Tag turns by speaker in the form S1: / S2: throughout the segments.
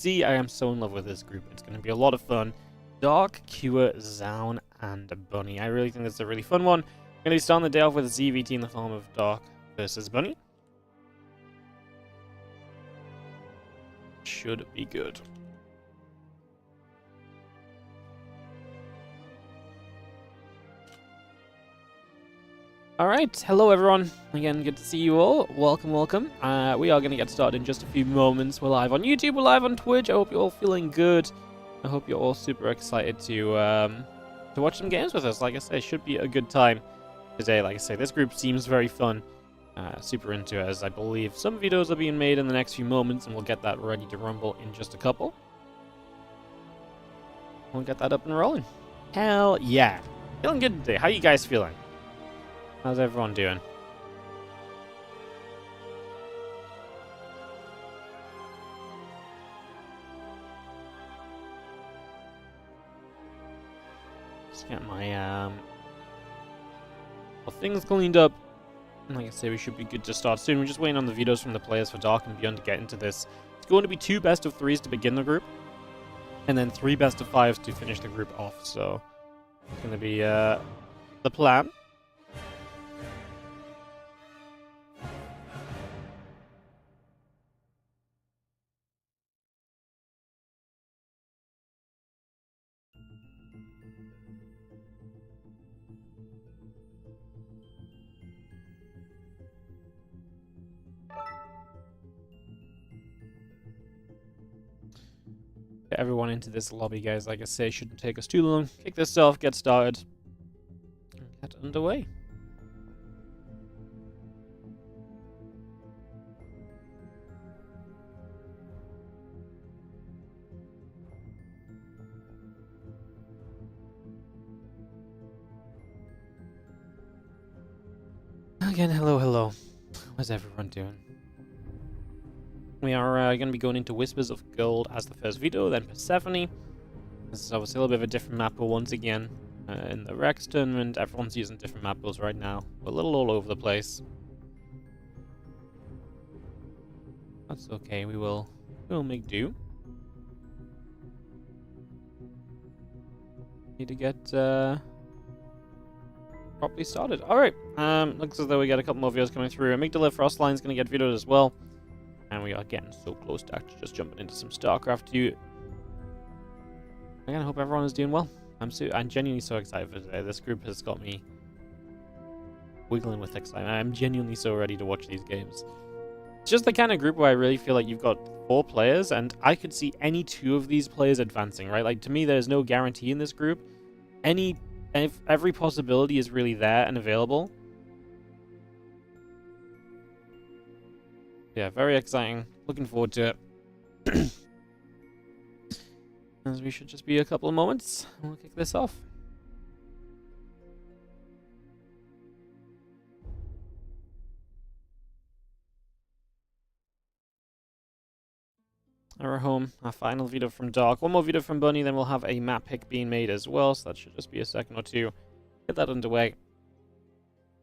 S1: See, I am so in love with this group. It's going to be a lot of fun. Dark, Cure, ZOUN, and Bunny. I really think this is a really fun one. I'm going to be starting the day off with a ZVT in the form of Dark versus Bunny. Should be good. Alright, hello everyone. Again, good to see you all. Welcome, welcome. We are going to get started in just a few moments. We're live on YouTube, we're live on Twitch. I hope you're all feeling good. I hope you're all super excited to watch some games with us. Like I say, it should be a good time today. Like I say, this group seems very fun. Super into it, as I believe some videos are being made in the next few moments, and we'll get that ready to rumble in just a couple. We'll get that up and rolling. Hell yeah. Feeling good today. How you guys feeling? How's everyone doing? Just get my things cleaned up. And like I say, we should be good to start soon. We're just waiting on the videos from the players for Dark and Beyond to get into this. It's going to be 2 best of 3s to begin the group, and then 3 best of 5s to finish the group off. So it's going to be the plan. Get everyone into this lobby, guys. Like I say, shouldn't take us too long. Kick this off, get started, and get underway. Again, hello, hello. How's everyone doing? We are going to be going into Whispers of Gold as the first video, then Persephone. This is obviously a little bit of a different map, but once again, in the Rex tournament, everyone's using different map builds right now. We're a little all over the place. That's okay, we'll make do. Need to get properly started. Alright, looks as though we got a couple more videos coming through. Amygdala Frostline's going to get videoed as well. And we are getting so close to actually just jumping into some StarCraft 2. Again, I hope everyone is doing well. I'm genuinely so excited for today. This group has got me wiggling with excitement. I'm genuinely so ready to watch these games. It's just the kind of group where I really feel like you've got 4 players, and I could see any 2 of these players advancing, right? Like, to me, there's no guarantee in this group. Every possibility is really there and available. Yeah, very exciting. Looking forward to it. As we should just be a couple of moments, and we'll kick this off. We're home. Our final video from Dark. One more video from Bunny, then we'll have a map pick being made as well, so that should just be a second or 2. Get that underway.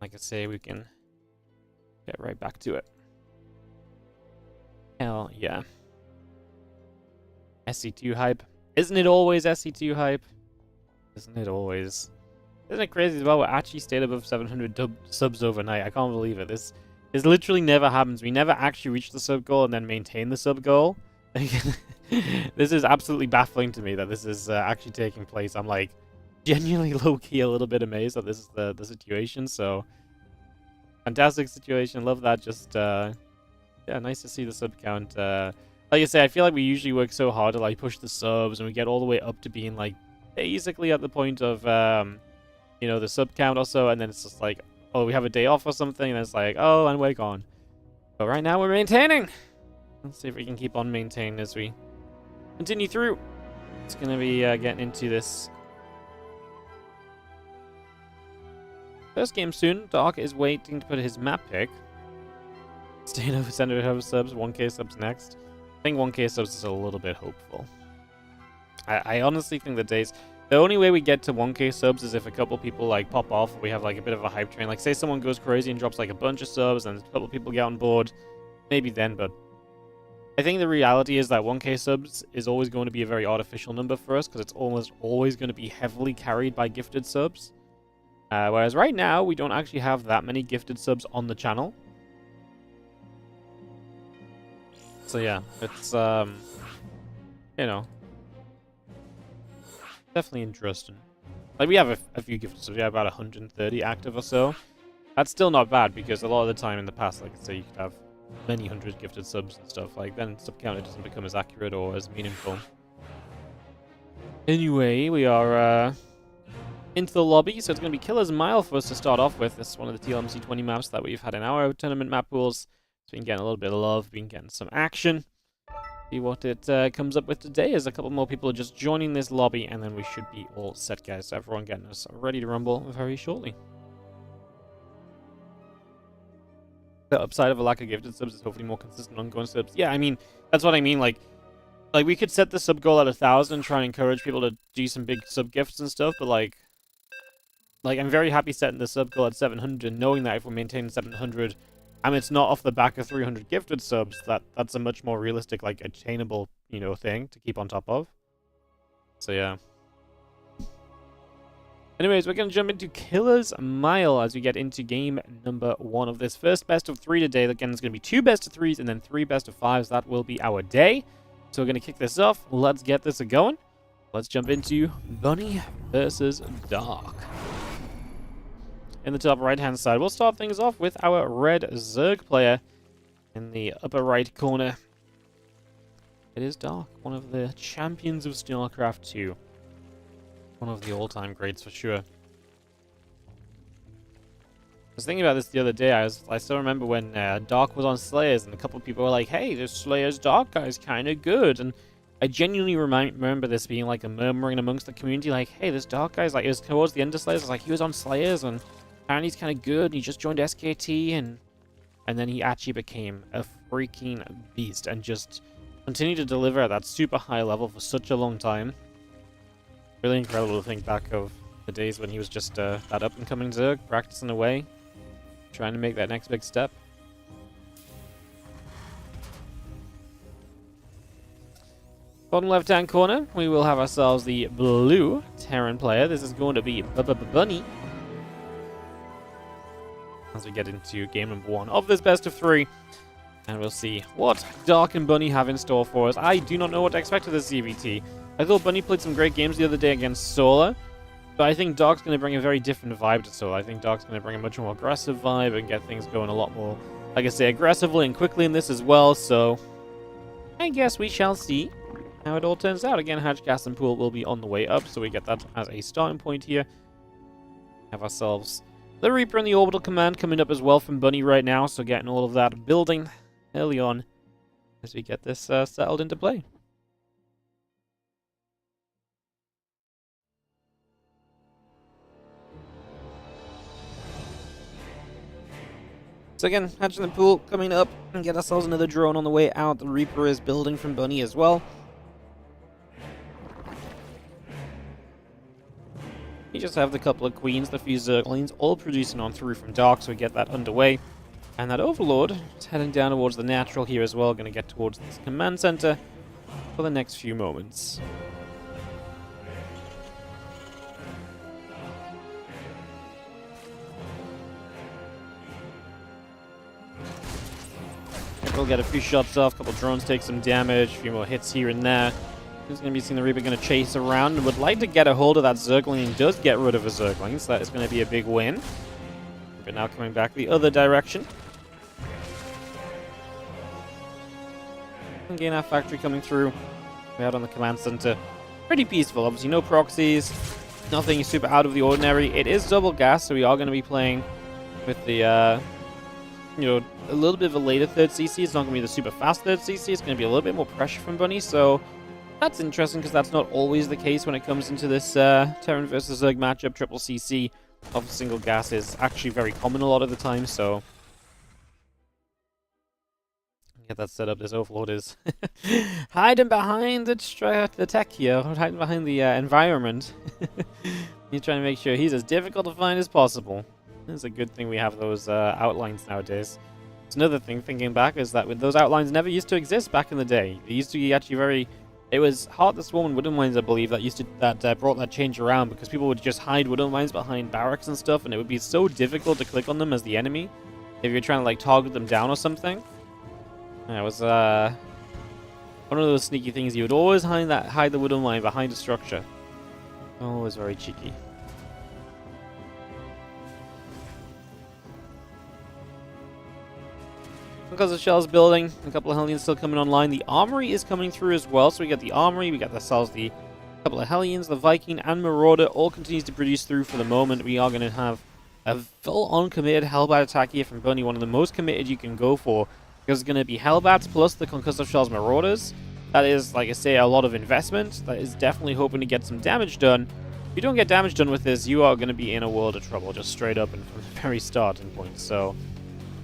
S1: Like I say, we can get right back to it. Hell yeah. SC2 hype. Isn't it always SC2 hype? Isn't it always? Isn't it crazy as well? We're actually stayed above 700 subs overnight. I can't believe it. This literally never happens. We never actually reach the sub goal and then maintain the sub goal. This is absolutely baffling to me that this is actually taking place. I'm like genuinely low-key a little bit amazed that this is the situation. So fantastic situation. Love that. Just yeah, nice to see the sub count. Like I say, I feel like we usually work so hard to like push the subs, and we get all the way up to being like basically at the point of you know, the sub count or so, and then it's just like, oh, we have a day off or something, and it's like, oh, and we're gone. But right now we're maintaining. Let's see if we can keep on maintaining as we continue through. It's gonna be getting into this first game soon. Dark is waiting to put his map pick. Staying over 700 subs, 1k subs next. I think 1k subs is a little bit hopeful. I honestly think the only way we get to 1k subs is if a couple people like pop off, or we have like a bit of a hype train. Like say someone goes crazy and drops like a bunch of subs and a couple people get on board. Maybe then, but I think the reality is that 1k subs is always going to be a very artificial number for us because it's almost always going to be heavily carried by gifted subs. Whereas right now, we don't actually have that many gifted subs on the channel. So yeah, it's, you know, definitely interesting. Like, we have a few gifted subs. We have about 130 active or so. That's still not bad, because a lot of the time in the past, like I say, you could have many hundred gifted subs and stuff. Like, then sub counter doesn't become as accurate or as meaningful. Anyway, we are into the lobby, so it's going to be Killer's Mile for us to start off with. This is one of the TLMC 20 maps that we've had in our tournament map pools. So we can get a little bit of love, we can get some action. See what it comes up with today, as a couple more people are just joining this lobby, and then we should be all set, guys. So everyone getting us ready to rumble very shortly. The upside of a lack of gifted subs is hopefully more consistent ongoing subs. Yeah, I mean, that's what I mean. Like we could set the sub goal at 1,000 and try and encourage people to do some big sub gifts and stuff, but like I'm very happy setting the sub goal at 700, knowing that if we're maintaining 700, and it's not off the back of 300 gifted subs, that's a much more realistic, like, attainable, you know, thing to keep on top of. So yeah. Anyways, we're going to jump into Killer's Mile as we get into game number 1 of this first best of 3 today. Again, there's going to be 2 best of 3s and then 3 best of 5s. That will be our day. So we're going to kick this off. Let's get this going. Let's jump into Bunny versus Dark. In the top right-hand side, we'll start things off with our red Zerg player in the upper right corner. It is Dark, one of the champions of StarCraft 2. One of the all-time greats for sure. I was thinking about this the other day. I still remember when Dark was on Slayers, and a couple of people were like, "Hey, this Slayers Dark guy's kind of good." And I genuinely remember this being like a murmuring amongst the community, like, "Hey, this Dark guy's like," it was towards the end of Slayers. I was like, he was on Slayers, and apparently he's kind of good. And he just joined SKT, and then he actually became a freaking beast and just continued to deliver at that super high level for such a long time. Really incredible to think back of the days when he was just that up-and-coming Zerg, practicing away, trying to make that next big step. Bottom left-hand corner, we will have ourselves the blue Terran player. This is going to be Bunny. As we get into game number 1 of this best of 3. And we'll see what Dark and Bunny have in store for us. I do not know what to expect of this CVT. I thought Bunny played some great games the other day against Solar, but I think Dark's going to bring a very different vibe to Solar. I think Dark's going to bring a much more aggressive vibe and get things going a lot more, like I say, aggressively and quickly in this as well, so I guess we shall see how it all turns out. Again, Hatch, Gas, and Pool will be on the way up, so we get that as a starting point here. Have ourselves the Reaper and the Orbital Command coming up as well from Bunny right now, so getting all of that building early on as we get this settled into play. So again, Hatch and the Pool coming up and get ourselves another drone on the way out. The Reaper is building from Bunny as well. You just have the couple of Queens, the few Zerglings, all producing on through from Dark, so we get that underway. And that Overlord is heading down towards the natural here as well, going to get towards this command center for the next few moments. We'll get a few shots off, a couple drones take some damage, a few more hits here and there. Who's going to be seeing the Reaper going to chase around and would like to get a hold of that Zergling and does get rid of a Zergling, so that is going to be a big win. But now coming back the other direction. Again, our factory coming through. We're out on the command center. Pretty peaceful, obviously no proxies, nothing super out of the ordinary. It is double gas, so we are going to be playing with the you know, a little bit of a later third CC. It's not going to be the super fast third CC. It's going to be a little bit more pressure from Bunny, so that's interesting because that's not always the case when it comes into this Terran versus Zerg matchup. Triple CC of single gas is actually very common a lot of the time, so get that set up. This Overlord is hiding behind the tech here, hiding behind the environment. He's trying to make sure he's as difficult to find as possible. It's a good thing we have those outlines nowadays. It's another thing, thinking back, is that with those outlines never used to exist back in the day. They used to be actually very... It was Heart the Swarm and Wooden Mines, I believe, that brought that change around, because people would just hide Wooden Mines behind barracks and stuff, and it would be so difficult to click on them as the enemy if you're trying to like target them down or something. And it was one of those sneaky things. You would always hide the Wooden Mine behind a structure. Always very cheeky. Because of Shell's building, a couple of Hellions still coming online. The Armory is coming through as well, so we got the Armory, we got ourselves the couple of Hellions, the Viking, and Marauder all continues to produce through for the moment. We are going to have a full-on committed Hellbat attack here from Bunny, one of the most committed you can go for, because it's going to be Hellbats plus the Concussive Shells Marauders. That is, like I say, a lot of investment. That is definitely hoping to get some damage done. If you don't get damage done with this, you are going to be in a world of trouble, just straight up and from the very starting point. So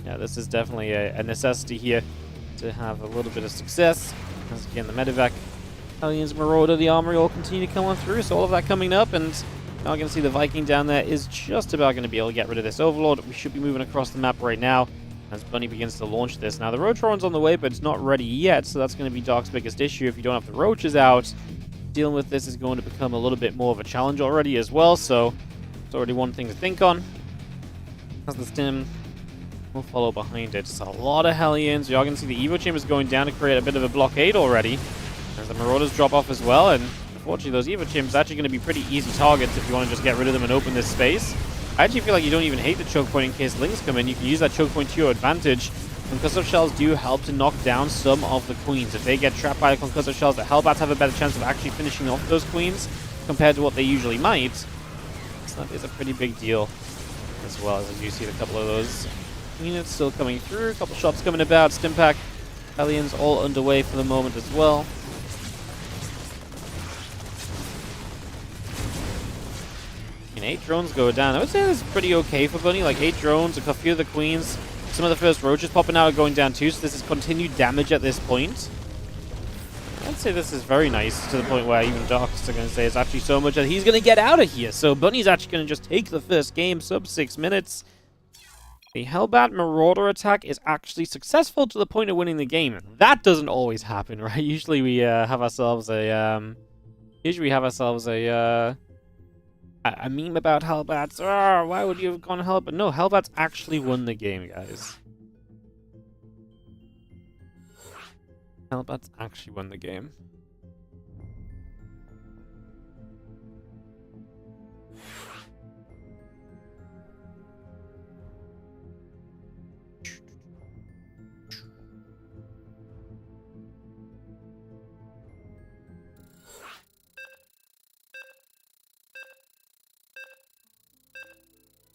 S1: yeah, this is definitely a necessity here to have a little bit of success. As again, the Medivac, Hellions, Marauder, the Armory all continue to come on through, so all of that coming up, and now we're going to see the Viking down there is just about going to be able to get rid of this Overlord. We should be moving across the map right now as Bunny begins to launch this. Now, the Rotoron's on the way, but it's not ready yet, so that's going to be Dark's biggest issue. If you don't have the Roaches out, dealing with this is going to become a little bit more of a challenge already as well, so it's already one thing to think on. As the Stim will follow behind it. It's a lot of Hellions. You're going to see the Evo Chambers going down to create a bit of a blockade already, as the Marauders drop off as well, and unfortunately those Evo Chambers are actually going to be pretty easy targets if you want to just get rid of them and open this space. I actually feel like you don't even hate the choke point in case Lings come in. You can use that choke point to your advantage. Concussive Shells do help to knock down some of the Queens. If they get trapped by the Concussive Shells, the Hellbats have a better chance of actually finishing off those Queens compared to what they usually might. So that is a pretty big deal, as well as you see a couple of those units still coming through. A couple shots coming about. Stimpack, Hellions all underway for the moment as well. And 8 drones go down. I would say this is pretty okay for Bunny. Like 8 drones, a few of the Queens. Some of the first Roaches popping out are going down too, so this is continued damage at this point. I'd say this is very nice, to the point where even Darks are going to say it's actually so much that he's going to get out of here. So Bunny's actually going to just take the first game, sub 6 minutes. The Hellbat Marauder attack is actually successful to the point of winning the game. That doesn't always happen, right? Usually we have ourselves a meme about Hellbats. Oh, why would you have gone Hellbat? No, Hellbats actually won the game, guys. Hellbats actually won the game.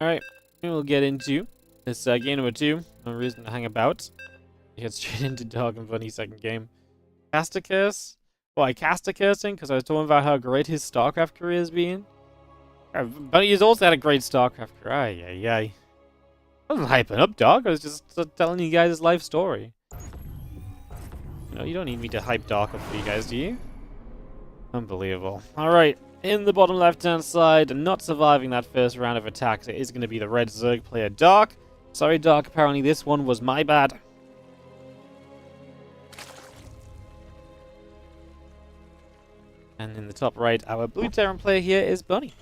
S1: Alright, we'll get into this game number 2. No reason to hang about. We get straight into Dog and Bunny's second game. Cast a Curse? Well, I cast a cursing because I was talking about how great his StarCraft career has been. Bunny has also had a great StarCraft career. I wasn't hyping up, Dog. I was just telling you guys his life story. You know, you don't need me to hype Dark up for you guys, do you? Unbelievable. Alright. In the bottom left-hand side, not surviving that first round of attacks, it is going to be the red Zerg player, Dark. Sorry, Dark, apparently this one was my bad. And in the top right, our blue Terran player here is Bunny.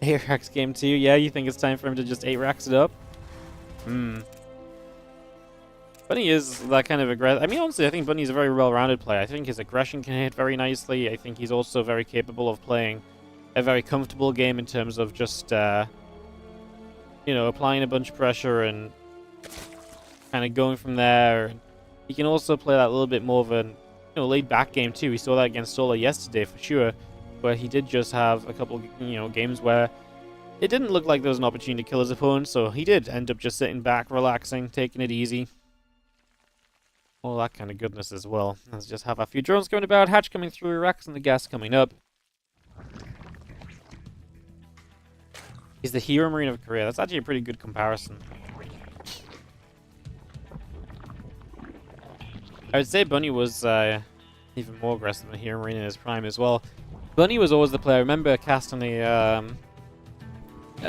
S1: 8 racks game 2, yeah, you think it's time for him to just 8 racks it up? Bunny is that kind of aggressive. I mean, honestly, I think Bunny's a very well-rounded player. I think his aggression can hit very nicely. I think he's also very capable of playing a very comfortable game in terms of just, you know, applying a bunch of pressure and kind of going from there. He can also play that little bit more of a, laid-back game too. We saw that against Solar yesterday for sure, where he did just have a couple, games where it didn't look like there was an opportunity to kill his opponent, so he did end up just sitting back, relaxing, taking it easy. All that kind of goodness as well. Let's just have a few drones coming about, hatch coming through, racks and the gas coming up. He's the Hero Marine of Korea. That's actually a pretty good comparison. I would say Bunny was even more aggressive than the Hero Marine in his prime as well. Bunny was always the player. I remember casting a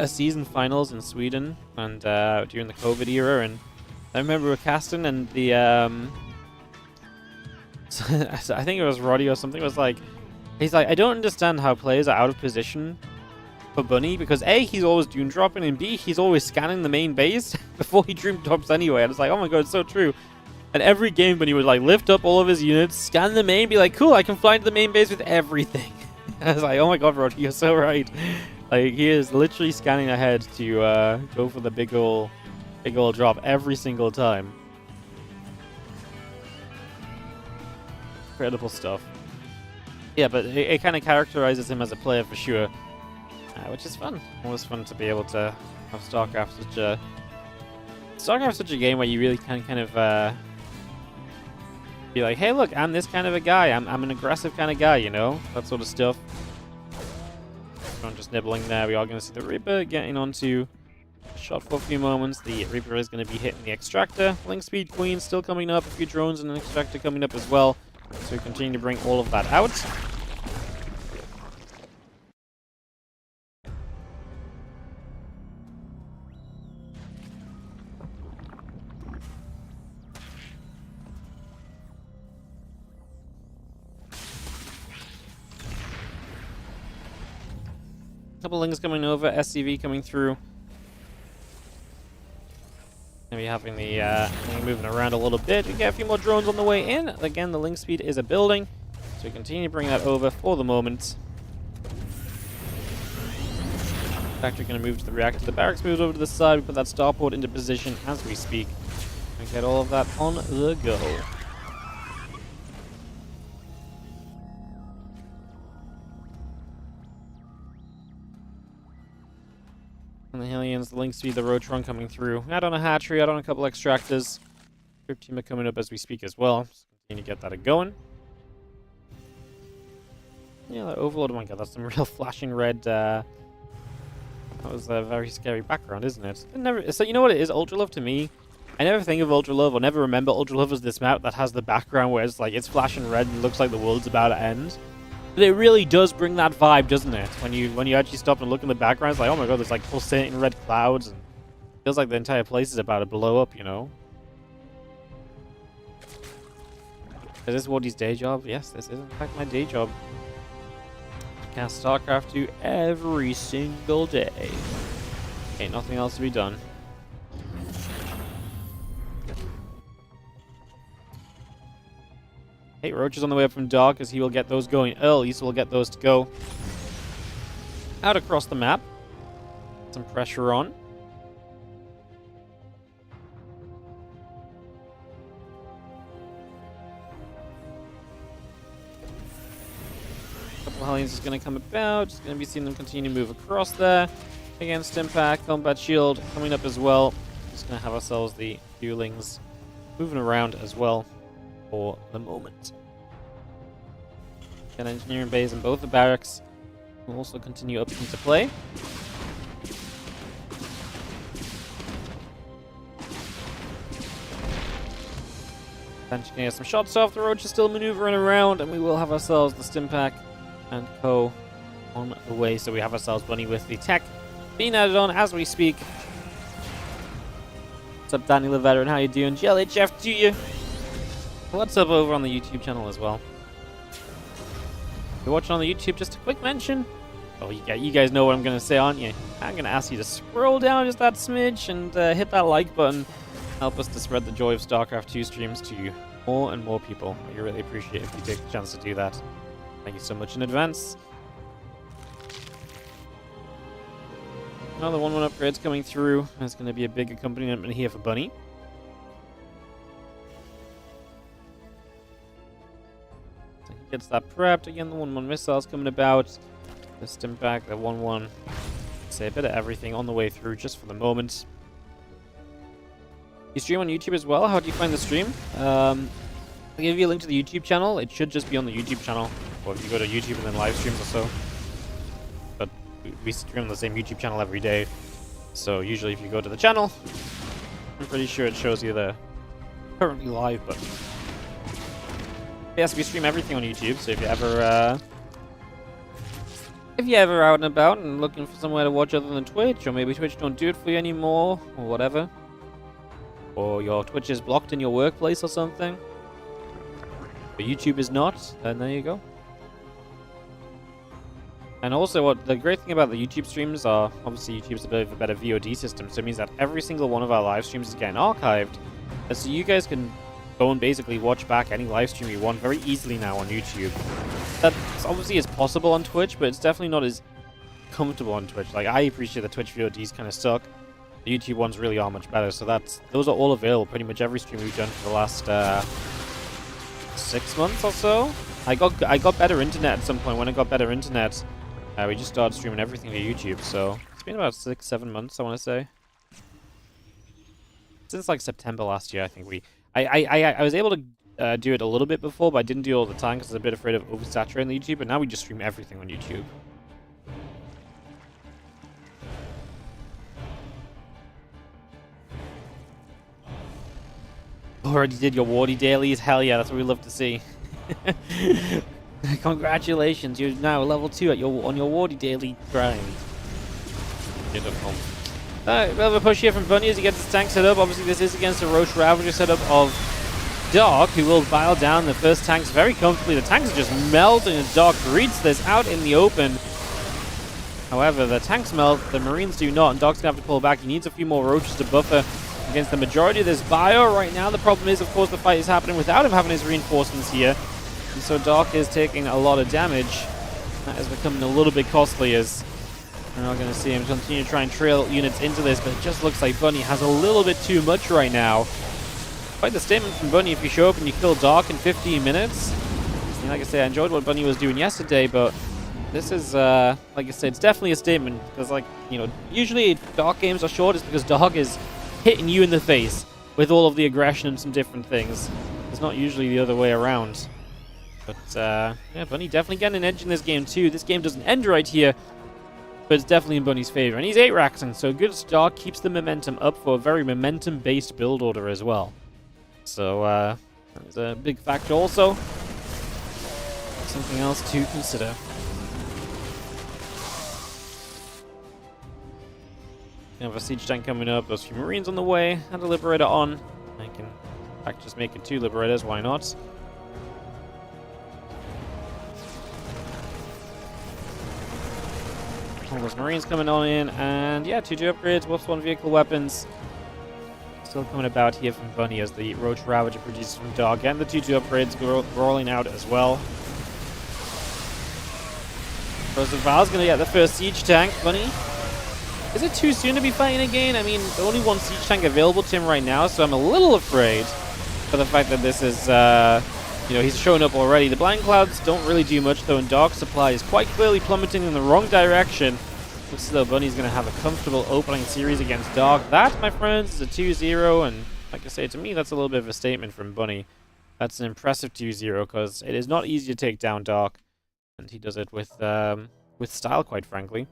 S1: season finals in Sweden and during the COVID era, and I remember we were casting, and the I think it was Roddy or something was like, he's like, I don't understand how players are out of position for Bunny, because A, he's always dune dropping, and B, he's always scanning the main base before he dune drops anyway. And it's like, oh my god, it's so true. And every game Bunny would like lift up all of his units, scan the main, be like, cool, I can fly into the main base with everything. I was like, oh my god, Roddy, you're so right. Like, he is literally scanning ahead to go for the big ol' drop every single time. Incredible stuff. Yeah, but it kind of characterizes him as a player for sure, which is fun. Always fun to be able to have StarCraft such a game where you really can kind of be like, hey, look, I'm this kind of a guy. I'm an aggressive kind of guy, you know, that sort of stuff. I'm just nibbling there. We are going to see the Reaper getting onto shot for a few moments. The Reaper is going to be hitting the Extractor. Link Speed Queen still coming up. A few drones and an Extractor coming up as well. So we continue to bring all of that out. Couple links coming over, SCV coming through. Maybe having the moving around a little bit. We get a few more drones on the way in. Again, the link speed is a building, so we continue to bring that over for the moment. Factory going to move to the reactor. The barracks moves over to the side. We put that starport into position as we speak. And get all of that on the go. And the Hellions, the link speed, the Rotron coming through. Add on a hatchery, add on a couple extractors. Script team are coming up as we speak as well. Just continue to get that going. Yeah, that Overlord, oh my god, that's some real flashing red. That was a very scary background, isn't it? So you know what it is, Ultra Love to me? I never think of Ultra Love, or never remember Ultra Love as this map that has the background where it's like, it's flashing red and looks like the world's about to end. But it really does bring that vibe, doesn't it? When you actually stop and look in the background, it's like, oh my god, there's like pulsating red clouds, and it feels like the entire place is about to blow up, you know? Is this Wardy's day job? Yes, this is in fact my day job. Cast StarCraft 2 every single day. Ain't nothing else to be done. Hey, Roach is on the way up from Dark, as he will get those going early, so we'll get those to go out across the map. Some pressure on. Couple Hellions is going to come about. Just going to be seeing them continue to move across there. Against Impact, Combat Shield coming up as well. Just going to have ourselves the Fuelings moving around as well for the moment. Got engineering bays in both the barracks. We'll also continue up into play. Potentially gonna get some shots off. The Roach is still maneuvering around, and we will have ourselves the Stimpack and Co. on the way. So we have ourselves Bunny with the tech being added on as we speak. What's up, Danny LeVeteran? How you doing? GLHF to you. What's up over on the YouTube channel as well? If you're watching on the YouTube, just a quick mention. Oh, you guys know what I'm going to say, aren't you? I'm going to ask you to scroll down just that smidge and hit that like button. Help us to spread the joy of StarCraft 2 streams to more and more people. I really appreciate it if you take the chance to do that. Thank you so much in advance. Another 1-1 upgrades coming through. There's going to be a big accompaniment here for Bunny. So he gets that prepped. Again, the 1-1 missiles coming about. The Stimpack, the 1-1. Say a bit of everything on the way through just for the moment. You stream on YouTube as well? How do you find the stream? I'll give you a link to the YouTube channel. It should just be on the YouTube channel. Or if you go to YouTube and then live streams or so. But we stream on the same YouTube channel every day. So usually if you go to the channel, I'm pretty sure it shows you the currently live button. Yes, we stream everything on YouTube, so if you ever If you're ever out and about and looking for somewhere to watch other than Twitch, or maybe Twitch don't do it for you anymore, or whatever, or your Twitch is blocked in your workplace or something, but YouTube is not, then there you go. And also, what the great thing about the YouTube streams are, obviously YouTube's a bit of a better VOD system, so it means that every single one of our live streams is getting archived, and so you guys can go and basically watch back any live stream you want very easily now on YouTube. That obviously is possible on Twitch, but it's definitely not as comfortable on Twitch. Like, I appreciate the Twitch VODs kind of suck. The YouTube ones really are much better, so those are all available. Pretty much every stream we've done for the last 6 months or so. I got better internet at some point. When I got better internet, we just started streaming everything to YouTube. So it's been about 6-7 months, I want to say. Since like September last year, I think I was able to do it a little bit before, but I didn't do it all the time because I was a bit afraid of oversaturating the YouTube, but now we just stream everything on YouTube. Already did your Wardy dailies? Hell yeah, that's what we love to see. Congratulations, you're now level 2 on your Wardy daily grind. Beautiful. Bit of a push here from Bunny as he gets his tank set up. Obviously this is against a Roach Ravager setup of Dark, who will dial down the first tanks very comfortably. The tanks are just melting as Dark reads this out in the open. However, the tanks melt, the Marines do not, and Dark's going to have to pull back. He needs a few more Roaches to buffer against the majority of this bio right now. The problem is, of course, the fight is happening without him having his reinforcements here. And so Dark is taking a lot of damage. That is becoming a little bit costly as we're not going to see him continue to try and trail units into this, but it just looks like Bunny has a little bit too much right now. Quite the statement from Bunny if you show up and you kill Dark in 15 minutes. And like I say, I enjoyed what Bunny was doing yesterday, but this is, like I said, it's definitely a statement. Because, like, you know, usually Dark games are short is because Dark is hitting you in the face with all of the aggression and some different things. It's not usually the other way around. But, yeah, Bunny definitely getting an edge in this game, too. This game doesn't end right here, but it's definitely in Bunny's favor. And he's 8-raxing, so a good start keeps the momentum up for a very momentum-based build order as well. So, that's a big factor also. Something else to consider. We have a siege tank coming up, those few Marines on the way, and a Liberator on. I can, in fact, just make it 2 Liberators, why not? All those Marines coming on in, and yeah, 2 upgrades, Wolf's 1 vehicle weapons. Still coming about here from Bunny as the Roach Ravager produces from Dog, and the 2 upgrades rolling out as well. Val's gonna get the first siege tank. Bunny, is it too soon to be fighting again? I mean, the only 1 siege tank available to him right now, so I'm a little afraid for the fact that this is, you know, he's shown up already. The Blind Clouds don't really do much, though, and Dark supply is quite clearly plummeting in the wrong direction. Looks as though Bunny's going to have a comfortable opening series against Dark. That, my friends, is a 2-0, and like I say, to me, that's a little bit of a statement from Bunny. That's an impressive 2-0, because it is not easy to take down Dark, and he does it with style, quite frankly.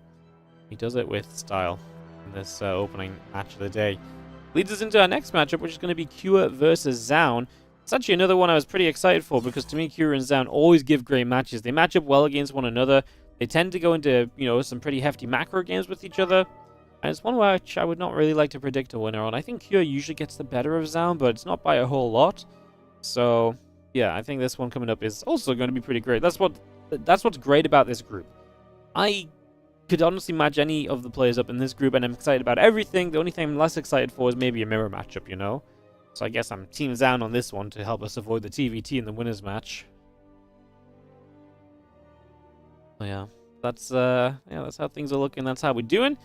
S1: He does it with style in this opening match of the day. Leads us into our next matchup, which is going to be Cure versus ZOUN. It's actually another one I was pretty excited for, because to me, Cure and ZOUN always give great matches. They match up well against one another. They tend to go into, you know, some pretty hefty macro games with each other. And it's one which I would not really like to predict a winner on. I think Cure usually gets the better of ZOUN, but it's not by a whole lot. So, yeah, I think this one coming up is also going to be pretty great. That's what's great about this group. I could honestly match any of the players up in this group, and I'm excited about everything. The only thing I'm less excited for is maybe a mirror matchup, you know? So I guess I'm Team ZOUN on this one to help us avoid the TVT in the winners match. So yeah, that's how things are looking. That's how we're doing.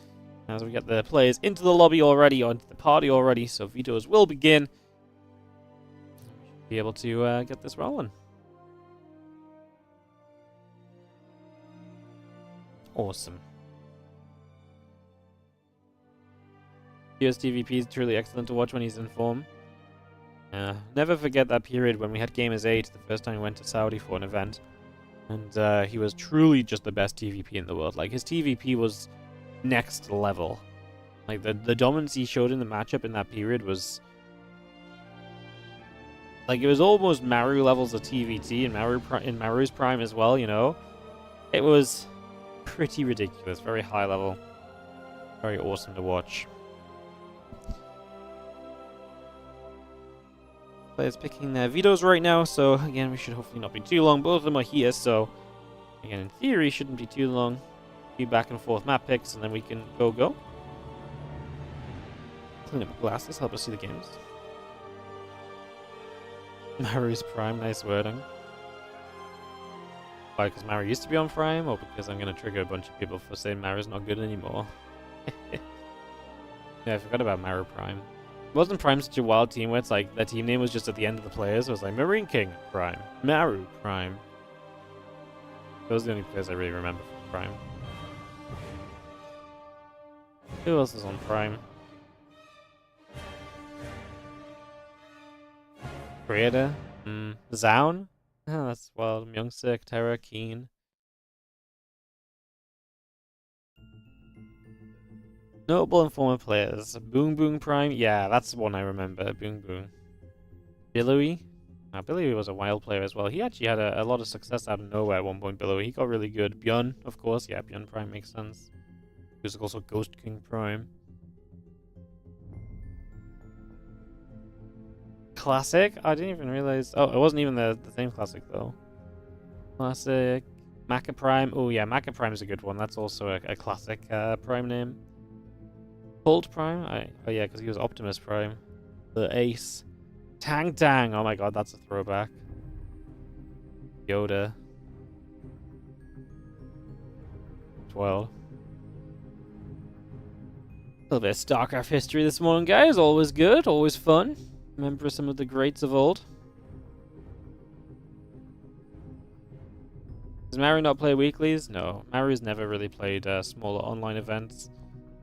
S1: As we get the players into the lobby already, onto the party already, so vetoes will begin. Be able to get this rolling. Awesome. Cure's TVP is truly excellent to watch when he's in form. Never forget that period when we had Gamers 8 the first time we went to Saudi for an event. And he was truly just the best TVP in the world. Like, his TVP was next level. Like, the dominance he showed in the matchup in that period was... like, it was almost Maru levels of TVT and in Maru's prime as well, you know? It was pretty ridiculous. Very high level. Very awesome to watch. Players picking their vetoes right now, so again, we should hopefully not be too long. Both of them are here, so again, in theory, shouldn't be too long. Few back and forth map picks, and then we can go. Clean up glasses, help us see the games. Maru's Prime, nice wording. Why, because Maru used to be on Prime, or because I'm going to trigger a bunch of people for saying Maru's not good anymore? Yeah, I forgot about Maru Prime. Wasn't Prime such a wild team where it's like their team name was just at the end of the players? It was like Marine King Prime, Maru Prime. Those are the only players I really remember from Prime. Who else is on Prime? Creator? ZOUN? Oh, that's wild. Myungsik, Terra, Keen. Notable and former players. Boom Boom Prime. Yeah, that's the one I remember. Boom Boom. Billowy. Billowy was a wild player as well. He actually had a lot of success out of nowhere at one point, Billowy. He got really good. Bjorn, of course. Yeah, Bjorn Prime makes sense. He was also Ghost King Prime. Classic? I didn't even realize. Oh, it wasn't even the same classic, though. Classic. Maka Prime. Oh, yeah, Maka Prime is a good one. That's also a classic Prime name. Cold Prime? Oh yeah, because he was Optimus Prime. The Ace. Tang Tang! Oh my god, that's a throwback. Yoda. 12. A little bit of StarCraft history this morning, guys. Always good, always fun. Remember some of the greats of old. Does Maru not play weeklies? No, Maru's never really played smaller online events.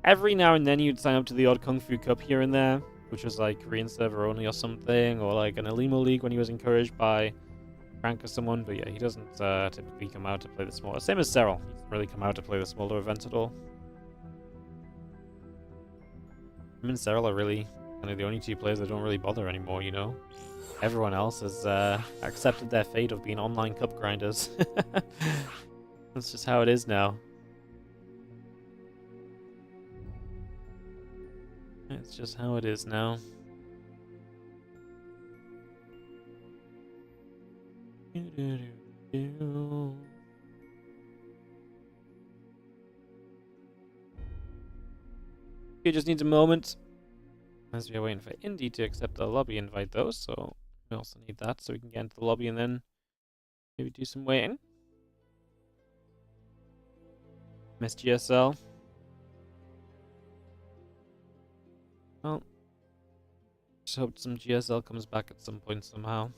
S1: Every now and then you'd sign up to the odd Kung Fu Cup here and there, which was like Korean server only or something, or like an Alimo League when he was encouraged by Frank or someone, but yeah, he doesn't typically come out to play the smaller. Same as Cyril, he doesn't really come out to play the smaller events at all. Him and Cyril are really kind of the only two players that don't really bother anymore, you know? Everyone else has accepted their fate of being online cup grinders. That's just how it is now. It's just how it is now. It just needs a moment. As we are waiting for Indy to accept the lobby invite though, so we also need that so we can get into the lobby and then maybe do some waiting. Miss GSL. Well, just hope some GSL comes back at some point somehow.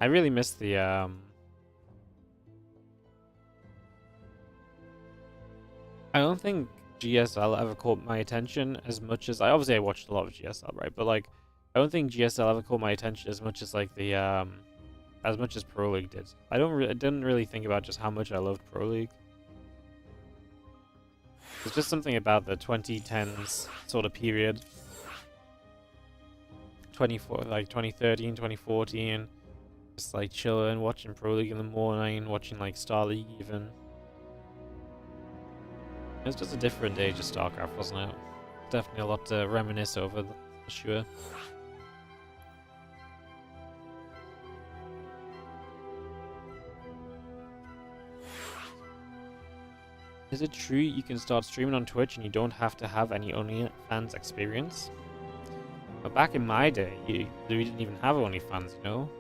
S1: I really miss the I don't think GSL ever caught my attention as much as I watched a lot of GSL, right? But like I don't think GSL ever caught my attention as much as like the as much as Pro League did. I didn't really think about just how much I loved Pro League. There's just something about the 2010s sort of period. 2013, 2014. Just like chilling, watching Pro League in the morning, watching like Star League even. It was just a different age of StarCraft, wasn't it? Definitely a lot to reminisce over, for sure. Is it true you can start streaming on Twitch and you don't have to have any OnlyFans experience? But back in my day, we didn't even have OnlyFans, you know?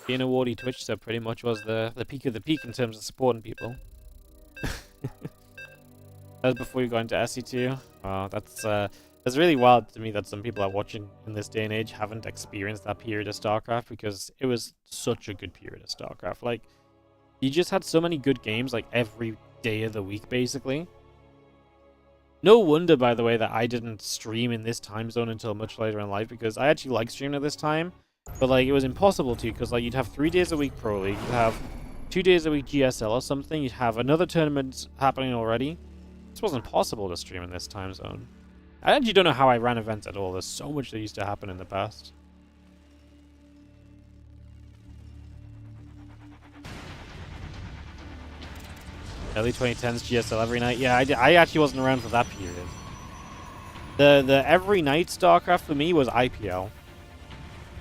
S1: Being a Wardy Twitch sub pretty much was the peak of the peak in terms of supporting people. That was before you got into SE2. Wow, that's really wild to me that some people are watching in this day and age haven't experienced that period of StarCraft, because it was such a good period of StarCraft. Like, you just had so many good games like every day of the week, basically. No wonder, by the way, that I didn't stream in this time zone until much later in life, because I actually like streaming at this time. But like, it was impossible to, because like you'd have 3 days a week Pro League, you'd have 2 days a week GSL or something, you'd have another tournament happening already. This wasn't possible to stream in this time zone. I actually don't know how I ran events at all. There's so much that used to happen in the past. Early 2010s GSL every night. Yeah, I actually wasn't around for that period. The every night StarCraft for me was IPL.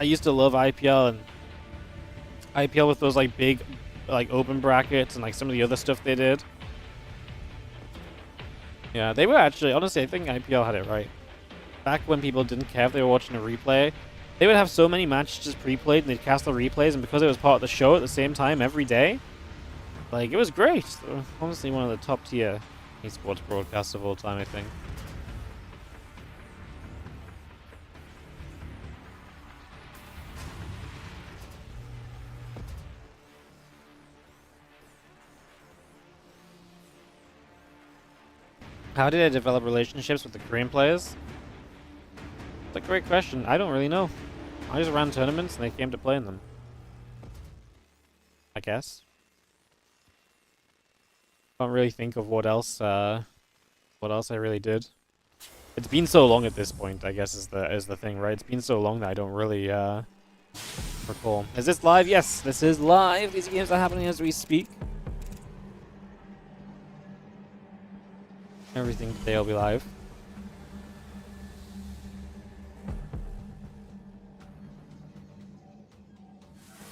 S1: I used to love IPL, and IPL with those like big like open brackets and like some of the other stuff they did. Yeah, they were actually, honestly, I think IPL had it right. Back when people didn't care if they were watching a replay, they would have so many matches just pre-played and they'd cast the replays, and because it was part of the show at the same time every day, like, it was great. Honestly, one of the top tier eSports broadcasts of all time, I think. How did I develop relationships with the Korean players? It's a great question. I don't really know. I just ran tournaments and they came to play in them. I guess. Can't really think of what else I really did. It's been so long at this point, I guess is the thing, right? It's been so long that I don't really recall. Is this live? Yes, this is live. These games are happening as we speak. Everything today will be live.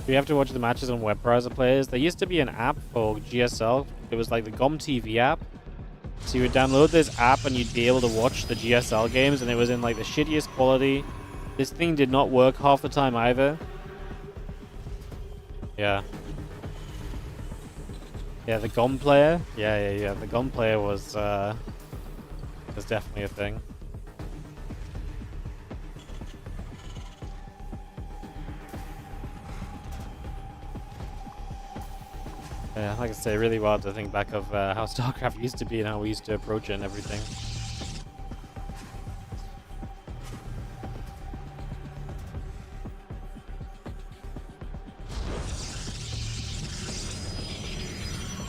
S1: We have to watch the matches on web browser players. There used to be an app for GSL. It was like the WardiTV app. So you would download this app and you'd be able to watch the GSL games, and it was in like the shittiest quality. This thing did not work half the time either. Yeah. Yeah, the GOM player. Yeah. The GOM player was definitely a thing. Yeah, like I say, really wild to think back of how StarCraft used to be and how we used to approach it and everything.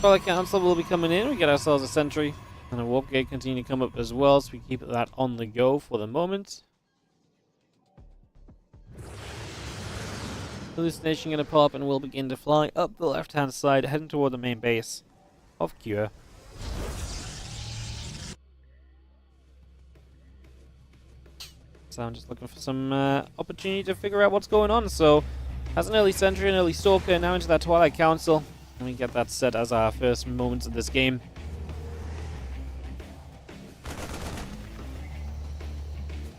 S1: Well, the council will be coming in. We get ourselves a sentry and a warp gate continue to come up as well, so we keep that on the go for the moment. Hallucination gonna pop and we'll begin to fly up the left hand side, heading toward the main base of Cure. So I'm just looking for some opportunity to figure out what's going on. So as an early sentry, an early stalker, now into that Twilight Council, and we get that set as our first moments of this game.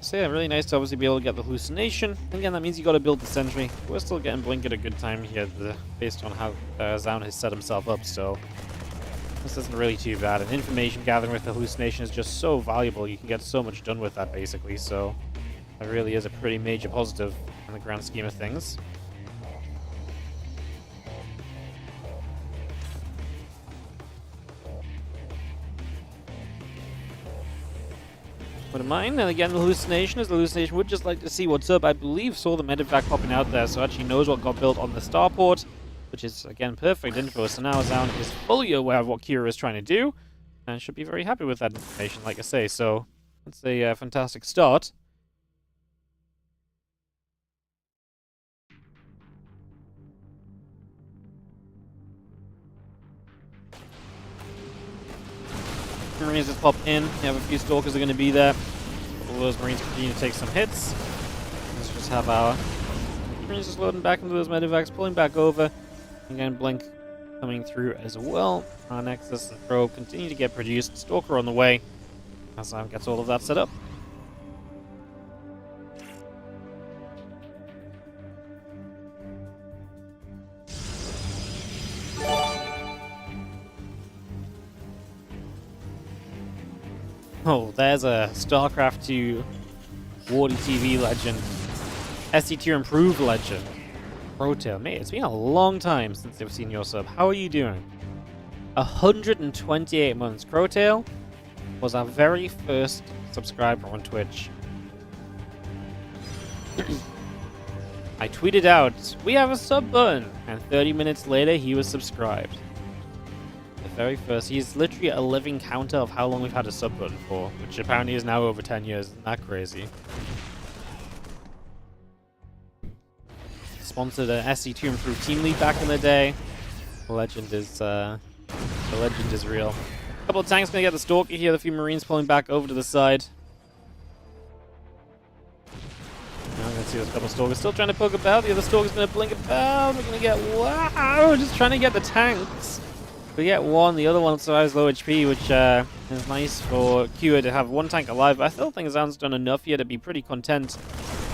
S1: So yeah, really nice to obviously be able to get the hallucination. Again, that means you got to build the sentry. We're still getting Blink at a good time here, based on how ZOUN has set himself up, so this isn't really too bad. And information gathering with the hallucination is just so valuable. You can get so much done with that, basically, so that really is a pretty major positive in the grand scheme of things. Wouldn't mind. And again, the hallucination would just like to see what's up. I believe saw the medevac popping out there, so actually knows what got built on the starport, which is again perfect info. So now ZOUN is fully aware of what Kira is trying to do, and should be very happy with that information, like I say. So that's a fantastic start. Marines just pop in. You have a few stalkers are going to be there. All those Marines continue to take some hits. Let's just have our Marines just loading back into those medevacs, pulling back over. Again, Blink coming through as well. Our Nexus and Probe continue to get produced. Stalker on the way. As ZOUN gets all of that set up. Oh, there's a StarCraft 2 WardiTV legend. SC tier improved legend. Protail. Mate, it's been a long time since I've seen your sub. How are you doing? 128 months. Protail was our very first subscriber on Twitch. I tweeted out, "We have a sub button," and 30 minutes later he was subscribed. The very first. He's literally a living counter of how long we've had a sub button for, which apparently is now over 10 years. Isn't that crazy? Sponsored an SC2 improved team lead back in the day. The legend is real. A couple of tanks gonna get the Stalker here. The few Marines pulling back over to the side. Now I'm gonna see those couple of Stalkers still trying to poke about. The other Stalker's gonna blink about. We're gonna get wow, just trying to get the tanks. We get one, the other one survives low HP, which is nice for Kua to have one tank alive. But I still think ZOUN's done enough here to be pretty content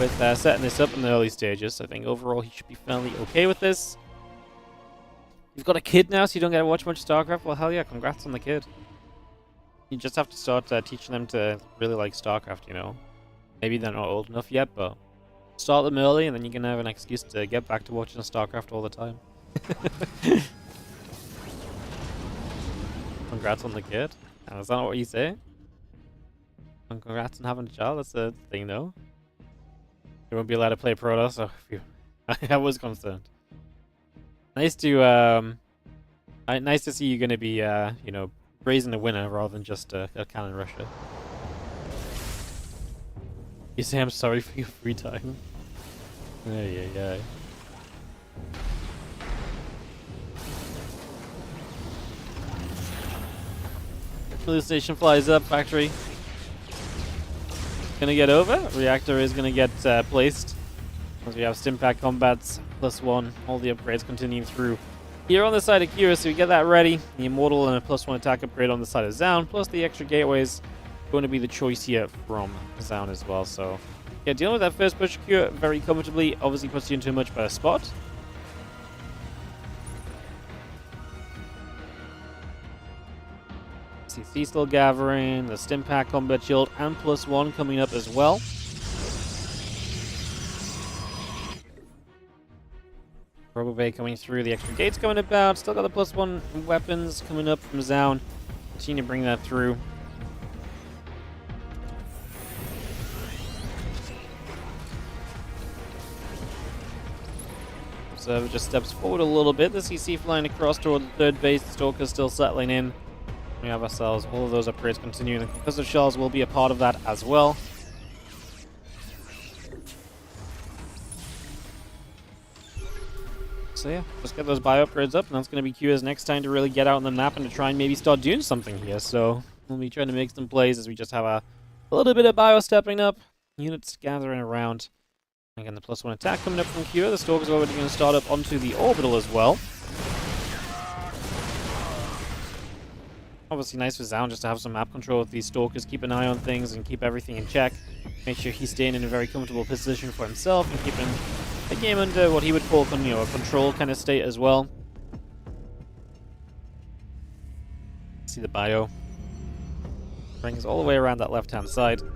S1: with setting this up in the early stages. I think overall he should be fairly okay with this. You've got a kid now, so you don't get to watch much StarCraft. Well, hell yeah, congrats on the kid. You just have to start teaching them to really like StarCraft, you know. Maybe they're not old enough yet, but start them early, and then you can have an excuse to get back to watching StarCraft all the time. Congrats on the kid. Is that not what you say? And congrats on having a child. That's the thing, though. You won't be allowed to play Protoss. So I was concerned. Nice to nice to see you're going to be you know, raising a winner rather than just a cannon rusher. You say I'm sorry for your free time. Yeah. Police station flies up, factory. Gonna get over. Reactor is gonna get placed. As we have Stimpack combats, +1. All the upgrades continuing through. Here on the side of Kira, so we get that ready. The Immortal and a +1 attack upgrade on the side of ZOUN, plus the extra gateways going to be the choice here from ZOUN as well. So, yeah, dealing with that first push Kira very comfortably obviously puts you into a much better spot. CC still gathering, the Stimpack combat shield, and +1 coming up as well. Robobay coming through, the extra gates coming about, still got the +1 weapons coming up from ZOUN. Continue to bring that through. So just steps forward a little bit, the CC flying across toward the third base, the Stalker's still settling in. We have ourselves all of those upgrades continuing. The concussive shells will be a part of that as well. So yeah, just get those bio upgrades up, and that's going to be Kua's next time to really get out on the map and to try and maybe start doing something here. So we'll be trying to make some plays as we just have a little bit of bio stepping up, units gathering around. Again, the +1 attack coming up from Kua. The Stalker's already going to start up onto the orbital as well. Obviously nice for ZOUN just to have some map control with these Stalkers, keep an eye on things and keep everything in check. Make sure he's staying in a very comfortable position for himself and keeping the game under what he would call, you know, a control kind of state as well. See the bio. Brings all the way around that left-hand side. So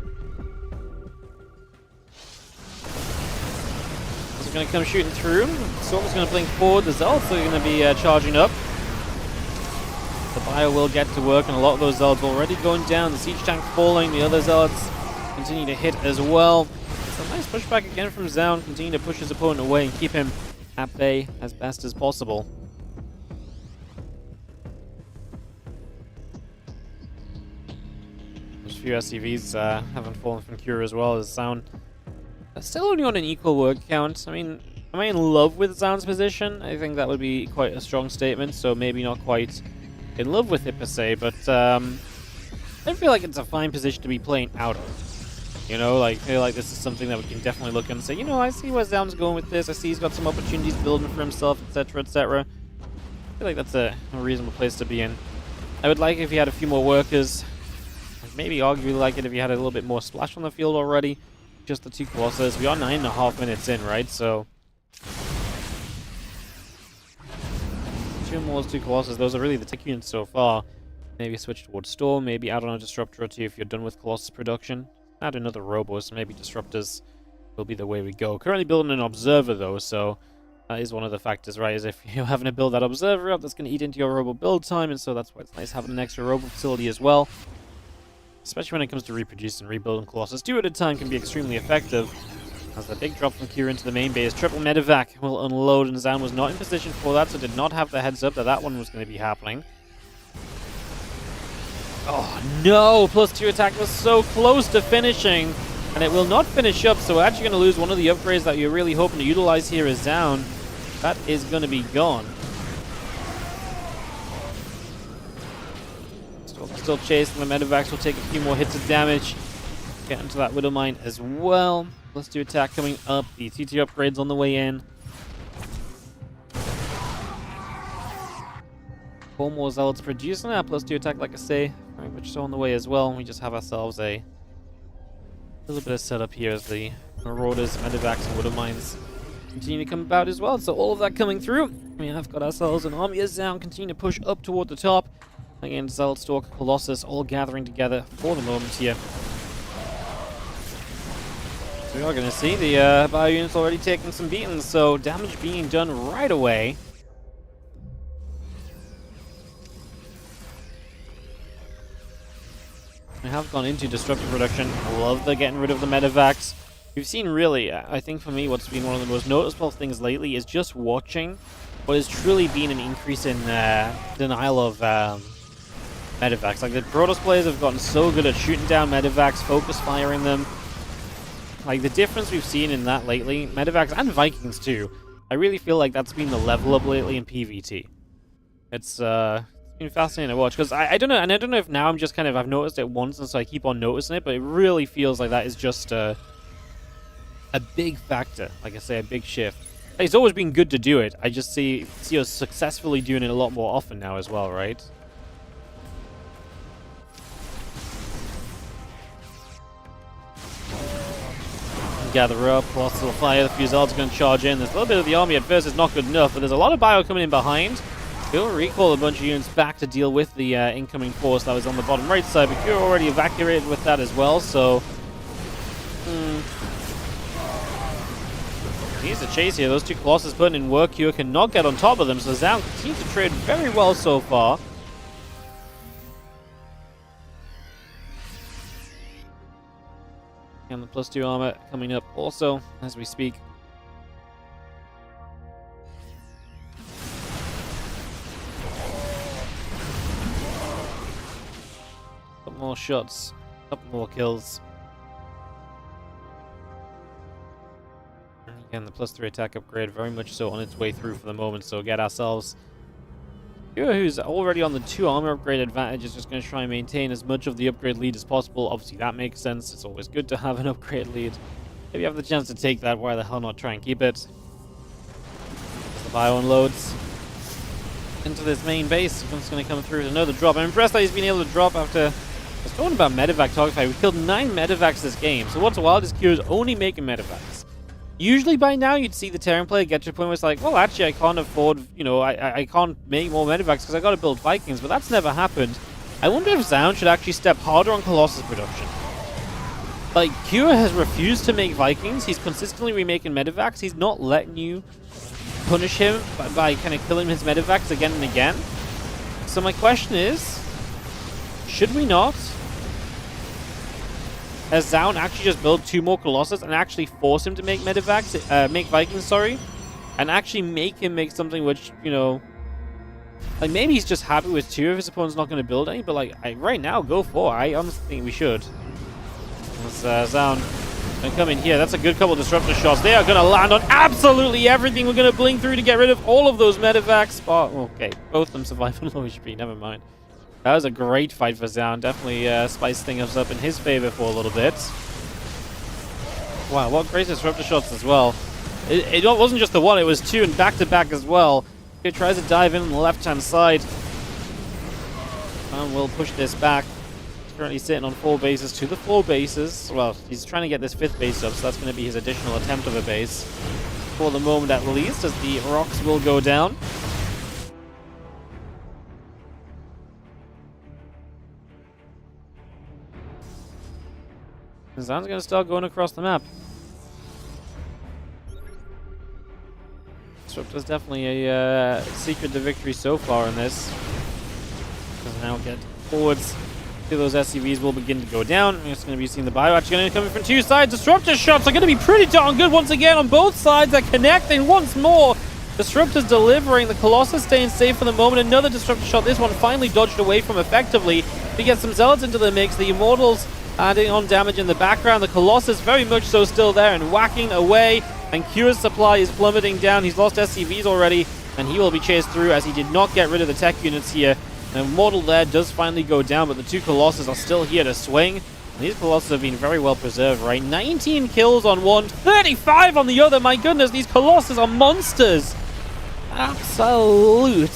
S1: going to come shooting through. Storm's going to blink forward. The Zealots are going to be charging up. The bio will get to work, and a lot of those Zealots already going down. The siege tank falling, the other Zealots continue to hit as well. It's a nice pushback again from ZOUN, continue to push his opponent away and keep him at bay as best as possible. There's a few SCVs haven't fallen from Cure as well as ZOUN. Still only on an equal word count. I mean, am I in love with ZOUN's position? I think that would be quite a strong statement, so maybe not quite in love with it per se, but I feel like it's a fine position to be playing out of. You know, like, I feel like this is something that we can definitely look at and say, you know, I see where ZOUN's going with this, I see he's got some opportunities building for himself, etc, etc. I feel like that's a reasonable place to be in. I would like if he had a few more workers. I'd maybe arguably like it if he had a little bit more splash on the field already. Just the 2 Colossus. We are 9.5 minutes in, right? So 2 Mauls, 2 Colossus, those are really the tick units so far. Maybe switch towards Storm, maybe add on a Disruptor or 2 if you're done with Colossus production. Add another Robo, so maybe Disruptors will be the way we go. Currently building an Observer though, so that is one of the factors, right? Is if you're having to build that Observer up, that's going to eat into your Robo build time, and so that's why it's nice having an extra Robo facility as well. Especially when it comes to reproducing and rebuilding Colossus. 2 at a time can be extremely effective. As a big drop from Kira into the main base, triple medevac will unload, and ZOUN was not in position for that, so did not have the heads up that that one was going to be happening. Oh no! +2 attack was so close to finishing, and it will not finish up, so we're actually going to lose one of the upgrades that you're really hoping to utilize here as ZOUN. That is going to be gone. Still chasing, the medevacs will take a few more hits of damage. Get into that Widow Mine as well. +2 attack coming up, the TT upgrades on the way in. 4 more Zealots producing that +2 attack, like I say, very much so on the way as well. We just have ourselves a little bit of setup here as the Marauders, Medevacs, and Widow Mines continue to come about as well. So all of that coming through. We have got ourselves an army of ZOUN continue to push up toward the top. Again, Zealot, Stalker, Colossus all gathering together for the moment here. So we are going to see the bio units already taking some beatings, so damage being done right away. We have gone into disruptive reduction. I love the getting rid of the medevacs. We've seen really, I think for me, what's been one of the most noticeable things lately is just watching what has truly been an increase in denial of medevacs. Like, the Protoss players have gotten so good at shooting down medevacs, focus firing them. Like, the difference we've seen in that lately, medevacs and Vikings too, I really feel like that's been the level up lately in PvT. It's been fascinating to watch, because I don't know, and I don't know if now I'm just kind of, I've noticed it once and so I keep on noticing it, but it really feels like that is just a big factor. Like I say, a big shift. It's always been good to do it. I just see us successfully doing it a lot more often now as well, right? Gather up, Colossal Fire, the Fusils are going to charge in. There's a little bit of the army at first, it's not good enough, but there's a lot of bio coming in behind. We'll recall a bunch of units back to deal with the incoming force that was on the bottom right side, but you're already evacuated with that as well, so... Needs to chase here. Those two Colossus putting in work. Cure cannot get on top of them, so ZOUN continues to trade very well so far. And the +2 armor coming up also as we speak. Couple more shots, couple more kills. Again, the +3 attack upgrade very much so on its way through for the moment, so get ourselves Kira, who's already on the 2 armor upgrade advantage, is just going to try and maintain as much of the upgrade lead as possible. Obviously that makes sense, it's always good to have an upgrade lead. If you have the chance to take that, why the hell not try and keep it? As the bio unloads into this main base, it's going to come through with another drop. I'm impressed that he's been able to drop after... I was talking about medevac target fight. We killed 9 medevacs this game, so what's wild is Kira's only making medevacs. Usually by now you'd see the Terran player get to a point where it's like, well, actually I can't afford, you know, I can't make more medevacs because I got to build Vikings, but that's never happened. I wonder if ZOUN should actually step harder on Colossus production. Like, Kira has refused to make Vikings. He's consistently remaking medevacs. He's not letting you punish him by kind of killing his medevacs again and again. So my question is, should we not, as ZOUN, actually just build 2 more Colossus and actually force him to make medevacs, make Vikings, sorry, and actually make him make something which, you know, like maybe he's just happy with 2 if his opponent's not going to build any, but like right now, go for it. I honestly think we should. Let's ZOUN gonna come in here. That's a good couple of disruptor shots. They are going to land on absolutely everything. We're going to blink through to get rid of all of those medevacs. Oh, okay, both of them survive on low HP. Never mind. That was a great fight for ZOUN. Definitely spiced things up in his favor for a little bit. Wow, what great disruptor shots as well. It wasn't just the one, it was 2 and back-to-back as well. He tries to dive in on the left-hand side. And we'll push this back. He's currently sitting on 4 bases to the 4 bases. Well, he's trying to get this 5th base up, so that's going to be his additional attempt of a base. For the moment at least, as the rocks will go down. ZOUN's going to start going across the map. Disruptor's definitely a secret to victory so far in this. Does now get forwards those SCVs will begin to go down. We're just going to be seeing the bio actually going to come in from two sides. Disruptor shots are going to be pretty darn good once again on both sides. They're connecting once more. Disruptor's delivering. The Colossus staying safe for the moment. Another Disruptor shot. This one finally dodged away from effectively. We get some Zealots into the mix. The Immortals adding on damage in the background. The Colossus very much so still there and whacking away. And Q's supply is plummeting down. He's lost SCVs already. And he will be chased through as he did not get rid of the tech units here. The Immortal there does finally go down, but the two Colossus are still here to swing. And these Colossus have been very well preserved, right? 19 kills on one, 35 on the other. My goodness, these Colossus are monsters. Absolute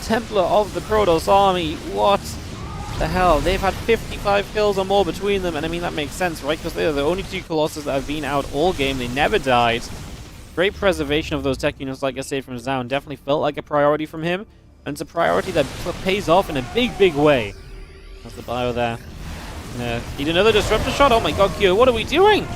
S1: Templar of the Protoss army. What the hell? They've had 55 kills or more between them. And I mean, that makes sense, right? Because they're the only two Colossus that have been out all game. They never died. Great preservation of those tech units, like I say, from ZOUN. Definitely felt like a priority from him. And it's a priority that pays off in a big, big way. That's the bio there. Need another Disruptor shot? Oh my god, Q, what are we doing?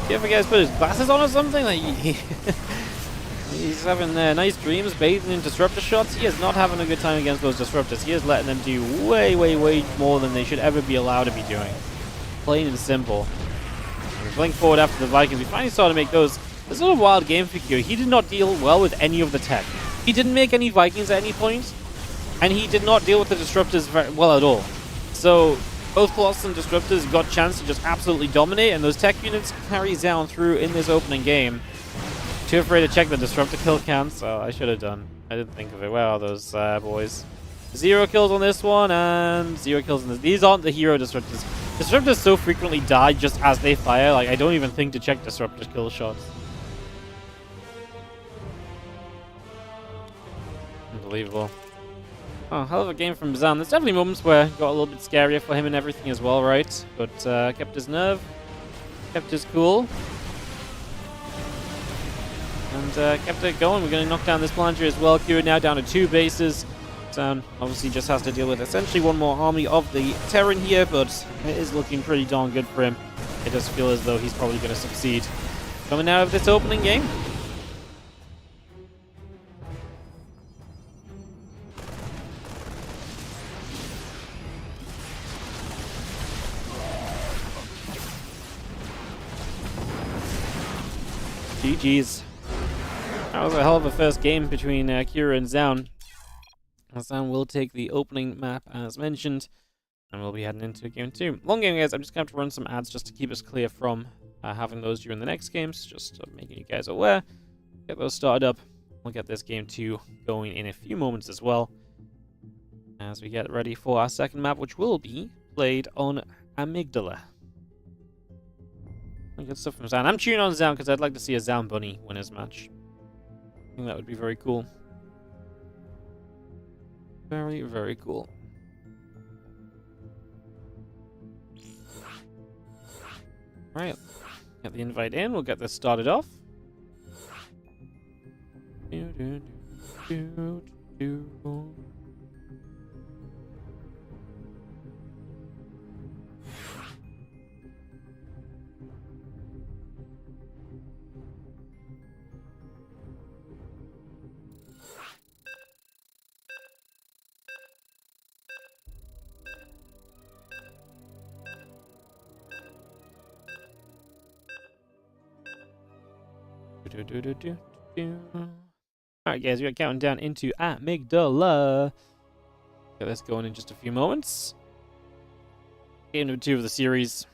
S1: Do you ever guys put his glasses on or something? Like, he's having nice dreams, bathing in Disruptor shots. He is not having a good time against those Disruptors. He is letting them do way, way, way more than they should ever be allowed to be doing. Plain and simple. Going forward after the Vikings, we finally started to make those. This is a wild game for Q. He did not deal well with any of the tech. He didn't make any Vikings at any point, and he did not deal with the Disruptors very well at all. So both Colossus and Disruptors got a chance to just absolutely dominate, and those tech units carry ZOUN through in this opening game. Too afraid to check the Disruptor kill count, so I should have done. I didn't think of it. Where are those boys? 0 kills on this one, and 0 kills on this. These aren't the hero Disruptors. Disruptors so frequently die just as they fire, like I don't even think to check Disruptor kill shots. Unbelievable. Oh, hell of a game from ZOUN. There's definitely moments where it got a little bit scarier for him and everything as well, right? But kept his nerve, kept his cool, and kept it going. We're going to knock down this planter as well. Q now down to 2 bases. ZOUN obviously just has to deal with essentially one more army of the Terran here, but it is looking pretty darn good for him. It does feel as though he's probably going to succeed. Coming out of this opening game. GG's. That was a hell of a first game between Kira and ZOUN. ZOUN will take the opening map as mentioned, and we'll be heading into game 2. Long game, guys. I'm just going to have to run some ads just to keep us clear from having those during the next games, just making you guys aware. Get those started up. We'll get this game 2 going in a few moments as well, as we get ready for our second map, which will be played on Amygdala. Good stuff from ZOUN. I'm cheering on ZOUN because I'd like to see a ZOUN bunny win his match. I think that would be very cool. Very, very cool. Right. Get the invite in. We'll get this started off. Alright guys, we're counting down into Amygdala. Get this going in just a few moments. Game number 2 of the series.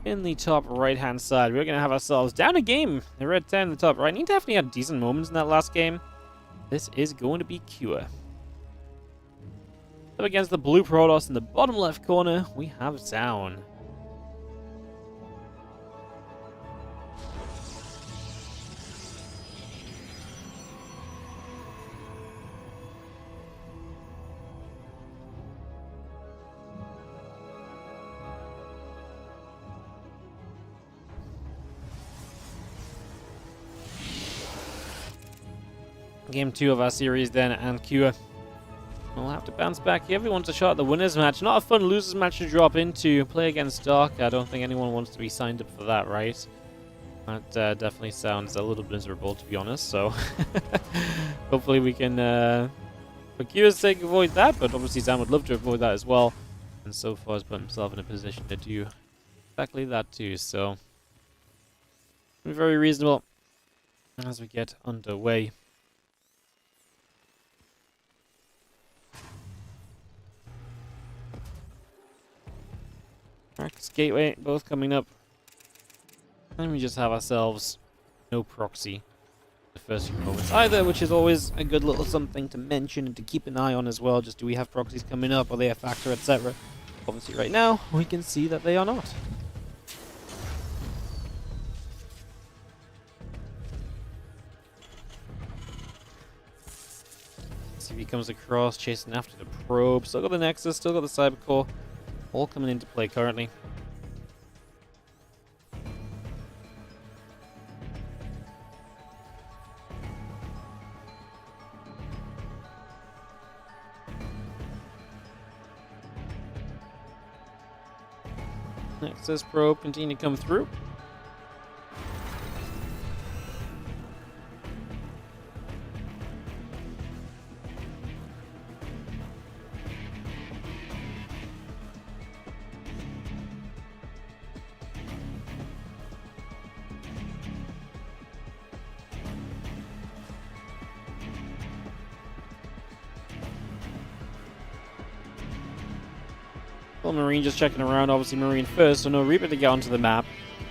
S1: In the top right hand side, we're going to have ourselves down a game. The red 10 in the top right. He definitely had decent moments in that last game. This is going to be Cure. Up against the blue Protoss in the bottom left corner, we have ZOUN. Game 2 of our series then, and Cure. We'll have to bounce back here. Everyone's a shot at the winners match. Not a fun losers match to drop into. Play against Dark. I don't think anyone wants to be signed up for that, right? That definitely sounds a little miserable, to be honest, so hopefully we can, for Kira's sake, avoid that, but obviously ZOUN would love to avoid that as well, and so far has put himself in a position to do exactly that too, so very reasonable as we get underway. Practice gateway, both coming up. And we just have ourselves no proxy the first few moments either, which is always a good little something to mention and to keep an eye on as well. Just do we have proxies coming up? Are they a factor, etc.? Obviously right now, we can see that they are not. See if he comes across, chasing after the probe. Still got the Nexus, still got the Cybercore. All coming into play currently. Nexus probe continue to come through. Well, Marine just checking around, obviously Marine first, so no Reaper to get onto the map.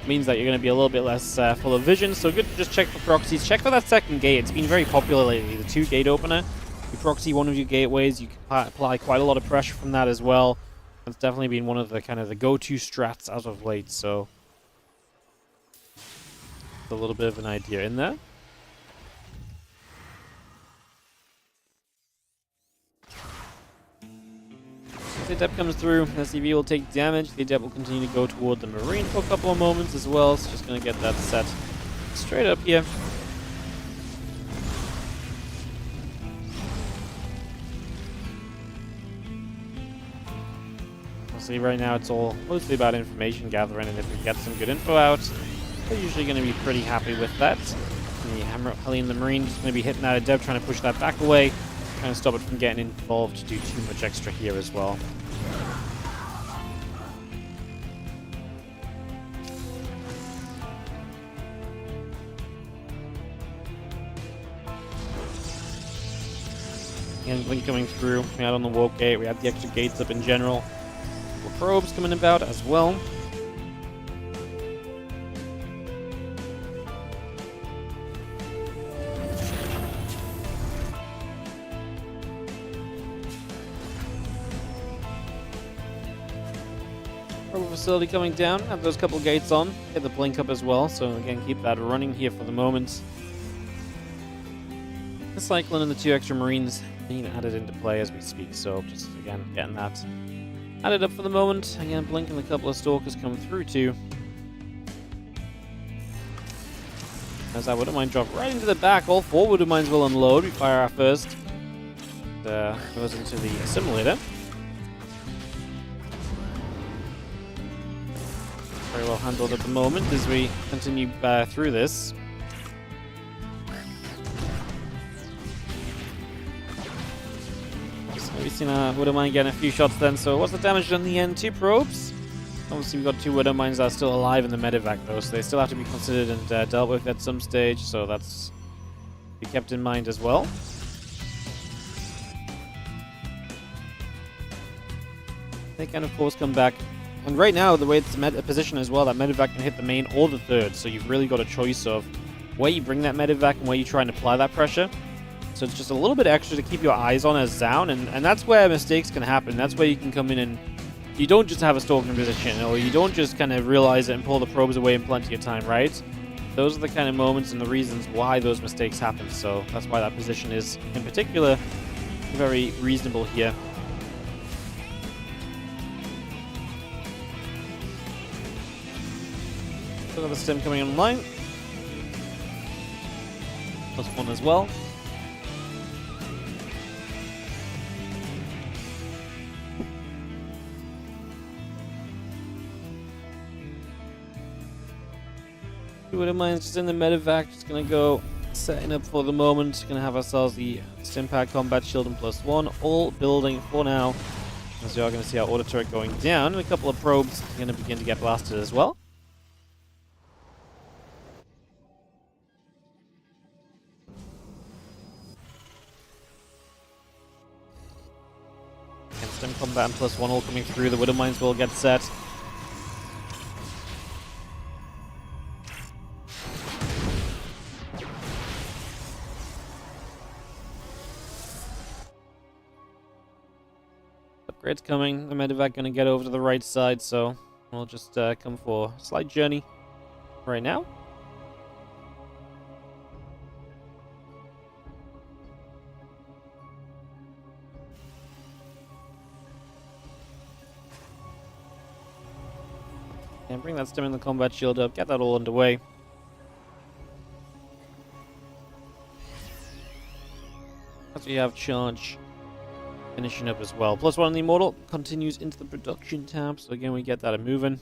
S1: Means that you're going to be a little bit less full of vision, so good to just check for proxies. Check for that second gate, it's been very popular lately, the 2-gate opener. You proxy one of your gateways, you can apply quite a lot of pressure from that as well. That's definitely been one of the kind of the go-to strats as of late, so a little bit of an idea in there. The Adept comes through, SCV will take damage, the Adept will continue to go toward the Marine for a couple of moments as well, so just going to get that set straight up here. Obviously right now it's all mostly about information gathering, and if we get some good info out, we're usually going to be pretty happy with that. And the Heli and the Marine just going to be hitting that Adept, trying to push that back away, trying to stop it from getting involved to do too much extra here as well. Again, Blink coming through. We had on the Woke Gate. We have the extra gates up in general. Probes coming about as well. Probe facility coming down. Have those couple gates on. Get the Blink up as well. So again, keep that running here for the moment. The Cyclone and the 2 extra Marines being added into play as we speak. So just again, getting that added up for the moment. Again, Blink and a couple of Stalkers come through too. As that Widow Mine drop right into the back. All 4 Widow Mines will unload. We fire our first. Goes into the assimilator. Very well handled at the moment as we continue through this. We've seen Widow Mine getting a few shots then, so what's the damage done in the end? 2 probes. Obviously, we've got 2 Widow Mines that are still alive in the medevac, though, so they still have to be considered and dealt with at some stage, so that's be kept in mind as well. They can, of course, come back. And right now, the way it's positioned as well, that medevac can hit the main or the third, so you've really got a choice of where you bring that medevac and where you try and apply that pressure. So it's just a little bit extra to keep your eyes on as ZOUN, and that's where mistakes can happen. That's where you can come in and you don't just have a stalking position, or you don't just kind of realize it and pull the probes away in plenty of time, right? Those are the kind of moments and the reasons why those mistakes happen. So that's why that position is, in particular, very reasonable here. Another stim coming online. +1 as well. Two of mine's just in the medevac, just gonna go setting up for the moment. Gonna have ourselves the Stimpack Combat Shield and +1, all building for now. As we are gonna see our auto turret going down, and a couple of probes are gonna begin to get blasted as well. And Stim Combat and +1 all coming through. The Widow Mines will get set. Upgrades coming. The medevac going to get over to the right side, so we'll just come for a slight journey right now. And bring that Stim and the Combat Shield up, get that all underway. As we have charge finishing up as well. +1 on the Immortal continues into the production tab, so again we get that moving.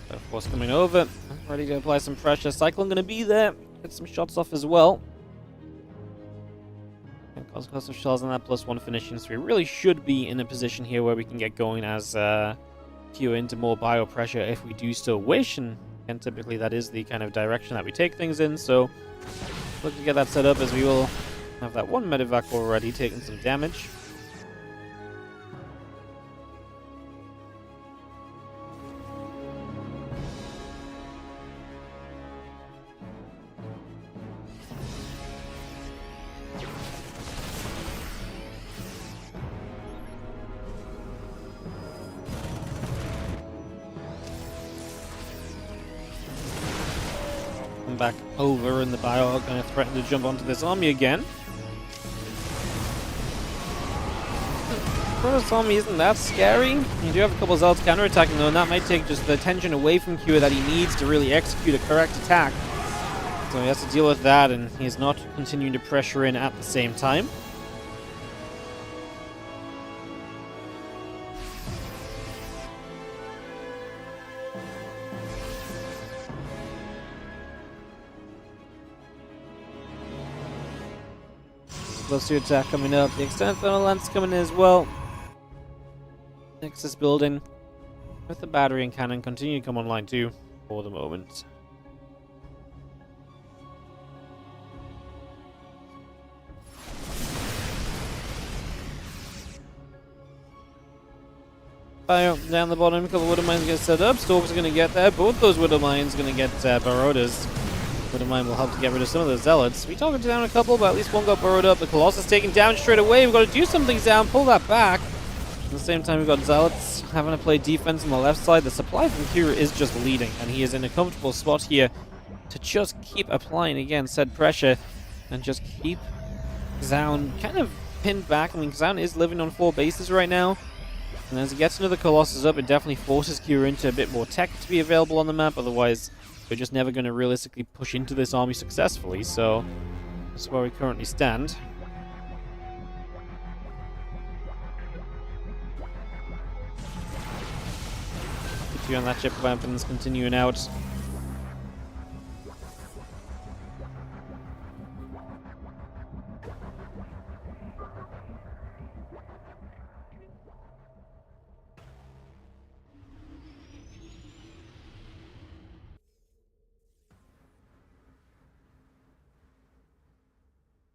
S1: Of course, coming over, ready to apply some pressure. Cyclone going to be there, get some shots off as well. And cause some shells on that +1 finishing, so we really should be in a position here where we can get going as queue into more bio pressure if we do so wish, and typically that is the kind of direction that we take things in, so look to get that set up as we will have that one medevac already taking some damage. Back over, and the bio are going to threaten to jump onto this army again. This army isn't that scary. You do have a couple of Zealots counterattacking though, and that might take just the attention away from Q that he needs to really execute a correct attack. So he has to deal with that, and he's not continuing to pressure in at the same time. Close to attack coming up. The extended thermal lance coming in as well. Nexus building with the battery and cannon continue to come online too for the moment. Bio down the bottom, a couple of Widow Mines get set up. Stalkers are going to get there. Both those Widow Mines going to get Barodas. Widow Mine will help to get rid of some of the Zealots. We targeted down a couple, but at least one got burrowed up. The Colossus taken down straight away. We've got to do something down, pull that back. At the same time, we've got Zealots having to play defense on the left side. The supply from Kira is just leading, and he is in a comfortable spot here to just keep applying, again, said pressure, and just keep ZOUN kind of pinned back. I mean, ZOUN is living on 4 bases right now, and as he gets another Colossus up, it definitely forces Kira into a bit more tech to be available on the map. Otherwise, we're just never going to realistically push into this army successfully, so that's where we currently stand. On that ship weapons continuing out.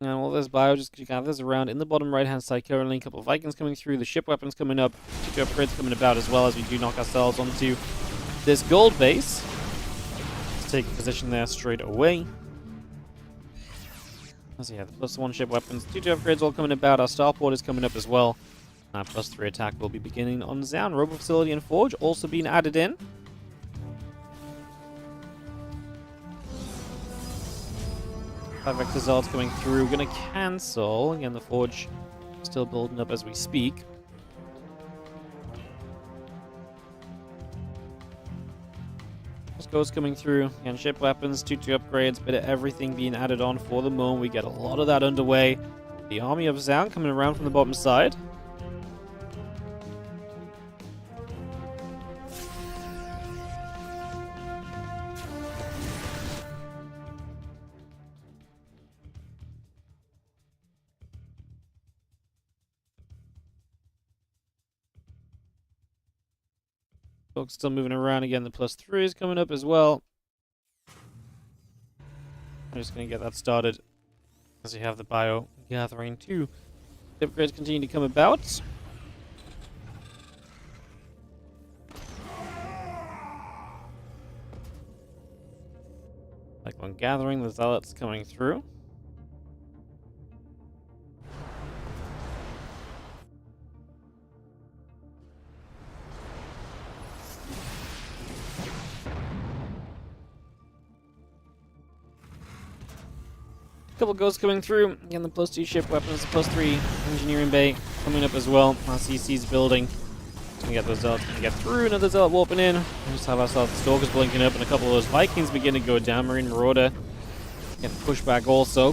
S1: And all this bio just gathers around in the bottom right hand side currently. A couple of Vikings coming through, the ship weapons coming up, 2 upgrades coming about as well as we do knock ourselves onto this gold base. Let's take a position there straight away. So yeah, the +1 ship weapons, 2 upgrades all coming about. Our starport is coming up as well. Our +3 attack will be beginning on ZOUN. Robo Facility and Forge also being added in. 5 Vector Zealots coming through. Gonna cancel. Again, the Forge still building up as we speak. Ghosts coming through. Again, ship weapons, 2 upgrades, bit of everything being added on for the moment. We get a lot of that underway. The army of ZOUN coming around from the bottom side. Folks still moving around again. The +3 is coming up as well. I'm just going to get that started as we have the bio gathering too. The upgrades continue to come about. Like when gathering, the zealots coming through. Couple ghosts coming through. Again, the +2 ship weapons, the +3 engineering bay coming up as well. RCC's building. We get those zealots gonna get through. Another zealot warping in. We just have ourselves the stalkers blinking up, and a couple of those Vikings begin to go down. Marine Marauder getting pushed back also.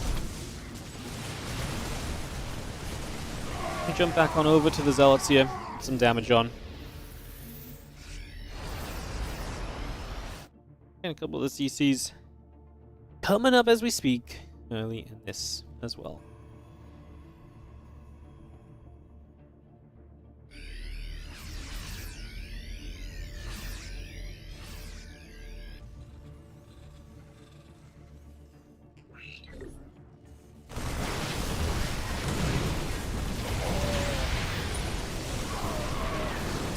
S1: We jump back on over to the zealots here. Get some damage on. And a couple of the CCs coming up as we speak. Early in this as well.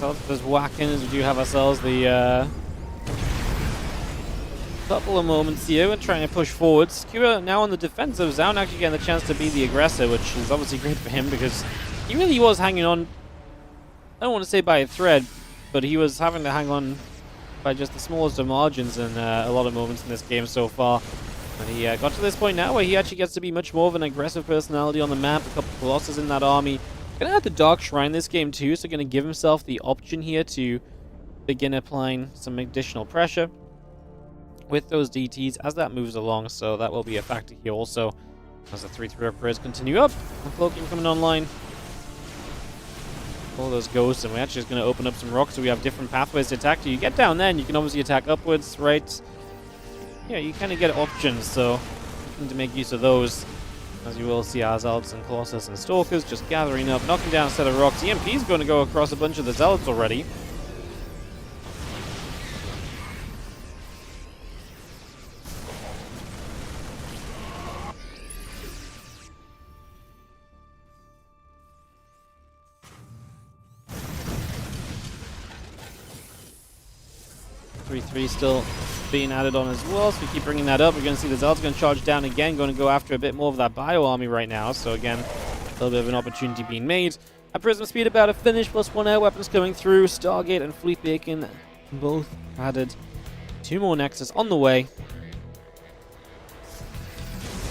S1: So there's whacking as we do have ourselves the couple of moments here. We're trying to push forwards. Kira now on the defensive. ZOUN actually getting the chance to be the aggressor, which is obviously great for him because he really was hanging on. I don't want to say by a thread, but he was having to hang on by just the smallest of margins in a lot of moments in this game so far. And he got to this point now where he actually gets to be much more of an aggressive personality on the map. A couple of Colossus in that army. Gonna have the Dark Shrine this game too, so gonna give himself the option here to begin applying some additional pressure with those DTs as that moves along, so that will be a factor here also as the 3-3 upgrades continue up. And cloaking coming online. All those ghosts, and we're actually just going to open up some rocks so we have different pathways to attack. You get down there and you can obviously attack upwards, right? Yeah, you kind of get options, so you need to make use of those. As you will see, our Zealots and Colossus and Stalkers just gathering up, knocking down a set of rocks. EMP is going to go across a bunch of the Zealots already. 3-3 still being added on as well, so we keep bringing that up. We're going to see the Zealots going to charge down again, going to go after a bit more of that bio army right now. So again, a little bit of an opportunity being made. At Prism Speed about to finish, +1 air weapons coming through. Stargate and Fleet Beacon both added. 2 more Nexus on the way.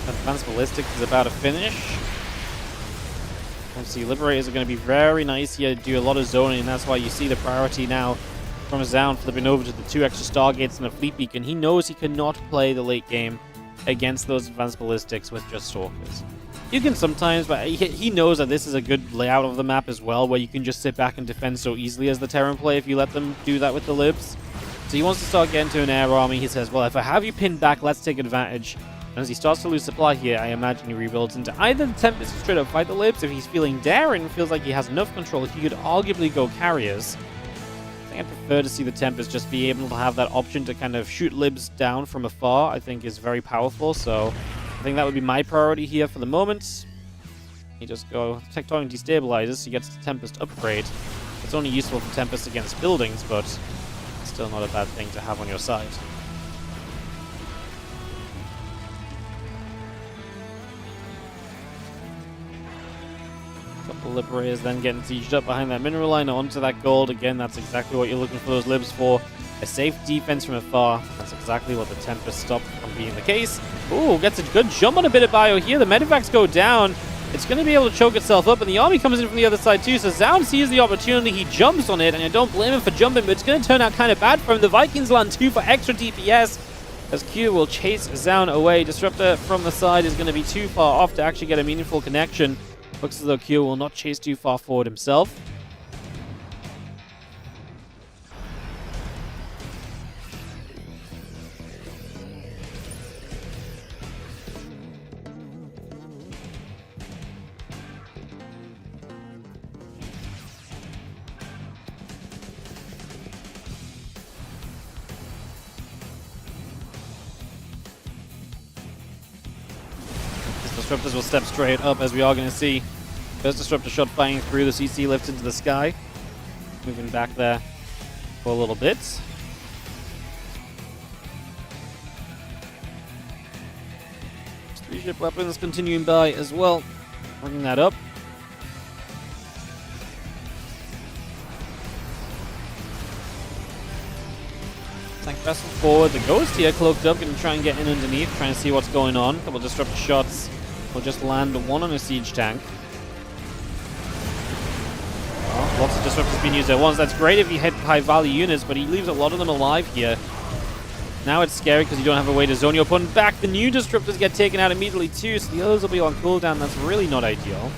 S1: Advanced Ballistics is about to finish. Obviously, Liberators are going to be very nice here, do a lot of zoning, and that's why you see the priority now from ZOUN flipping over to the 2 extra Stargates and a Fleet Beacon. He knows he cannot play the late game against those Advanced Ballistics with just Stalkers. You can sometimes, but he knows that this is a good layout of the map as well, where you can just sit back and defend so easily as the Terran play if you let them do that with the Libs. So he wants to start getting to an air army. He says, well, if I have you pinned back, let's take advantage. And as he starts to lose supply here, I imagine he rebuilds into either the Tempest to straight up fight the Libs. If he's feeling daring and feels like he has enough control, he could arguably go carriers. I think I prefer to see the Tempest just be able to have that option to kind of shoot Libs down from afar. I think is very powerful, so I think that would be my priority here for the moment. You just go Tectonic Destabilizers, so he gets the Tempest upgrade. It's only useful for Tempest against buildings, but still not a bad thing to have on your side. Couple Liberators then getting sieged up behind that mineral line onto that gold. Again, that's exactly what you're looking for those Libs for. A safe defense from afar. That's exactly what the Tempest stopped from being the case. Ooh, gets a good jump on a bit of bio here. The Medivacs go down. It's going to be able to choke itself up, and the army comes in from the other side too, so ZOUN sees the opportunity, he jumps on it, and I don't blame him for jumping, but it's going to turn out kind of bad for him. The Vikings land 2 for extra DPS, as Q will chase ZOUN away. Disruptor from the side is going to be too far off to actually get a meaningful connection. Looks as though Q will not chase too far forward himself. disruptors will step straight up, as we are going to see. First disruptor shot firing through the CC lift into the sky. Moving back there for a little bit. Three ship weapons continuing by as well. Bringing that up. Tank vessel forward. The Ghost here cloaked up, going to try and get in underneath, trying to see what's going on. A couple of disruptor shots will just land one on a siege tank. Oh, lots of disruptors being used at once. That's great if you hit high value units, but he leaves a lot of them alive here. Now it's scary because you don't have a way to zone your opponent back. The new disruptors get taken out immediately too, so the others will be on cooldown. That's really not ideal.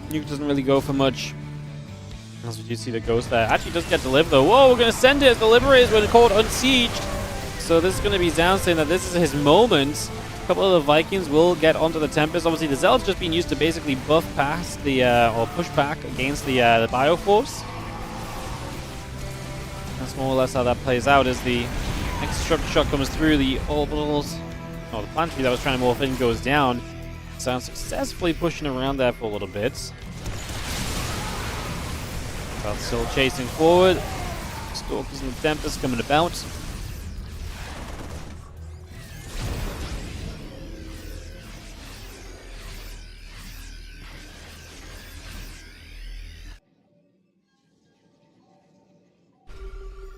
S1: Nuke doesn't really go for much. As we do see the Ghost there. Actually does get delivered though. Whoa, we're going to send it. The Liberators were caught unsieged. So this is going to be ZOUN saying that this is his moment. A couple of the Vikings will get onto the Tempest. Obviously the Zealot's just being used to basically buff past the, or push back against the Bioforce. That's more or less how that plays out as the next disruptor shot comes through the orbitals. Oh, the planetary that was trying to morph in goes down. ZOUN successfully pushing around there for a little bit. But still chasing forward. Stalkers and the Tempest coming about.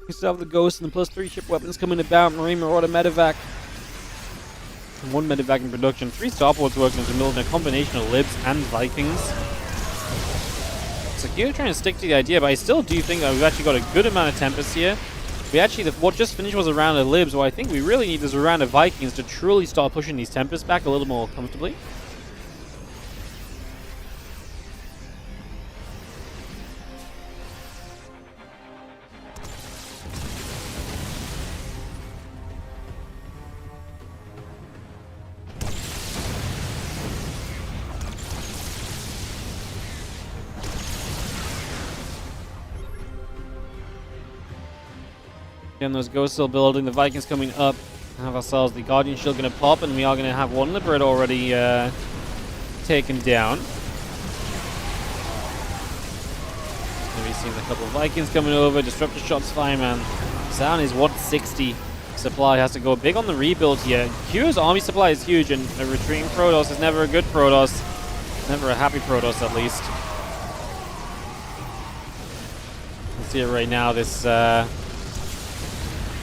S1: We still have the Ghost and the +3 ship weapons coming about. Marine Marauder Medevac. And 1 Medevac in production. 3 starports working as a middle in a combination of Libs and Vikings. So here trying to stick to the idea, but I still do think that we've actually got a good amount of Tempest here. We actually, what just finished was a round of Libs, so I think we really need this round of Vikings to truly start pushing these Tempests back a little more comfortably. Again, those Ghosts still building, the Vikings coming up. Have ourselves the Guardian Shield going to pop, and we are going to have 1 Liberator already taken down. We've seen a couple of Vikings coming over, disruptor shots flying, man. ZOUN is 160 supply, has to go big on the rebuild here. Q's army supply is huge, and a retreating Protoss is never a good Protoss. Never a happy Protoss, at least. You can see it right now, this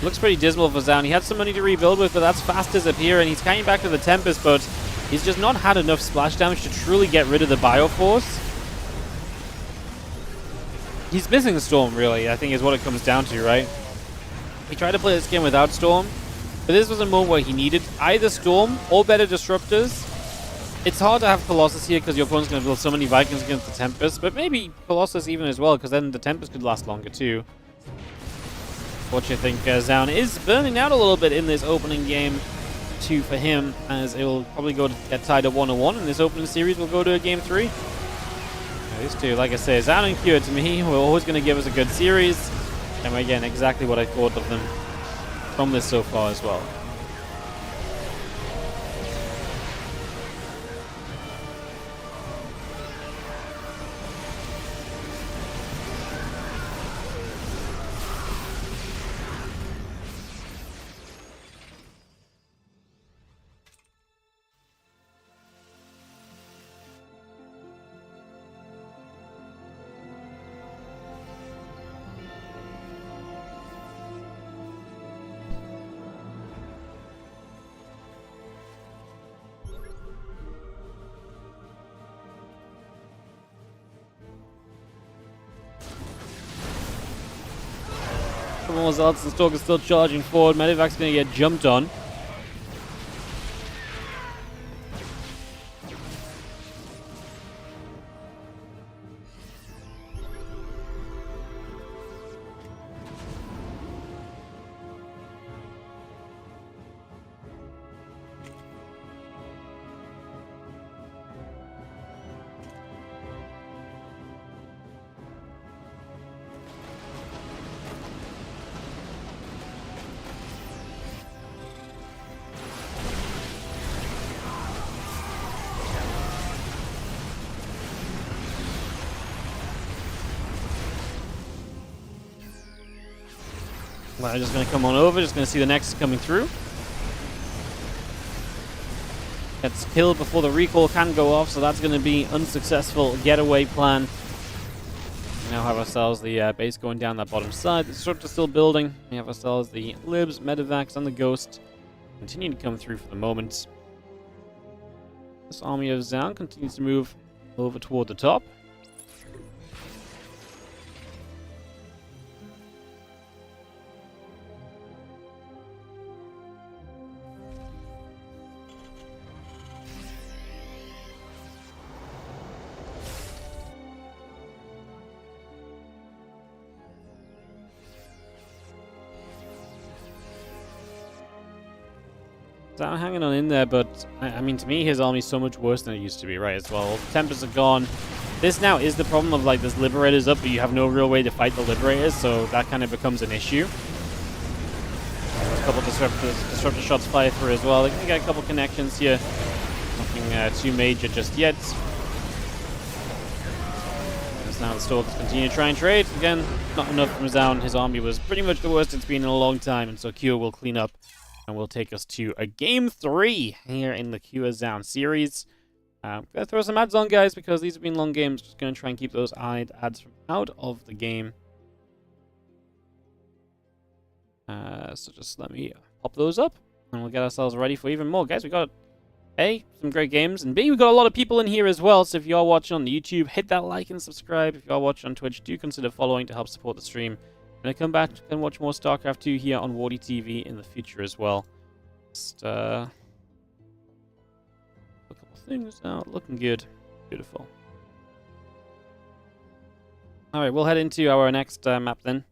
S1: looks pretty dismal for ZOUN. He had some money to rebuild with, but that's fast disappear, and he's coming back to the Tempest, but he's just not had enough splash damage to truly get rid of the Bioforce. He's missing Storm, really, I think is what it comes down to, right? He tried to play this game without Storm, but this was a moment where he needed either Storm or better Disruptors. It's hard to have Colossus here because your opponent's going to build so many Vikings against the Tempest, but maybe Colossus even as well, because then the Tempest could last longer too. What you think ZOUN is burning out a little bit in this opening game too for him, as it will probably go to get tied up 1-1, and this opening series will go to a game 3. These two, like I say, ZOUN and Q to me, we're always going to give us a good series, and we're getting exactly what I thought of them from this so far as well. More Zealots and Stalkers still charging forward. Medevac's going to get jumped on. We're just going to come on over, just going to see the Nexus coming through. Gets killed before the recall can go off, so that's going to be unsuccessful getaway plan. We now have ourselves the base going down that bottom side. The Disruptor still building. We have ourselves the Libs, Medivacs, and the Ghost continue to come through for the moment. This army of ZOUN continues to move over toward the top. ZOUN hanging on in there, but I mean, to me, his army's so much worse than it used to be, right, as well. The Tempers are gone. This now is the problem of, like, there's Liberators up, but you have no real way to fight the Liberators, so that kind of becomes an issue. There's a couple of disruptor shots fly through as well. They can get a couple connections here. Nothing too major just yet. As now the Stalkers continue to try and trade. Again, not enough from ZOUN. His army was pretty much the worst it's been in a long time, and so Cure will clean up. And we'll take us to a Game 3 here in the Cure ZOUN series. I'm going to throw some ads on, guys, because these have been long games. Just going to try and keep those ads from out of the game. So just let me pop those up, and we'll get ourselves ready for even more. Guys, we got, A, some great games, and B, we've got a lot of people in here as well. So if you are watching on the YouTube, hit that like and subscribe. If you are watching on Twitch, do consider following to help support the stream. And I come back and watch more StarCraft 2 here on WardiTV in the future as well. Just a couple things out, looking good, beautiful. All right, we'll head into our next map then,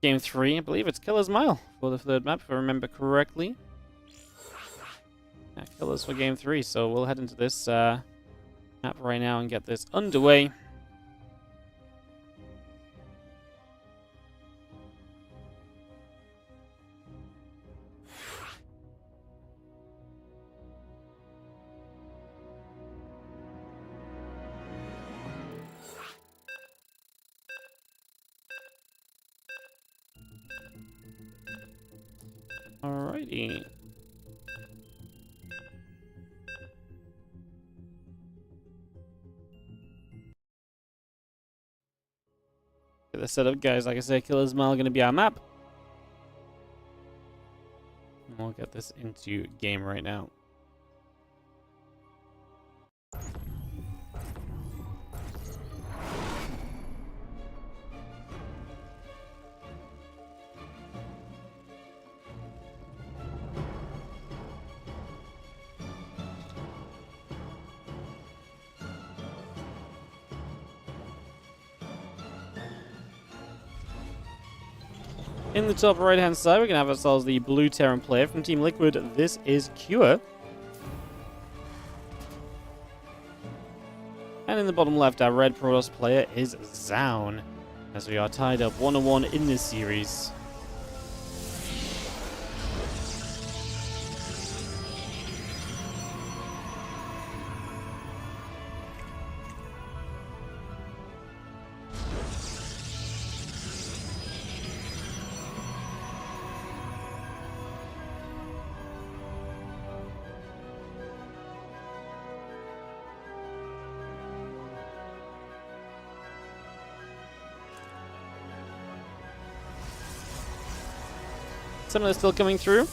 S1: Game 3. I believe it's Killer's Mile for the third map, if I remember correctly. Yeah, Killers for Game 3. So we'll head into this map right now and get this underway. Alrighty. Get this set up, guys. Like I said, Killer's Mile going to be our map. And we'll get this into game right now. In the top right-hand side, we're going to have ourselves the blue Terran player from Team Liquid. This is Cure. And in the bottom left, our red Protoss player is ZOUN, as we are tied up 1-1 in this series. Some of them still coming through.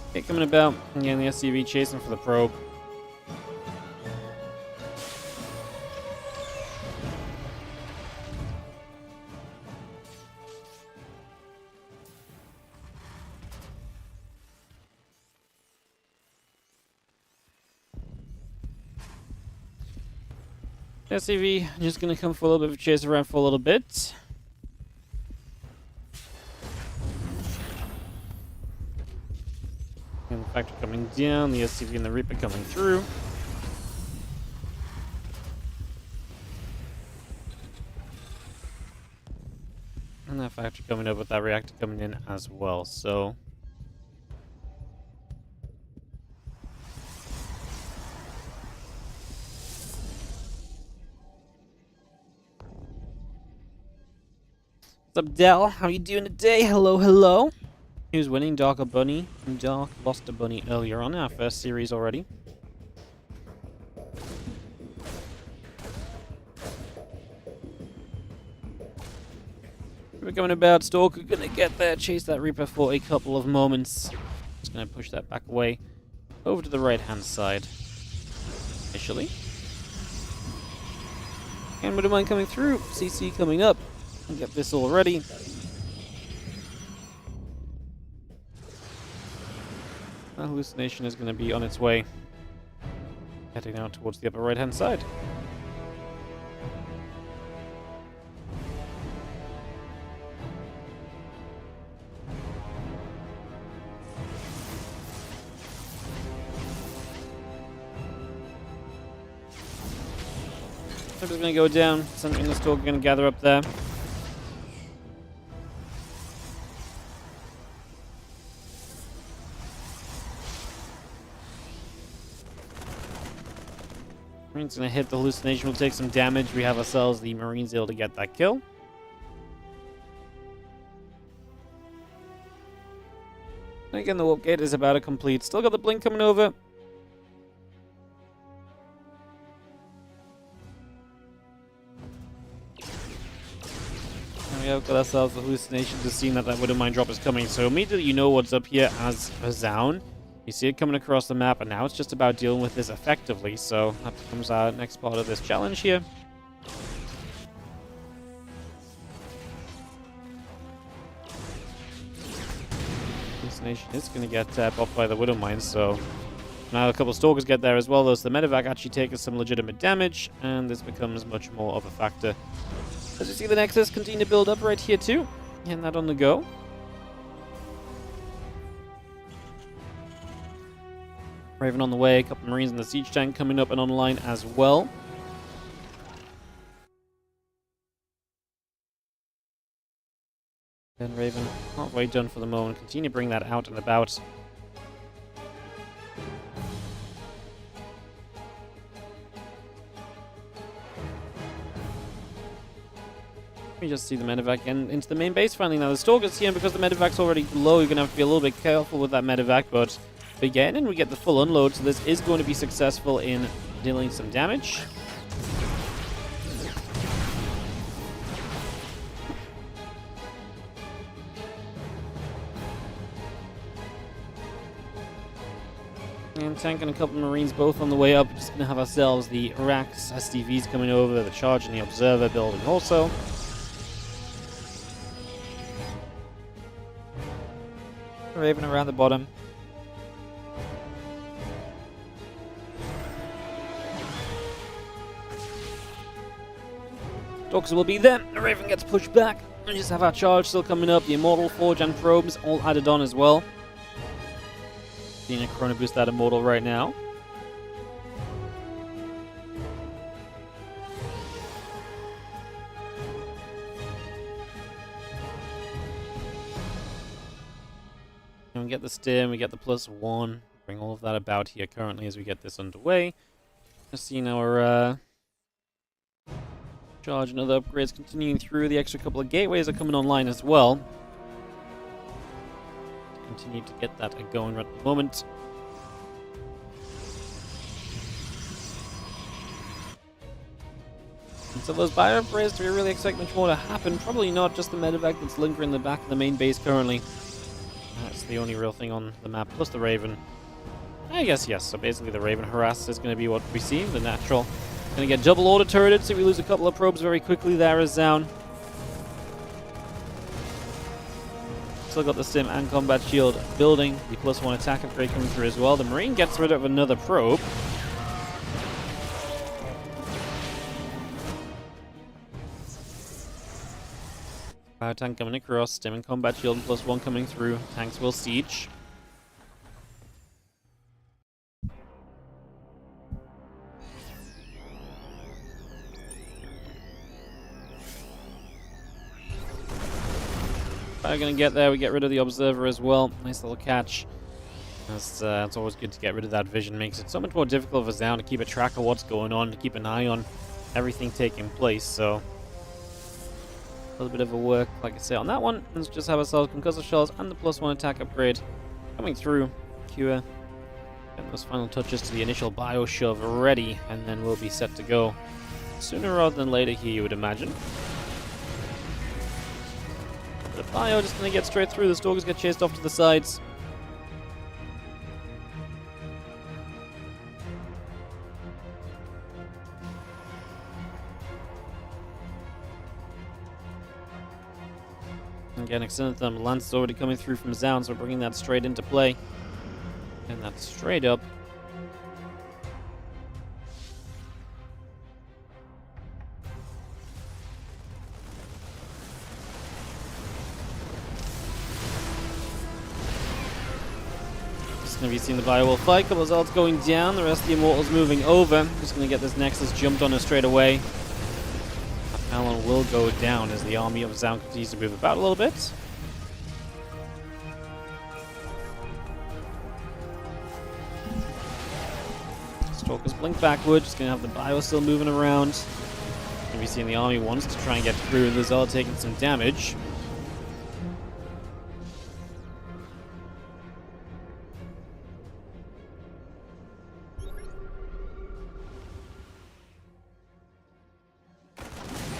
S1: Okay, coming about. Again, the SCV chasing for the probe. SCV just going to come for a little bit of a chase around for a little bit. And the Factor coming down, the SCV and the Reaper coming through. And that Factor coming up with that Reactor coming in as well, so What's up, Dell? How you doing today? Hello, hello. Who's winning? Dark or Bunny? Dark lost to Bunny earlier on in our first series already. We're going about Stalker, gonna get there, chase that Reaper for a couple of moments. Just gonna push that back away. Over to the right hand side. Initially. And Widowmine coming through. CC coming up. I'll get this all ready. The hallucination is going to be on its way. Heading out towards the upper right hand side. It's going to go down. Something in the Stalker going to gather up there. Marine's going to hit the hallucination. We'll take some damage. We have ourselves the Marines able to get that kill. And again, the warp gate is about to complete. Still got the blink coming over. We have got ourselves the hallucination, just seeing that Widowmine drop is coming. So immediately you know what's up here as a ZOUN. You see it coming across the map, and now it's just about dealing with this effectively. So that becomes our next part of this challenge here. Hallucination is going to get popped by the Widowmine, so now a couple of Stalkers get there as well, though, so the medevac actually takes some legitimate damage, and this becomes much more of a factor. As you see, the Nexus continue to build up right here too. Getting that on the go. Raven on the way, a couple of Marines in the siege tank coming up and online as well. And Raven, not way done for the moment. Continue to bring that out and about. We just see the medevac into the main base finally. Now the Stalker's here, and because the medevac's already low, you're going to have to be a little bit careful with that medevac, but we get in and we get the full unload, so this is going to be successful in dealing some damage. And tank and a couple of Marines both on the way up. We're just going to have ourselves the Rax SDVs coming over, the Charge and the Observer building also. Raven around the bottom. Stalkers will be there. The Raven gets pushed back. We just have our Charge still coming up. The Immortal, Forge, and Probes all added on as well. Seeing a Chrono Boost that Immortal right now. And we get the stim, we get the +1. Bring all of that about here currently as we get this underway. Just seeing our Charge and other upgrades continuing through. The extra couple of gateways are coming online as well. Continue to get that going right at the moment. And so those bio upgrades, do we really expect much more to happen? Probably not, just the medevac that's lingering in the back of the main base currently. That's the only real thing on the map, plus the Raven. I guess yes, so basically the Raven harass is going to be what we see, the natural. Going to get double order turreted, so we lose a couple of probes very quickly there as ZOUN. Still got the stim and combat shield building. The +1 attack upgrade coming through as well. The Marine gets rid of another probe. Power tank coming across. Stim and combat shield and +1 coming through. Tanks will siege. We're going to get there. We get rid of the Observer as well. Nice little catch. It's always good to get rid of that vision. Makes it so much more difficult for ZOUN to keep a track of what's going on, to keep an eye on everything taking place. So A little bit of a work, like I say, on that one. Let's just have ourselves concussive shells and the +1 attack upgrade coming through. Cure. Get those final touches to the initial bio shove ready, and then we'll be set to go. Sooner rather than later here, you would imagine. The bio just going to get straight through. The stalkers get chased off to the sides. Again, extended them. Lance is already coming through from ZOUN, so we're bringing that straight into play. And that's straight up. Just going to be seeing the Bio will fight. Couple of Zealots going down. The rest of the Immortals moving over. Just going to get this Nexus jumped on her straight away. Alan will go down as the army of ZOUN continues to move about a little bit. Stalkers blink backward, just going to have the Bio still moving around. Going to be seeing the army wants to try and get through, and the Zealot taking some damage.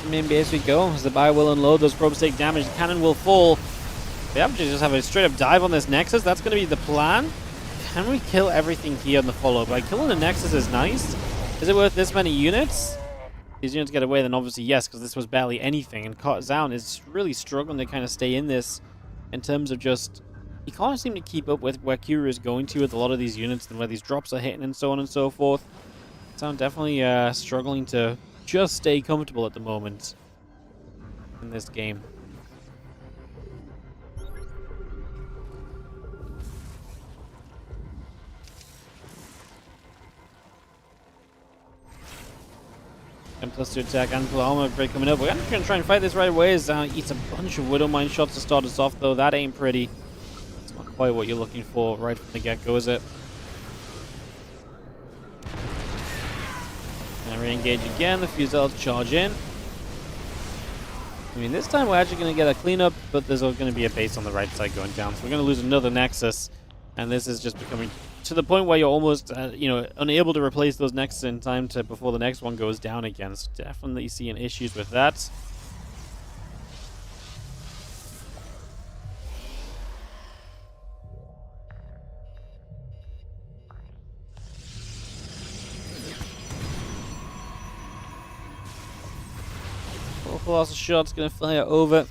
S1: Main base we go, as the Bio will unload, those probes take damage, the cannon will fall. They have to just have a straight up dive on this Nexus, that's going to be the plan. Can we kill everything here on the follow? By killing the Nexus is nice. Is it worth this many units? These units get away, then obviously yes, because this was barely anything, and ZOUN is really struggling to kind of stay in this in terms of just, he can't seem to keep up with where Kira is going to with a lot of these units and where these drops are hitting and so on and so forth. ZOUN definitely struggling to just stay comfortable at the moment in this game. And +2 attack and full armor upgrade coming up. We're going to try and fight this right away as eats a bunch of Widow Mine shots to start us off, though. That ain't pretty. It's not quite what you're looking for right from the get-go, is it? Re-engage again, the few Zealots charge in. I mean, this time we're actually going to get a cleanup, but there's going to be a base on the right side going down. So we're going to lose another Nexus, and this is just becoming to the point where you're almost, unable to replace those Nexus in time to before the next one goes down again. So definitely seeing issues with that. Colossal shot's gonna fire over.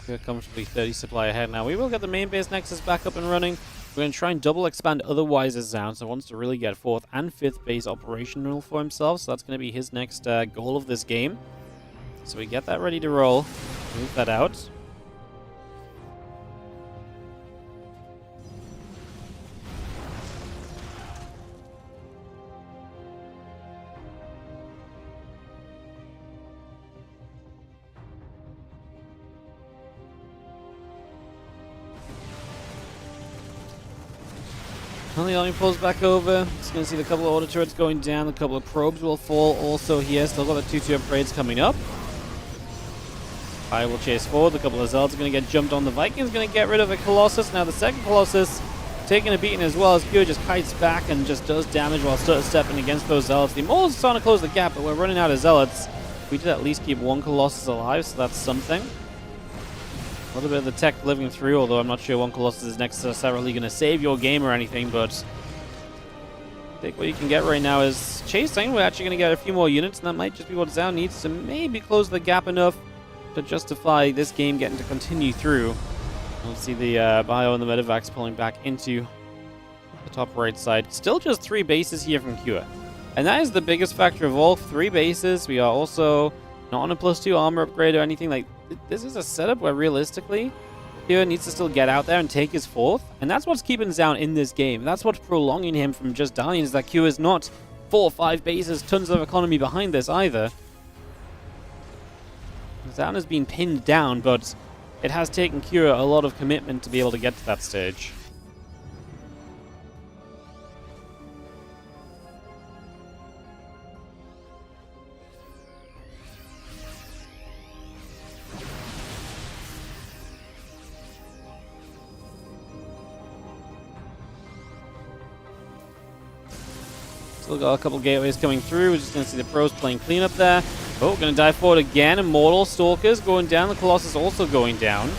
S1: We're comfortably 30 supply ahead now. We will get the main base Nexus back up and running. We're going to try and double expand otherwise as ZOUN, so wants to really get 4th and 5th base operational for himself, so that's going to be his next goal of this game. So we get that ready to roll. Move that out. The army pulls back over. Just going to see the couple of order turrets going down. A couple of probes will fall also here. Still got the 2-2 upgrades coming up. Fire will chase forward. A couple of Zealots are going to get jumped on. The Vikings going to get rid of a Colossus. Now the second Colossus taking a beating as well as good. Just kites back and just does damage while stepping against those Zealots. The Immortals are starting to close the gap, but we're running out of Zealots. We did at least keep one Colossus alive, so that's something. A little bit of the tech living through, although I'm not sure one Colossus is necessarily going to save your game or anything, but I think what you can get right now is chasing. We're actually going to get a few more units, and that might just be what ZOUN needs to maybe close the gap enough to justify this game getting to continue through. We'll see the Bio and the Medivacs pulling back into the top right side. Still just 3 bases here from Cure. And that is the biggest factor of all. 3 bases. We are also not on a +2 armor upgrade or anything. Like, this is a setup where realistically Cure needs to still get out there and take his 4th, and that's what's keeping ZOUN in this game. That's what's prolonging him from just dying, is that Cure is not 4 or 5 bases, tons of economy behind this either. ZOUN has been pinned down, but it has taken Kira a lot of commitment to be able to get to that stage. Still got a couple gateways coming through. We're just going to see the pros playing cleanup there. Oh, going to dive forward again. Immortal Stalkers going down. The Colossus also going down.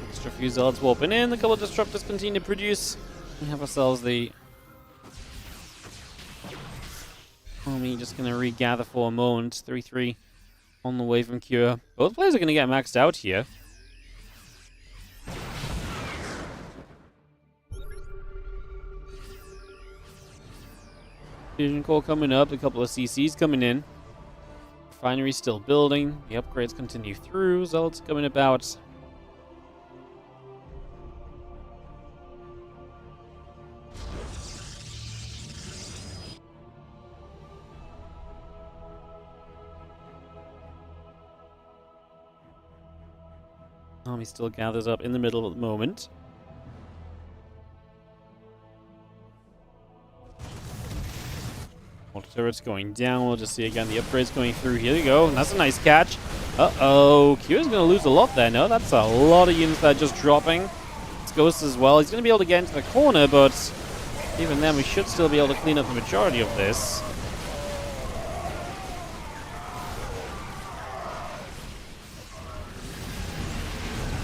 S1: Extra few Zealots warping in. A couple of Disruptors continue to produce. We have ourselves the army just going to regather for a moment. 3-3. On the way from Cure. Both players are going to get maxed out here. Fusion Core coming up. A couple of CCs coming in. Refinery still building. The upgrades continue through. Zealots coming about. Army still gathers up in the middle at the moment. Water turrets going down. We'll just see again the upgrades going through. Here we go. And that's a nice catch. Uh-oh. Kyo's going to lose a lot there. No, that's a lot of units that are just dropping. It's Ghost as well. He's going to be able to get into the corner, but even then we should still be able to clean up the majority of this.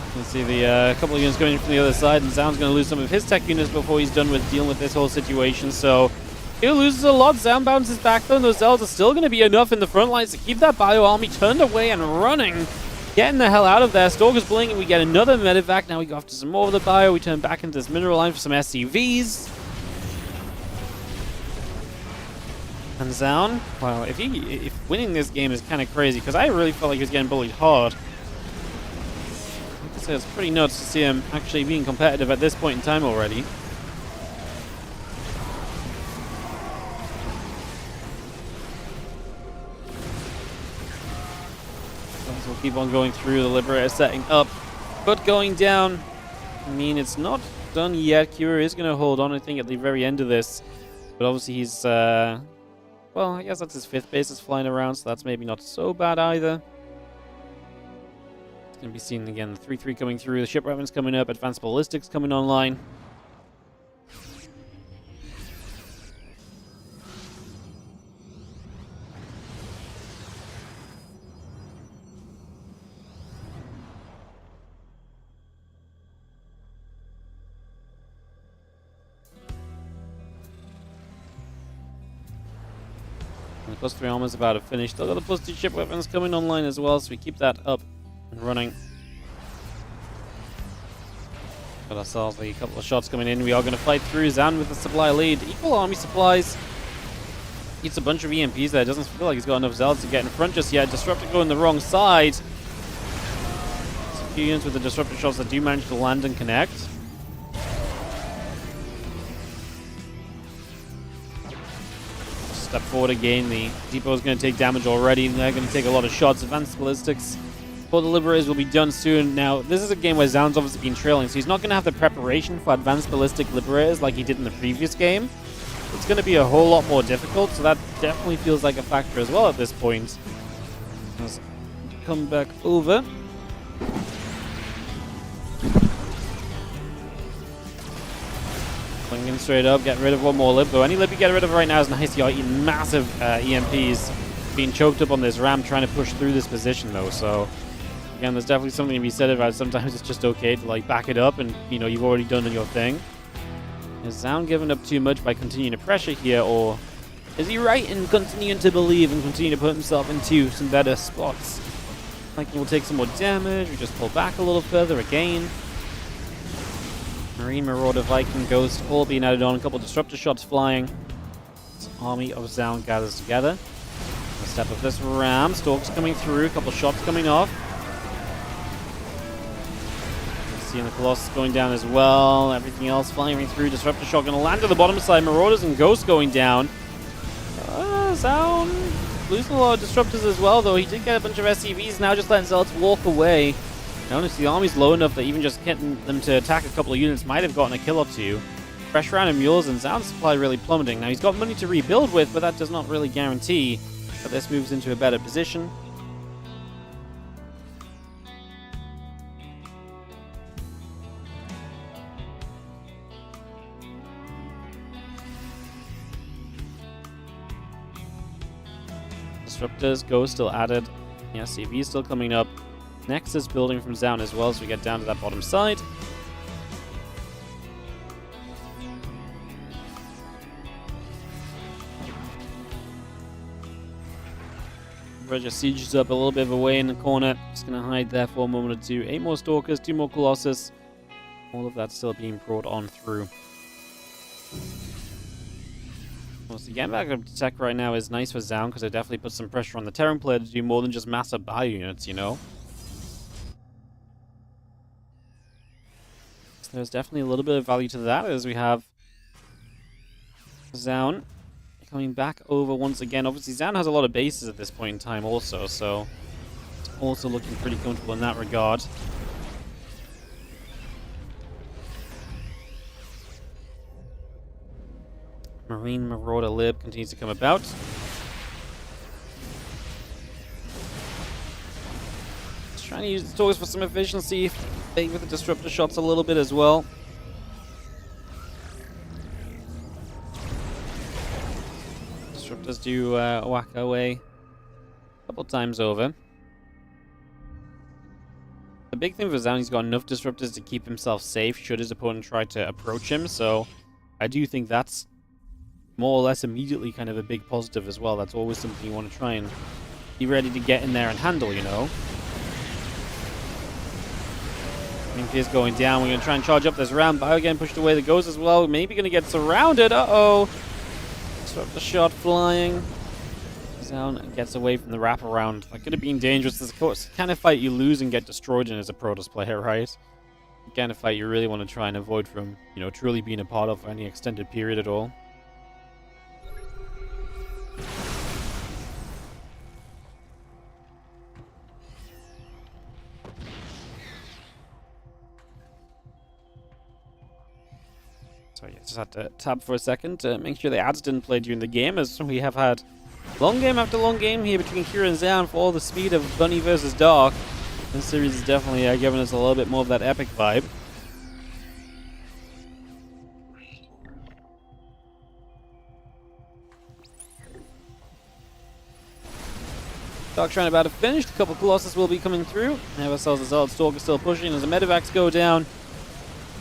S1: You can see the couple of units going in from the other side, and ZOUN's going to lose some of his tech units before he's done with dealing with this whole situation, so he loses a lot. ZOUN bounces back though, and those Zealots are still going to be enough in the front lines to keep that bio army turned away and running. Getting the hell out of there. Stalker's blinking, we get another medevac. Now we go after some more of the bio. We turn back into this mineral line for some SCVs. And ZOUN, well, if winning this game is kind of crazy, because I really felt like he was getting bullied hard. So it's pretty nuts to see him actually being competitive at this point in time already. We'll keep on going through. The Liberator setting up, but going down. I mean, it's not done yet. Kira is going to hold on, I think, at the very end of this. But obviously he's, well, I guess that's his 5th base is flying around, so that's maybe not so bad either. Going to be seen again, the 3-3 coming through, the ship weapons coming up, advanced ballistics coming online. And the +3 armor's about to finish. Still got the +2 ship weapons coming online as well, so we keep that up and running. Got ourselves a couple of shots coming in. We are going to fight through. ZOUN with the supply lead. Equal army supplies. Eats a bunch of EMPs there. Doesn't feel like he's got enough Zealots to get in front just yet. Disruptor going the wrong side. Some few units with the disruptor shots that do manage to land and connect. Step forward again. The depot is going to take damage already. They're going to take a lot of shots. Advanced ballistics for the Liberators will be done soon. Now, this is a game where ZOUN's obviously been trailing, so he's not going to have the preparation for advanced ballistic Liberators like he did in the previous game. It's going to be a whole lot more difficult, so that definitely feels like a factor as well at this point. Let's come back over. Clinging straight up, get rid of one more lib, though. Any lib you get rid of right now is nice. You're eating massive EMPs. Being choked up on this ram, trying to push through this position, though, so again, there's definitely something to be said about it. Sometimes it's just okay to, like, back it up and, you know, you've already done your thing. Is ZOUN giving up too much by continuing to pressure here, or is he right in continuing to believe and continue to put himself into some better spots? Like, we'll take some more damage, we just pull back a little further again. Marine, Marauder, Viking, Ghost, all being added on, a couple disruptor shots flying. This army of ZOUN gathers together. Step of this ram, Stalk's coming through, a couple shots coming off. See the Colossus going down as well. Everything else firing through. Disruptor Shot going to land to the bottom side. Marauders and Ghosts going down. ZOUN losing a lot of Disruptors as well, though. He did get a bunch of SCVs. Now just letting Zealots walk away. Notice the army's low enough that even just getting them to attack a couple of units might have gotten a kill or two. Fresh round of Mules and ZOUN's supply really plummeting. Now he's got money to rebuild with, but that does not really guarantee that this moves into a better position. Disruptors, Ghost still added. Yeah, CV still coming up. Nexus building from ZOUN as well, so we get down to that bottom side. Roger sieges up a little bit of a way in the corner. Just going to hide there for a moment or two. 8 more Stalkers, 2 more Colossus. All of that still being brought on through. Well, so getting back up to tech right now is nice for ZOUN because it definitely puts some pressure on the Terran player to do more than just massive bio units, you know? So there's definitely a little bit of value to that as we have ZOUN coming back over once again. Obviously, ZOUN has a lot of bases at this point in time also, so it's also looking pretty comfortable in that regard. Marine Marauder Lib continues to come about. Just trying to use the Stalkers for some efficiency, favor the Disruptor shots a little bit as well. Disruptors do whack away a couple times over. The big thing for ZOUN, he's got enough Disruptors to keep himself safe should his opponent try to approach him, so I do think that's more or less immediately kind of a big positive as well. That's always something you want to try and be ready to get in there and handle, you know. Is going down. We're going to try and charge up this round. Bio getting pushed away. The Ghost as well. Maybe going to get surrounded. Uh-oh. Disruptor shot flying. ZOUN gets away from the wraparound. That could have been dangerous. This is the kind of fight you lose and get destroyed in as a Protoss player, right? The kind of fight you really want to try and avoid from, you know, truly being a part of for any extended period at all. Sorry, I just had to tab for a second to make sure the ads didn't play during the game, as we have had long game after long game here between Kira and ZOUN for all the speed of Bunny versus Dark. This series is definitely giving us a little bit more of that epic vibe. Dark trying about to finish. A couple Colossus will be coming through. We have ourselves a Zealot Stalker still pushing as the Medivacs go down.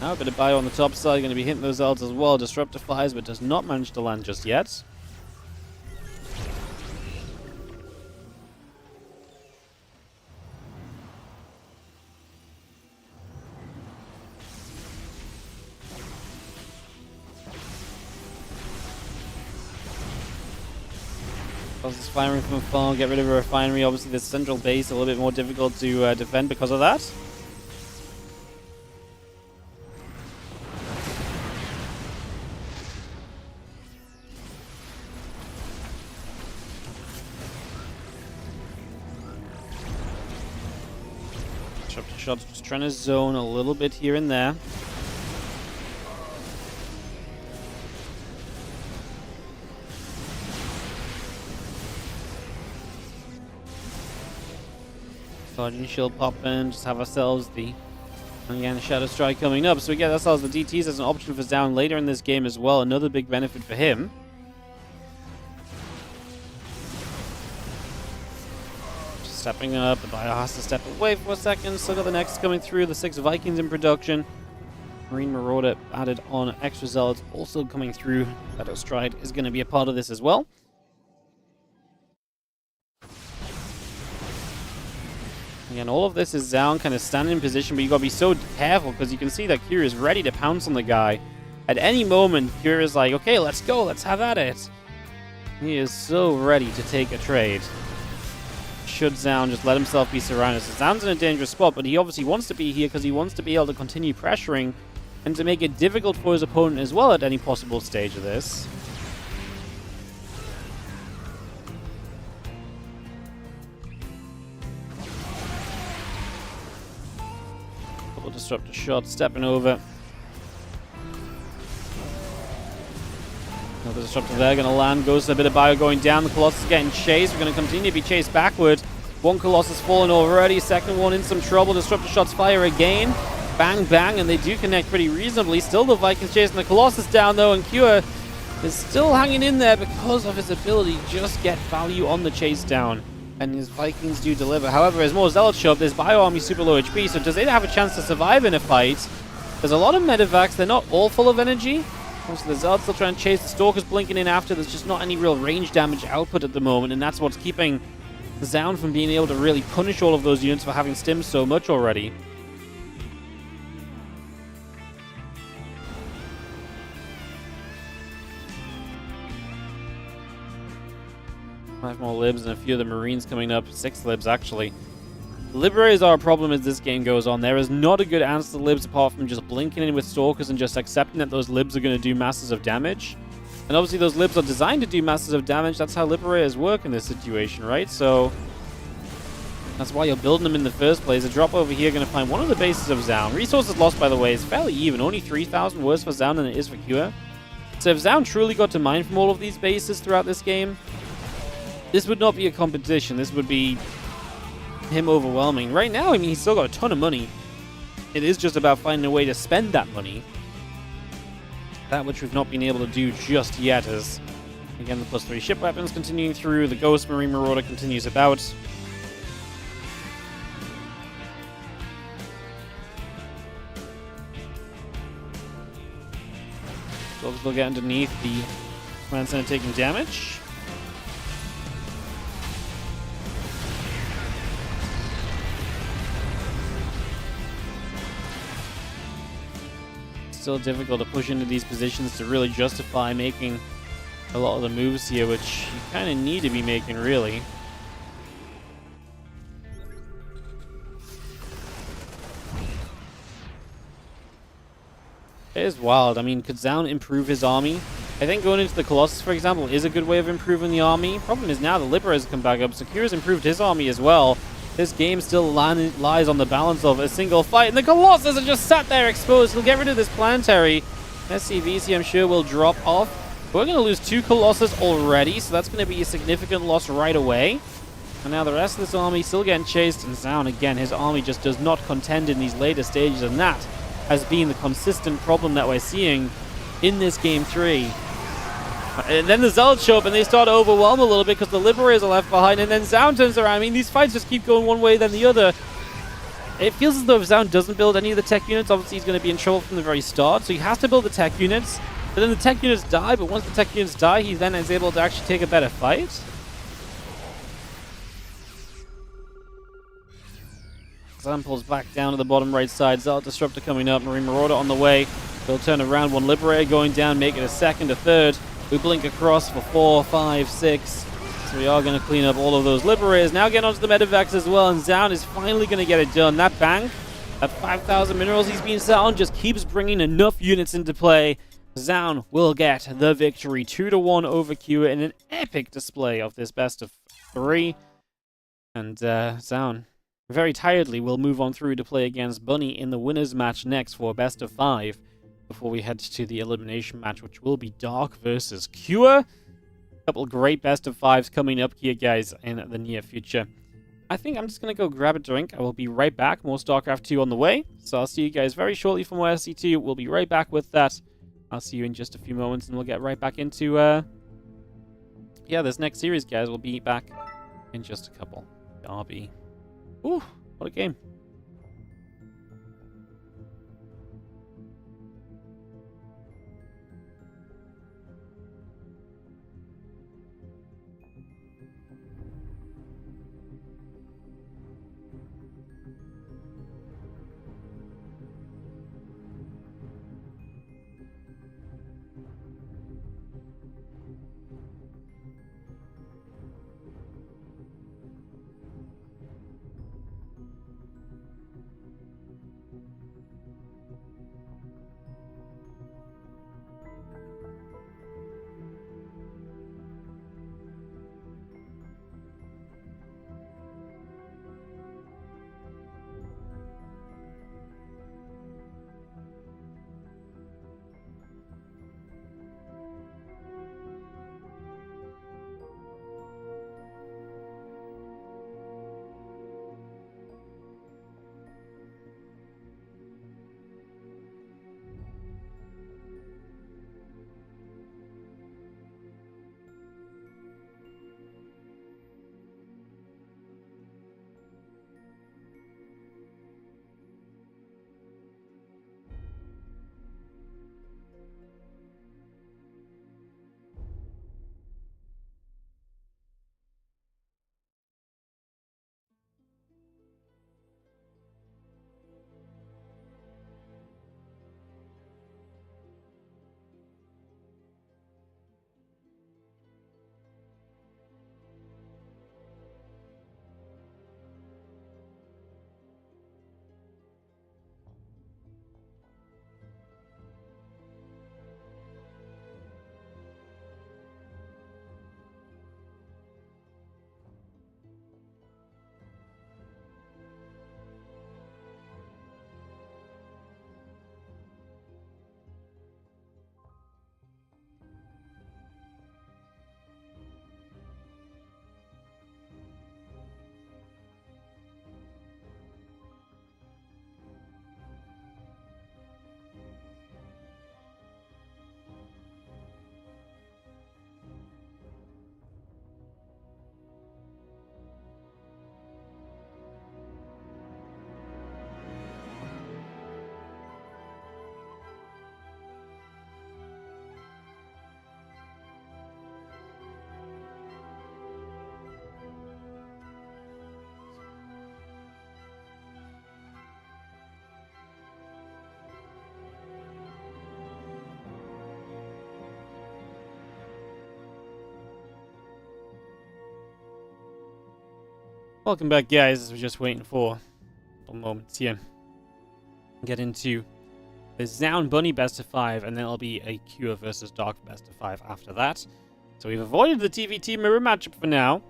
S1: Now a bit of bio on the top side, going to be hitting those Zealots as well. Disruptor fires, but does not manage to land just yet. Is firing from afar, get rid of a refinery. Obviously, the central base a little bit more difficult to defend because of that. Disruptor shots just trying to zone a little bit here and there. Guardian Shield pop in, just have ourselves the again Shadow Strike coming up, so we get ourselves the DTs as an option for ZOUN later in this game as well. Another big benefit for him. Just stepping up, the Bio has to step away for a second. Still got the next coming through, the 6 Vikings in production. Marine Marauder added on, extra Zealots also coming through. Shadow Stride is going to be a part of this as well. Again, all of this is ZOUN kind of standing in position, but you gotta be so careful because you can see that Kira is ready to pounce on the guy. At any moment, Kira is like, okay, let's go, let's have at it. He is so ready to take a trade. should ZOUN just let himself be surrounded? So ZOUN's in a dangerous spot, but he obviously wants to be here because he wants to be able to continue pressuring and to make it difficult for his opponent as well at any possible stage of this. Couple disruptor shots, stepping over. Another disruptor there, going to land, goes to a bit of bio going down. The Colossus is getting chased. We're going to continue to be chased backward. One Colossus fallen already, second one in some trouble. Disruptor shots fire again. Bang, bang, and they do connect pretty reasonably. Still the Vikings chasing the Colossus down though, and Cure is still hanging in there because of his ability to just get value on the chase down. And his Vikings do deliver. However, as more Zealots show up, this bio army super low HP, so does it have a chance to survive in a fight? There's a lot of medevacs, they're not all full of energy. Obviously, the Zealots still trying to chase, the Stalkers blinking in after. There's just not any real range damage output at the moment, and that's what's keeping ZOUN from being able to really punish all of those units for having stims so much already. Five more libs and a few of the Marines coming up. 6 libs, actually. Liberators are a problem as this game goes on. There is not a good answer to libs apart from just blinking in with Stalkers and just accepting that those libs are going to do masses of damage. And obviously those libs are designed to do masses of damage. That's how Liberators work in this situation, right? So that's why you're building them in the first place. A drop over here going to find one of the bases of ZOUN. Resources lost, by the way, is fairly even. Only 3,000 worse for ZOUN than it is for Cure. So if ZOUN truly got to mine from all of these bases throughout this game, this would not be a competition. This would be him overwhelming. Right now, I mean, he's still got a ton of money. It is just about finding a way to spend that money. That which we've not been able to do just yet as, again, the +3 ship weapons continuing through. The Ghost Marine Marauder continues about. Dogs will get underneath the command center taking damage. Still difficult to push into these positions to really justify making a lot of the moves here, which you kind of need to be making, really. It is wild. I mean, could ZOUN improve his army? I think going into the Colossus, for example, is a good way of improving the army. Problem is now the Liberators come back up. Secura's improved his army as well. This game still lies on the balance of a single fight, and the Colossus are just sat there exposed. He'll get rid of this planetary. SCVC, I'm sure, will drop off. We're going to lose 2 Colossus already, so that's going to be a significant loss right away. And now the rest of this army still getting chased, and ZOUN, again, his army just does not contend in these later stages, and that has been the consistent problem that we're seeing in this Game 3. And then the Zealots show up and they start to overwhelm a little bit because the Liberators are left behind, and then ZOUN turns around. I mean, these fights just keep going one way then the other. It feels as though if ZOUN doesn't build any of the tech units, obviously he's going to be in trouble from the very start. So he has to build the tech units, but then the tech units die, but once the tech units die, he then is able to actually take a better fight. ZOUN pulls back down to the bottom right side. Zealot Disruptor coming up, Marine Marauder on the way. They'll turn around, one Liberator going down, make it a second, a third. We blink across for 4, 5, 6. So we are going to clean up all of those Liberators. Now get onto the medevacs as well, and ZOUN is finally going to get it done. That bank, at 5,000 minerals he's been selling, just keeps bringing enough units into play. ZOUN will get the victory, 2-1 over Cure in an epic display of this best of 3. And ZOUN, very tiredly, will move on through to play against Bunny in the winners match next for best of 5. Before we head to the elimination match, which will be Dark versus Cure. A couple of great best of 5s coming up here, guys, in the near future. I think I'm just going to go grab a drink. I will be right back. More StarCraft 2 on the way. So I'll see you guys very shortly from OSC2. We'll be right back with that. I'll see you in just a few moments, and we'll get right back into, this next series, guys. We'll be back in just a couple. Derby. Ooh, what a game. Welcome back, guys. We're just waiting for a couple moments here. Get into the ZOUN Bunny best of 5, and then it'll be a Cure versus Dark best of 5 after that. So we've avoided the TVT mirror matchup for now.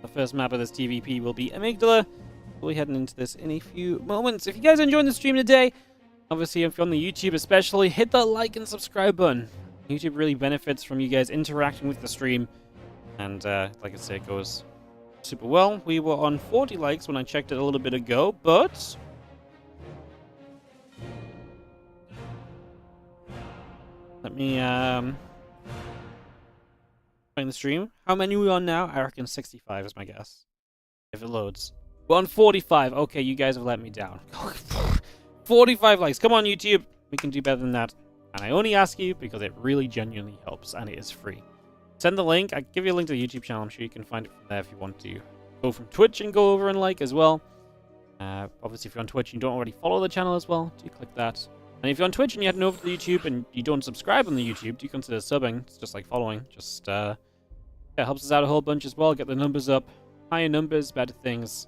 S1: The first map of this TVP will be Amygdala. We'll be heading into this in a few moments. If you guys are enjoying the stream today, obviously if you're on the YouTube especially, hit that like and subscribe button. YouTube really benefits from you guys interacting with the stream. And like I said, it goes super well. We were on 40 likes when I checked it a little bit ago, but let me find the stream. How many are we on now? I reckon 65 is my guess. If it loads. We're on 45. Okay, you guys have let me down. 45 likes. Come on, YouTube. We can do better than that. And I only ask you because it really genuinely helps, and it is free. Send the link. I give you a link to the YouTube channel. I'm sure you can find it from there if you want to go from Twitch and go over and like as well. Obviously, if you're on Twitch and you don't already follow the channel as well, do click that. And if you're on Twitch and you're heading over to the YouTube and you don't subscribe on the YouTube, do consider subbing. It's just like following. Just, yeah, helps us out a whole bunch as well. Get the numbers up. Higher numbers, better things.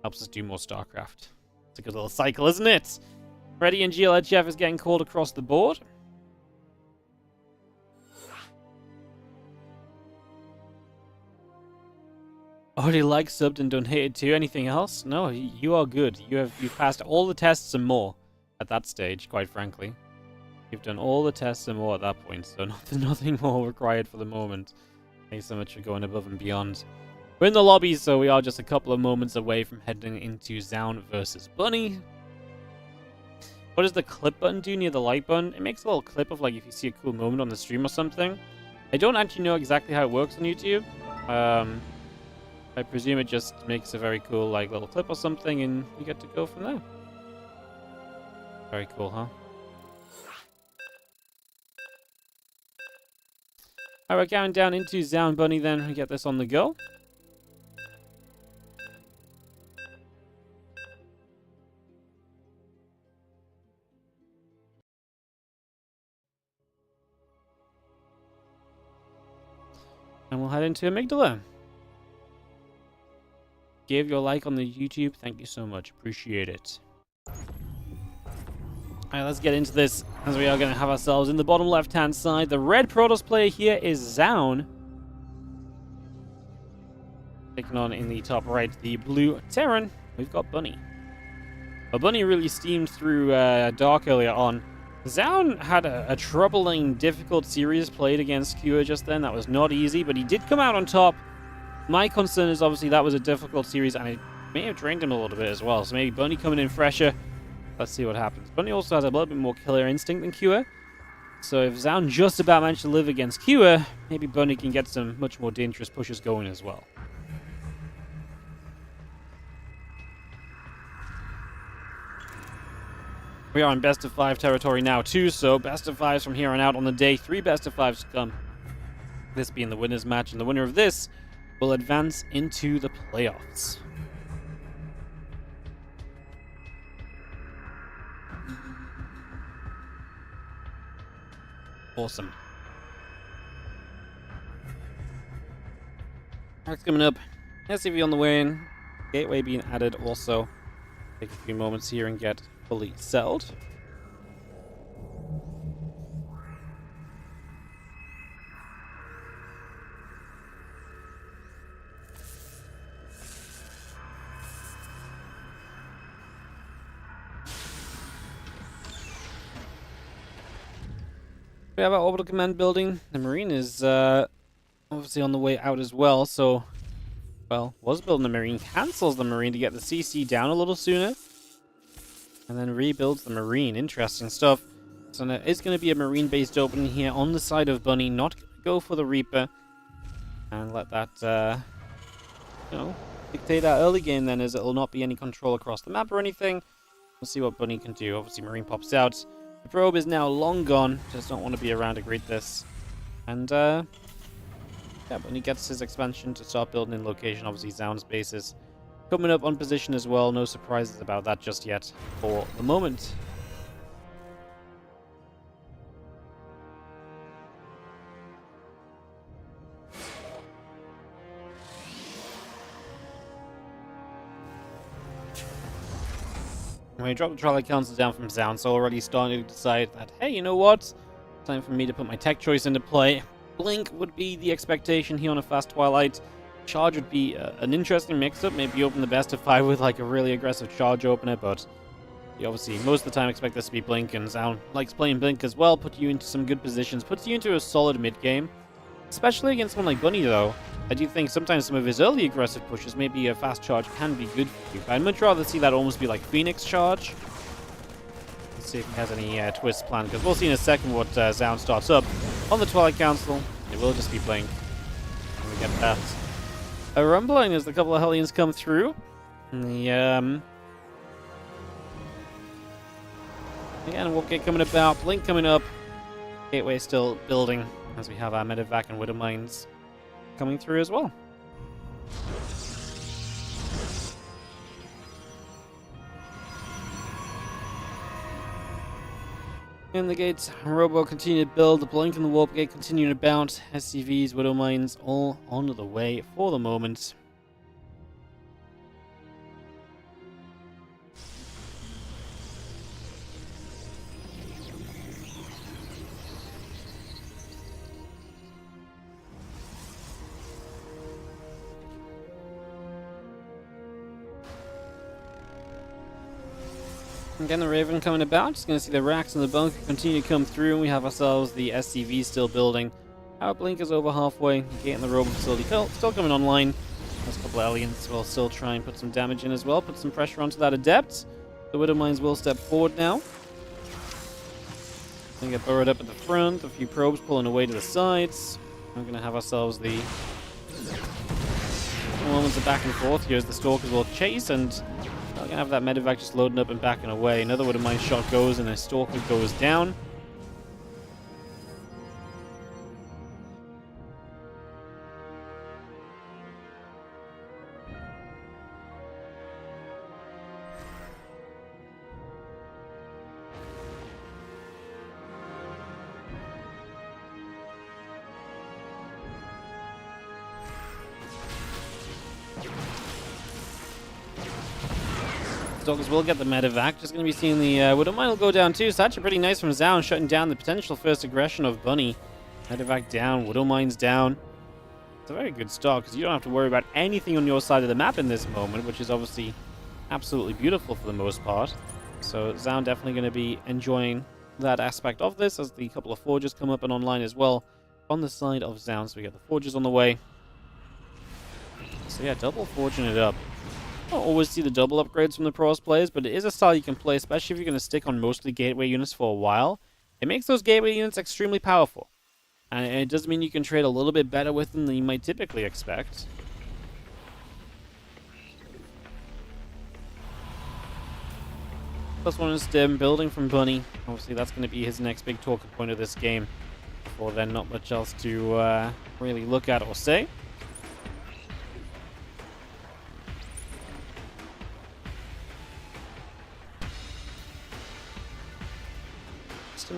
S1: Helps us do more StarCraft. It's a good little cycle, isn't it? Freddy and GLHF is getting called across the board. Already like, subbed, and donated to. Anything else? No, you are good. You've passed all the tests and more at that stage, quite frankly. You've done all the tests and more at that point, so nothing more required for the moment. Thanks so much for going above and beyond. We're in the lobby, so we are just a couple of moments away from heading into ZOUN versus Bunny. What does the clip button do near the like button? It makes a little clip of, like, if you see a cool moment on the stream or something. I don't actually know exactly how it works on YouTube. I presume it just makes a very cool, like, little clip or something, and you get to go from there. Very cool, huh? Alright, we're going down into ZOUN Bunny then. We get this on the go. And we'll head into Amygdala. Give your like on the YouTube. Thank you so much. Appreciate it. Alright, let's get into this, as we are going to have ourselves in the bottom left-hand side. The red Protoss player here is ZOUN. Taking on in the top right, the blue Terran. We've got Bunny. Well, Bunny really steamed through Dark earlier on. ZOUN had a troubling, difficult series played against Cure just then. That was not easy, but he did come out on top. My concern is obviously that was a difficult series, and it may have drained him a little bit as well. So maybe Bunny coming in fresher. Let's see what happens. Bunny also has a little bit more killer instinct than Cure. So if ZOUN just about managed to live against Cure, maybe Bunny can get some much more dangerous pushes going as well. We are in best of 5 territory now too, so best of 5s from here on out on the day. 3 best of 5s to come. This being the winner's match, and the winner of this will advance into the playoffs. Awesome. That's coming up. SCV on the way in. Gateway being added also. Take a few moments here and get fully settled. We have our orbital command building. The Marine is obviously on the way out as well, so, well, was building the Marine, cancels the Marine to get the CC down a little sooner, and then rebuilds the Marine. Interesting stuff. So there is going to be a Marine-based opening here on the side of Bunny, not going to go for the Reaper, and let that, you know, dictate our early game then, as it will not be any control across the map or anything. We'll see what Bunny can do. Obviously, Marine pops out. The probe is now long gone. Does not want to be around to greet this. And, yeah, when he gets his expansion to start building in location, obviously ZOUN's bases coming up on position as well. No surprises about that just yet for the moment. When we drop the Twilight Council down from ZOUN, so already starting to decide that, hey, you know what? Time for me to put my tech choice into play. Blink would be the expectation here on a fast Twilight. Charge would be an interesting mix-up. Maybe open the best of 5 with like a really aggressive charge opener, but you obviously most of the time expect this to be Blink, and ZOUN likes playing Blink as well. Put you into some good positions, puts you into a solid mid-game. Especially against someone like Bunny, though. I do think sometimes some of his early aggressive pushes, maybe a fast charge can be good for you. But I'd much rather see that almost be like Phoenix charge. Let's see if he has any twists planned, because we'll see in a second what ZOUN starts up on the Twilight Council. It will just be Blink. And we get that. A rumbling as the couple of Hellions come through. And the, again, Warpgate coming about, Blink coming up. Gateway still building, as we have our Medevac and Widow Mines coming through as well. In the gates, Robo continue to build, the Blink and the Warp Gate continue to bounce, SCVs, Widow Mines, all on the way for the moment. Again, the Raven coming about. Just going to see the racks and the bunker continue to come through. And we have ourselves the SCV still building. Our Blink is over halfway. Getting the Robo facility still coming online. There's a couple of aliens will still try and put some damage in as well. Put some pressure onto that Adept. The Widow Mines will step forward now. Going to get burrowed up at the front. A few probes pulling away to the sides. We're going to have ourselves the moments of back and forth here as the Stalkers will chase, and we're going to have that Medevac just loading up and backing away. Another Widow Mine shot goes and a Stalker goes down. Stalkers will get the Medevac. Just going to be seeing the Widow Mine will go down too. So actually pretty nice from ZOUN, shutting down the potential first aggression of Bunny. Medevac down, Widow Mine's down. It's a very good start because you don't have to worry about anything on your side of the map in this moment, which is obviously absolutely beautiful for the most part. So ZOUN definitely going to be enjoying that aspect of this as the couple of Forges come up and online as well on the side of ZOUN. So we get the Forges on the way. So yeah, double forging it up. I don't always see the double upgrades from the pros players, but it is a style you can play, especially if you're going to stick on mostly gateway units for a while. It makes those gateway units extremely powerful. And it does mean you can trade a little bit better with them than you might typically expect. +1 is Stim, building from Bunny. Obviously that's going to be his next big talking point of this game. Before then, not much else to really look at or say.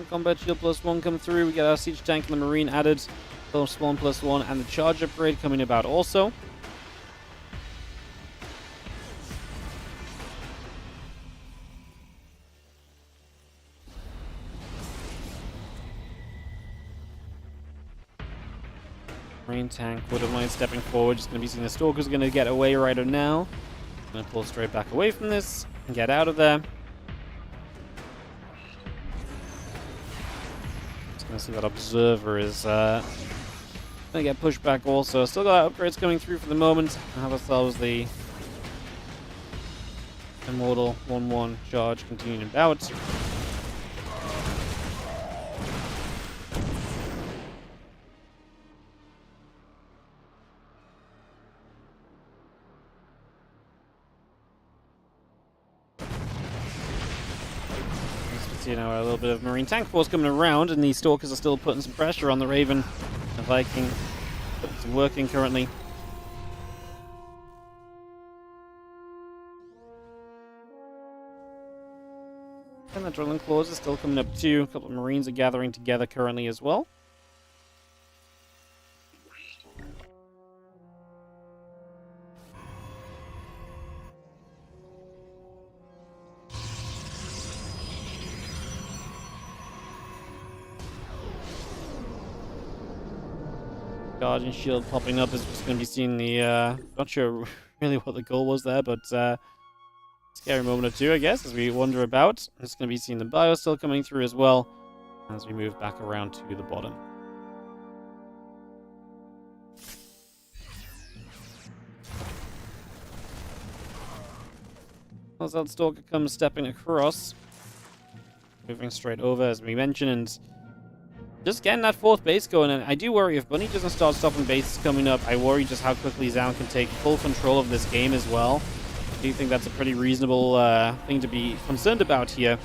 S1: Combat shield +1 come through. We get our siege tank and the marine added. +1 +1 and the charge upgrade coming about also. Marine tank, Widow Mine stepping forward. Just going to be seeing the Stalker's going to get away right now. Going to pull straight back away from this and get out of there. See that Observer is going to get pushed back also. Still got upgrades coming through for the moment. We'll have ourselves the Immortal 1-1 charge continuing about. You know, a little bit of Marine Tank Force coming around, and these Stalkers are still putting some pressure on the Raven. The Viking putting some work in currently. And the Drilling Claws are still coming up too. A couple of Marines are gathering together currently as well. Guardian shield popping up is just going to be seeing the, not sure really what the goal was there, but scary moment or two, I guess, as we wander about. It's going to be seeing the bio still coming through as well, as we move back around to the bottom. As that Stalker comes stepping across, moving straight over, as we mentioned, and just getting that fourth base going. And I do worry if Bunny doesn't start stopping bases coming up, I worry just how quickly ZOUN can take full control of this game as well. I do think that's a pretty reasonable thing to be concerned about here.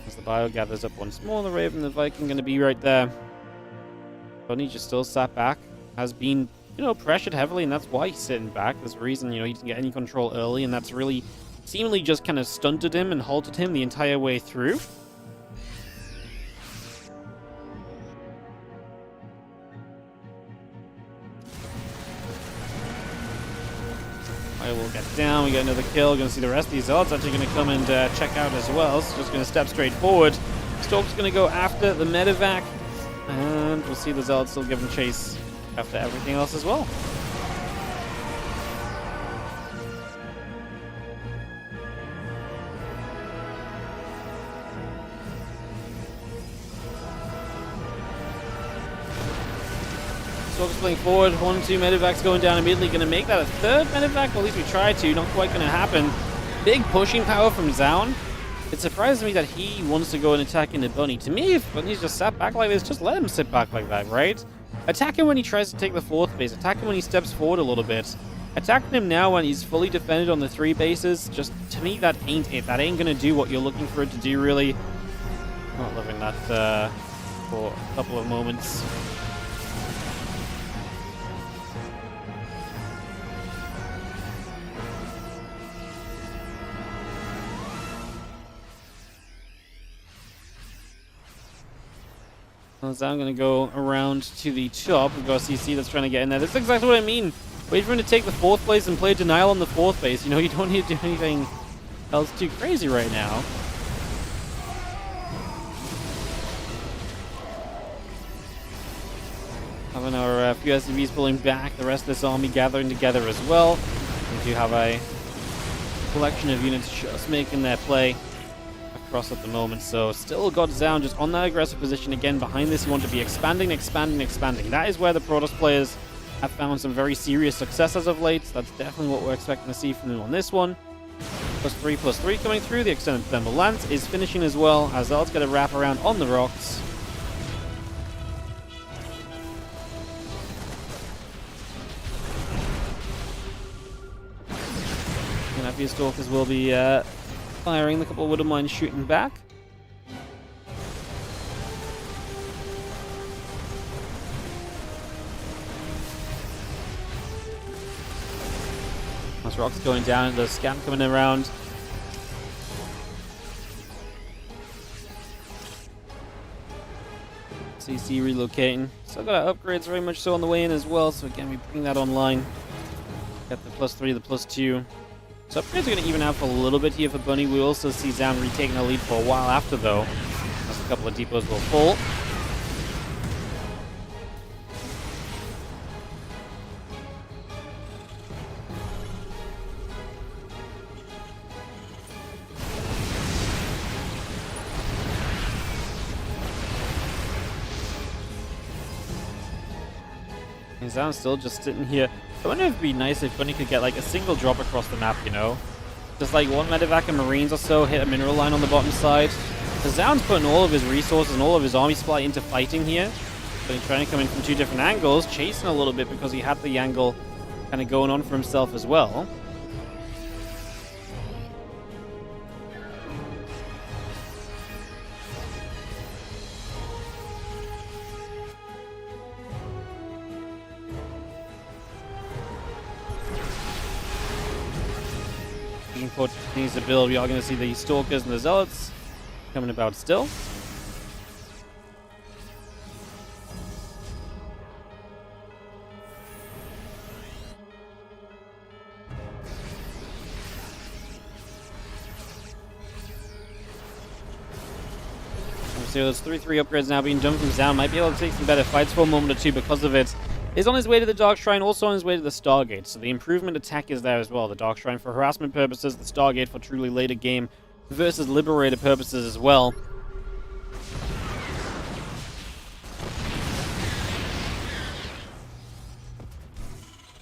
S1: As the bio gathers up once more, the Raven, the Viking going to be right there. Bunny just still sat back, has been, you know, pressured heavily, and that's why he's sitting back. There's a reason, you know, he didn't get any control early, and that's really seemingly just kind of stunted him and halted him the entire way through. I will get down, we get another kill. We're going to see the rest of these odds actually going to come and check out as well. So just going to step straight forward. Stalk's going to go after the medevac, and we'll see the Zealot still giving chase after everything else as well. Stalk's playing forward, 1-2 medevacs going down immediately. Going to make that a third medevac, or at least we try to. Not quite going to happen. Big pushing power from ZOUN. It surprises me that he wants to go and attack into Bunny. To me, if Bunny's just sat back like this, just let him sit back like that, right? Attack him when he tries to take the fourth base. Attack him when he steps forward a little bit. Attacking him now when he's fully defended on the 3 bases, just, to me, that ain't it. That ain't going to do what you're looking for it to do, really. Not loving that for a couple of moments. ZOUN going to go around to the top. We've got CC that's trying to get in there. That's exactly what I mean. Wait for him to take the 4th place and play denial on the 4th base. You know, you don't need to do anything else too crazy right now. Having our few SCVs pulling back, the rest of this army gathering together as well. We do have a collection of units just making their play across at the moment, so still got ZOUN just on that aggressive position again. Behind this, you want to be expanding. That is where the Protoss players have found some very serious success as of late. That's definitely what we're expecting to see from them on this one. +3/+3 coming through. The extended thermal lance is finishing as well, as Zealot's going to wrap around on the rocks. And a few Stalkers will be firing. The couple wouldn't mind shooting back. As rocks going down and the scan coming around. CC relocating. Still got our upgrades very much so on the way in as well, so again we bring that online. Got the +3, the +2. So upgrades are going to even out for a little bit here for Bunny. We also see ZOUN retaking the lead for a while after, though, as a couple of depots will fall. And ZOUN's still just sitting here. I wonder if it'd be nice if Bunny could get like a single drop across the map, you know? Just like one medevac and marines or so, hit a mineral line on the bottom side. So ZOUN's putting all of his resources and all of his army supply into fighting here. But he's trying to come in from 2 different angles, chasing a little bit because he had the angle kind of going on for himself as well. Needs to build. We are going to see the Stalkers and the Zealots coming about still. So those 3/3 upgrades now being done from ZOUN. Might be able to take some better fights for a moment or two because of it. is on his way to the Dark Shrine, also on his way to the Stargate. So the improvement attack is there as well. The Dark Shrine for harassment purposes, the Stargate for truly later game versus Liberator purposes as well.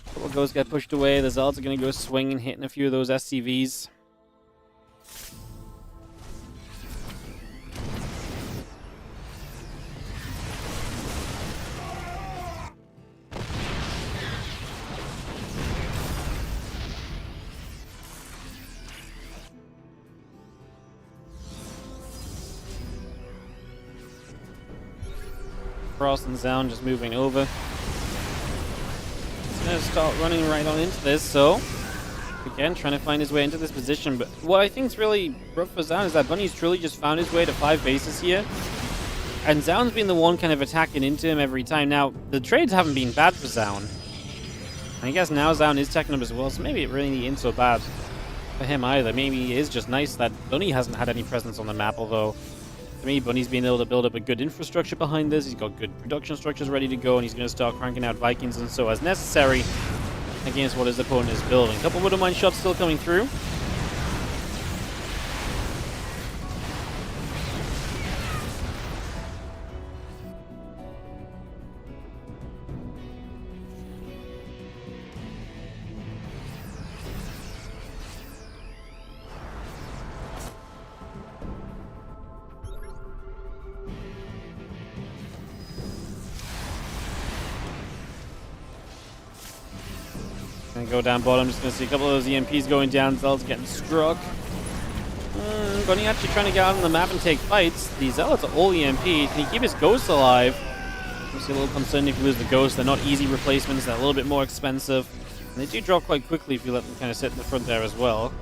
S1: Couple of ghosts get pushed away. The Zealots are going to go swinging, hitting a few of those SCVs. Frost and ZOUN just moving over. He's going to start running right on into this, so again, trying to find his way into this position. But what I think is really rough for ZOUN is that Bunny's truly just found his way to 5 bases here. And ZOUN's been the one kind of attacking into him every time. Now, the trades haven't been bad for ZOUN. I guess now ZOUN is teching up as well, so maybe it really ain't so bad for him either. Maybe it is just nice that Bunny hasn't had any presence on the map, although to me, Bunny's been able to build up a good infrastructure behind this. He's got good production structures ready to go, and he's going to start cranking out Vikings and so as necessary against what his opponent is building. A couple Widowmine shots still coming through. Gonna go down bottom, just gonna see a couple of those EMPs going down, Zealots getting struck. Bunny actually trying to get out on the map and take fights. The Zealots are all EMP'd. Can he keep his ghosts alive? Obviously a little concerned if you lose the ghosts. They're not easy replacements, they're a little bit more expensive. And they do drop quite quickly if you let them kind of sit in the front there as well.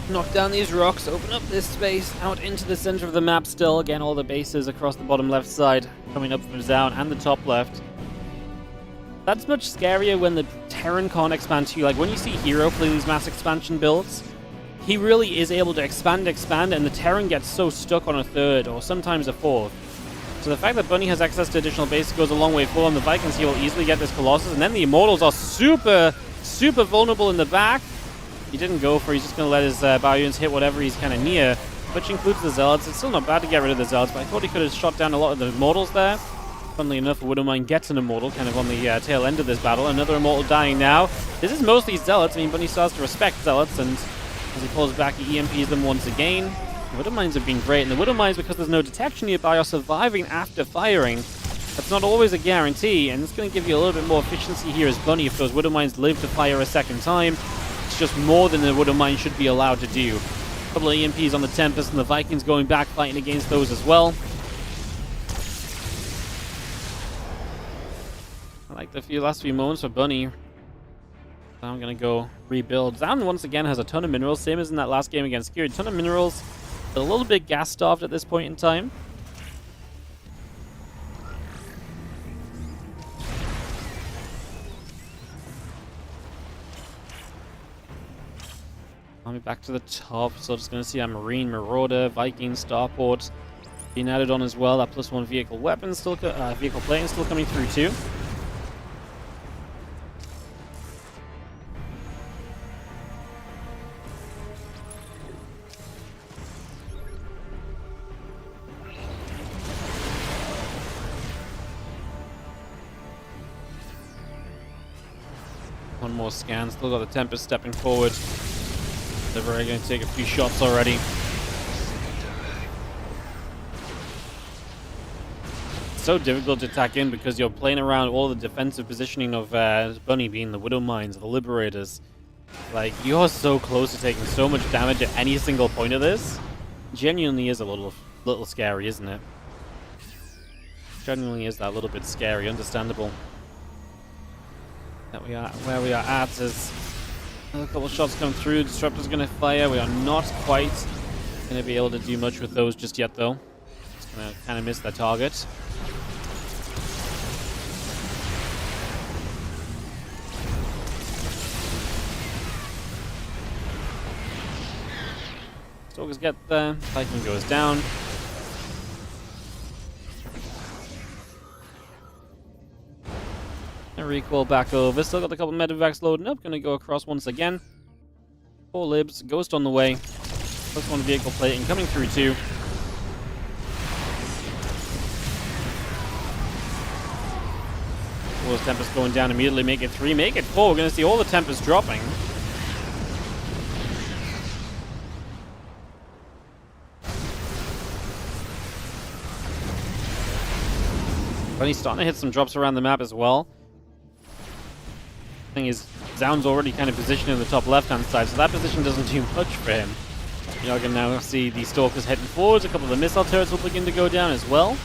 S1: Knock down these rocks, open up this space, out into the center of the map still. Again, all the bases across the bottom left side coming up from ZOUN and the top left. That's much scarier when the Terran can't expand too. Like when you see Hero play these mass expansion builds, he really is able to expand, and the Terran gets so stuck on a third or sometimes a fourth. So the fact that Bunny has access to additional bases goes a long way for him. The Vikings, he will easily get this Colossus, and then the Immortals are super vulnerable in the back. He didn't go for it. He's just going to let his Bio units hit whatever he's kind of near, which includes the Zealots. It's still not bad to get rid of the Zealots, but I thought he could have shot down a lot of the Immortals there. Funnily enough, a Widowmine gets an Immortal kind of on the tail end of this battle. Another Immortal dying now. This is mostly Zealots. I mean, Bunny starts to respect Zealots, and as he pulls back, he EMPs them once again. The Widowmines have been great, and the Widowmines, because there's no detection nearby, are surviving after firing. That's not always a guarantee, and it's going to give you a little bit more efficiency here as Bunny if those Widowmines live to fire a second time. It's just more than the Widowmine should be allowed to do. A couple of EMPs on the Tempest, and the Vikings going back fighting against those as well. I like the last few moments for Bunny. Now I'm going to go rebuild. ZOUN once again has a ton of minerals, same as in that last game against Kiri. A ton of minerals, but a little bit gas-starved at this point in time. I'm back to the top, so just going to see a Marine, Marauder, Viking, Starport being added on as well. That +1 vehicle weapon still, vehicle plating still coming through too. One more scan, still got the Tempest stepping forward. They're very going to take a few shots already. It's so difficult to attack in because you're playing around all the defensive positioning of Bunny being the Widowmines, the Liberators. Like, you're so close to taking so much damage at any single point of this. Genuinely is a little scary, isn't it? Genuinely is that little bit scary, understandable. That we are where we are at is another couple shots come through. Disruptor's going to fire. We are not quite going to be able to do much with those just yet, though. Just going to kind of miss that target. Stalkers get there. Viking goes down. And recall back over. Still got a couple of medevacs loading up. Gonna go across once again. 4 libs. Ghost on the way. Plus 1 vehicle plating coming through too. Those Tempest going down immediately. Make it 3. Make it 4. We're gonna see all the Tempest dropping. But he's starting to hit some drops around the map as well. Thing is, ZOUN's already kind of positioned in the top left-hand side, so that position doesn't do much for him. You can now see the Stalkers heading forwards. A couple of the missile turrets will begin to go down as well.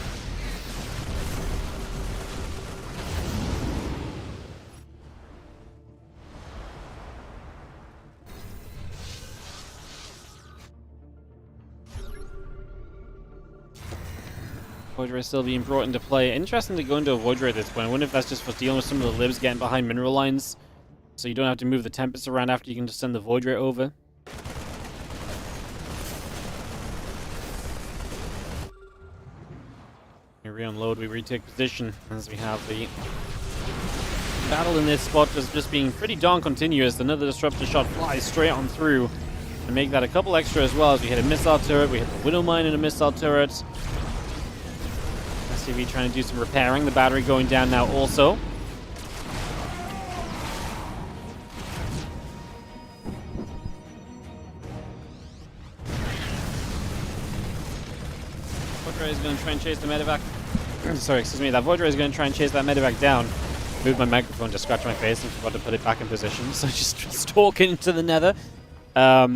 S1: Void Ray still being brought into play. Interesting to go into a Void Ray at this point. I wonder if that's just for dealing with some of the libs getting behind mineral lines. So you don't have to move the Tempest around after, you can just send the Void Ray over. We re-unload, we retake position as we have the battle in this spot just being pretty darn continuous. Another disruptor shot flies straight on through. And make that a couple extra as well as we hit a missile turret, we hit the Widow Mine in a missile turret. SCV trying to do some repairing. The battery going down now also. Void Ray is going to try and chase the medevac. Sorry, excuse me. That Void Ray is going to try and chase that medevac down. Moved my microphone to scratch my face and forgot to put it back in position. So just stalking into the nether. But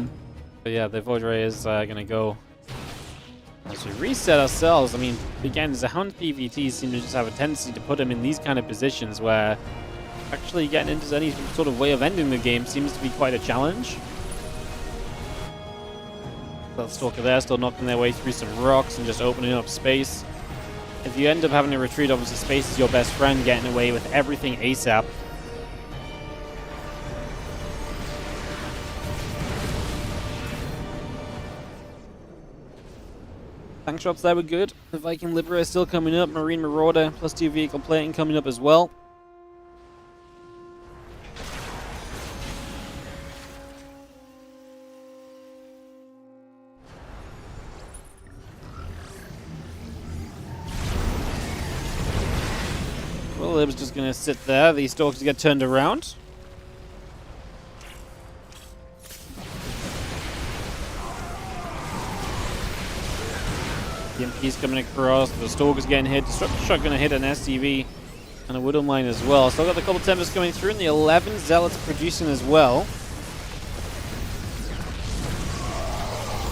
S1: yeah, the Void Ray is going to go. As we reset ourselves, I mean, again, ZOUN PvTs seem to just have a tendency to put him in these kind of positions where actually getting into any sort of way of ending the game seems to be quite a challenge. That Stalker there still knocking their way through some rocks and just opening up space. If you end up having to retreat, obviously space is your best friend, getting away with everything ASAP. Tank shots there were good. The Viking Liberator still coming up. Marine Marauder plus 2 vehicle plating coming up as well. Well, Lib's just going to sit there. The Stalkers get turned around. The MP's coming across, the Stalker's getting hit, Disruptor Shot going to hit an SCV, and a Widow Mine as well. Still got a couple Tempests coming through, and the 11 Zealots producing as well.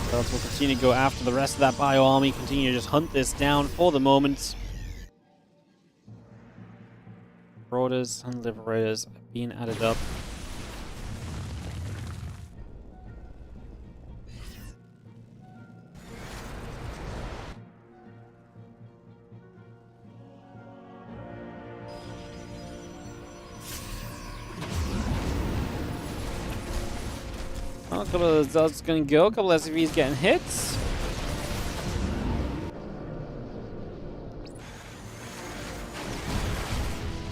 S1: Zealots will continue to go after the rest of that Bio Army, continue to just hunt this down for the moment. Marauders and Liberators being added up. A couple of Zealots going to go, a couple of SCVs getting hits.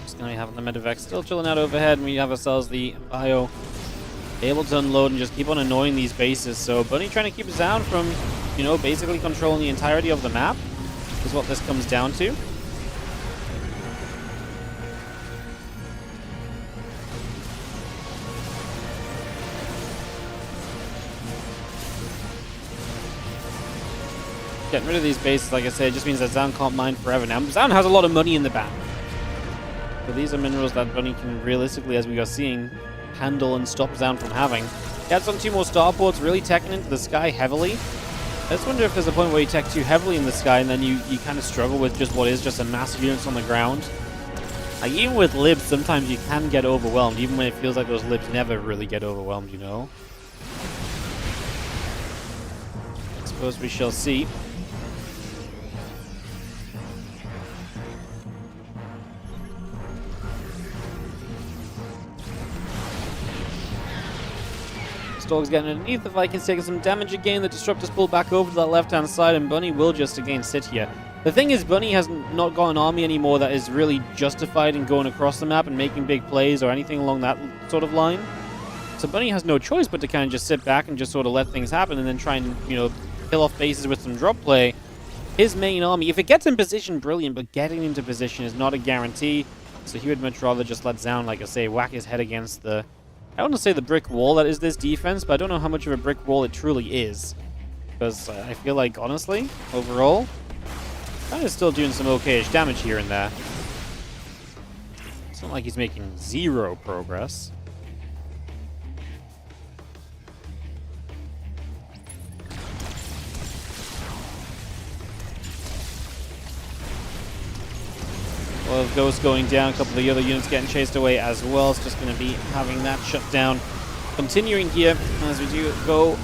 S1: Just going to have the medevac still chilling out overhead, and we have ourselves the Bio able to unload and just keep on annoying these bases. So Bunny trying to keep ZOUN from, you know, basically controlling the entirety of the map is what this comes down to. Getting rid of these bases, like I said, just means that ZOUN can't mine forever now. ZOUN has a lot of money in the bank. So these are minerals that Bunny can realistically, as we are seeing, handle and stop ZOUN from having. He adds on 2 more starports, really teching into the sky heavily. I just wonder if there's a point where you tech too heavily in the sky and then you kind of struggle with just what is just a mass of units on the ground. Like, even with libs, sometimes you can get overwhelmed, even when it feels like those libs never really get overwhelmed, you know? I suppose we shall see. Stalk's getting underneath. The Vikings taking some damage again. The Disruptor's pulled back over to that left-hand side, and Bunny will just again sit here. The thing is, Bunny has not got an army anymore that is really justified in going across the map and making big plays or anything along that sort of line. So Bunny has no choice but to kind of just sit back and just sort of let things happen and then try and, you know, kill off bases with some drop play. His main army, if it gets in position, brilliant, but getting into position is not a guarantee. So he would much rather just let ZOUN, like I say, whack his head against the... I want to say the brick wall that is this defense, but I don't know how much of a brick wall it truly is. Because I feel like, honestly, overall, kind of still doing some okay-ish damage here and there. It's not like he's making zero progress. Well, Ghost going down, a couple of the other units getting chased away as well. It's just going to be having that shut down. Continuing here, as we do go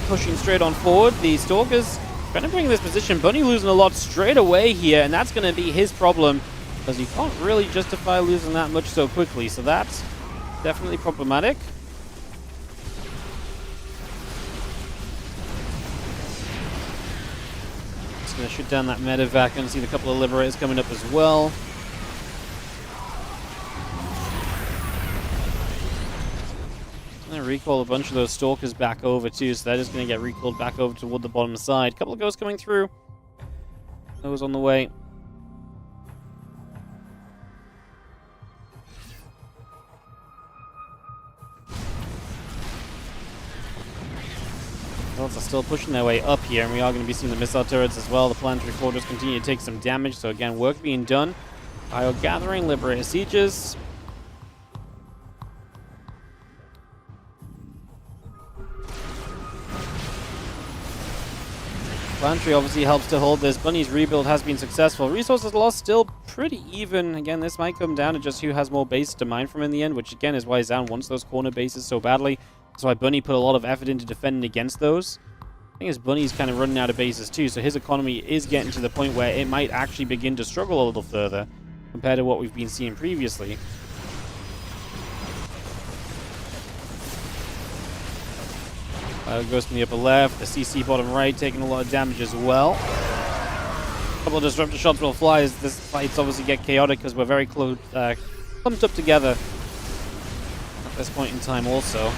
S1: pushing straight on forward. The Stalkers trying to bring this position. Bunny losing a lot straight away here, and that's going to be his problem, because he can't really justify losing that much so quickly. So that's definitely problematic. Just going to shoot down that medevac, and see a couple of Liberators coming up as well. I'm going to recall a bunch of those Stalkers back over too, so they're just going to get recalled back over toward the bottom side. A couple of Ghosts coming through. Those on the way. Ghosts are still pushing their way up here, and we are going to be seeing the missile turrets as well. The planetary quarters continue to take some damage, so again, work being done. Bio gathering, Liberator sieges. Planetary obviously helps to hold this. Bunny's rebuild has been successful. Resources lost still pretty even. Again, this might come down to just who has more bases to mine from in the end, which again is why ZOUN wants those corner bases so badly. That's why Bunny put a lot of effort into defending against those. I think as Bunny's kind of running out of bases too, so his economy is getting to the point where it might actually begin to struggle a little further compared to what we've been seeing previously. Goes from the upper left, the CC bottom right taking a lot of damage as well. A couple of disruptor shots will fly as this fights obviously get chaotic because we're very close, clumped up together at this point in time also.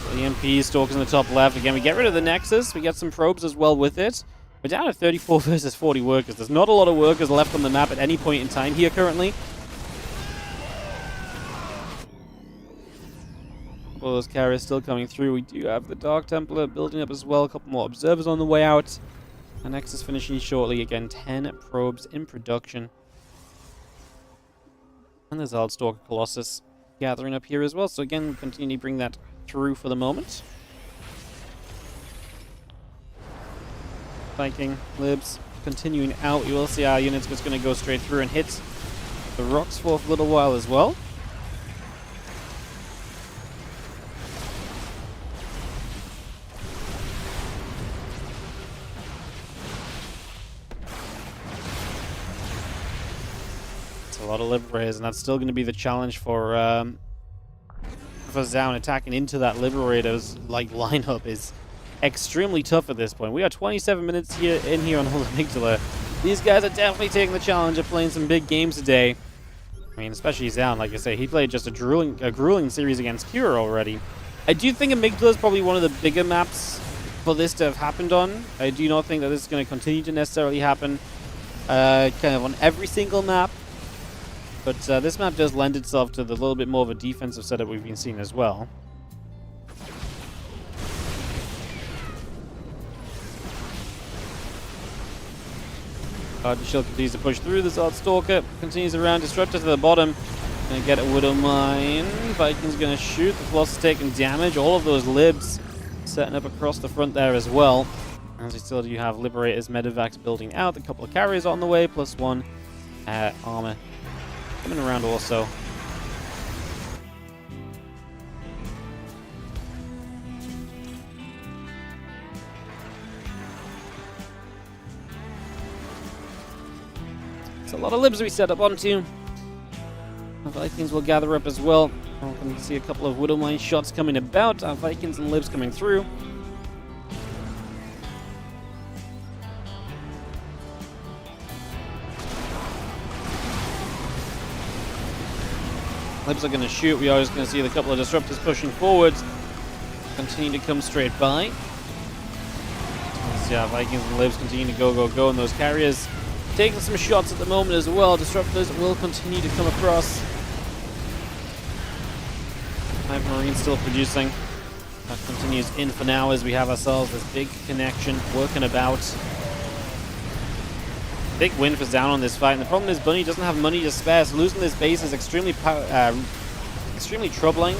S1: So the MP Stalkers in the top left. Again, we get rid of the Nexus. We get some probes as well with it. We're down to 34 versus 40 workers. There's not a lot of workers left on the map at any point in time here currently. Well, those carriers still coming through. We do have the Dark Templar building up as well. A couple more observers on the way out. The Nexus finishing shortly. Again, 10 probes in production. And there's Stalker Colossus gathering up here as well. So again, we continue to bring that through for the moment. Viking, Libs, continuing out. You will see our units just going to go straight through and hit the rocks for a little while as well. A lot of Liberators, and that's still going to be the challenge for ZOUN. Attacking into that Liberators like lineup is extremely tough at this point. We are 27 minutes here on Hold Amygdala. These guys are definitely taking the challenge of playing some big games today. I mean, especially ZOUN, like I say, he played just a grueling series against Kira already. I do think Amygdala is probably one of the bigger maps for this to have happened on. I do not think that this is going to continue to necessarily happen kind of on every single map. But this map does lend itself to the little bit more of a defensive setup we've been seeing as well. Shield continues to push through. The Zod Stalker continues around. Disruptor to the bottom. Gonna get a Widow Mine. Viking's gonna shoot. The Colossus taking damage. All of those Libs setting up across the front there as well. As we still do have Liberators, Medevacs building out. A couple of carriers on the way, plus one armor coming around also. It's a lot of Libs we set up onto. Our Vikings will gather up as well. We can see a couple of Widowmine shots coming about. Our Vikings and Libs coming through. Libs are going to shoot. We are just going to see the couple of disruptors pushing forwards. Continue to come straight by. Yeah, Vikings and Libs continue to go, and those carriers taking some shots at the moment as well. Disruptors will continue to come across. Hive Marine still producing. That continues in for now as we have ourselves this big connection working about. Big win for ZOUN on this fight, and the problem is Bunny doesn't have money to spare, so losing this base is extremely troubling.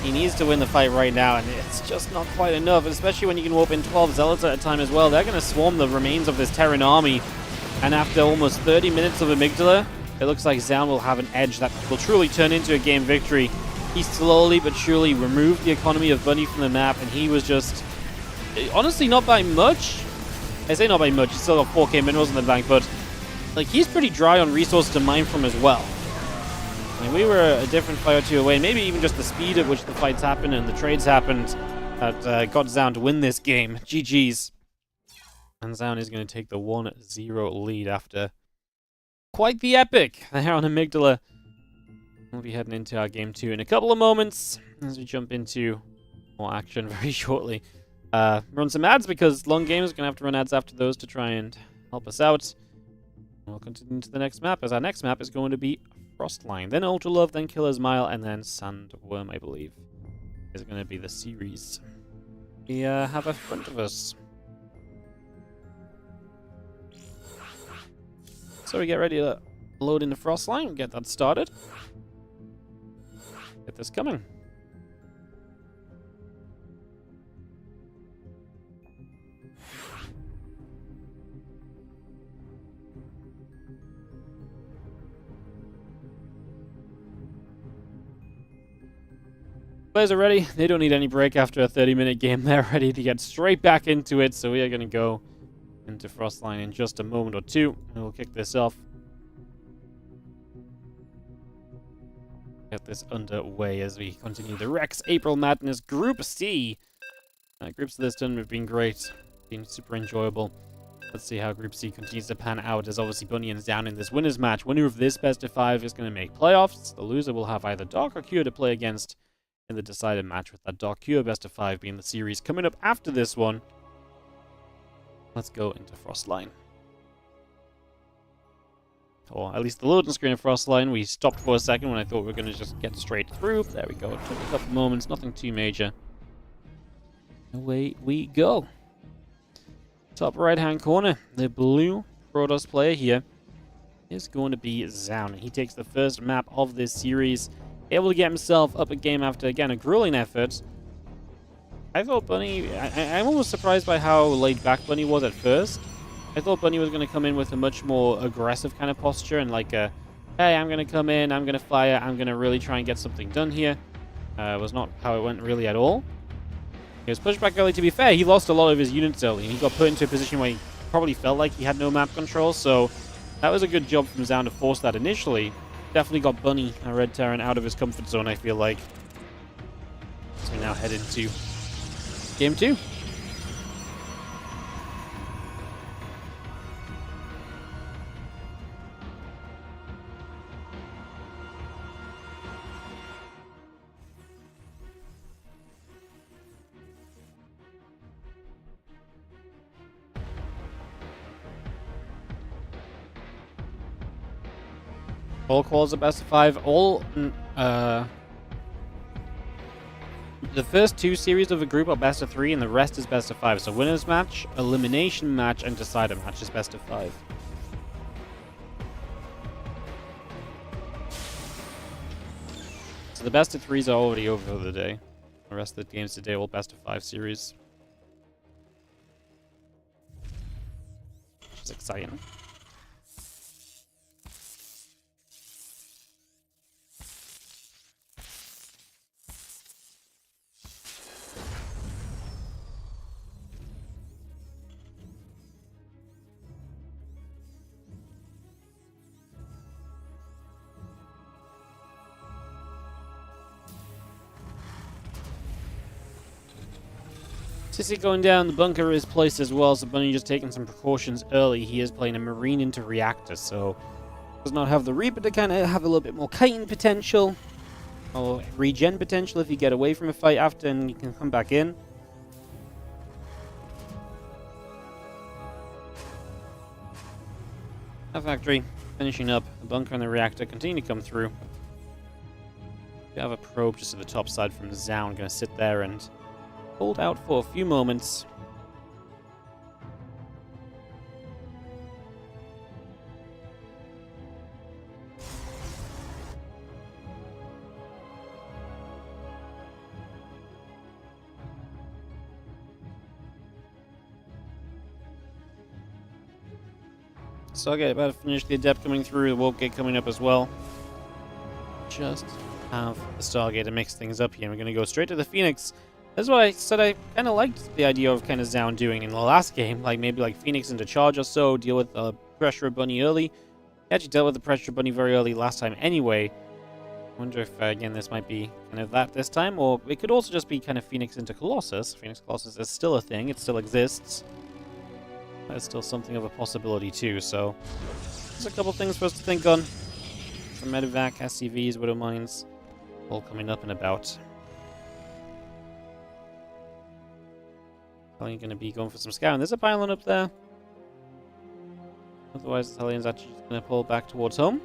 S1: He needs to win the fight right now, and it's just not quite enough, especially when you can warp in 12 Zealots at a time as well. They're going to swarm the remains of this Terran army, and after almost 30 minutes of Amygdala, it looks like ZOUN will have an edge that will truly turn into a game victory. He slowly but surely removed the economy of Bunny from the map, and he was just, honestly, not by much. I say not by much, he's still got 4k minerals in the bank, but like he's pretty dry on resources to mine from as well. I mean, we were a different fight or two away, maybe even just the speed at which the fights happened and the trades happened that got ZOUN to win this game. GG's. And ZOUN is going to take the 1-0 lead after quite the epic there on Amygdala. We'll be heading into our game 2 in a couple of moments as we jump into more action very shortly. Run some ads because long games are going to have to run ads after those to try and help us out. We'll continue to the next map, as our next map is going to be Frostline, then Ultra Love, then Killer's Mile, and then Sandworm, I believe, is going to be the series we have in front of us. So we get ready to load into Frostline, get that started. Get this coming. Players are ready. They don't need any break after a 30-minute game. They're ready to get straight back into it. So we are going to go into Frostline in just a moment or two. And we'll kick this off. Get this underway as we continue the Rex April Madness Group C. Groups of this tournament have been great. Been super enjoyable. Let's see how Group C continues to pan out, as obviously Bunny is down in this winners match. Winner of this best of 5 is going to make playoffs. The loser will have either Dark or Cure to play against in the decided match, with that Dark Cure best of 5 being the series coming up after this one. Let's go into Frostline. Or at least the loading screen of Frostline. We stopped for a second when I thought we were going to just get straight through. There we go. It took a couple moments, nothing too major. Away we go. Top right hand corner, the blue Protoss player here is going to be ZOUN. He takes the first map of this series, able to get himself up a game after, again, a grueling effort. I thought Bunny... I'm almost surprised by how laid back Bunny was at first. I thought Bunny was going to come in with a much more aggressive kind of posture and like a, hey, I'm going to come in, I'm going to fire, I'm going to really try and get something done here. Was not how it went really at all. He was pushed back early. To be fair, he lost a lot of his units early, and he got put into a position where he probably felt like he had no map control, so that was a good job from ZOUN to force that initially. Definitely got Bunny, a Red Terran, out of his comfort zone, I feel like. So we now head into Game 2. All calls are best of 5. All the first 2 series of a group are best of 3, and the rest is best of 5. So winners match, elimination match, and decider match is best of 5. So the best of 3s are already over for the day. The rest of the games today are all best of 5 series. Which is exciting. Sissy going down, the bunker is placed as well, so Bunny just taking some precautions early. He is playing a Marine into Reactor, so does not have the Reaper to kind of have a little bit more kiting potential, or regen potential if you get away from a fight after and you can come back in. That factory finishing up, the bunker and the reactor continue to come through. We have a probe just to the top side from the ZOUN, going to sit there and hold out for a few moments. Stargate about to finish, the Adept coming through, the Warp Gate coming up as well. Just have the Stargate to mix things up here. We're going to go straight to the Phoenix. That's why I said I kind of liked the idea of kind of ZOUN doing in the last game, like maybe like Phoenix into charge or so, deal with the pressure bunny early. I actually dealt with the pressure bunny very early last time anyway. I wonder if, again, this might be kind of that this time, or it could also just be kind of Phoenix into Colossus. Phoenix Colossus is still a thing, it still exists. That's still something of a possibility too, so there's a couple things for us to think on. Some medevac, SCVs, Widow Mines, all coming up and about. Probably going to be going for some scouting. There's a pylon up there. Otherwise, the Hellions actually just going to pull back towards home.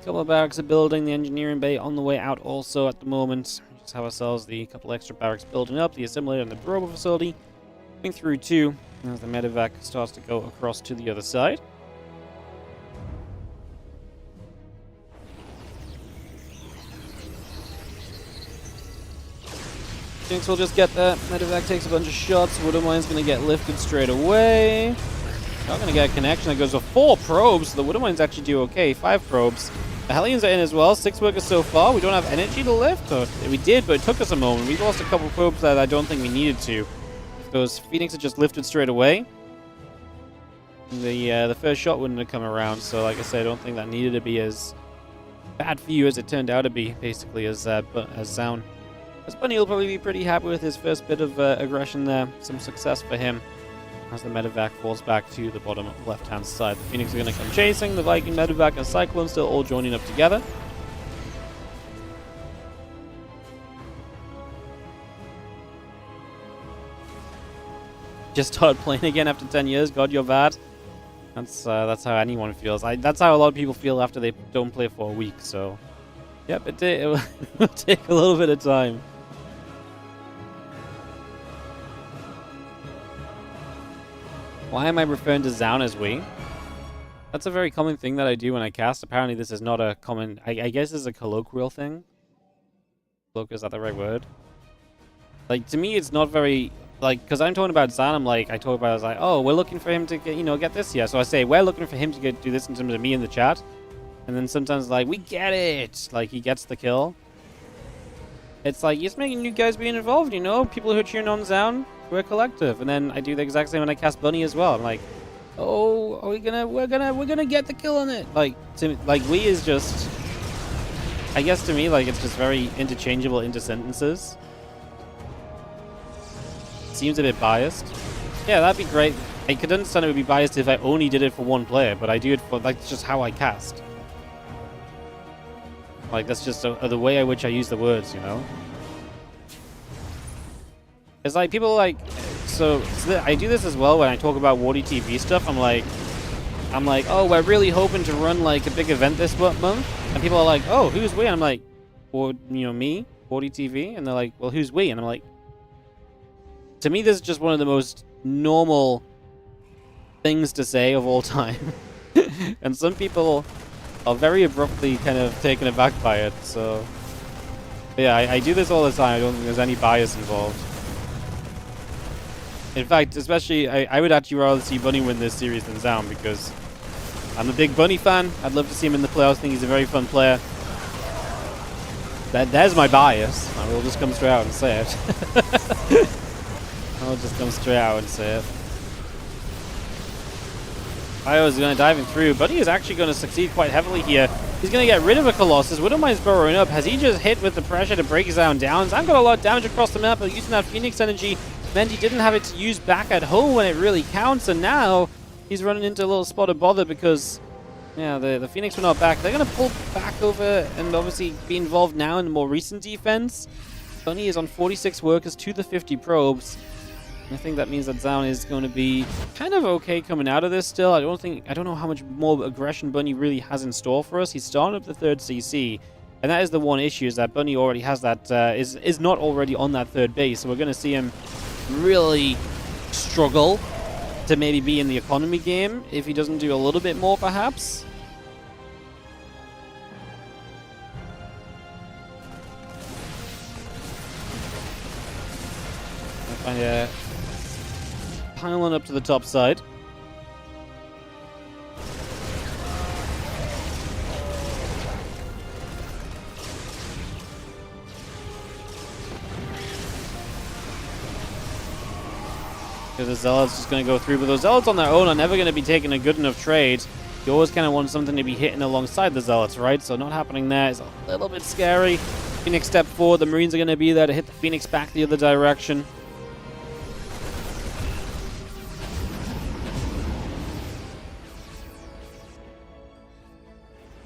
S1: Couple of barracks are building, the engineering bay on the way out also at the moment. We just have ourselves the couple extra barracks building up, the assimilator and the Baroba facility. Going through too, as the medevac starts to go across to the other side. Jinx will just get that. Medevac takes a bunch of shots. Widow Mine's going to get lifted straight away. Not going to get a connection. That goes with 4 probes. So the Widow Mines actually do okay. 5 probes. The Hellions are in as well. 6 workers so far. We don't have energy to lift. Or we did, but it took us a moment. We lost a couple probes that I don't think we needed to. Those Phoenix are just lifted straight away. The first shot wouldn't have come around. So like I said, I don't think that needed to be as bad for you as it turned out to be, basically, as ZOUN. As Bunny will probably be pretty happy with his first bit of aggression there. Some success for him. As the medevac falls back to the bottom left-hand side. The Phoenix are going to come chasing. The Viking, medevac, and Cyclone still all joining up together. Just started playing again after 10 years. God, you're bad. That's how anyone feels. That's how a lot of people feel after they don't play for a week. So, yep, it will take a little bit of time. Why am I referring to ZOUN as we? That's a very common thing that I do when I cast. Apparently this is not a common... I guess it's a colloquial thing. Colloquial, is that the right word? Like, to me it's not very... Like, because I'm talking about ZOUN, I talk about it as like, oh, we're looking for him to get, get this here. So I say, we're looking for him to do this in terms of me in the chat. And then sometimes like, we get it! Like, he gets the kill. It's like, it's making you guys being involved, People who are cheering on ZOUN. We're a collective, and then I do the exact same when I cast Bunny as well. I'm like, oh, we're gonna get the kill on it. Like we is just, I guess to me, it's just very interchangeable into sentences. Seems a bit biased. Yeah, that'd be great. I could understand it would be biased if I only did it for one player, but I do it for it's just how I cast. Like that's just the way in which I use the words, It's like people so I do this as well when I talk about WardiTV stuff. I'm like, oh, we're really hoping to run a big event this month, and people are like, oh, who's we? And I'm like, well, me, WardiTV, and they're like, well, who's we? And I'm like, to me, this is just one of the most normal things to say of all time, and some people are very abruptly kind of taken aback by it. So yeah, I do this all the time. I don't think there's any bias involved. In fact, especially, I would actually rather see Bunny win this series than ZOUN because I'm a big Bunny fan. I'd love to see him in the playoffs. I think he's a very fun player. There's my bias. I will just come straight out and say it. I'll just come straight out and say it. Io is going to dive him through. Bunny is actually going to succeed quite heavily here. He's going to get rid of a Colossus. Widowmine's burrowing up. Has he just hit with the pressure to break ZOUN down? ZOUN got a lot of damage across the map, but using that Phoenix energy meant he didn't have it to use back at home when it really counts, and now he's running into a little spot of bother because, yeah, the Phoenix were not back. They're going to pull back over and obviously be involved now in the more recent defense. Bunny is on 46 workers to the 50 probes. I think that means that ZOUN is going to be kind of okay coming out of this still. I don't know how much more aggression Bunny really has in store for us. He's starting up the third CC, and that is the one issue, is that Bunny already has that, is not already on that third base. So we're going to see him really struggle to maybe be in the economy game if he doesn't do a little bit more, perhaps. I find pylon up to the top side. Because the Zealots just going to go through, but those Zealots on their own are never going to be taking a good enough trade. You always kind of want something to be hitting alongside the Zealots, right? So not happening there is a little bit scary. Phoenix step forward, the Marines are going to be there to hit the Phoenix back the other direction.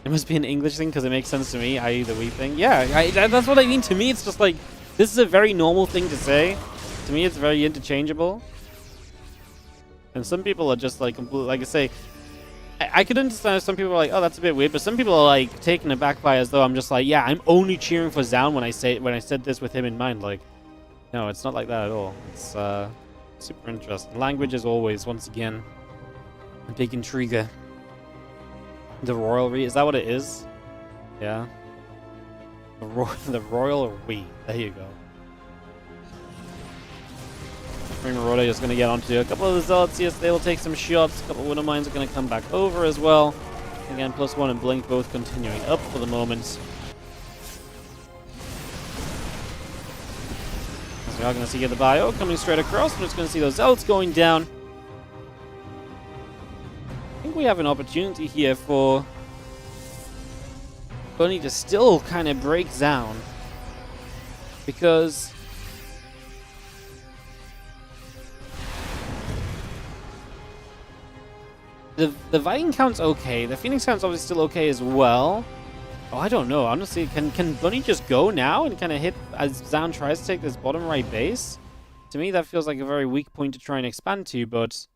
S1: It must be an English thing because it makes sense to me, i.e. the we thing. Yeah, that's what I mean. To me, it's just like, this is a very normal thing to say. To me, it's very interchangeable. And some people are just like, completely, like I say, I could understand if some people are like, oh, that's a bit weird, but some people are like taking it back by as though I'm just like, yeah, I'm only cheering for ZOUN when I said this with him in mind. Like, no, it's not like that at all. It's super interesting. Language is always, once again, a big intriguer. The royalry, is that what it is? Yeah. The royal we. There you go. Marauder is going to get onto a couple of the Zealots. Yes, they will take some shots. A couple of Widowmines are going to come back over as well. Again, +1 and Blink both continuing up for the moment. As we are going to see the bio coming straight across. We're just going to see those Zealots going down. I think we have an opportunity here for Bunny to still kind of break ZOUN, because the Viking count's okay. The Phoenix count's obviously still okay as well. Oh, I don't know. Honestly, can Bunny just go now and kind of hit as ZOUN tries to take this bottom right base? To me, that feels like a very weak point to try and expand to, but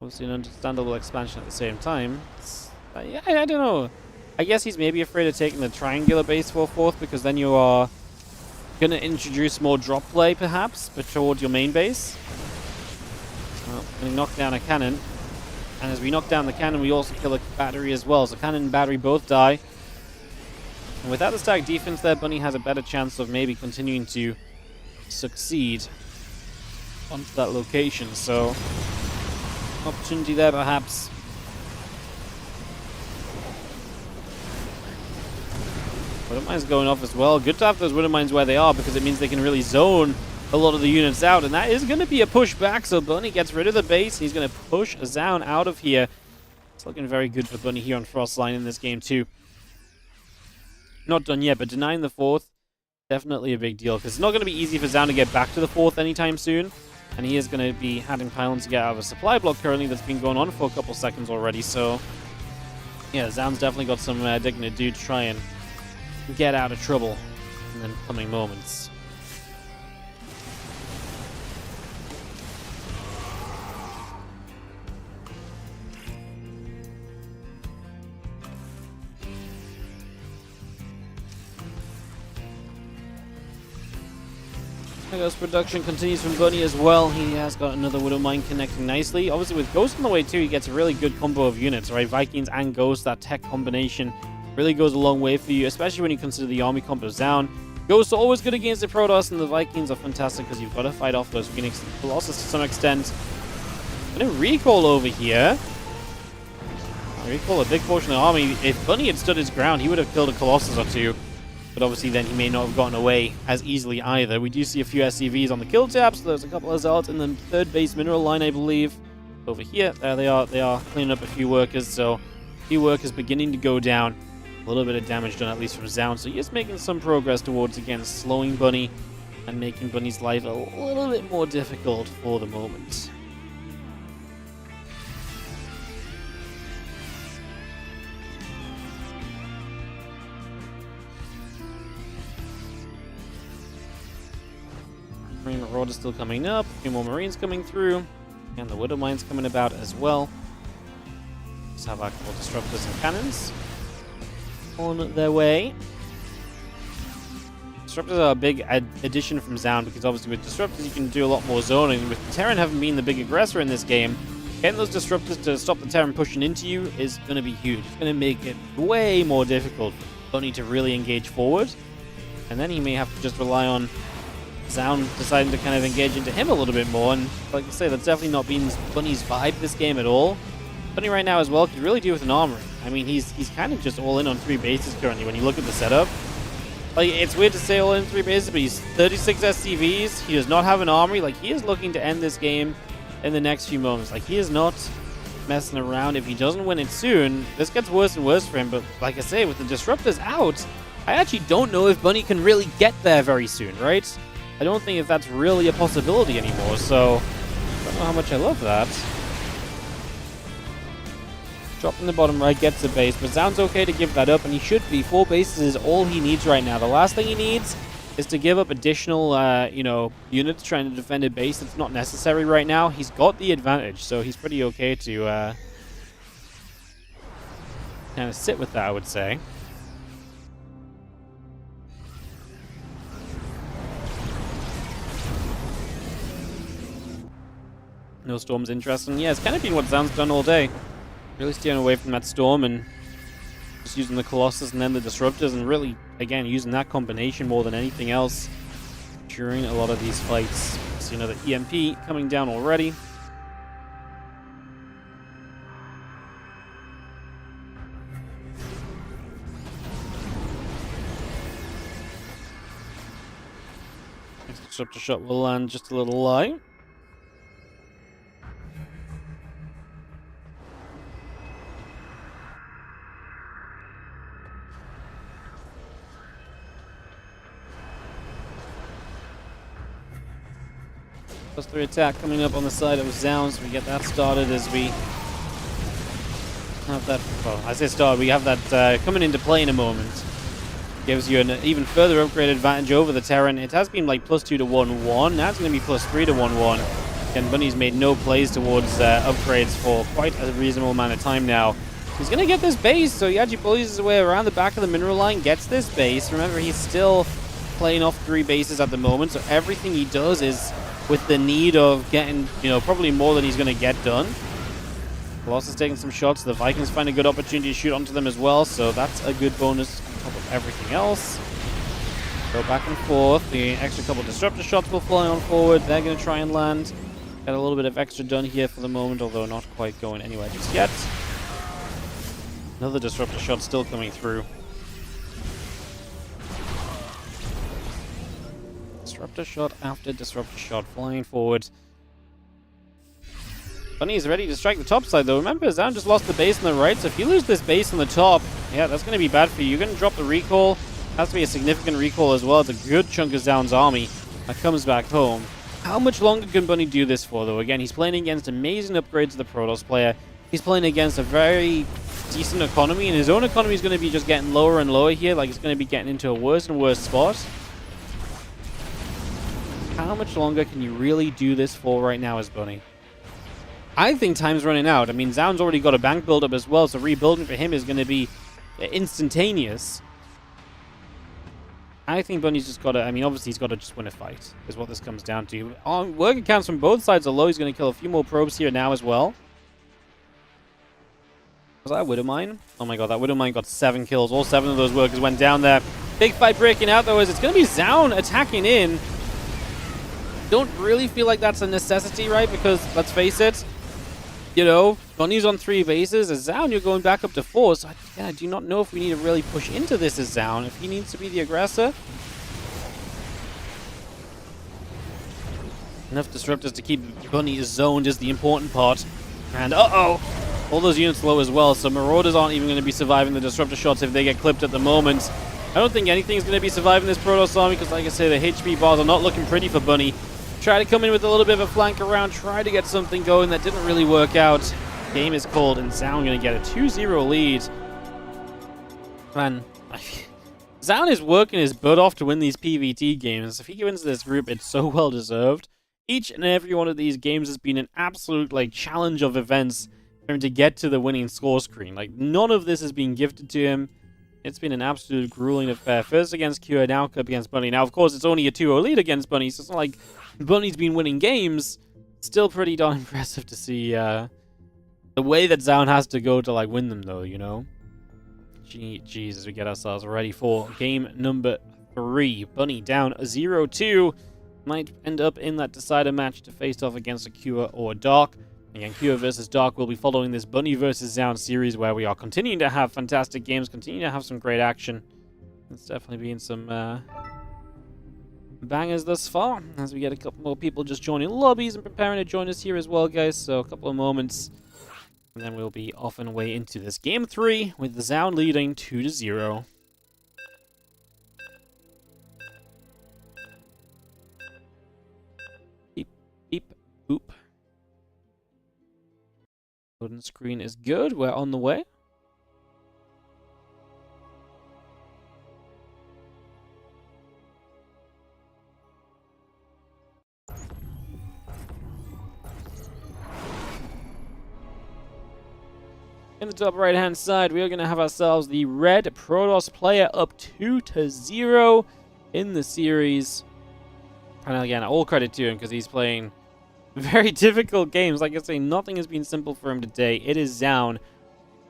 S1: obviously an understandable expansion at the same time. Yeah, I don't know. I guess he's maybe afraid of taking the triangular base for 4th, because then you are going to introduce more drop play, perhaps, but towards your main base. Well, going to knock down a cannon. And as we knock down the cannon, we also kill a battery as well. So cannon and battery both die. And without the stack defense there, Bunny has a better chance of maybe continuing to succeed onto that location. So opportunity there, perhaps. Widowmine's going off as well. Good to have those Widowmines where they are, because it means they can really zone a lot of the units out, and that is going to be a push back. So Bunny gets rid of the base. He's going to push ZOUN out of here. It's looking very good for Bunny here on Frostline in this game too. Not done yet, but denying the 4th, definitely a big deal, because it's not going to be easy for ZOUN to get back to the 4th anytime soon. And he is going to be having pylons to get out of a supply block currently that's been going on for a couple seconds already. So yeah, ZOUN's definitely got some digging to do to try and get out of trouble in the coming moments. Ghost production continues from Bunny as well. He has got another Widowmine connecting nicely. Obviously with Ghost on the way too, he gets a really good combo of units, right? Vikings and Ghost, that tech combination really goes a long way for you, especially when you consider the army comp of ZOUN. Ghosts are always good against the Protoss, and the Vikings are fantastic because you've got to fight off those Phoenix and Colossus to some extent. And a recall over here. Recall a big portion of the army. If Bunny had stood his ground, he would have killed a Colossus or two. But obviously then he may not have gotten away as easily either. We do see a few SCVs on the kill tab, so there's a couple of Zealots in the third base mineral line, I believe. Over here, there they are. They are cleaning up a few workers, so a few workers beginning to go down. A little bit of damage done, at least from ZOUN, so he is making some progress towards, again, slowing Bunny and making Bunny's life a little bit more difficult for the moment. Marine Marauder still coming up, a few more Marines coming through, and the Widow Mine's coming about as well. Let's have our couple Disruptors and Cannons on their way. Disruptors are a big addition from ZOUN, because obviously with Disruptors you can do a lot more zoning. With the Terran having been the big aggressor in this game, getting those Disruptors to stop the Terran pushing into you is going to be huge. It's going to make it way more difficult for Bunny to really engage forward. And then he may have to just rely on ZOUN deciding to kind of engage into him a little bit more. And like I say, that's definitely not been Bunny's vibe this game at all. Bunny right now as well could really do with an armory. I mean, he's kind of just all in on 3 bases currently when you look at the setup. Like, it's weird to say all in 3 bases, but he's 36 SCVs. He does not have an armory. Like, he is looking to end this game in the next few moments. Like, he is not messing around. If he doesn't win it soon, this gets worse and worse for him. But like I say, with the Disruptors out, I actually don't know if Bunny can really get there very soon, right? I don't think if that's really a possibility anymore, so I don't know how much I love that. Drop in the bottom right, gets a base, but ZOUN's okay to give that up, and he should be. 4 bases is all he needs right now. The last thing he needs is to give up additional, units trying to defend a base that's not necessary right now. He's got the advantage, so he's pretty okay to kind of sit with that, I would say. No Storm's interesting. Yeah, it's kind of been what ZOUN's done all day. Really steering away from that Storm and just using the Colossus and then the Disruptors, and really, again, using that combination more than anything else during a lot of these fights. So, you know, the EMP coming down already. Next Disruptor shot will land just a little light. +3 attack coming up on the side of ZOUN, so we get that started as we have that, well, I say started, we have that coming into play in a moment. Gives you an even further upgrade advantage over the Terran. It has been like +2 to 1-1, now it's going to be +3 to 1-1. And Bunny's made no plays towards upgrades for quite a reasonable amount of time now. He's going to get this base, so he actually bullies his way around the back of the mineral line, gets this base. Remember, he's still playing off 3 bases at the moment, so everything he does is with the need of getting, you know, probably more than he's going to get done. Colossus taking some shots. The Vikings find a good opportunity to shoot onto them as well, so that's a good bonus on top of everything else. Go back and forth. The extra couple Disruptor shots will fly on forward. They're going to try and land. Got a little bit of extra done here for the moment, although not quite going anywhere just yet. Another Disruptor shot still coming through. Disruptor shot after Disruptor shot flying forward. Bunny is ready to strike the top side, though. Remember, ZOUN just lost the base on the right, so if you lose this base on the top, yeah, that's going to be bad for you. You're going to drop the recall. Has to be a significant recall as well. It's a good chunk of ZOUN's army that comes back home. How much longer can Bunny do this for, though? Again, he's playing against amazing upgrades to the Protoss player. He's playing against a very decent economy, and his own economy is going to be just getting lower and lower here. Like, it's going to be getting into a worse and worse spot. How much longer can you really do this for right now as Bunny? I think time's running out. I mean, ZOUN's already got a bank build-up as well, so rebuilding for him is going to be instantaneous. I think Bunny's just got to, I mean, obviously he's got to just win a fight, is what this comes down to. Worker counts from both sides are low. He's going to kill a few more probes here now as well. Was that a Widow Mine? Oh my god, that Widow Mine got 7 kills. All 7 of those workers went down there. Big fight breaking out, though, as it's going to be ZOUN attacking in. Don't really feel like that's a necessity, right? Because, let's face it, you know, Bunny's on 3 bases. As ZOUN, you're going back up to 4. So I do not know if we need to really push into this as ZOUN. If he needs to be the aggressor. Enough disruptors to keep Bunny zoned is the important part. And uh-oh! All those units low as well, so Marauders aren't even going to be surviving the disruptor shots if they get clipped at the moment. I don't think anything's going to be surviving this Protoss army because, like I say, the HP bars are not looking pretty for Bunny. Try to come in with a little bit of a flank around, try to get something going. That didn't really work out. Game is called, and ZOUN going to get a 2-0 lead. Man, ZOUN is working his butt off to win these PvT games. If he wins this group, it's so well deserved. Each and every one of these games has been an absolute challenge of events for him to get to the winning score screen. None of this has been gifted to him. It's been an absolute grueling affair. First against Cure, now up against Bunny. Now, of course, it's only a 2-0 lead against Bunny, so it's not like Bunny's been winning games. Still pretty darn impressive to see the way that ZOUN has to go to win them, though, you know? Jesus, we get ourselves ready for game number 3. Bunny down 0-2. Might end up in that decider match to face off against a Cure or a Dark. Again, Cure versus Dark will be following this Bunny versus ZOUN series where we are continuing to have fantastic games, continue to have some great action. It's definitely been some bangers thus far, as we get a couple more people just joining lobbies and preparing to join us here as well, guys. So a couple of moments, and then we'll be off and away into this game 3 with the ZOUN leading 2-0. Beep, boop. Loading screen is good. We're on the way. In the top right hand side, we are going to have ourselves the red Protoss player up 2-0 in the series. And again, all credit to him because he's playing very difficult games. Like I say, nothing has been simple for him today. It is ZOUN,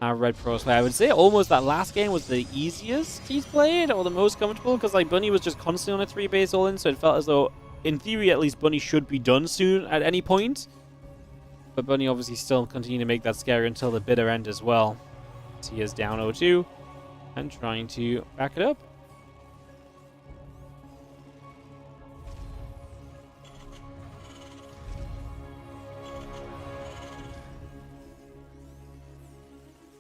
S1: our red Protoss player. I would say almost that last game was the easiest he's played, or the most comfortable, because Bunny was just constantly on a 3-base all-in, so it felt as though, in theory at least, Bunny should be done soon at any point. But Bunny obviously still continuing to make that scary until the bitter end as well. So he is down 0-2 and trying to back it up.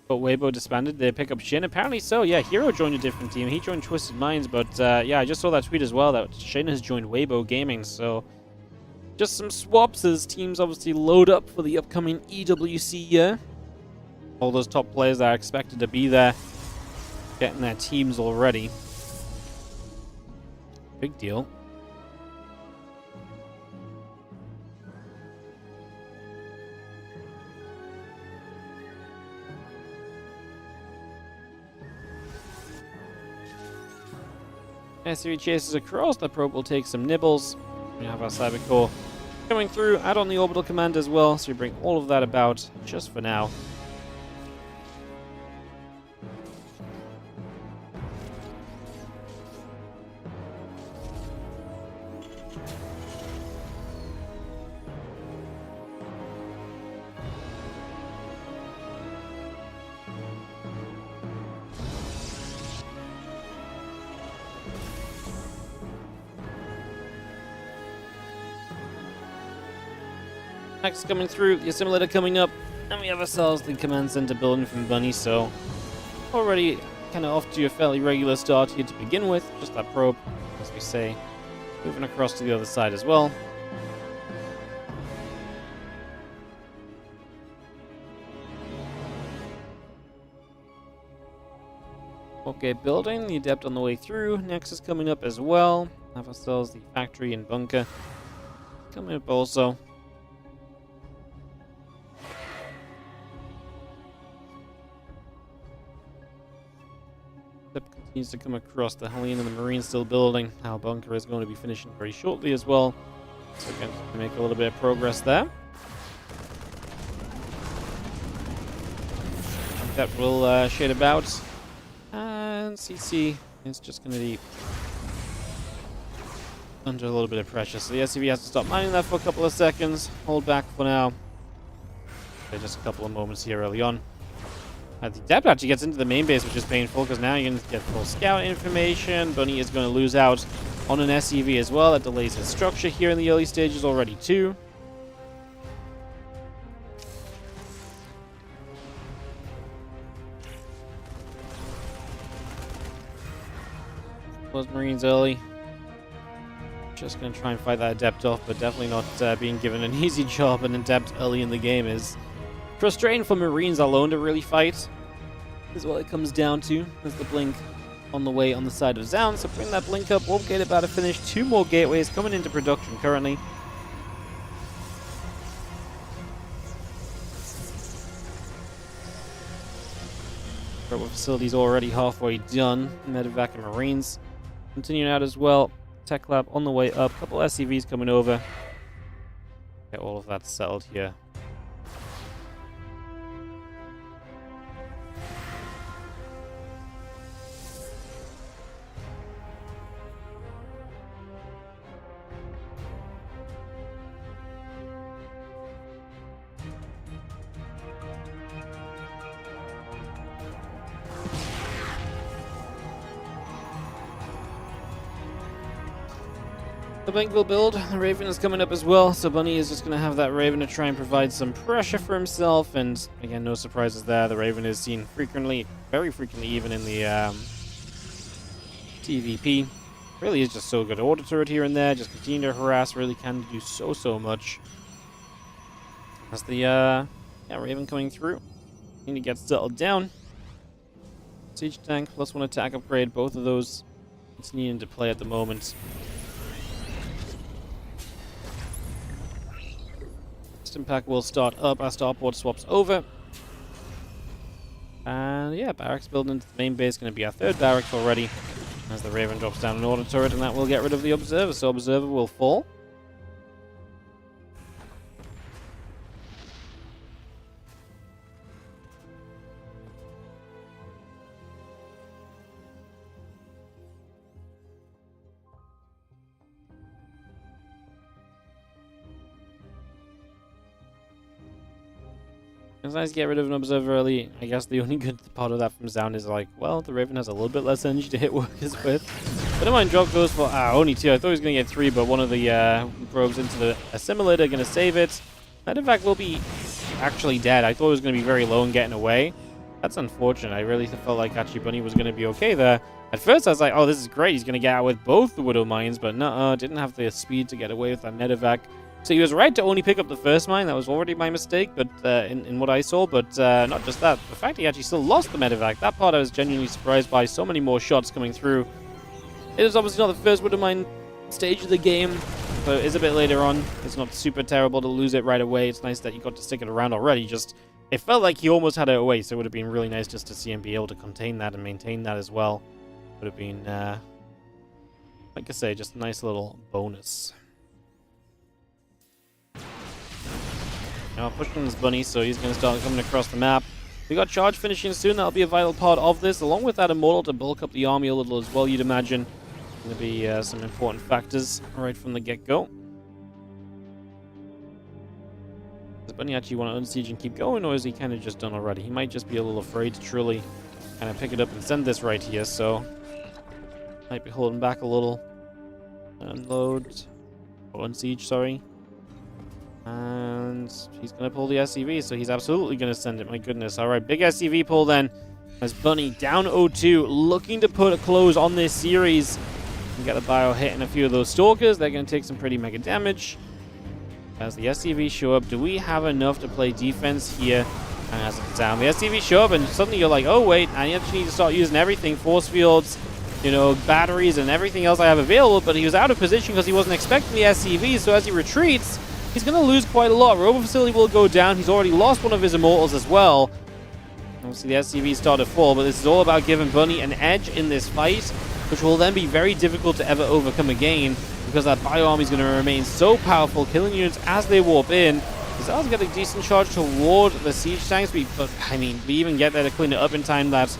S1: But Weibo disbanded. They pick up Shin. Apparently so. Yeah, Hero joined a different team. He joined Twisted Minds. But yeah, I just saw that tweet as well that Shin has joined Weibo Gaming. So just some swaps as teams obviously load up for the upcoming EWC year. All those top players that are expected to be there getting their teams already. Big deal. As he chases across, the probe will take some nibbles. We have our Cyber Core coming through, add on the orbital command as well, so we bring all of that about just for now. Next coming through, the assimilator coming up, and we have ourselves the command center building from Bunny, so already kind of off to a fairly regular start here to begin with. Just that probe, as we say, moving across to the other side as well. Okay, building, the adept on the way through. Next is coming up as well. Have ourselves the factory and bunker coming up also. Continues to come across. The Helene and the Marine still building. Our bunker is going to be finishing very shortly as well. So again, to make a little bit of progress there. That will shade about. And CC is just going to be under a little bit of pressure. So the SCV has to stop mining that for a couple of seconds. Hold back for now. just a couple of moments here early on. The depth actually gets into the main base, which is painful, because now you're going to get full scout information. Bunny is going to lose out on an SCV as well. That delays his structure here in the early stages already, too. Close Marines early. Just going to try and fight that Adept off, but definitely not being given an easy job. An Adept early in the game is frustrating for Marines alone to really fight, is what it comes down to. There's the blink on the way on the side of ZOUN, so bring that blink up. We'll get about to finish. 2 more gateways coming into production currently. But with facilities already halfway done. Medevac and Marines continuing out as well. Tech lab on the way up. Couple SCVs coming over. Get all of that settled here. The bank will build. The Raven is coming up as well, so Bunny is just going to have that Raven to try and provide some pressure for himself, and again, no surprises there. The Raven is seen frequently, very frequently even in the TVP. Really is just so good. Order turret here and there, just continue to harass, really can do so much. That's the Raven coming through. Need to get settled down. Siege tank, +1 attack upgrade, both of those it's needing to play at the moment. Impact will start up as starport swaps over. And yeah, barracks building into the main base, going to be our 3rd barracks already. As the Raven drops down an order turret, and that will get rid of the Observer, so Observer will fall. It's nice to get rid of an Observer early. I guess the only good part of that from ZOUN is like, well, the Raven has a little bit less energy to hit workers with. But I mind drop goes for only 2. I thought he was going to get 3, but one of the probes into the assimilator going to save it. That in fact will be actually dead. I thought it was going to be very low and getting away. That's unfortunate. I really felt like actually Bunny was going to be okay there. At first I was like, oh, this is great. He's going to get out with both the Widow Mines, but no, didn't have the speed to get away with that medevac. So he was right to only pick up the first mine. That was already my mistake, but in what I saw. But not just that. The fact he actually still lost the medevac. That part I was genuinely surprised by. So many more shots coming through. It is obviously not the first Widow Mine stage of the game, so it is a bit later on. It's not super terrible to lose it right away. It's nice that you got to stick it around already. Just, it felt like he almost had it away, so it would have been really nice just to see him be able to contain that and maintain that as well. Would have been, like I say, just a nice little bonus. Now pushing this Bunny, so he's going to start coming across the map. We got charge finishing soon. That'll be a vital part of this, along with that Immortal to bulk up the army a little as well, you'd imagine. Going to be some important factors right from the get-go. Does Bunny actually want to unsiege and keep going, or is he kind of just done already? He might just be a little afraid to truly kind of pick it up and send this right here, so might be holding back a little. Unload. Oh, unsiege, sorry. And he's going to pull the SCV, so he's absolutely going to send it. My goodness. All right, big SCV pull then. As Bunny down 0-2, looking to put a close on this series. And get a bio hit and a few of those Stalkers. They're going to take some pretty mega damage. As the SCV show up, do we have enough to play defense here? And as it's down, the SCV show up, and suddenly you're like, oh wait, I actually need to start using everything. Force fields, you know, batteries, and everything else I have available. But he was out of position because he wasn't expecting the SCV, so as he retreats, he's going to lose quite a lot. Robo Facility will go down. He's already lost one of his Immortals as well. Obviously, the SCV started to fall, but this is all about giving Bunny an edge in this fight, which will then be very difficult to ever overcome again, because that Bio Army is going to remain so powerful, killing units as they warp in. Zell's got a decent charge toward the siege tanks, but I mean, we even get there to clean it up in time that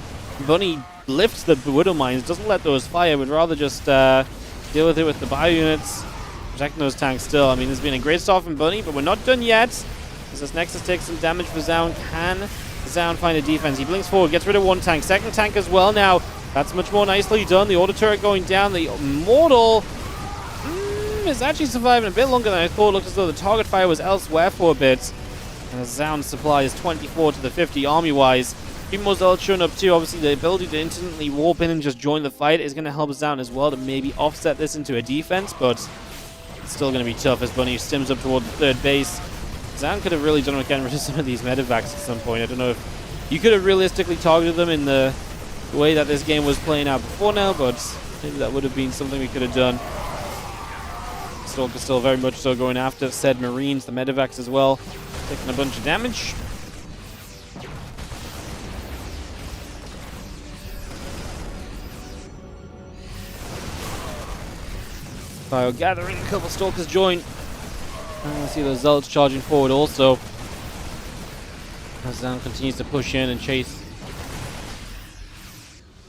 S1: Bunny lifts the Widow Mines, doesn't let those fire, would rather just deal with it with the Bio units. Protecting those tanks still. I mean, there's been a great start from Bunny, but we're not done yet. As this Nexus takes some damage for ZOUN, can ZOUN find a defense? He blinks forward, gets rid of one tank. Second tank as well now. That's much more nicely done. The auto turret going down. The Immortal is actually surviving a bit longer than I thought. Looks as though the target fire was elsewhere for a bit. And ZOUN's supply is 24 to the 50 army-wise. A few more Zealots showing up too. Obviously, the ability to instantly warp in and just join the fight is going to help ZOUN as well to maybe offset this into a defense, but it's still going to be tough as Bunny stims up toward the third base. ZOUN could have really done getting rid of some of these medevacs at some point. I don't know if you could have realistically targeted them in the way that this game was playing out before now, but maybe that would have been something we could have done. Stalker's still very much so going after said Marines, the medevacs as well, taking a bunch of damage. Fire gathering, a couple Stalkers join. I see those Zealots charging forward also. As ZOUN continues to push in and chase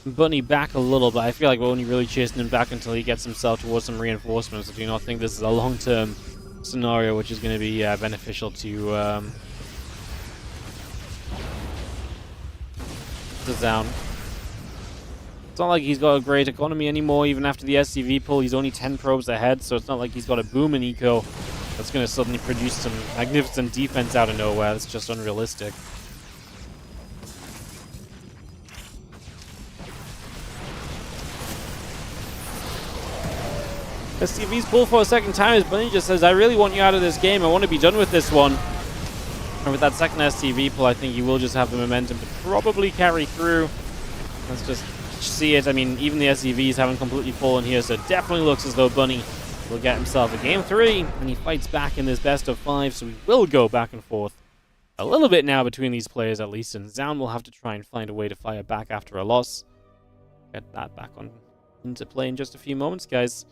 S1: Bunny back a little, but I feel like we're only really chasing him back until he gets himself towards some reinforcements. I do not think this is a long-term scenario which is going to be beneficial to ZOUN. It's not like he's got a great economy anymore. Even after the SCV pull, he's only 10 probes ahead, so it's not like he's got a boom in eco that's going to suddenly produce some magnificent defense out of nowhere. It's just unrealistic. SCV's pull for a second time as Bunny just says, I really want you out of this game. I want to be done with this one. And with that second SCV pull, I think you will just have the momentum to probably carry through. Let's just see it. I mean, even the SCVs haven't completely fallen here, so it definitely looks as though Bunny will get himself a game 3, and he fights back in this best of 5, so we will go back and forth a little bit now between these players at least, and ZOUN will have to try and find a way to fire back after a loss. Get that back on into play in just a few moments, guys.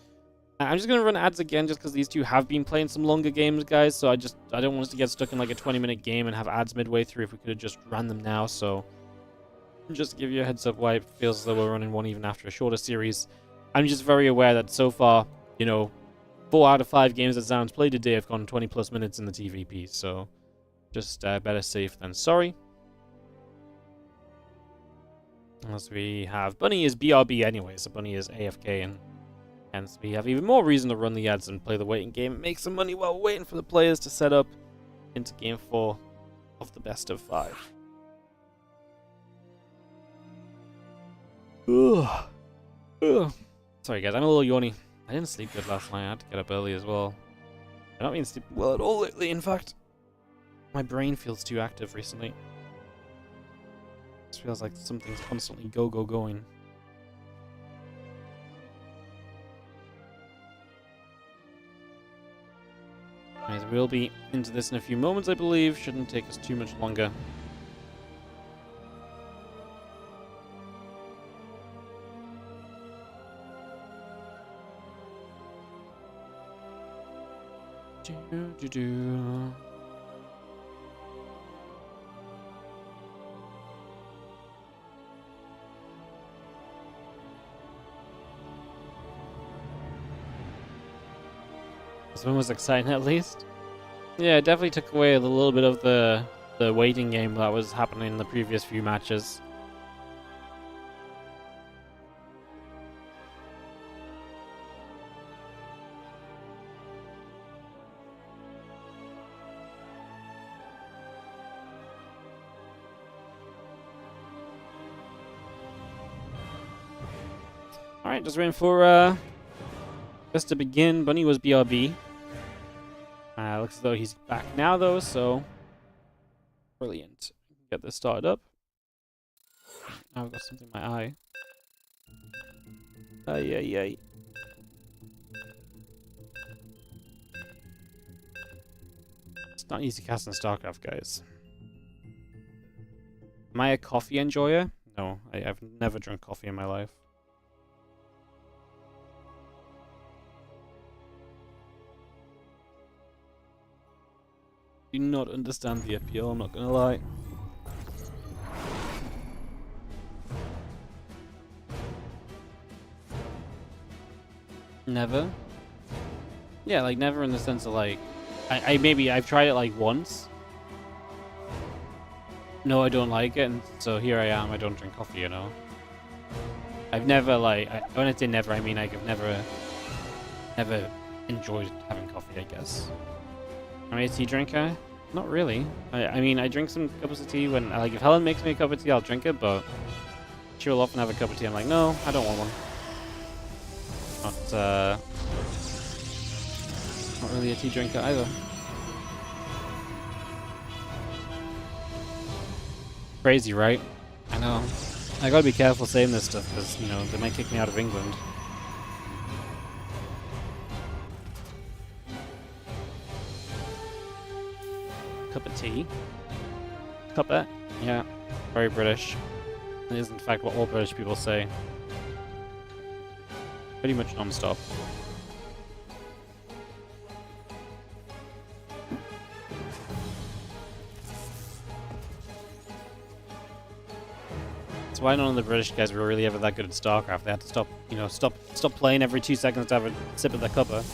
S1: I'm just going to run ads again just because these two have been playing some longer games, guys, so I don't want us to get stuck in like a 20-minute game and have ads midway through if we could have just ran them now, so just to give you a heads up why it feels as though we're running one even after a shorter series. I'm just very aware that so far, you know, 4 out of 5 games that ZOUN's played today have gone 20+ minutes in the TVP, so just better safe than sorry. Unless we have Bunny is BRB anyway, so Bunny is AFK, and hence we have even more reason to run the ads and play the waiting game, make some money while waiting for the players to set up into game 4 of the best of 5. Ugh. Ugh. Sorry guys, I'm a little yawny. I didn't sleep good last night. I had to get up early as well. I've not been sleeping well at all lately, in fact. My brain feels too active recently. It feels like something's constantly going. Anyways, we'll be into this in a few moments, I believe. Shouldn't take us too much longer. This one was exciting, at least. Yeah, it definitely took away a little bit of the waiting game that was happening in the previous few matches. Alright, just waiting for us to begin. Bunny was BRB. Looks as though he's back now, though, so brilliant. Get this started up. Now I've got something in my eye. Ay. It's not easy casting StarCraft, guys. Am I a coffee enjoyer? No, I've never drunk coffee in my life. Do not understand the appeal, I'm not gonna lie. Never? Yeah, like never in the sense of like I've tried it like once, no, I don't like it, and so here I am. I don't drink coffee, you know. I've never like when I say never, I mean like I've never enjoyed having coffee. I guess. Am I a tea drinker? Not really. I mean I drink some cups of tea when like if Helen makes me a cup of tea, I'll drink it, but she'll often have a cup of tea. I'm like, no, I don't want one. Not really a tea drinker either. Crazy, right? I know. I gotta be careful saying this stuff because, you know, they might kick me out of England. Cup of tea. Cuppa. Yeah. Very British. It is, in fact, what all British people say. Pretty much non-stop. That's why none of the British guys were really ever that good at StarCraft. They had to stop, you know, stop playing every 2 seconds to have a sip of their cuppa. It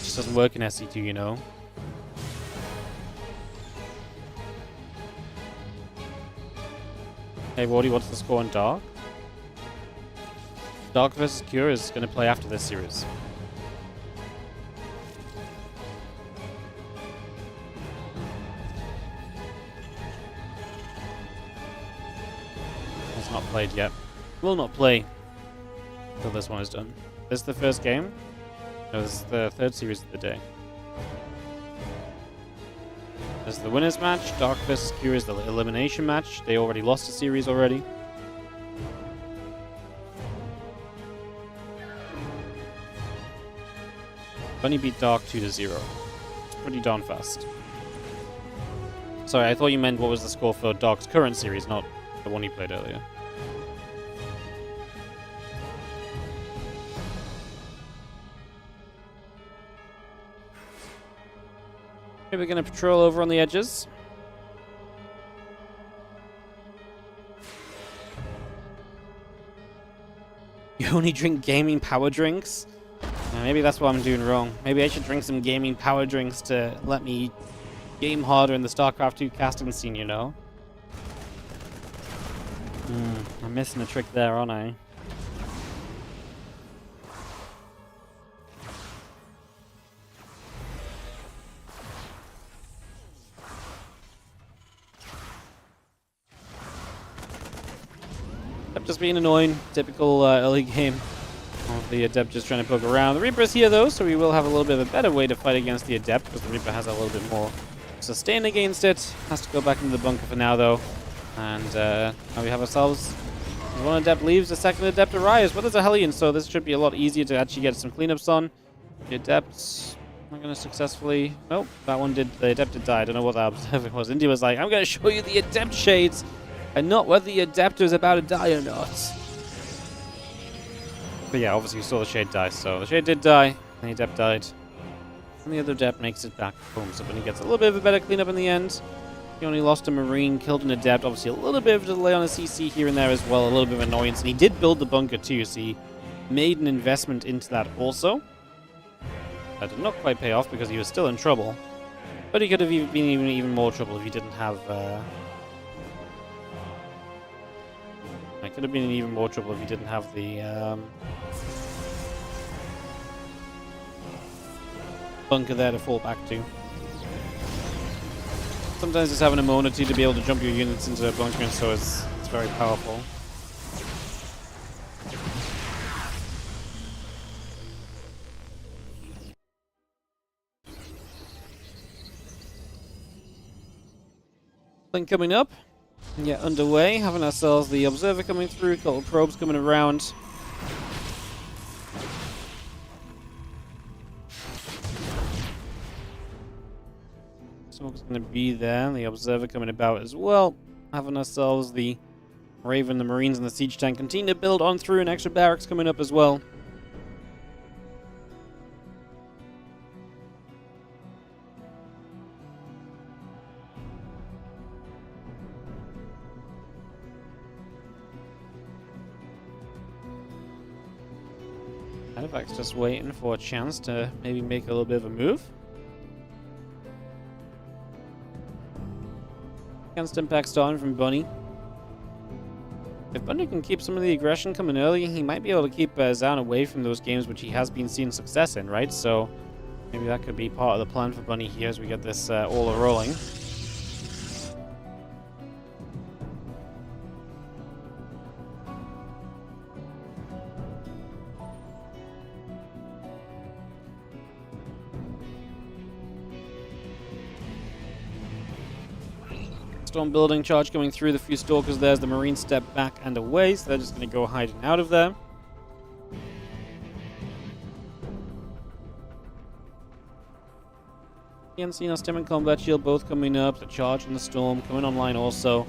S1: just doesn't work in SC2, you know. Hey, Wardy, what's the score on Dark? Dark vs. Cure is going to play after this series. It's not played yet. Will not play until this one is done. This is the first game. No, this is the third series of the day. This is the winners match. Dark vs. Cure is the elimination match. They already lost a series already. Bunny beat Dark 2-0. It's pretty darn fast. Sorry, I thought you meant what was the score for Dark's current series, not the one he played earlier. Okay, we're going to patrol over on the edges. You only drink gaming power drinks? Maybe that's what I'm doing wrong. Maybe I should drink some gaming power drinks to let me game harder in the StarCraft 2 casting scene, you know? I'm missing a trick there, aren't I? Just being annoying. Typical early game. The Adept just trying to poke around. The Reaper's here though, so we will have a little bit of a better way to fight against the Adept because the Reaper has a little bit more sustain against it. Has to go back into the bunker for now though. And now we have ourselves... One Adept leaves, the second Adept arrives. But there's a Hellion, so this should be a lot easier to actually get some cleanups on. The Adept's not going to successfully... Nope, that one did... The Adept did die. I don't know what that observer was. India was like, I'm going to show you the Adept shades and not whether the Adept is about to die or not. But yeah, obviously you saw the Shade die, so the Shade did die, and the Adept died. And the other Adept makes it back home, so when he gets a little bit of a better cleanup in the end. He only lost a Marine, killed an Adept, obviously a little bit of a delay on a CC here and there as well, a little bit of annoyance. And he did build the bunker too, so he made an investment into that also. That did not quite pay off because he was still in trouble. But he could have been even more trouble if he didn't have... I could have been in even more trouble if he didn't have the bunker there to fall back to. Sometimes just having a moment or two to be able to jump your units into a bunker, and so it's very powerful. Thing coming up. Yeah, underway, having ourselves the Observer coming through, a couple of probes coming around. Smoke's going to be there, the Observer coming about as well. Having ourselves the Raven, the Marines, and the Siege Tank continue to build on through, and extra barracks coming up as well. Artifact's just waiting for a chance to maybe make a little bit of a move. against impact starting from Bunny. If Bunny can keep some of the aggression coming early, he might be able to keep ZOUN away from those games which he has been seeing success in, right? So maybe that could be part of the plan for Bunny here as we get this all rolling. Storm building charge coming through the few stalkers. There's the Marine step back and away, so they're just going to go hiding out of there. Again, seeing our Stim and Combat Shield both coming up. The charge and the Storm coming online also.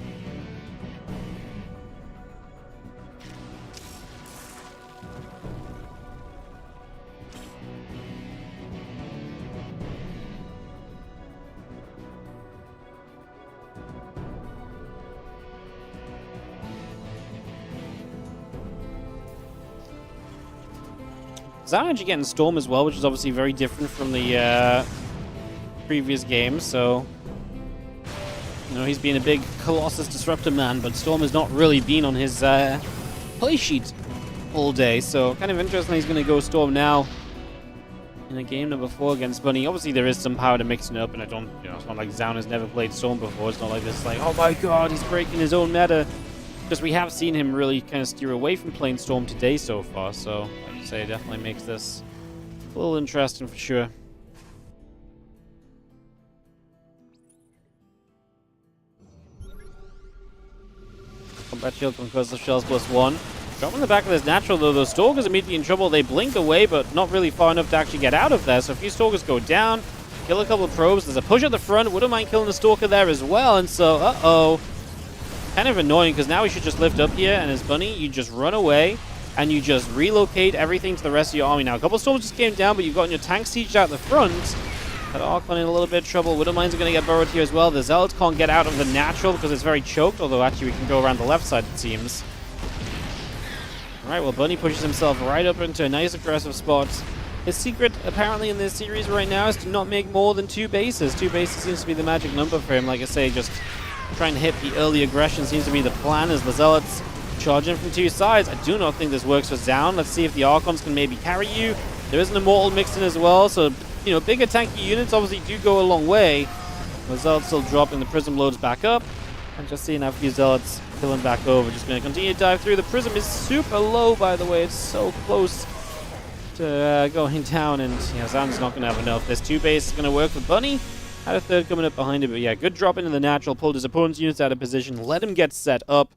S1: ZOUN actually getting Storm as well, which is obviously very different from the previous game, so you know, he's been a big Colossus Disruptor man, but Storm has not really been on his play sheet all day, so kind of interesting he's going to go Storm now in a game number 4 against Bunny. Obviously there is some power to mixing up, and I don't, you know, it's not like ZOUN has never played Storm before. It's not like this, like, oh my god, he's breaking his own meta. Because we have seen him really kind of steer away from playing Storm today so far, so like I say, it definitely makes this a little interesting for sure. Combat shield because of shells +1. Drop on the back of this natural though, those stalkers immediately in trouble. They blink away, but not really far enough to actually get out of there. So a few stalkers go down, kill a couple of probes. There's a push at the front. Wouldn't mind killing the stalker there as well. And so, kind of annoying because now we should just lift up here, and as Bunny, you just run away and you just relocate everything to the rest of your army. Now, a couple of storms just came down, but you've got your tank siege out the front. That Archon in a little bit of trouble. Widowmines are going to get burrowed here as well. The Zealots can't get out of the natural because it's very choked, although actually we can go around the left side, it seems. Alright, well, Bunny pushes himself right up into a nice aggressive spot. His secret, apparently, in this series right now is to not make more than 2 bases. 2 bases seems to be the magic number for him. Like I say, just trying to hit the early aggression seems to be the plan as the Zealots charge in from 2 sides. I do not think this works for ZOUN. Let's see if the Archons can maybe carry you. There is an Immortal mixed in as well, so, you know, bigger tanky units obviously do go a long way. The Zealots still dropping the Prism loads back up. And just seeing a few Zealots killing back over. Just going to continue to dive through. The Prism is super low, by the way. It's so close to going down, and yeah, ZOUN's not going to have enough. This 2 base is going to work for Bunny. Had a third coming up behind it, but yeah, good drop into the natural, pulled his opponent's units out of position, let him get set up,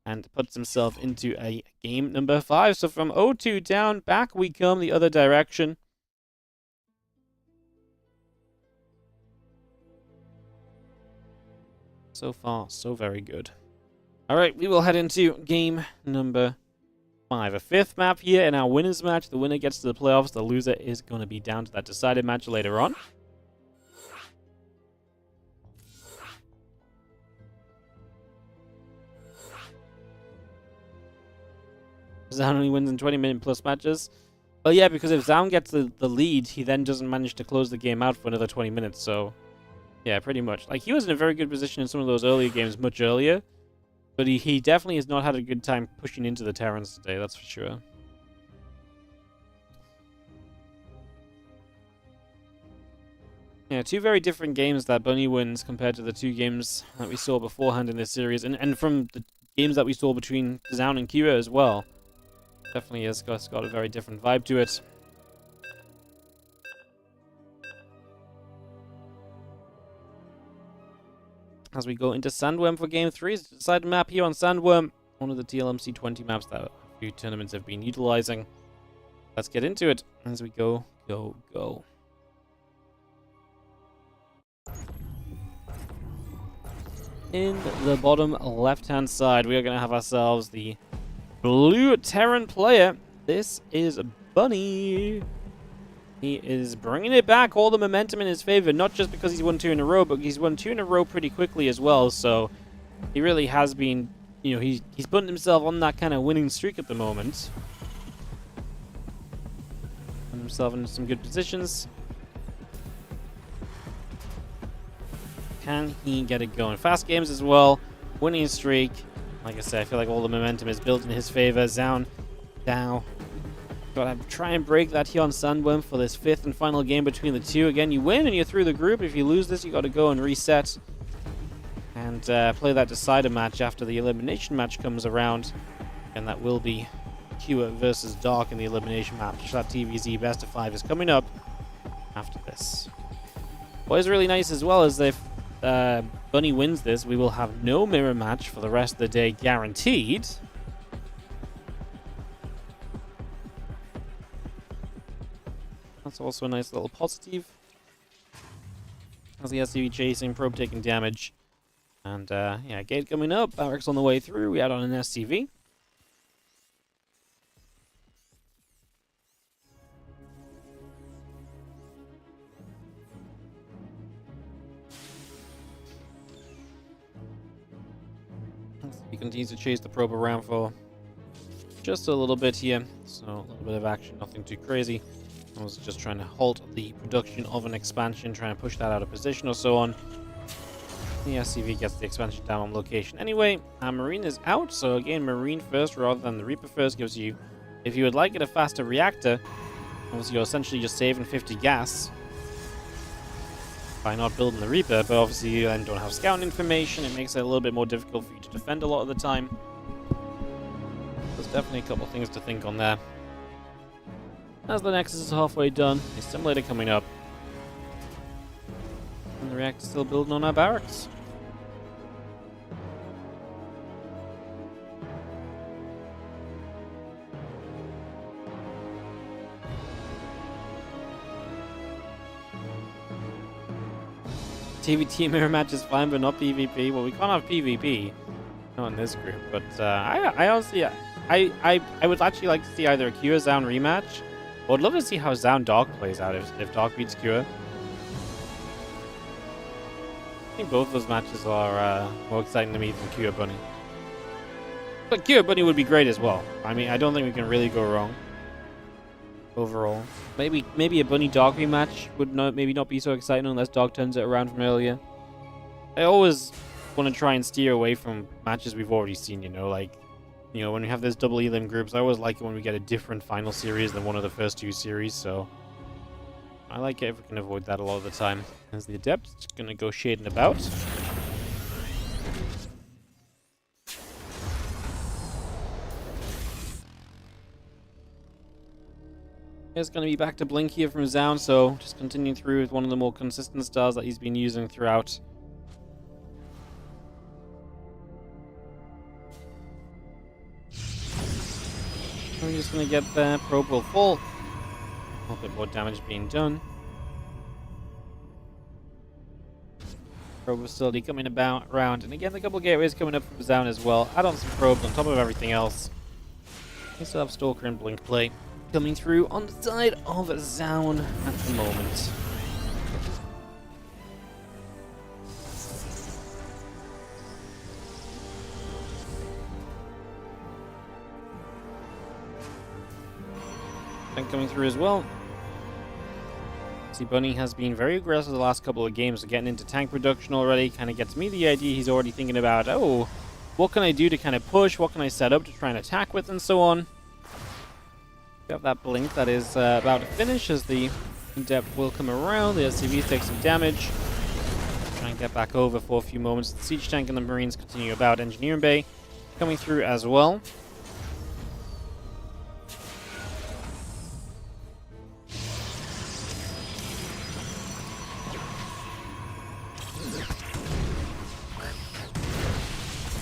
S1: and puts himself into a game number 5. So from 0-2 down, back we come the other direction. So far, so very good. Alright, we will head into game number 5. A 5th map here in our winners match. The winner gets to the playoffs. The loser is going to be down to that decided match later on. ZOUN only wins in 20-minute plus matches. Well, yeah, because if ZOUN gets the lead, he then doesn't manage to close the game out for another 20 minutes, so yeah, pretty much. Like, he was in a very good position in some of those earlier games much earlier, but he definitely has not had a good time pushing into the Terrans today, that's for sure. Yeah, 2 very different games that Bunny wins compared to the 2 games that we saw beforehand in this series, and from the games that we saw between ZOUN and Kira as well. Definitely has got a very different vibe to it. As we go into Sandworm for Game 3, it's a decided map here on Sandworm. One of the TLMC 20 maps that a few tournaments have been utilizing. Let's get into it as we go. In the bottom left-hand side, we are going to have ourselves the blue Terran player. This is Bunny. He is bringing it back, all the momentum in his favor, not just because he's won 2 in a row, but he's won 2 in a row pretty quickly as well, so he really has been, you know, he's putting himself on that kind of winning streak at the moment. Putting himself in some good positions. Can he get it going? Fast games as well. Winning streak. Like I said, I feel like all the momentum is built in his favor. ZOUN now. Gotta try and break that Hyun Sandwon for this 5th and final game between the two. Again, you win and you're through the group. If you lose this, you gotta go and reset. And play that decider match after the elimination match comes around. And that will be Kua versus Dark in the elimination match. That TVZ best of 5 is coming up after this. What is really nice as well is if Bunny wins this, we will have no mirror match for the rest of the day guaranteed. That's also a nice little positive. As the SCV chasing, probe taking damage. And yeah, gate coming up, barracks on the way through, we add on an SCV. He continues to chase the probe around for just a little bit here. So a little bit of action, nothing too crazy. I was just trying to halt the production of an expansion, trying to push that out of position or so on. The SCV gets the expansion down on location. Anyway, Marine is out, so again, Marine first rather than the Reaper first gives you, if you would like it, a faster reactor. Obviously, you're essentially just saving 50 gas by not building the Reaper, but obviously you then don't have scout information. It makes it a little bit more difficult for you to defend a lot of the time. There's definitely a couple things to think on there. As the Nexus is halfway done, the Assimilator coming up. And the reactor's still building on our barracks. TVT mirror match is fine, but not PvP. Well, we can't have PvP. Not in this group, but I honestly, I would actually like to see either a Kua ZOUN rematch. I would love to see how ZOUN Dark plays out if Dark beats Kua. I think both those matches are more exciting to me than Kua Bunny. But Kua Bunny would be great as well. I mean, I don't think we can really go wrong. Overall, maybe a Bunny Dark rematch would maybe not be so exciting unless Dark turns it around from earlier. I always want to try and steer away from matches we've already seen. Like, when we have those double elim groups, I always like it when we get a different final series than one of the first two series. So I like it if we can avoid that a lot of the time. As the Adept is gonna go shading about. It's going to be back to Blink here from ZOUN, so just continuing through with one of the more consistent styles that he's been using throughout. We're just going to get there. Probe will fall. A little bit more damage being done. Probe facility coming around, and again, a couple of gateways coming up from ZOUN as well. Add on some probes on top of everything else. We still have Stalker and Blink play coming through on the side of ZOUN at the moment. And coming through as well. See, Bunny has been very aggressive the last couple of games, getting into tank production already. Kind of gets me the idea he's already thinking about, oh, what can I do to kind of push? What can I set up to try and attack with and so on? We have that Blink that is about to finish as the Adept will come around. The SCVs take some damage. Try and get back over for a few moments. The Siege Tank and the Marines continue about. Engineering Bay coming through as well.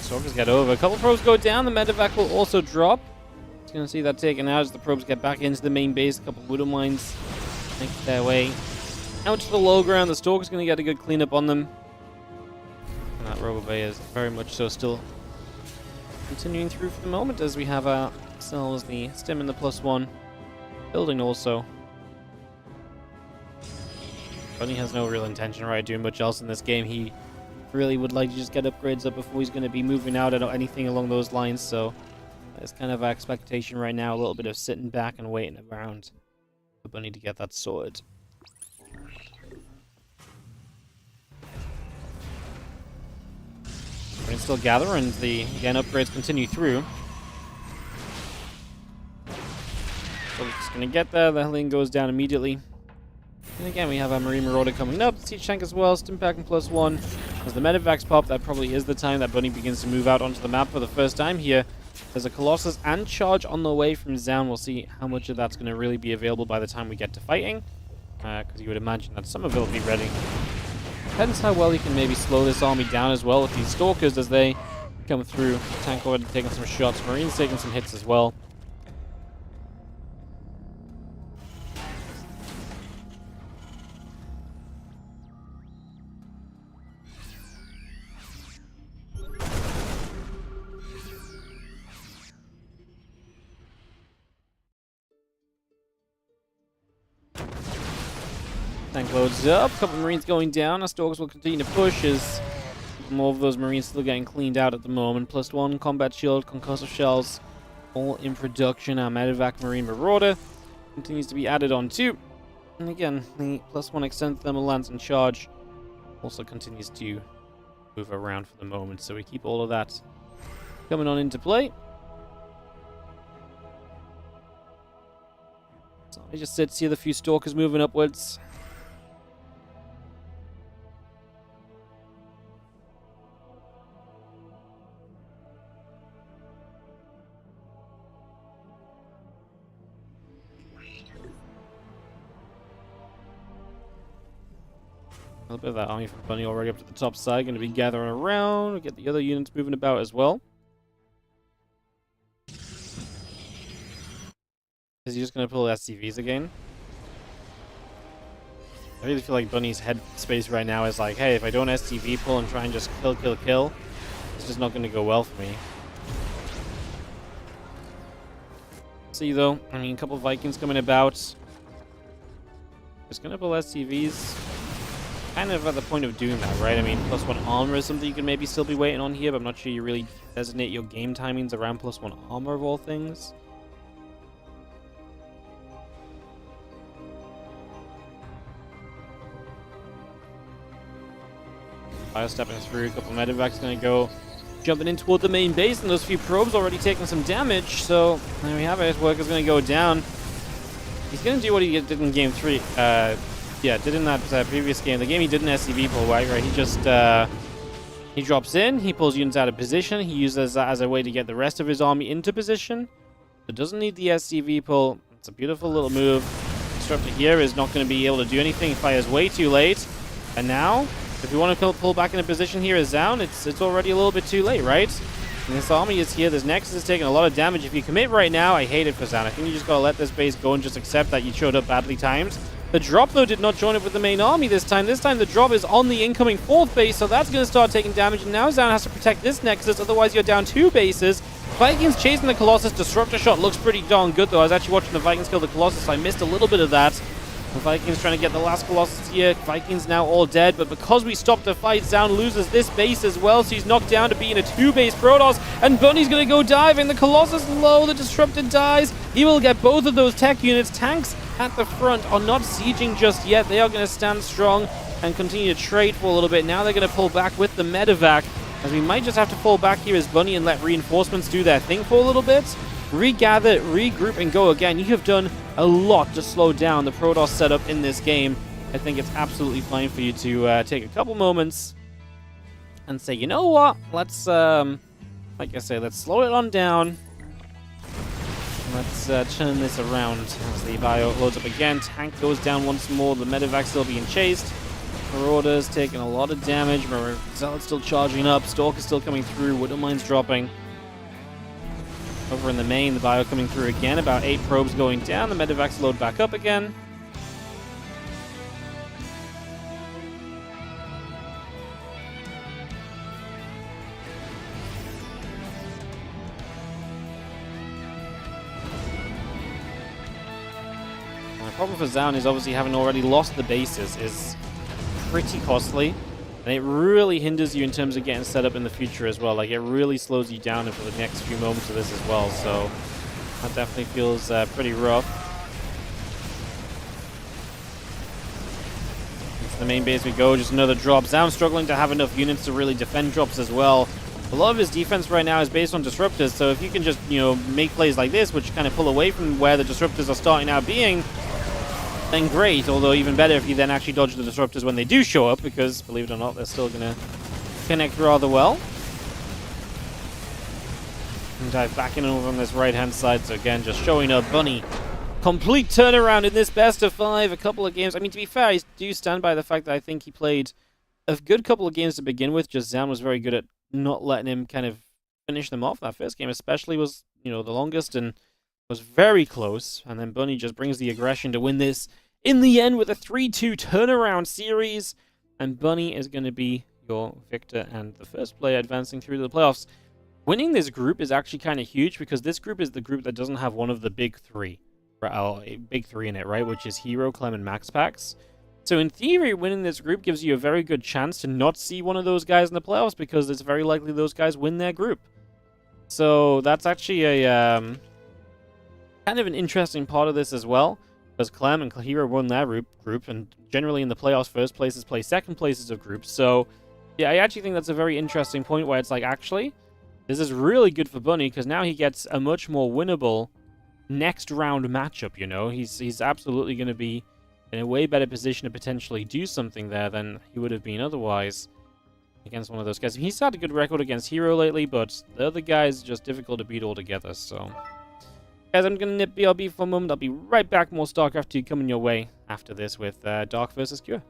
S1: Stalkers get over. A couple probes go down. The medevac will also drop. It's going to see that taken out as the probes get back into the main base. A couple of Widow Mines make their way out to the low ground. The Stalker's going to get a good cleanup on them. And that Robo Bay is very much so still continuing through for the moment as we have ourselves the Stim and the +1 building also. Bunny has no real intention of doing much else in this game. He really would like to just get upgrades up before he's going to be moving out at anything along those lines, so that's kind of our expectation right now, a little bit of sitting back and waiting around for Bunny to get that sorted. Marines still gather, and the, again, upgrades continue through. So we're just going to get there. The Hellion goes down immediately. And again, we have our Marine Marauder coming up. Siege Tank as well. Stimpack and +1. As the Medivacs pop, that probably is the time that Bunny begins to move out onto the map for the first time here. There's a Colossus and Charge on the way from ZOUN. We'll see how much of that's going to really be available by the time we get to fighting. Because you would imagine that some of it will be ready. Depends how well you can maybe slow this army down as well with these Stalkers as they come through. Tank already taking some shots. Marines taking some hits as well. Tank loads up, a couple of Marines going down. Our Stalkers will continue to push as more of those Marines still getting cleaned out at the moment. +1 combat shield, concussive shells, all in production. Our Medivac Marine Marauder continues to be added on too. And again, the +1 extended thermal lance and charge also continues to move around for the moment. So we keep all of that coming on into play. So I just sit, see the few Stalkers moving upwards. A little bit of that army from Bunny already up to the top side. Going to be gathering around. We get the other units moving about as well. Is he just going to pull SCVs again? I really feel like Bunny's head space right now is like, hey, if I don't SCV pull and try and just kill, it's just not going to go well for me. See, though, I mean, a couple of Vikings coming about. Just going to pull SCVs. Kind of at the point of doing that, right? I mean, +1 armor is something you can maybe still be waiting on here, but I'm not sure you really designate your game timings around +1 armor of all things. Fire stepping through, a couple of Medivacs going to go jumping in toward the main base, and those few probes already taking some damage, so there we have it. Worker's going to go down. He's going to do what he did in game 3. Yeah, did in that previous game. The game he did an SCV pull, right? He just, he drops in, he pulls units out of position, he uses that as a way to get the rest of his army into position. It doesn't need the SCV pull. It's a beautiful little move. Disruptor here is not going to be able to do anything. Fires way too late. And now, if you want to pull back into position here as ZOUN, it's already a little bit too late, right? And this army is here. This Nexus is taking a lot of damage. If you commit right now, I hate it for ZOUN. I think you just got to let this base go and just accept that you showed up badly timed. The drop, though, did not join up with the main army this time. This time, the drop is on the incoming 4th base, so that's going to start taking damage. And now ZOUN has to protect this Nexus, otherwise you're down 2 bases. Vikings chasing the Colossus. Disruptor shot looks pretty darn good, though. I was actually watching the Vikings kill the Colossus, so I missed a little bit of that. The Vikings trying to get the last Colossus here. Vikings now all dead, but because we stopped the fight, ZOUN loses this base as well, so he's knocked down to be in a 2-base Protoss, and Bunny's going to go diving. The Colossus low, the Disruptor dies. He will get both of those tech units. Tanks at the front are not sieging just yet. They are going to stand strong and continue to trade for a little bit. Now they're going to pull back with the Medivac, as we might just have to fall back here as Bunny and let reinforcements do their thing for a little bit. Regather, regroup, and go again. You have done a lot to slow down the Protoss setup in this game. I think it's absolutely fine for you to take a couple moments and say, you know what? Let's, like I say, let's slow it on down. Let's turn this around as the bio loads up again. Tank goes down once more. The Medivac still being chased. Marauders taking a lot of damage. Zealot's still charging up. Stalker's still coming through. Widowmine's dropping. Over in the main, the bio coming through again. About 8 probes going down. The Medivacs load back up again. The problem for ZOUN is obviously having already lost the bases is pretty costly. And it really hinders you in terms of getting set up in the future as well. Like, it really slows you down for the next few moments of this as well. So that definitely feels pretty rough. Into the main base we go. Just another drop. ZOUN struggling to have enough units to really defend drops as well. A lot of his defense right now is based on disruptors, so if you can just, you know, make plays like this, which kind of pull away from where the disruptors are starting out being, then great. Although even better if you then actually dodge the disruptors when they do show up, because, believe it or not, they're still going to connect rather well. And dive back in over on this right-hand side, so again, just showing up Bunny. Complete turnaround in this best of 5, a couple of games. I mean, to be fair, I do stand by the fact that I think he played a good couple of games to begin with. Just ZOUN was very good at not letting him kind of finish them off. That first game especially was, you know, the longest and was very close. And then Bunny just brings the aggression to win this in the end with a 3-2 turnaround series. And Bunny is going to be your victor and the first player advancing through to the playoffs. Winning this group is actually kind of huge because this group is the group that doesn't have one of the big three. Big three in it, right? Which is Hero, Clem, and Max Packs. So in theory, winning this group gives you a very good chance to not see one of those guys in the playoffs because it's very likely those guys win their group. So that's actually a kind of an interesting part of this as well, because Clem and Hero won their group, and generally in the playoffs, first places play second places of groups. So yeah, I actually think that's a very interesting point where it's like, actually, this is really good for Bunny because now he gets a much more winnable next round matchup. You know, he's absolutely going to be in a way better position to potentially do something there than he would have been otherwise against one of those guys. He's had a good record against Hero lately, but the other guys are just difficult to beat altogether. So, guys, I'm going to nip BRB for a moment. I'll be right back. More StarCraft 2 coming your way after this with Dark versus Cure.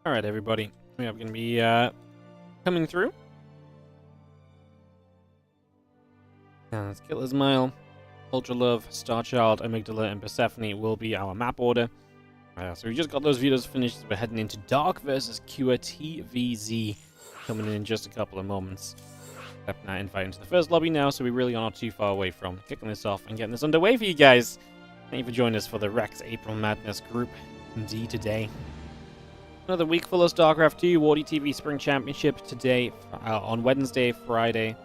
S1: Alright, everybody. We are going to be coming through. And Killer's Mile, Ultra Love, Starchild, Amygdala, and Persephone will be our map order. So we just got those videos finished. We're heading into Dark versus Cure TVZ, coming in just a couple of moments. Accepting that invite into the first lobby now, so we really are not too far away from kicking this off and getting this underway for you guys. Thank you for joining us for the Rex April Madness group D today. Another week full of StarCraft 2, WardiTV Spring Championship today on Wednesday, Friday,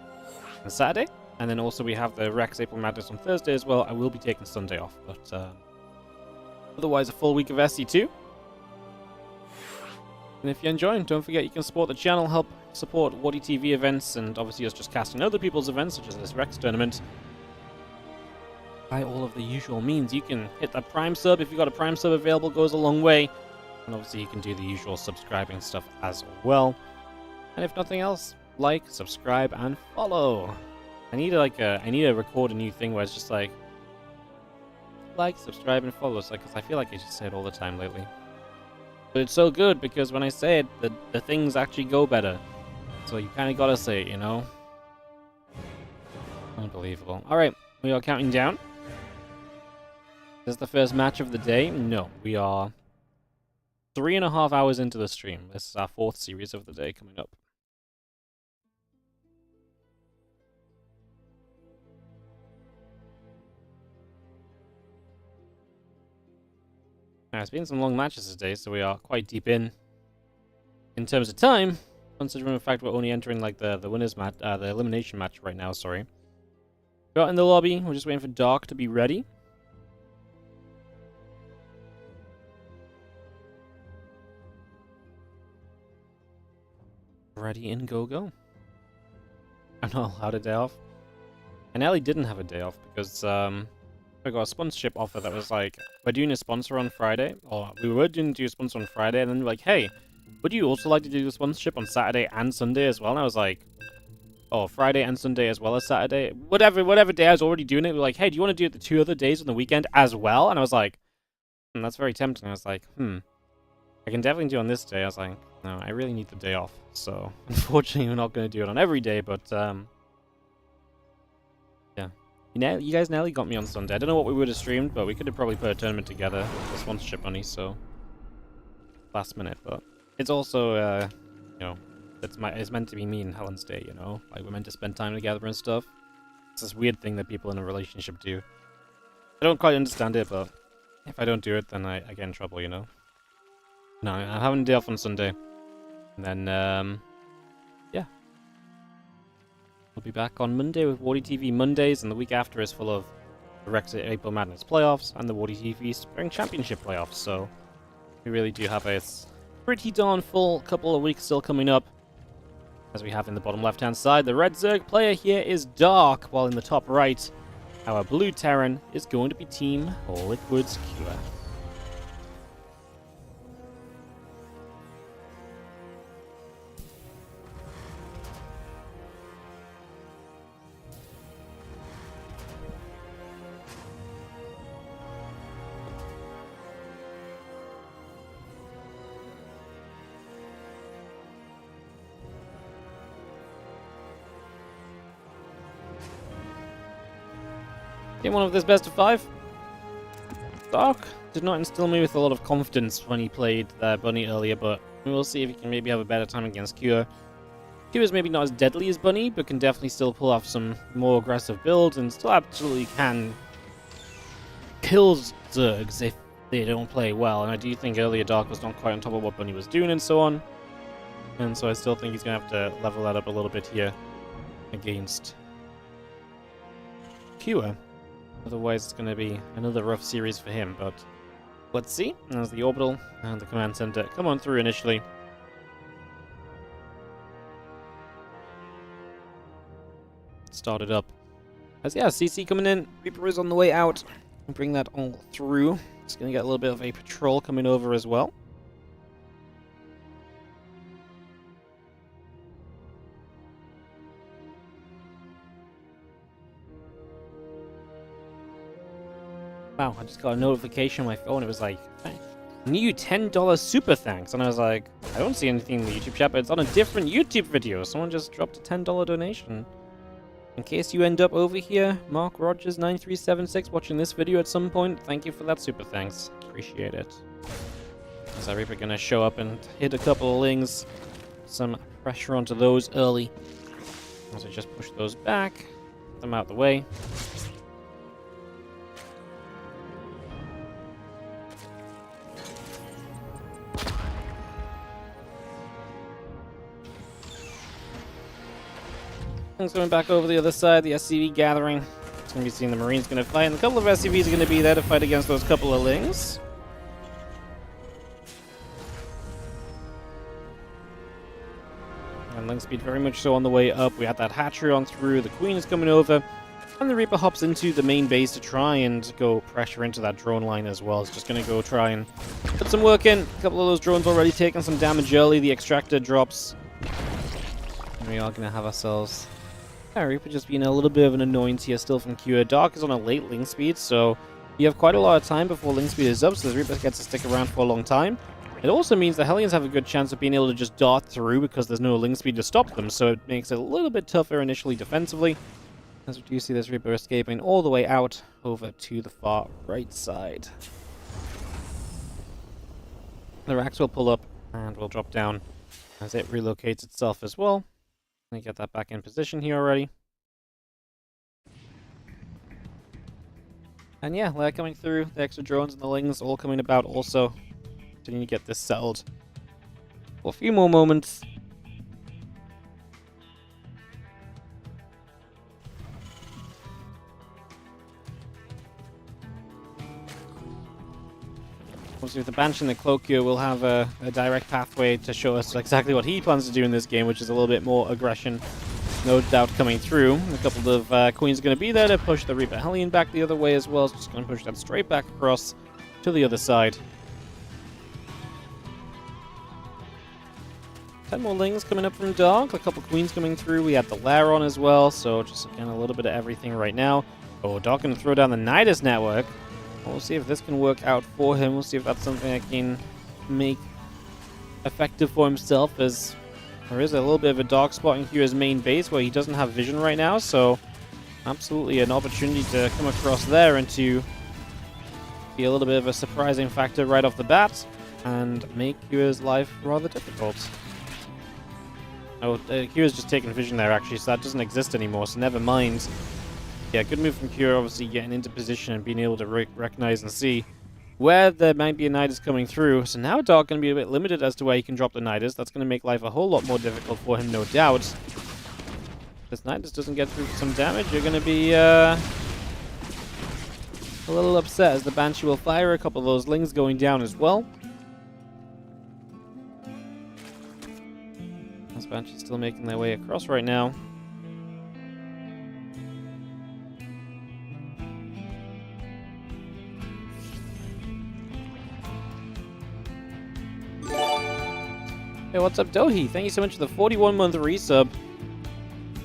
S1: and Saturday. And then also we have the Rex April Madness on Thursday as well. I will be taking Sunday off, but otherwise a full week of SC2. And if you're enjoying, don't forget you can support the channel, help support WardiTV events, and obviously us just casting other people's events, such as this Rex tournament. By all of the usual means, you can hit that Prime sub. If you've got a Prime sub available, goes a long way. And obviously you can do the usual subscribing stuff as well. And if nothing else, like, subscribe, and follow. I need to record a new thing where it's just like, subscribe, and follow. It's like, because I feel like I just say it all the time lately. But it's so good because when I say it, the things actually go better. So you kind of gotta say it, you know? Unbelievable. Alright, we are counting down. Is this the first match of the day? No, we are 3.5 hours into the stream. This is our 4th series of the day coming up. Now, it's been some long matches today, so we are quite deep in terms of time, considering the fact we're only entering like the winners match, the elimination match right now. Sorry. We're out in the lobby. We're just waiting for Dark to be ready. Ready and go. I'm not allowed a day off. And Ellie didn't have a day off because I got a sponsorship offer that was like, we're doing a sponsor on Friday, or we were going to do a sponsor on Friday, and then we're like, hey, would you also like to do the sponsorship on Saturday and Sunday as well? And I was like, oh, Friday and Sunday as well as Saturday? Whatever day I was already doing it, we were like, hey, do you want to do it the 2 other days on the weekend as well? And I was like, that's very tempting. I was like, I can definitely do it on this day. I was like, no, I really need the day off. So, unfortunately, we're not going to do it on every day, but, yeah. You guys nearly got me on Sunday. I don't know what we would have streamed, but we could have probably put a tournament together with the sponsorship money, so last minute. But it's also, you know, it's meant to be me and Helen's day, you know? Like, we're meant to spend time together and stuff. It's this weird thing that people in a relationship do. I don't quite understand it, but if I don't do it, then I get in trouble, you know? No, I'm having a day off on Sunday. And then, yeah. We'll be back on Monday with WardiTV Mondays, and the week after is full of the Rex April Madness playoffs and the WardiTV Spring Championship playoffs. So we really do have a pretty darn full couple of weeks still coming up. As we have in the bottom left-hand side, the red Zerg player here is Dark, while in the top right, our blue Terran is going to be Team Liquid's Cure. Game 1 of this best of 5. Dark did not instill me with a lot of confidence when he played Bunny earlier, but we'll see if he can maybe have a better time against Cure. Cure is maybe not as deadly as Bunny, but can definitely still pull off some more aggressive builds, and still absolutely can kill Zergs if they don't play well. And I do think earlier Dark was not quite on top of what Bunny was doing and so on. And so I still think he's going to have to level that up a little bit here against Cure. Otherwise, it's going to be another rough series for him, but let's see. There's the orbital and the command center. Come on through initially. Started up. As yeah, CC coming in. Reaper is on the way out. Bring that all through. It's going to get a little bit of a patrol coming over as well. Wow, I just got a notification on my phone. It was like, new $10 super thanks. And I was like, I don't see anything in the YouTube chat, but it's on a different YouTube video. Someone just dropped a $10 donation. In case you end up over here, Mark Rogers 9376 watching this video at some point, thank you for that super thanks. Appreciate it. Is our Reaper gonna show up and hit a couple of lings? Some pressure onto those early. As I just push those back, get them out the way. Things coming back over the other side, the SCV gathering. It's going to be seeing the Marines going to fight, and a couple of SCVs are going to be there to fight against those couple of lings. And Ling speed very much so on the way up. We had that hatchery on through, the Queen is coming over, and the Reaper hops into the main base to try and go pressure into that drone line as well. It's just going to go try and put some work in. A couple of those drones already taking some damage early. The extractor drops. And we are going to have ourselves... Yeah, Reaper just being a little bit of an annoyance here still from Cure. Dark is on a late Ling speed, so you have quite a lot of time before Ling speed is up, so the Reaper gets to stick around for a long time. It also means the Hellions have a good chance of being able to just dart through because there's no Ling speed to stop them, so it makes it a little bit tougher initially defensively. As we do see this Reaper escaping all the way out over to the far right side. The Rax will pull up and will drop down as it relocates itself as well. Let me get that back in position here already. And yeah, they're coming through. The extra drones and the Lings all coming about also. Continuing to get this settled for a few more moments. Obviously with the Banshee and the Cloak here, we'll have a direct pathway to show us exactly what he plans to do in this game, which is a little bit more aggression, no doubt, coming through. A couple of Queens are going to be there to push the Reaper Hellion back the other way as well. It's just going to push that straight back across to the other side. 10 more Lings coming up from Dark, a couple Queens coming through. We have the Lair on as well, so just again a little bit of everything right now. Oh, Dark going to throw down the Nidus network. We'll see if this can work out for him. We'll see if that's something that can make effective for himself, as there is a little bit of a dark spot in Kira's main base where he doesn't have vision right now, so absolutely an opportunity to come across there and to be a little bit of a surprising factor right off the bat and make Kira's life rather difficult. Oh, Kira's just taking vision there actually, so that doesn't exist anymore, so never mind. Yeah, good move from Kira, obviously getting into position and being able to recognize and see where there might be a Nidus coming through. So now Dark going to be a bit limited as to where he can drop the Nidus. That's going to make life a whole lot more difficult for him, no doubt. If this Nidus doesn't get through some damage, you're going to be a little upset, as the Banshee will fire a couple of those Lings going down as well. This Banshee's still making their way across right now. Hey, what's up, Dohi? Thank you so much for the 41-month resub.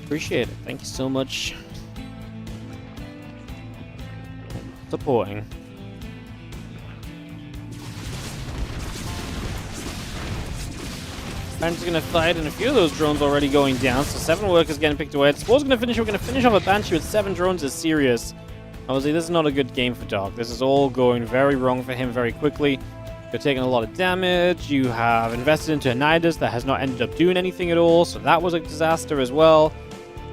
S1: Appreciate it. Thank you so much. Supporting. Banshee's gonna fight, and a few of those drones already going down, so 7 workers getting picked away. Sport's gonna finish. We're gonna finish off a Banshee with 7 drones is serious. Obviously, this is not a good game for Dark. This is all going very wrong for him very quickly. You're taking a lot of damage. You have invested into a Nidus that has not ended up doing anything at all, so that was a disaster as well.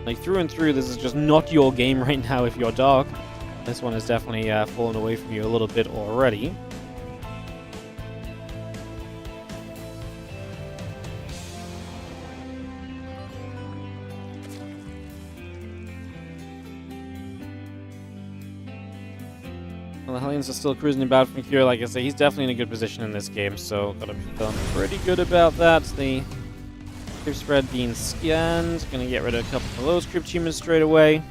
S1: Like, through and through, this is just not your game right now if you're Dark. This one has definitely fallen away from you a little bit already. Well, the Hellions are still cruising about from here. Like I say, he's definitely in a good position in this game, so gotta be feeling pretty good about that. The creep spread being scanned. Gonna get rid of a couple of those creep achievements straight away.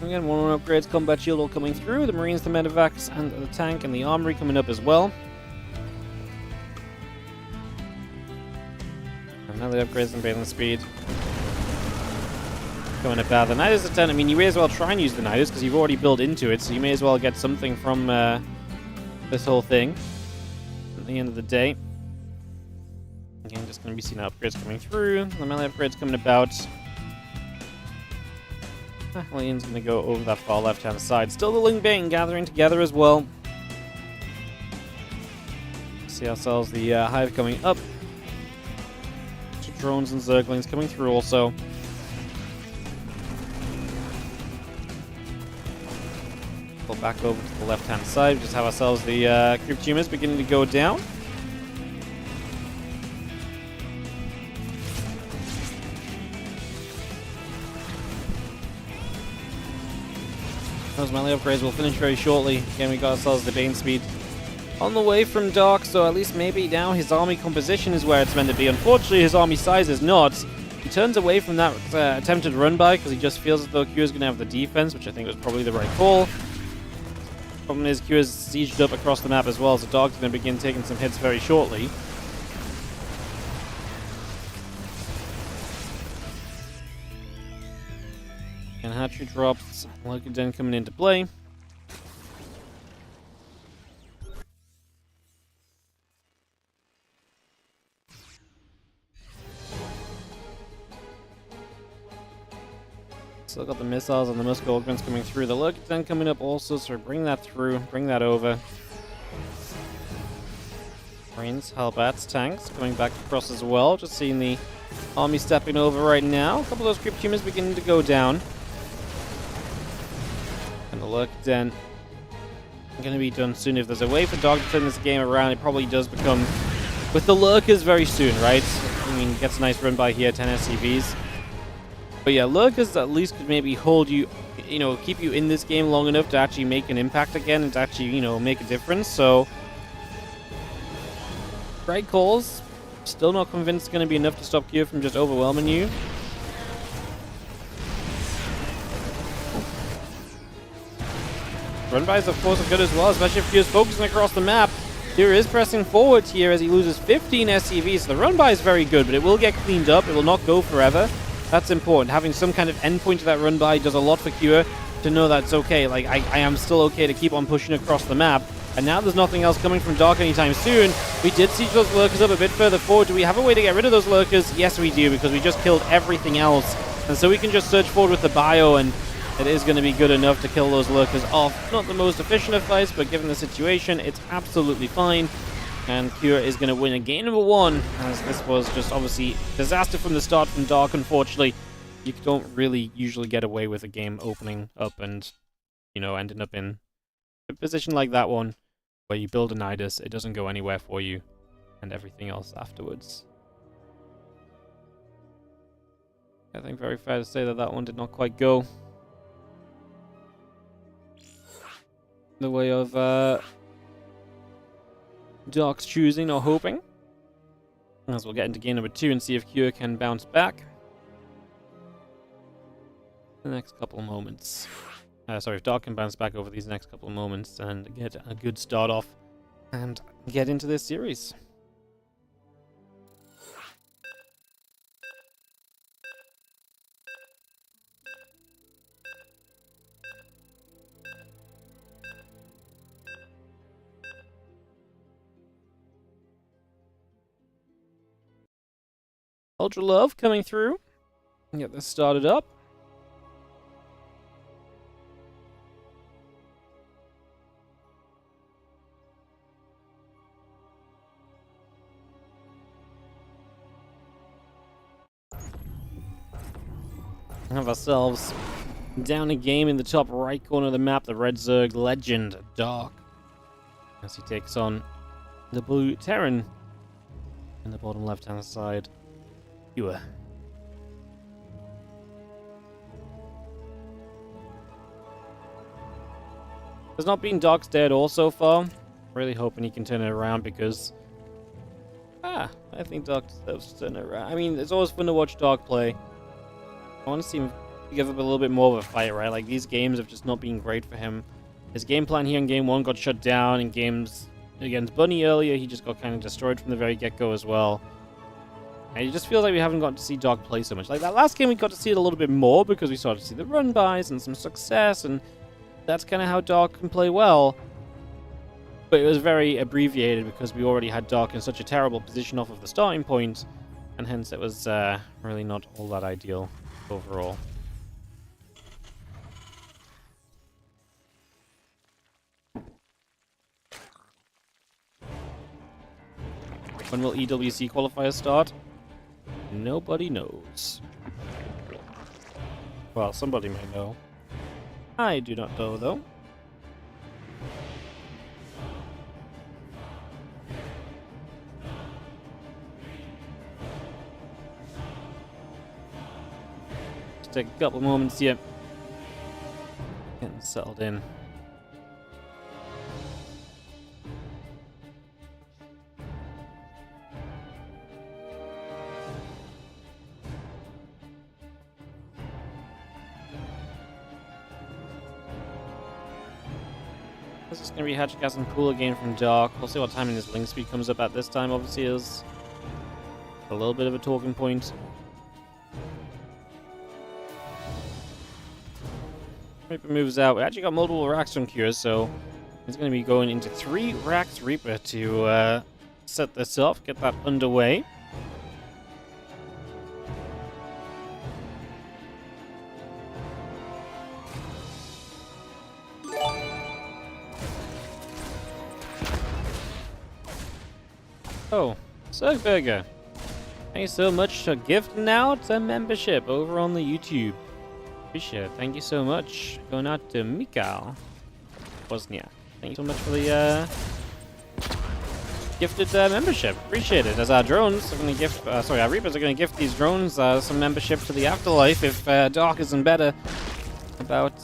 S1: Again, 1-1 upgrades, combat shield all coming through. The Marines, the medevacs, and the tank and the armory coming up as well. And now the upgrades and bailing speed. coming about. The Nidus attempt, I mean, you may as well try and use the Nidus because you've already built into it, so you may as well get something from this whole thing at the end of the day. Again, just going to be seeing upgrades coming through. The melee upgrades coming about. Leon's going to go over that far left-hand side. Still the Ling Bang gathering together as well. See ourselves the Hive coming up. Drones and Zerglings coming through also. Pull back over to the left-hand side. Just have ourselves the Crypt Tumors beginning to go down. Those melee upgrades will finish very shortly. Again, we got ourselves the Bane speed on the way from Dark, so at least maybe now his army composition is where it's meant to be. Unfortunately, his army size is not. He turns away from that attempted run by because he just feels as though Q is going to have the defense, which I think was probably the right call. Problem is, Q is sieged up across the map as well, so Dark's going to begin taking some hits very shortly. And hatchery drops, Locaden coming into play. Still got the missiles and the Musco Augments coming through. The Locaden coming up also, so bring that through, bring that over. Marines, Hellbats, tanks coming back across as well. Just seeing the army stepping over right now. A couple of those Crypt Tumors beginning to go down. And the Locaden going to be done soon. If there's a way for Dog to turn this game around, it probably does become with the Lurkers very soon, right? I mean, gets a nice run by here, 10 SCVs. But yeah, Lurkers at least could maybe hold you, keep you in this game long enough to actually make an impact again and to actually, make a difference. So, right calls. Still not convinced it's going to be enough to stop Q from just overwhelming you. Run-bys, of course, are good as well, especially if Q is focusing across the map. Q is pressing forward here as he loses 15 SCVs. So the run-by is very good, but it will get cleaned up. It will not go forever. That's important. Having some kind of endpoint to that run-by does a lot for Q to know that it's okay. Like, I am still okay to keep on pushing across the map. And now there's nothing else coming from Dark anytime soon. We did siege those Lurkers up a bit further forward. Do we have a way to get rid of those Lurkers? Yes, we do, because we just killed everything else. And so we can just surge forward with the bio, and it is going to be good enough to kill those Lurkers off. Not the most efficient of fights, but given the situation, it's absolutely fine. And Cure is going to win a game number 1, as this was just obviously disaster from the start from Dark, unfortunately. You don't really usually get away with a game opening up and, ending up in a position like that one, where you build a Nidus, it doesn't go anywhere for you, and everything else afterwards. I think very fair to say that that one did not quite go the way of Dark's choosing or hoping. As we'll get into game number 2 and see if Cure can bounce back the next couple of moments. If Dark can bounce back over these next couple of moments and get a good start off and get into this series. Ultra Love coming through. Get this started up. Have ourselves down a game in the top right corner of the map, the Red Zerg Legend Dark, as he takes on the Blue Terran in the bottom left hand side. There's not been Dark's dead all so far. Really hoping he can turn it around because I think Dark deserves to turn it around. I mean, it's always fun to watch Dark play. I want to see him give up a little bit more of a fight, right? Like, these games have just not been great for him. His game plan here in game 1 got shut down. In games against Bunny earlier, he just got kind of destroyed from the very get-go as well. And it just feels like we haven't gotten to see Dark play so much. Like that last game, we got to see it a little bit more because we started to see the run-bys and some success, and that's kind of how Dark can play well. But it was very abbreviated because we already had Dark in such a terrible position off of the starting point, and hence it was really not all that ideal overall. When will EWC qualifiers start? Nobody knows. Well, somebody may know. I do not know, though. Just take a couple moments here. Getting settled in. This is going to be Hatchcast and Pool again from Dark. We'll see what timing his link speed comes up at this time. Obviously is a little bit of a talking point. Reaper moves out. We actually got multiple racks from Cure, so he's going to be going into 3 racks Reaper to set this up, get that underway. Oh, Zergberger, thank you so much for gifting out a membership over on the YouTube. Appreciate it. Thank you so much. Going out to Mikal Bosnia. Thank you so much for the gifted membership. Appreciate it. As our drones are going to gift, our Reapers are going to gift these drones some membership to the afterlife if Dark isn't better about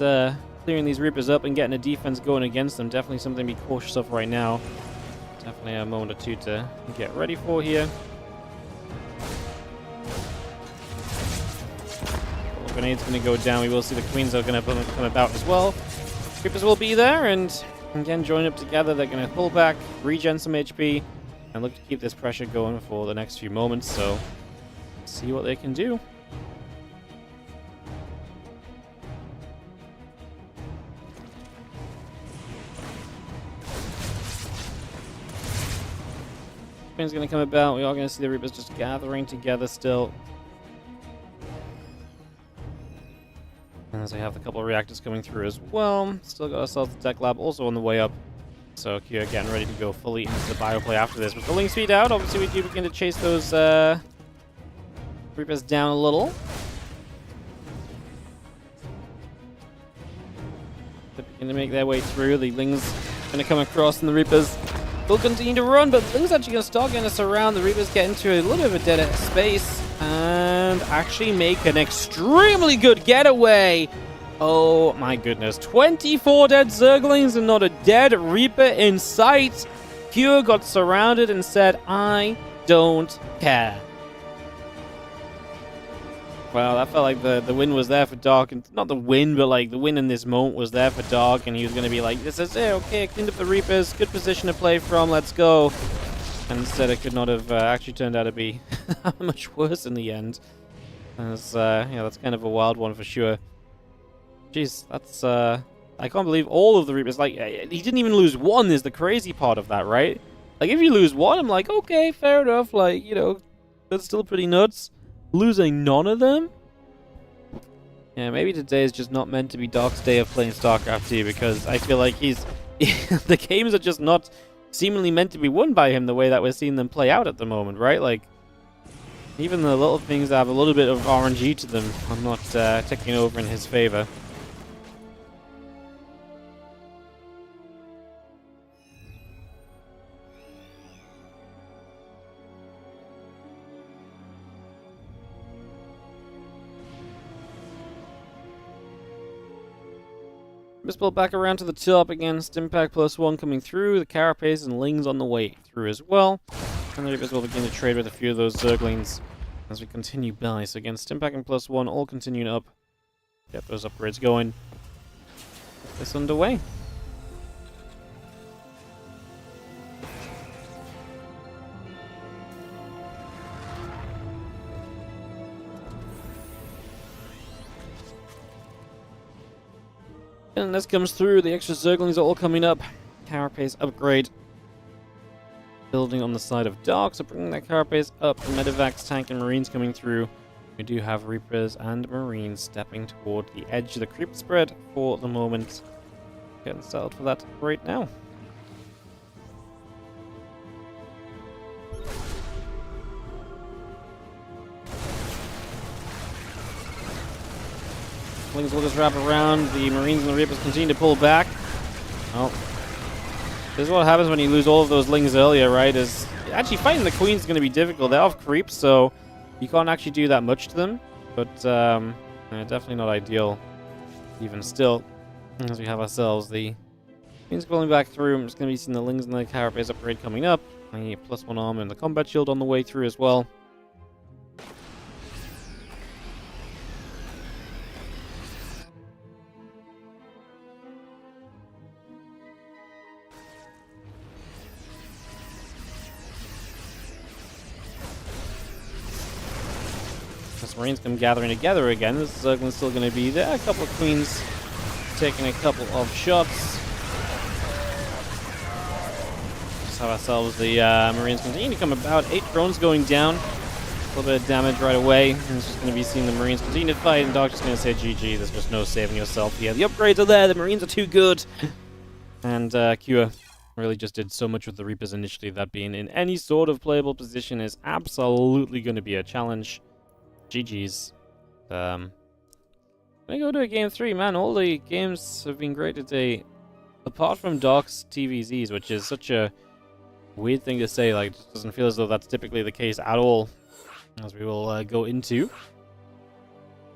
S1: clearing these Reapers up and getting a defense going against them. Definitely something to be cautious of right now. Definitely a moment or two to get ready for here. Grenade's going to go down. We will see the Queens are going to come about as well. Creepers will be there, and again, join up together. They're going to pull back, regen some HP, and look to keep this pressure going for the next few moments. So, see what they can do. Queen's going to come about. We are going to see the Reapers just gathering together still. As we have a couple of reactors coming through as well. Still got ourselves the Tech Lab also on the way up. So Kira getting ready to go fully into the bioplay after this. With the link speed out, obviously we do begin to chase those Reapers down a little. They begin to make their way through. The Ling's going to come across and the Reapers will continue to run, but the Ling's actually going to start getting us around. The Reapers get into a little bit of a dead space and actually make an extremely good getaway. Oh my goodness. 24 dead Zerglings and not a dead Reaper in sight. Pure got surrounded and said, I don't care. Well, that felt like the win was there for Dark. And not the win, but like the win in this moment was there for Dark. And he was going to be like, this is it. Okay, cleaned up the Reapers. Good position to play from. Let's go. And instead it could not have actually turned out to be much worse in the end. As, yeah, that's kind of a wild one for sure. Jeez, that's, I can't believe all of the Reapers, like, he didn't even lose one is the crazy part of that, right? Like, if you lose one, I'm like, okay, fair enough, like, you know, that's still pretty nuts. Losing none of them? Yeah, maybe today is just not meant to be Dark's day of playing StarCraft 2, because I feel like the games are just not seemingly meant to be won by him the way that we're seeing them play out at the moment, right? Like, even the little things that have a little bit of RNG to them are not ticking over in his favor. Let's pull back around to the top against Impact +1 coming through. The Carapace and Lings on the way through as well. And the Reapers will begin to trade with a few of those Zerglings as we continue by. So again, Stimpack and +1 all continuing up. Get those upgrades going. Get this underway. And this comes through. The extra Zerglings are all coming up. Carapace upgrade. Building on the side of Dark, so bringing that Carapace up. Medivacs, tank, and Marines coming through. We do have Reapers and Marines stepping toward the edge of the creep spread for the moment. Getting settled for that right now. Slings will just wrap around. The Marines and the Reapers continue to pull back. Oh. This is what happens when you lose all of those Lings earlier, right? Is actually fighting the Queen's going to be difficult. They're off creeps, so you can't actually do that much to them. But definitely not ideal. Even still, as we have ourselves the Queen's pulling back through. I'm just going to be seeing the Lings and the Carapace upgrade coming up. The +1 armor and the combat shield on the way through as well. Marines come gathering together again. This Zergling's still going to be there. A couple of Queens taking a couple of shots. Just have ourselves the Marines continue to come about. 8 drones going down. A little bit of damage right away. And it's just going to be seeing the Marines continue to fight. And Doc's just going to say GG. There's just no saving yourself here. The upgrades are there. The Marines are too good. And Cure really just did so much with the Reapers initially that being in any sort of playable position is absolutely going to be a challenge. GG's. Gonna go to a game 3, man. All the games have been great today, apart from Doc's TVZs, which is such a weird thing to say. Like, it doesn't feel as though that's typically the case at all, as we will go into.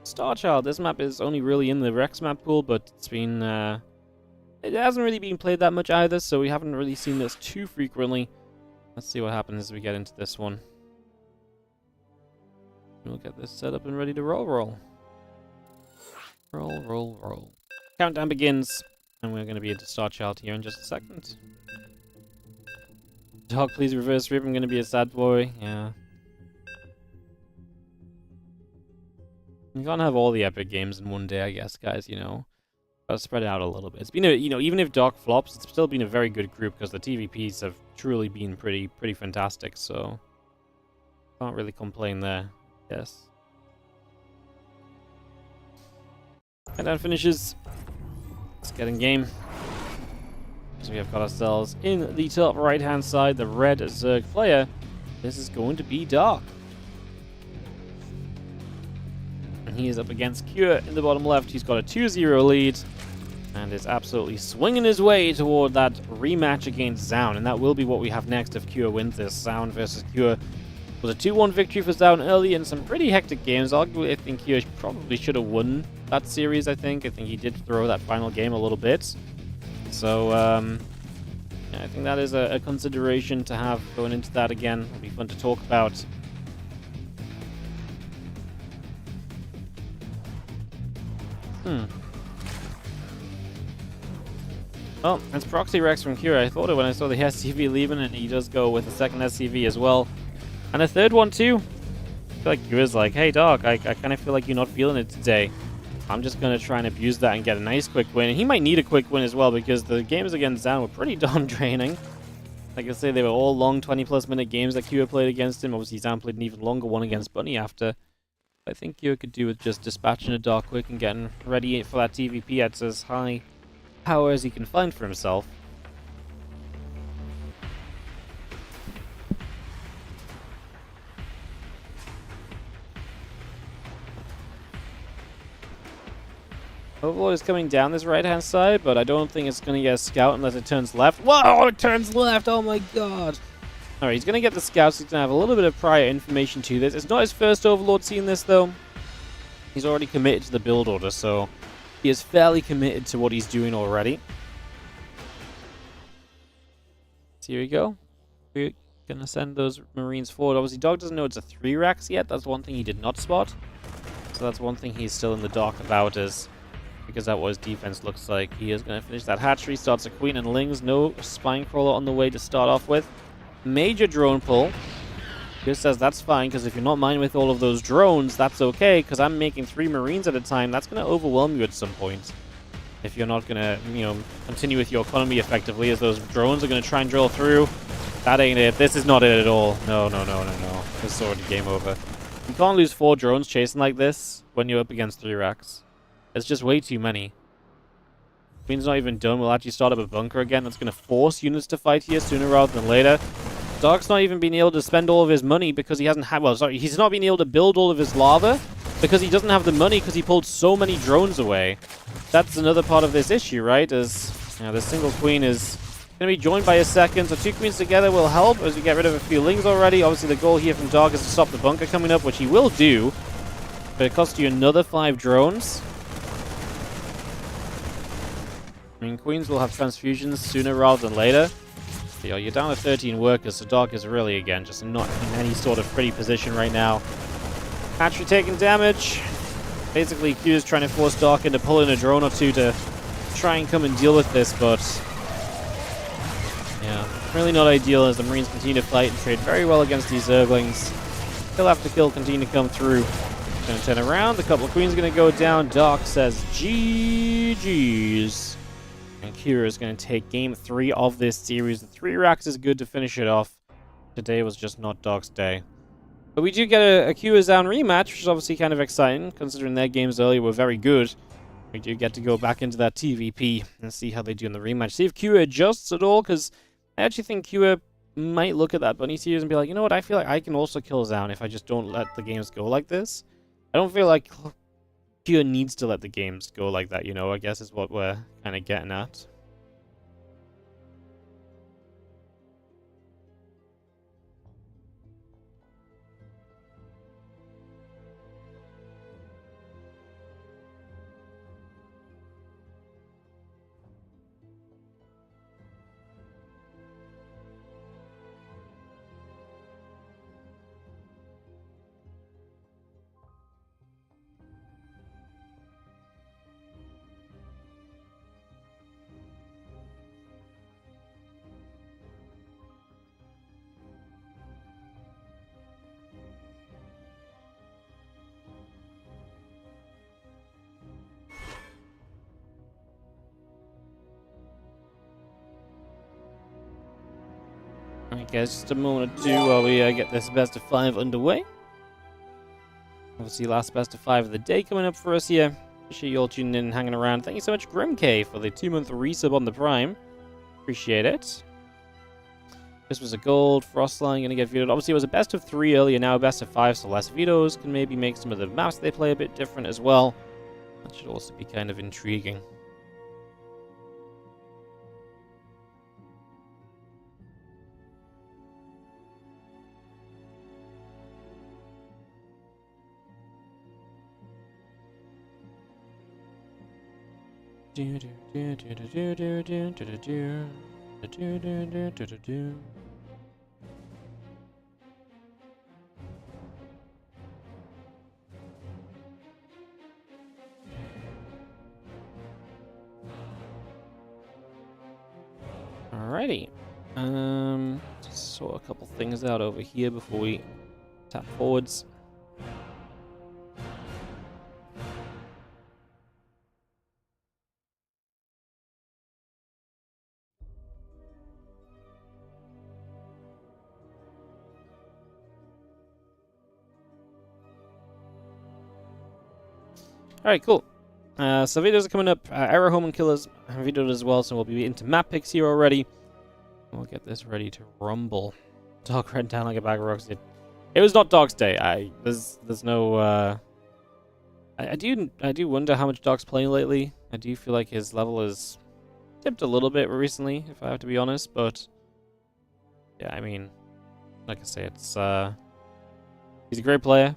S1: Starchild. This map is only really in the Rex map pool, but it's been it hasn't really been played that much either, so we haven't really seen this too frequently. Let's see what happens as we get into this one. We'll get this set up and ready to roll. Roll. Countdown begins, and we're going to be into Starchild here in just a second. Dog, please reverse rip. I'm going to be a sad boy. Yeah. You can't have all the epic games in one day, I guess, guys. You know, gotta spread it out a little bit. It's been even if Dog flops, it's still been a very good group because the TVPs have truly been pretty fantastic. So can't really complain there. Yes. And that finishes. Let's get in game. So we have got ourselves in the top right hand side, the red Zerg player. This is going to be Dark. And he is up against Cure in the bottom left. He's got a 2-0 lead and is absolutely swinging his way toward that rematch against ZOUN. And that will be what we have next if Cure wins this. ZOUN versus Cure. Was a 2-1 victory for ZOUN early in some pretty hectic games. Arguably, I think he probably should have won that series, I think he did throw that final game a little bit. So, yeah, I think that is a consideration to have going into that again. It'll be fun to talk about. Well, it's Proxy Rex from Cure. I thought it when I saw the SCV leaving, and he does go with a second SCV as well. And a third one too. I feel like Cure's like, hey Doc, I kind of feel like you're not feeling it today. I'm just going to try and abuse that and get a nice quick win. And he might need a quick win as well because the games against ZOUN were pretty darn draining. Like I say, they were all long 20+ minute games that Cure played against him. Obviously ZOUN played an even longer one against Bunny after. I think Cure could do with just dispatching a Doc quick and getting ready for that TVP at as high power as he can find for himself. Overlord is coming down this right-hand side, but I don't think it's going to get a scout unless it turns left. Whoa, it turns left! Oh my god! Alright, he's going to get the scouts. He's going to have a little bit of prior information to this. It's not his first Overlord seeing this, though. He's already committed to the build order, so he is fairly committed to what he's doing already. So here we go. We're going to send those Marines forward. Obviously, Dog doesn't know it's a 3 racks yet. That's one thing he did not spot. So that's one thing he's still in the dark about, is because that what his defense looks like. He is going to finish that hatchery, starts a Queen and Lings. No Spine Crawler on the way to start off with. Major drone pull. Just says that's fine, because if you're not mine with all of those drones, that's okay, because I'm making 3 Marines at a time. That's going to overwhelm you at some point. if you're not gonna, continue with your economy effectively, as those drones are gonna try and drill through. That ain't it. This is not it at all. No. This is already game over. You can't lose 4 drones chasing like this when you're up against 3 racks. It's just way too many. Queen's not even done. We'll actually start up a bunker again. That's going to force units to fight here sooner rather than later. Dark's not even being able to spend all of his money because he hasn't had... Well, sorry, he's not being able to build all of his lava because he doesn't have the money because he pulled so many drones away. That's another part of this issue, right? As the single queen is going to be joined by a second, so 2 queens together will help as we get rid of a few lings already. Obviously, the goal here from Dark is to stop the bunker coming up, which he will do. But it costs you another 5 drones. I mean, queens will have transfusions sooner rather than later. But, you're down to 13 workers, so Dark is really, again, just not in any sort of pretty position right now. Hatchery taking damage. Basically, Q is trying to force Dark into pulling a drone or 2 to try and come and deal with this, but... yeah, really not ideal as the Marines continue to fight and trade very well against these Zerglings. Kill after kill continue to come through. Gonna turn around, a couple of queens gonna go down. Dark says GG's. And Kira is gonna take game 3 of this series. The 3 racks is good to finish it off. Today was just not Dark's day. But we do get a Kira ZOUN rematch, which is obviously kind of exciting, considering their games earlier were very good. We do get to go back into that TVP and see how they do in the rematch. See if Kira adjusts at all, because I actually think Kira might look at that bunny series and be like, you know what, I feel like I can also kill ZOUN if I just don't let the games go like this. I don't feel like Kira needs to let the games go like that, I guess is what we're kind of getting at. Alright guys, just a moment or 2 while we get this best of 5 underway. Obviously last best of 5 of the day coming up for us here. Appreciate you all tuning in and hanging around. Thank you so much GrimK for the 2-month resub on the Prime. Appreciate it. This was a gold. Frostline gonna get vetoed. Obviously it was a best of 3 earlier, now a best of 5, so less vetoes. Can maybe make some of the maps they play a bit different as well. That should also be kind of intriguing. Alrighty. Just sort a couple things out over here before we tap forwards. Alright, cool. So videos are coming up. Arrow Home and Killers videoed as well, so we'll be into map picks here already. We'll get this ready to rumble. Dark ran down like a bag of rocks. It was not Dark's day. There's no. I do wonder how much Dark's playing lately. I do feel like his level has dipped a little bit recently, if I have to be honest. But yeah, I mean, like I say, it's he's a great player.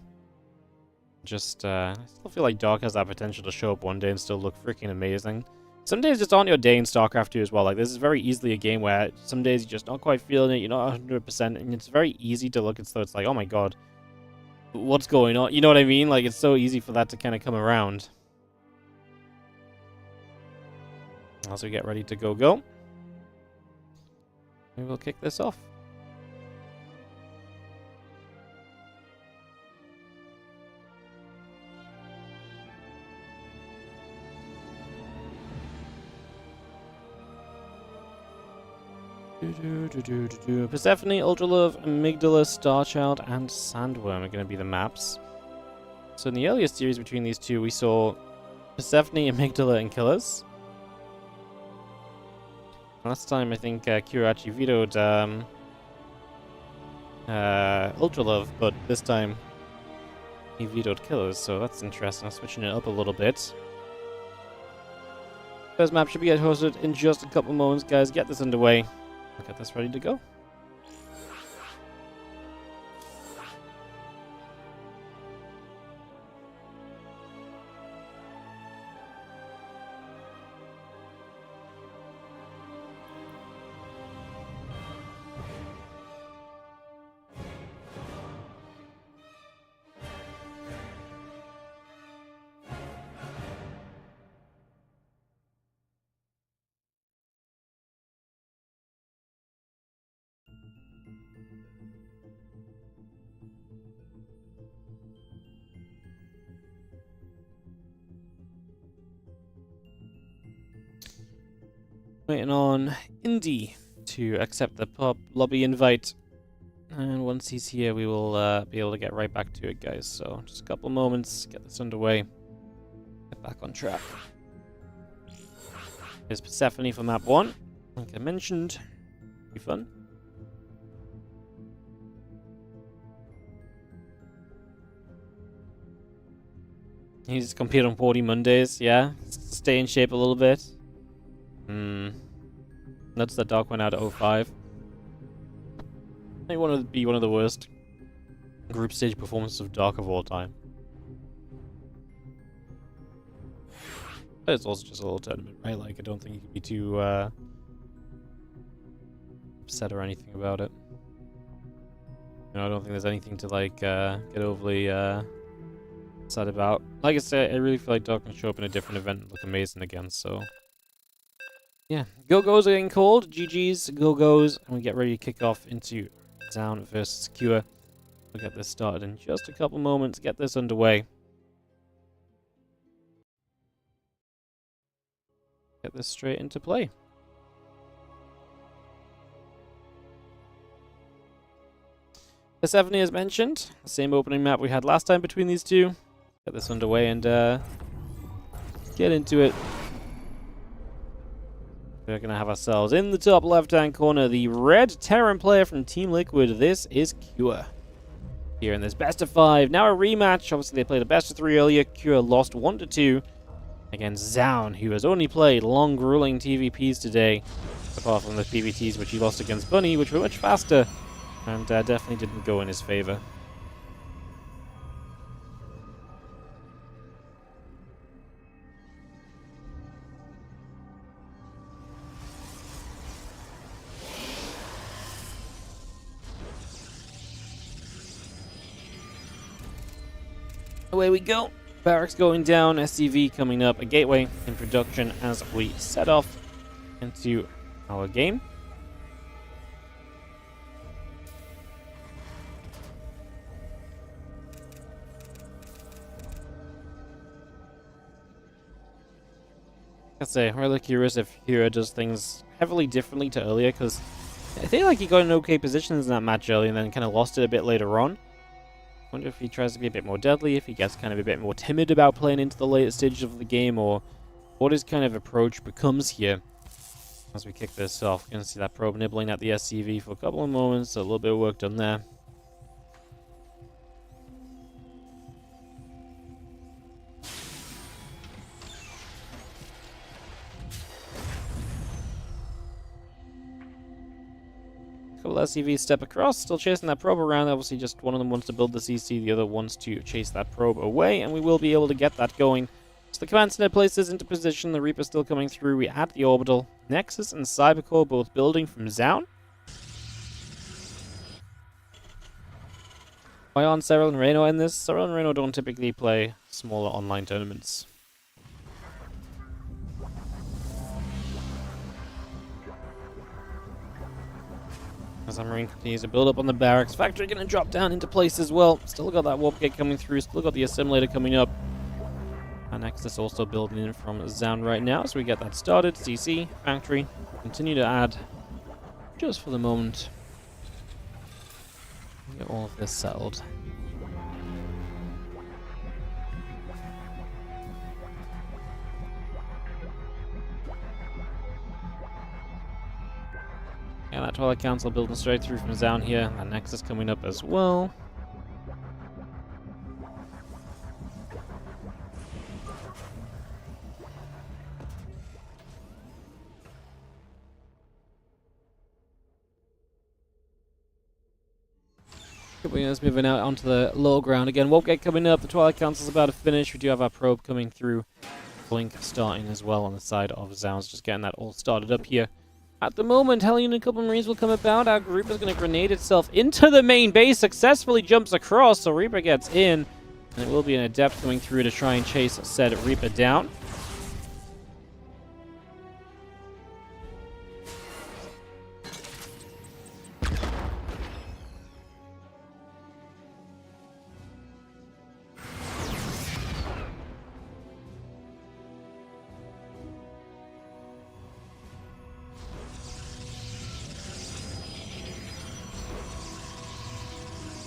S1: Just, I still feel like Dark has that potential to show up one day and still look freaking amazing. Some days just aren't your day in StarCraft 2 as well. Like, this is very easily a game where some days you're just not quite feeling it, you're not 100%, and it's very easy to look and so it's like, oh my god, what's going on? You know what I mean? Like, it's so easy for that to kind of come around. As we get ready to go. We will kick this off. Persephone, Ultralove, Amygdala, Starchild, and Sandworm are going to be the maps. So in the earlier series between these two, we saw Persephone, Amygdala, and Killers. Last time, I think Kira actually vetoed Ultralove, but this time he vetoed Killers, so that's interesting. I'm switching it up a little bit. First map should be hosted in just a couple moments, guys. Get this underway. We'll get this ready to go. Waiting on Indy to accept the pub lobby invite. And once he's here, we will be able to get right back to it, guys. So just a couple moments, get this underway, get back on track. Here's Persephone for map 1. Like I mentioned, be fun. He's compete on 40 Mondays, yeah. Stay in shape a little bit. That's the Dark one out of 05. I think one would be one of the worst group stage performances of Dark of all time. But it's also just a little tournament, right? Like, I don't think you can be too upset or anything about it. You know, I don't think there's anything to like get overly sad about. Like I said, I really feel like Dark can show up in a different event and look amazing again, so yeah, Go-Go's are getting called. GG's, Go-Go's, and we get ready to kick off into ZOUN versus Cure. We'll get this started in just a couple moments, get this underway. Get this straight into play. Persephone, as mentioned, the same opening map we had last time between these two. Get this underway and get into it. We're going to have ourselves in the top left-hand corner, the red Terran player from Team Liquid. This is Cure. Here in this best of 5. Now a rematch. Obviously, they played a best of 3 earlier. Cure lost 1-2 against ZOUN, who has only played long, grueling TVPs today, apart from the PVTs, which he lost against Bunny, which were much faster, and definitely didn't go in his favor. Away we go. Barracks going down, SCV coming up, a gateway in production as we set off into our game. I'd say, I'm really curious if Hero does things heavily differently to earlier, because I feel like he got in okay positions in that match early and then kind of lost it a bit later on. Wonder if he tries to be a bit more deadly, if he gets kind of a bit more timid about playing into the later stages of the game, or what his kind of approach becomes here. As we kick this off, we're going to see that probe nibbling at the SCV for a couple of moments, so a little bit of work done there. Couple SCVs step across, still chasing that probe around. Obviously, just one of them wants to build the CC, the other wants to chase that probe away, and we will be able to get that going. So the command center places into position. The Reaper still coming through. We add the orbital. Nexus and Cybercore both building from ZOUN. Why aren't Cyril and Reno in this? Cyril and Reno don't typically play smaller online tournaments. As our Marine continues to build up on the barracks. Factory going to drop down into place as well. Still got that warp gate coming through. Still got the assimilator coming up. And Nexus also building in from ZOUN right now. So we get that started. CC, factory. Continue to add just for the moment. Get all of this settled. Yeah, that Twilight Council building straight through from ZOUN here. That Nexus coming up as well. Us moving out onto the low ground again. Warpgate coming up. The Twilight Council's about to finish. We do have our probe coming through. Blink starting as well on the side of ZOUN's. Just getting that all started up here. At the moment, Hellion and a couple Marines will come about. Our group is going to grenade itself into the main base. Successfully jumps across, so Reaper gets in. And it will be an Adept coming through to try and chase said Reaper down.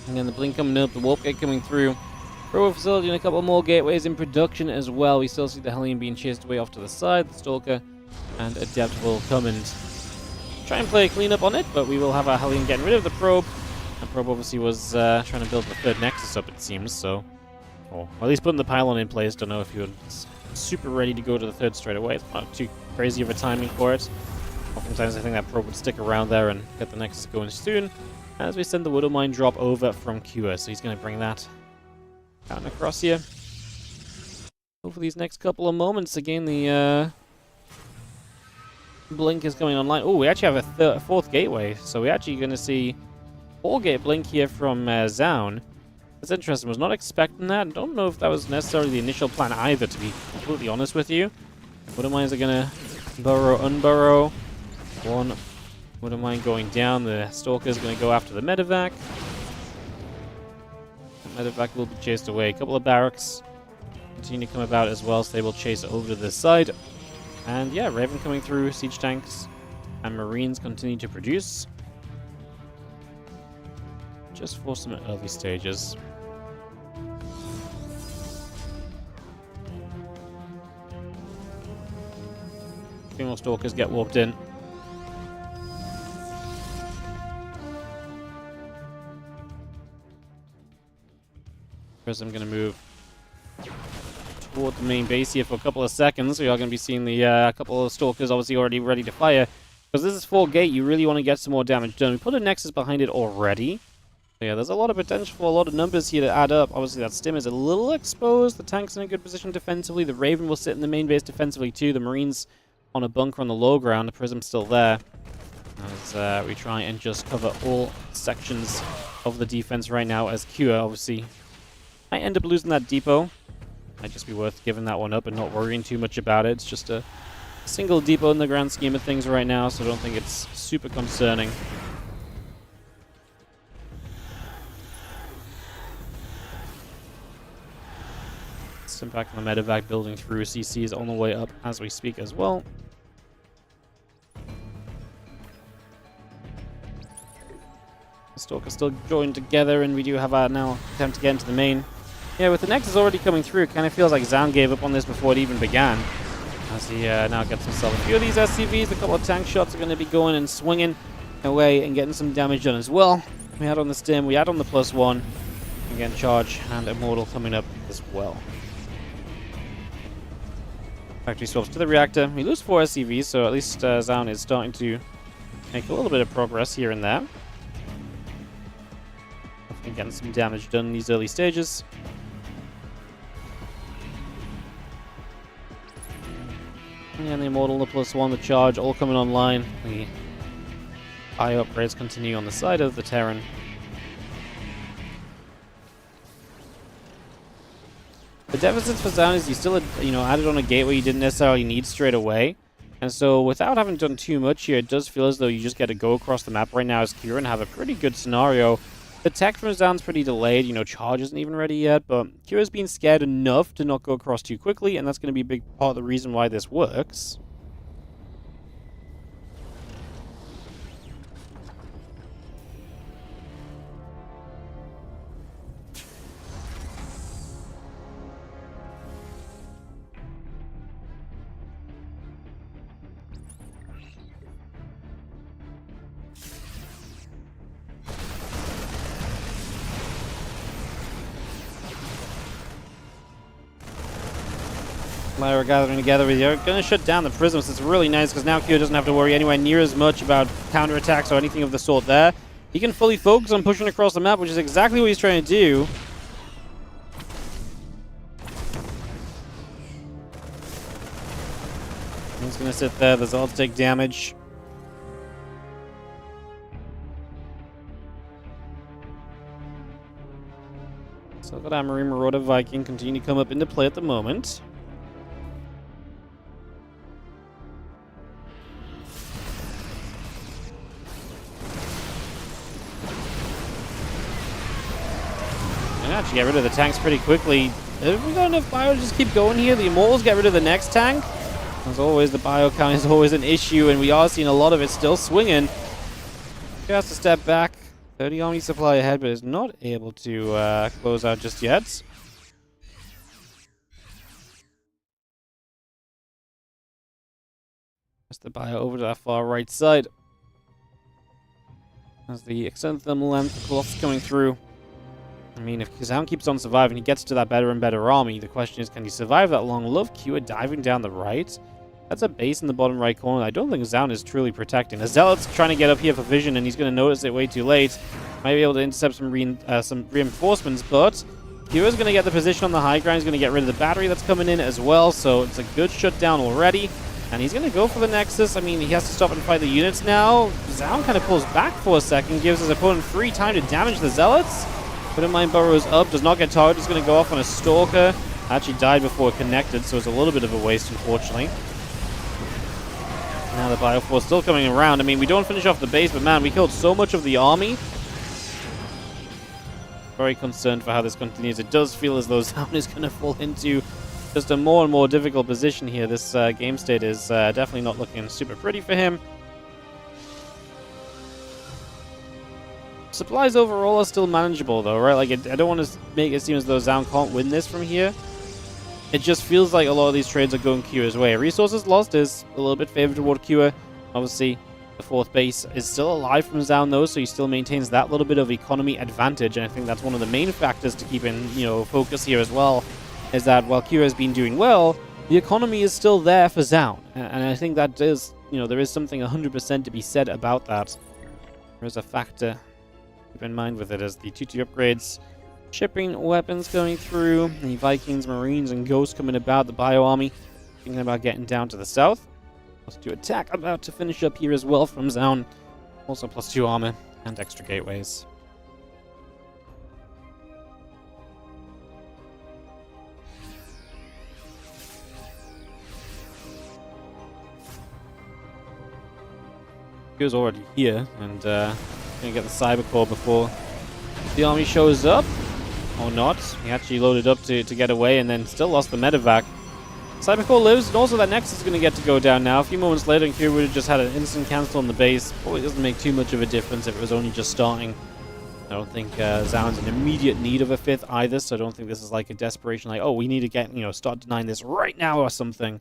S1: And then the Blink coming up, the Warp Gate coming through. Probe facility and a couple more gateways in production as well. We still see the Hellion being chased away off to the side. The Stalker and Adept will come and try and play a cleanup on it, but we will have our Hellion getting rid of the Probe. The Probe obviously was trying to build the third Nexus up, it seems, so... Or at least putting the pylon in place. Don't know if he was super ready to go to the third straight away. It's not too crazy of a timing for it. Oftentimes I think that Probe would stick around there and get the Nexus going soon. As we send the Widow Mine drop over from Cure, so he's going to bring that down across here. Over these next couple of moments, again, the Blink is coming online. Oh, we actually have a fourth gateway, so we're actually going to see 4-gate Blink here from ZOUN. That's interesting. Was not expecting that. Don't know if that was necessarily the initial plan either, to be completely honest with you. Widow Mines are going to burrow, unburrow. One Widow Mine going down. The Stalker's going to go after the Medevac. The Medevac will be chased away. A couple of barracks continue to come about as well, so they will chase over to this side. And yeah, Raven coming through, siege tanks and Marines continue to produce. Just for some early stages. A few more Stalkers get warped in. First, I'm going to move toward the main base here for a couple of seconds. We are going to be seeing the couple of Stalkers obviously already ready to fire. Because this is 4-gate, you really want to get some more damage done. We put a Nexus behind it already. So yeah, there's a lot of potential for a lot of numbers here to add up. Obviously, that Stim is a little exposed. The tank's in a good position defensively. The Raven will sit in the main base defensively too. The Marines on a bunker on the low ground. The Prism's still there. As we try and just cover all sections of the defense right now as Cure, obviously, might end up losing that depot. Might just be worth giving that one up and not worrying too much about it. It's just a single depot in the grand scheme of things right now, so I don't think it's super concerning. Impact on the Medevac building through. CC's on the way up as we speak as well. The Stalkers still joined together, and we do have our now attempt to get into the main. Yeah, with the Nexus already coming through, it kind of feels like ZOUN gave up on this before it even began. As he now gets himself a few of these SCVs, a couple of tank shots are going to be going and swinging away and getting some damage done as well. We had on the Stim, we had on the +1. Again, Charge and Immortal coming up as well. Factory swaps to the reactor. We lose 4 SCVs, so at least ZOUN is starting to make a little bit of progress here and there. Definitely getting some damage done in these early stages. And the Immortal, the +1, the Charge, all coming online. The eye upgrades continue on the side of the Terran. The deficits for ZOUN is you still added on a gateway you didn't necessarily need straight away. And so without having done too much here, it does feel as though you just get to go across the map right now as Cure and have a pretty good scenario. The tech from ZOUN's pretty delayed, Charge isn't even ready yet, but Cure's been scared enough to not go across too quickly, and that's going to be a big part of the reason why this works. Lyra gathering together. They're going to shut down the prisms. It's really nice because now Kyo doesn't have to worry anywhere near as much about counterattacks or anything of the sort there. He can fully focus on pushing across the map, which is exactly what he's trying to do. He's going to sit there. The Zealots take damage. So that Marine Marauder Viking continue to come up into play at the moment. And actually get rid of the tanks pretty quickly. Have we got enough bio to just keep going here? The Immortals get rid of the next tank. As always, the bio count is always an issue, and we are seeing a lot of it still swinging. He has to step back. 30 army supply ahead, but is not able to close out just yet. Just the bio over to that far right side. As the extended thermal length Colossus coming through. I mean, if ZOUN keeps on surviving, he gets to that better and better army. The question is, can he survive that long? Love Kua diving down the right. That's a base in the bottom right corner. I don't think ZOUN is truly protecting. The Zealot's trying to get up here for vision, and he's going to notice it way too late. Might be able to intercept some reinforcements, but Kua's going to get the position on the high ground. He's going to get rid of the battery that's coming in as well, so it's a good shutdown already. And he's going to go for the Nexus. I mean, he has to stop and fight the units now. ZOUN kind of pulls back for a second, gives his opponent free time to damage the Zealots. But in mind, burrows up, does not get targeted. He's going to go off on a Stalker. Actually died before it connected, so it's a little bit of a waste, unfortunately. Now the Bioforce still coming around. I mean, we don't finish off the base, but man, we killed so much of the army. Very concerned for how this continues. It does feel as though ZOUN is going to fall into just a more and more difficult position here. This game state is definitely not looking super pretty for him. Supplies overall are still manageable, though, right? Like, I don't want to make it seem as though ZOUN can't win this from here. It just feels like a lot of these trades are going Kua's way. Resources lost is a little bit favored toward Kua. Obviously, the fourth base is still alive from ZOUN, though, so he still maintains that little bit of economy advantage, and I think that's one of the main factors to keep in, focus here as well, is that while Kua has been doing well, the economy is still there for ZOUN, and I think that is, there is something 100% to be said about that. There is a factor to keep in mind with it as the 2-2 upgrades. Shipping weapons going through, the Vikings, Marines, and Ghosts coming about, the Bio Army thinking about getting down to the south. +2 attack about to finish up here as well from ZOUN. Also +2 armor and extra gateways. He was already here, and gonna get the Cyber Core before the army shows up. Or not. He actually loaded up to get away and then still lost the medevac. Cyber Core lives, and also that Nexus is going to get to go down now. A few moments later, and Kua would have just had an instant cancel on the base. Probably doesn't make too much of a difference if it was only just starting. I don't think ZOUN's in immediate need of a 5th either, so I don't think this is like a desperation, like, oh, we need to get, start denying this right now or something.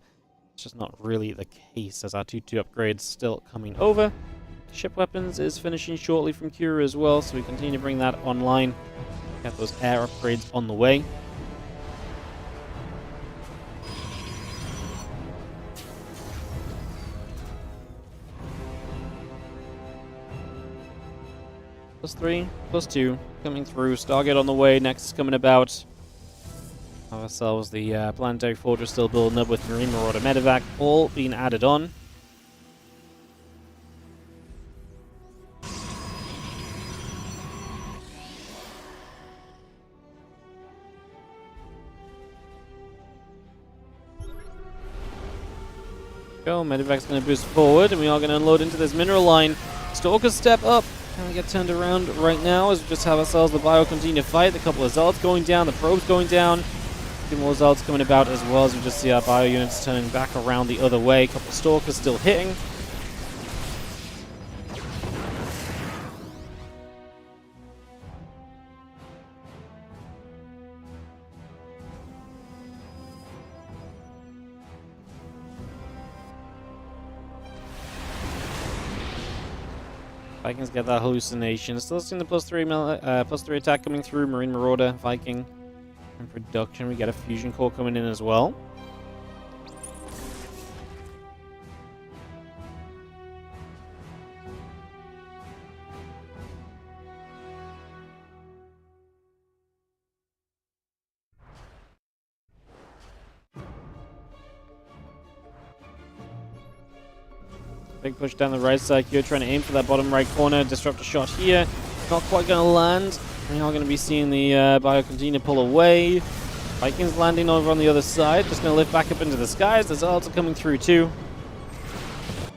S1: It's just not really the case, as our 2-2 upgrades still coming over. Ship weapons is finishing shortly from Kura as well, so we continue to bring that online. Got those air upgrades on the way. +3, +2 coming through. Stargate on the way. Next is coming about. Have ourselves the Planetary Fortress still building up with Marine Marauder Medevac all being added on. Go, Medevac's going to boost forward, and we are going to unload into this mineral line. Stalkers step up. Can we get turned around right now as we just have ourselves the Bio continue to fight. A couple of Zealots going down, the Probes going down. A few more Zealots coming about as well as we just see our Bio units turning back around the other way. A couple of Stalkers still hitting. Vikings get that hallucination. Still seeing the +3 attack coming through. Marine Marauder, Viking in production. We get a fusion core coming in as well. Big push down the right side. You're trying to aim for that bottom right corner. Disruptor shot here. Not quite going to land. We are going to be seeing the Bio continue to pull away. Vikings landing over on the other side. Just going to lift back up into the skies. The Zealots are coming through too.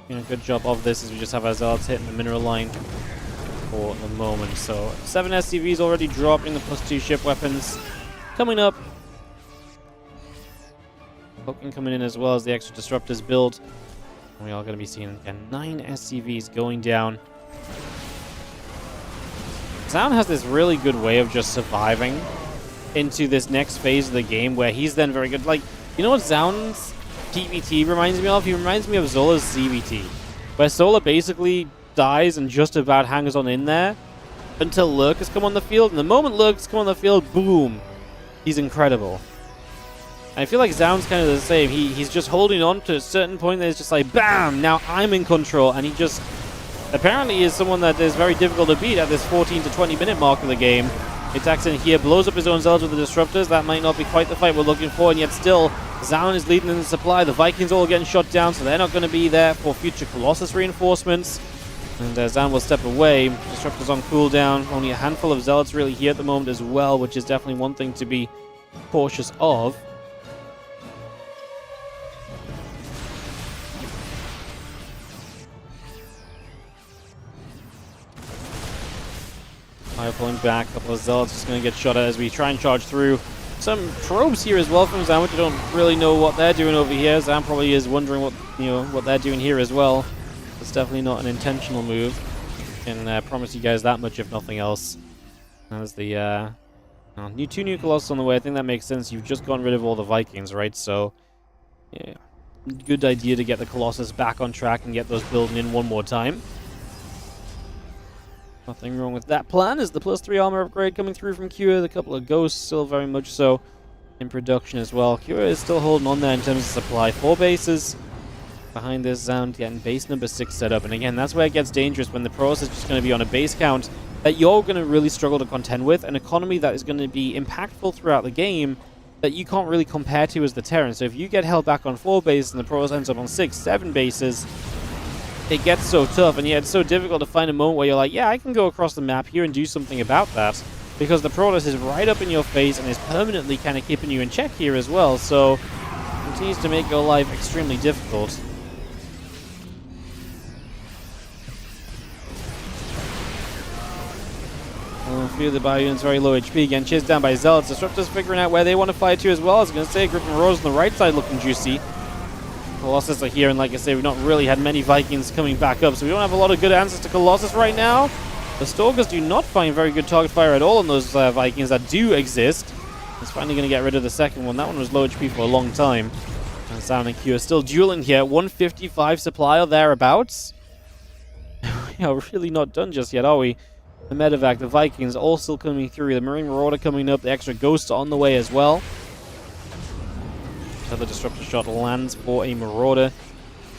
S1: Doing a good job of this as we just have our Zealots hitting the mineral line for the moment. So 7 SCVs already dropping the +2 ship weapons. Coming up. Poking coming in as well as the extra disruptors build. We are going to be seeing again 9 SCVs going down. ZOUN has this really good way of just surviving into this next phase of the game where he's then very good. Like, you know what ZOUN's PvT reminds me of? He reminds me of Zola's CVT, where Zola basically dies and just about hangs on in there until Lurkers come on the field. And the moment Lurkers come on the field, boom, he's incredible. And I feel like ZOUN's kind of the same. He's just holding on to a certain point that is just like, bam, now I'm in control. And he just apparently is someone that is very difficult to beat at this 14 to 20 minute mark of the game. He attacks in here, blows up his own Zealots with the disruptors. That might not be quite the fight we're looking for, and yet still, ZOUN is leading in the supply. The Vikings all getting shot down, so they're not going to be there for future Colossus reinforcements. And ZOUN will step away. Disruptors on cooldown. Only a handful of Zealots really here at the moment as well, which is definitely one thing to be cautious of. Pulling back, a couple of Zealots just going to get shot at as we try and charge through. Some probes here as well from ZOUN, which I don't really know what they're doing over here. ZOUN probably is wondering what they're doing here as well. It's definitely not an intentional move. Can promise you guys that much, if nothing else. There's the two new Colossus on the way. I think that makes sense. You've just gotten rid of all the Vikings, right? So, yeah, good idea to get the Colossus back on track and get those building in one more time. Nothing wrong with that plan. Is the +3 armor upgrade coming through from Cure? A couple of ghosts still very much so in production as well. Cure is still holding on there in terms of supply. 4 bases behind this ZOUN, getting base number 6 set up. And again, that's where it gets dangerous when the Pros is just going to be on a base count that you're going to really struggle to contend with. An economy that is going to be impactful throughout the game that you can't really compare to as the Terran. So if you get held back on 4 bases and the Pros ends up on 6, 7 bases, it gets so tough, and yet it's so difficult to find a moment where you're like, yeah, I can go across the map here and do something about that, because the Protoss is right up in your face and is permanently kind of keeping you in check here as well, so it continues to make your life extremely difficult. A few of the Bio units very low HP, again chased down by Zealots. Disruptors figuring out where they want to fire to as well. I was going to say, Griffin Rose on the right side looking juicy. Colossus are here, and like I say, we've not really had many Vikings coming back up, so we don't have a lot of good answers to Colossus right now. The Stalkers do not find very good target fire at all on those Vikings that do exist. He's finally going to get rid of the second one. That one was low HP for a long time. And ZOUN and Q are still dueling here. 155 supply or thereabouts. We are really not done just yet, are we? The Medevac, the Vikings, all still coming through. The Marine Marauder coming up. The extra Ghosts are on the way as well. Another Disruptor shot lands for a Marauder.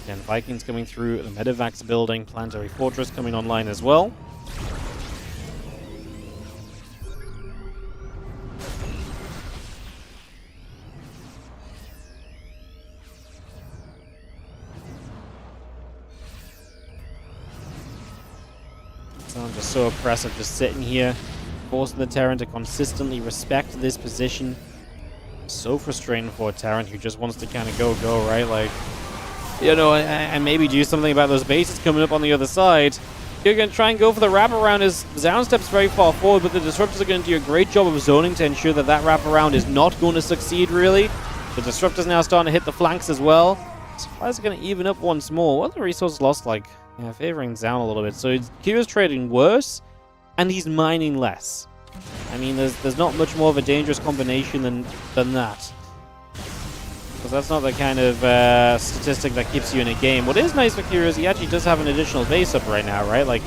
S1: Again, Vikings coming through. The Medevac's building. Planetary Fortress coming online as well. I'm just so oppressive, just sitting here, forcing the Terran to consistently respect this position. So frustrating for a Terran who just wants to kind of go, right? Like, you know, and maybe do something about those bases coming up on the other side. You're going to try and go for the wraparound as ZOUN steps very far forward, but the Disruptors are going to do a great job of zoning to ensure that that wraparound is not going to succeed, really. The Disruptors now starting to hit the flanks as well. Supplies are going to even up once more. What are the resources lost like? Yeah, favoring ZOUN a little bit. So Q is trading worse, and he's mining less. I mean, there's not much more of a dangerous combination than that. Because that's not the kind of statistic that keeps you in a game. What is nice for Q is he actually does have an additional base up right now, right? Like,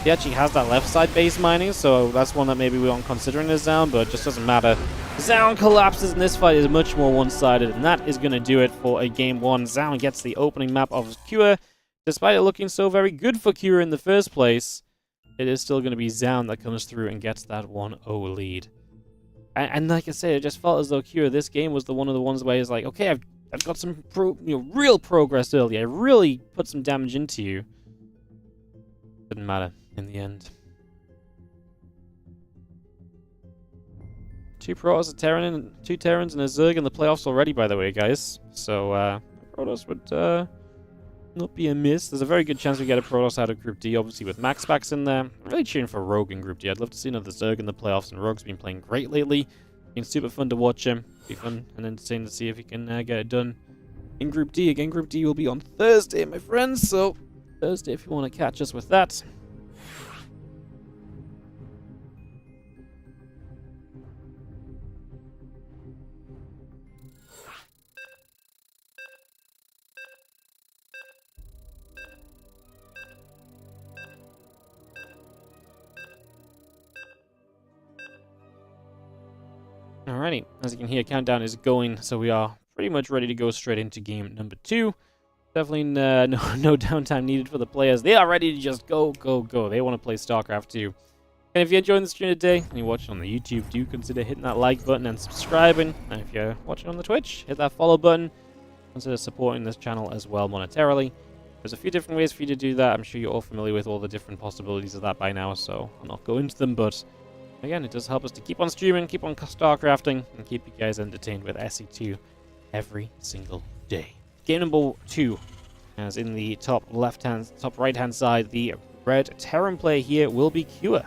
S1: he actually has that left side base mining, so that's one that maybe we aren't considering as ZOUN, but it just doesn't matter. ZOUN collapses, and this fight is much more one-sided, and that is going to do it for a game one. ZOUN gets the opening map of Cure. Despite it looking so very good for Cure in the first place, it is still going to be ZOUN that comes through and gets that 1-0 lead. And like I said, it just felt as though Cure, this game was one of the ones where it's like, okay, I've got some real progress early. I really put some damage into you. Didn't matter in the end. 2 Protoss, a Terran, 2 Terrans, and a Zerg in the playoffs already, by the way, guys. So, Protoss would not be amiss. There's a very good chance we get a Protoss out of Group D, obviously, with Max Packs in there. I'm really cheering for Rogue in Group D. I'd love to see another Zerg in the playoffs, and Rogue's been playing great lately. Been super fun to watch him. Be fun and entertaining to see if he can get it done in Group D. Again, Group D will be on Thursday, my friends, so Thursday if you want to catch us with that. Alrighty, as you can hear, countdown is going, so we are pretty much ready to go straight into game number 2. Definitely no downtime needed for the players. They are ready to just go, go, go. They want to play StarCraft 2. And if you're enjoying the stream today and you're watching on the YouTube, do consider hitting that like button and subscribing. And if you're watching on the Twitch, hit that follow button. Consider supporting this channel as well monetarily. There's a few different ways for you to do that. I'm sure you're all familiar with all the different possibilities of that by now, so I'll not go into them, but again, it does help us to keep on streaming, keep on StarCrafting, and keep you guys entertained with SE2 every single day. Game number 2, as in the top right-hand side, the red Terran player here will be Cure.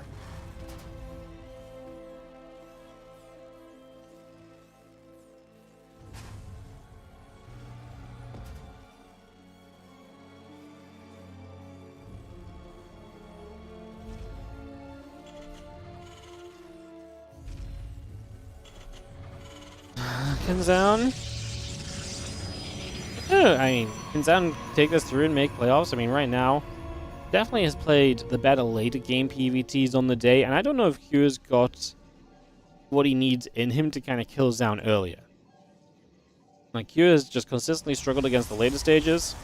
S1: Can ZOUN? Can ZOUN take this through and make playoffs? I mean, right now, definitely has played the better later game PvTs on the day, and I don't know if Cure's got what he needs in him to kind of kill ZOUN earlier. Like, Cure has just consistently struggled against the later stages.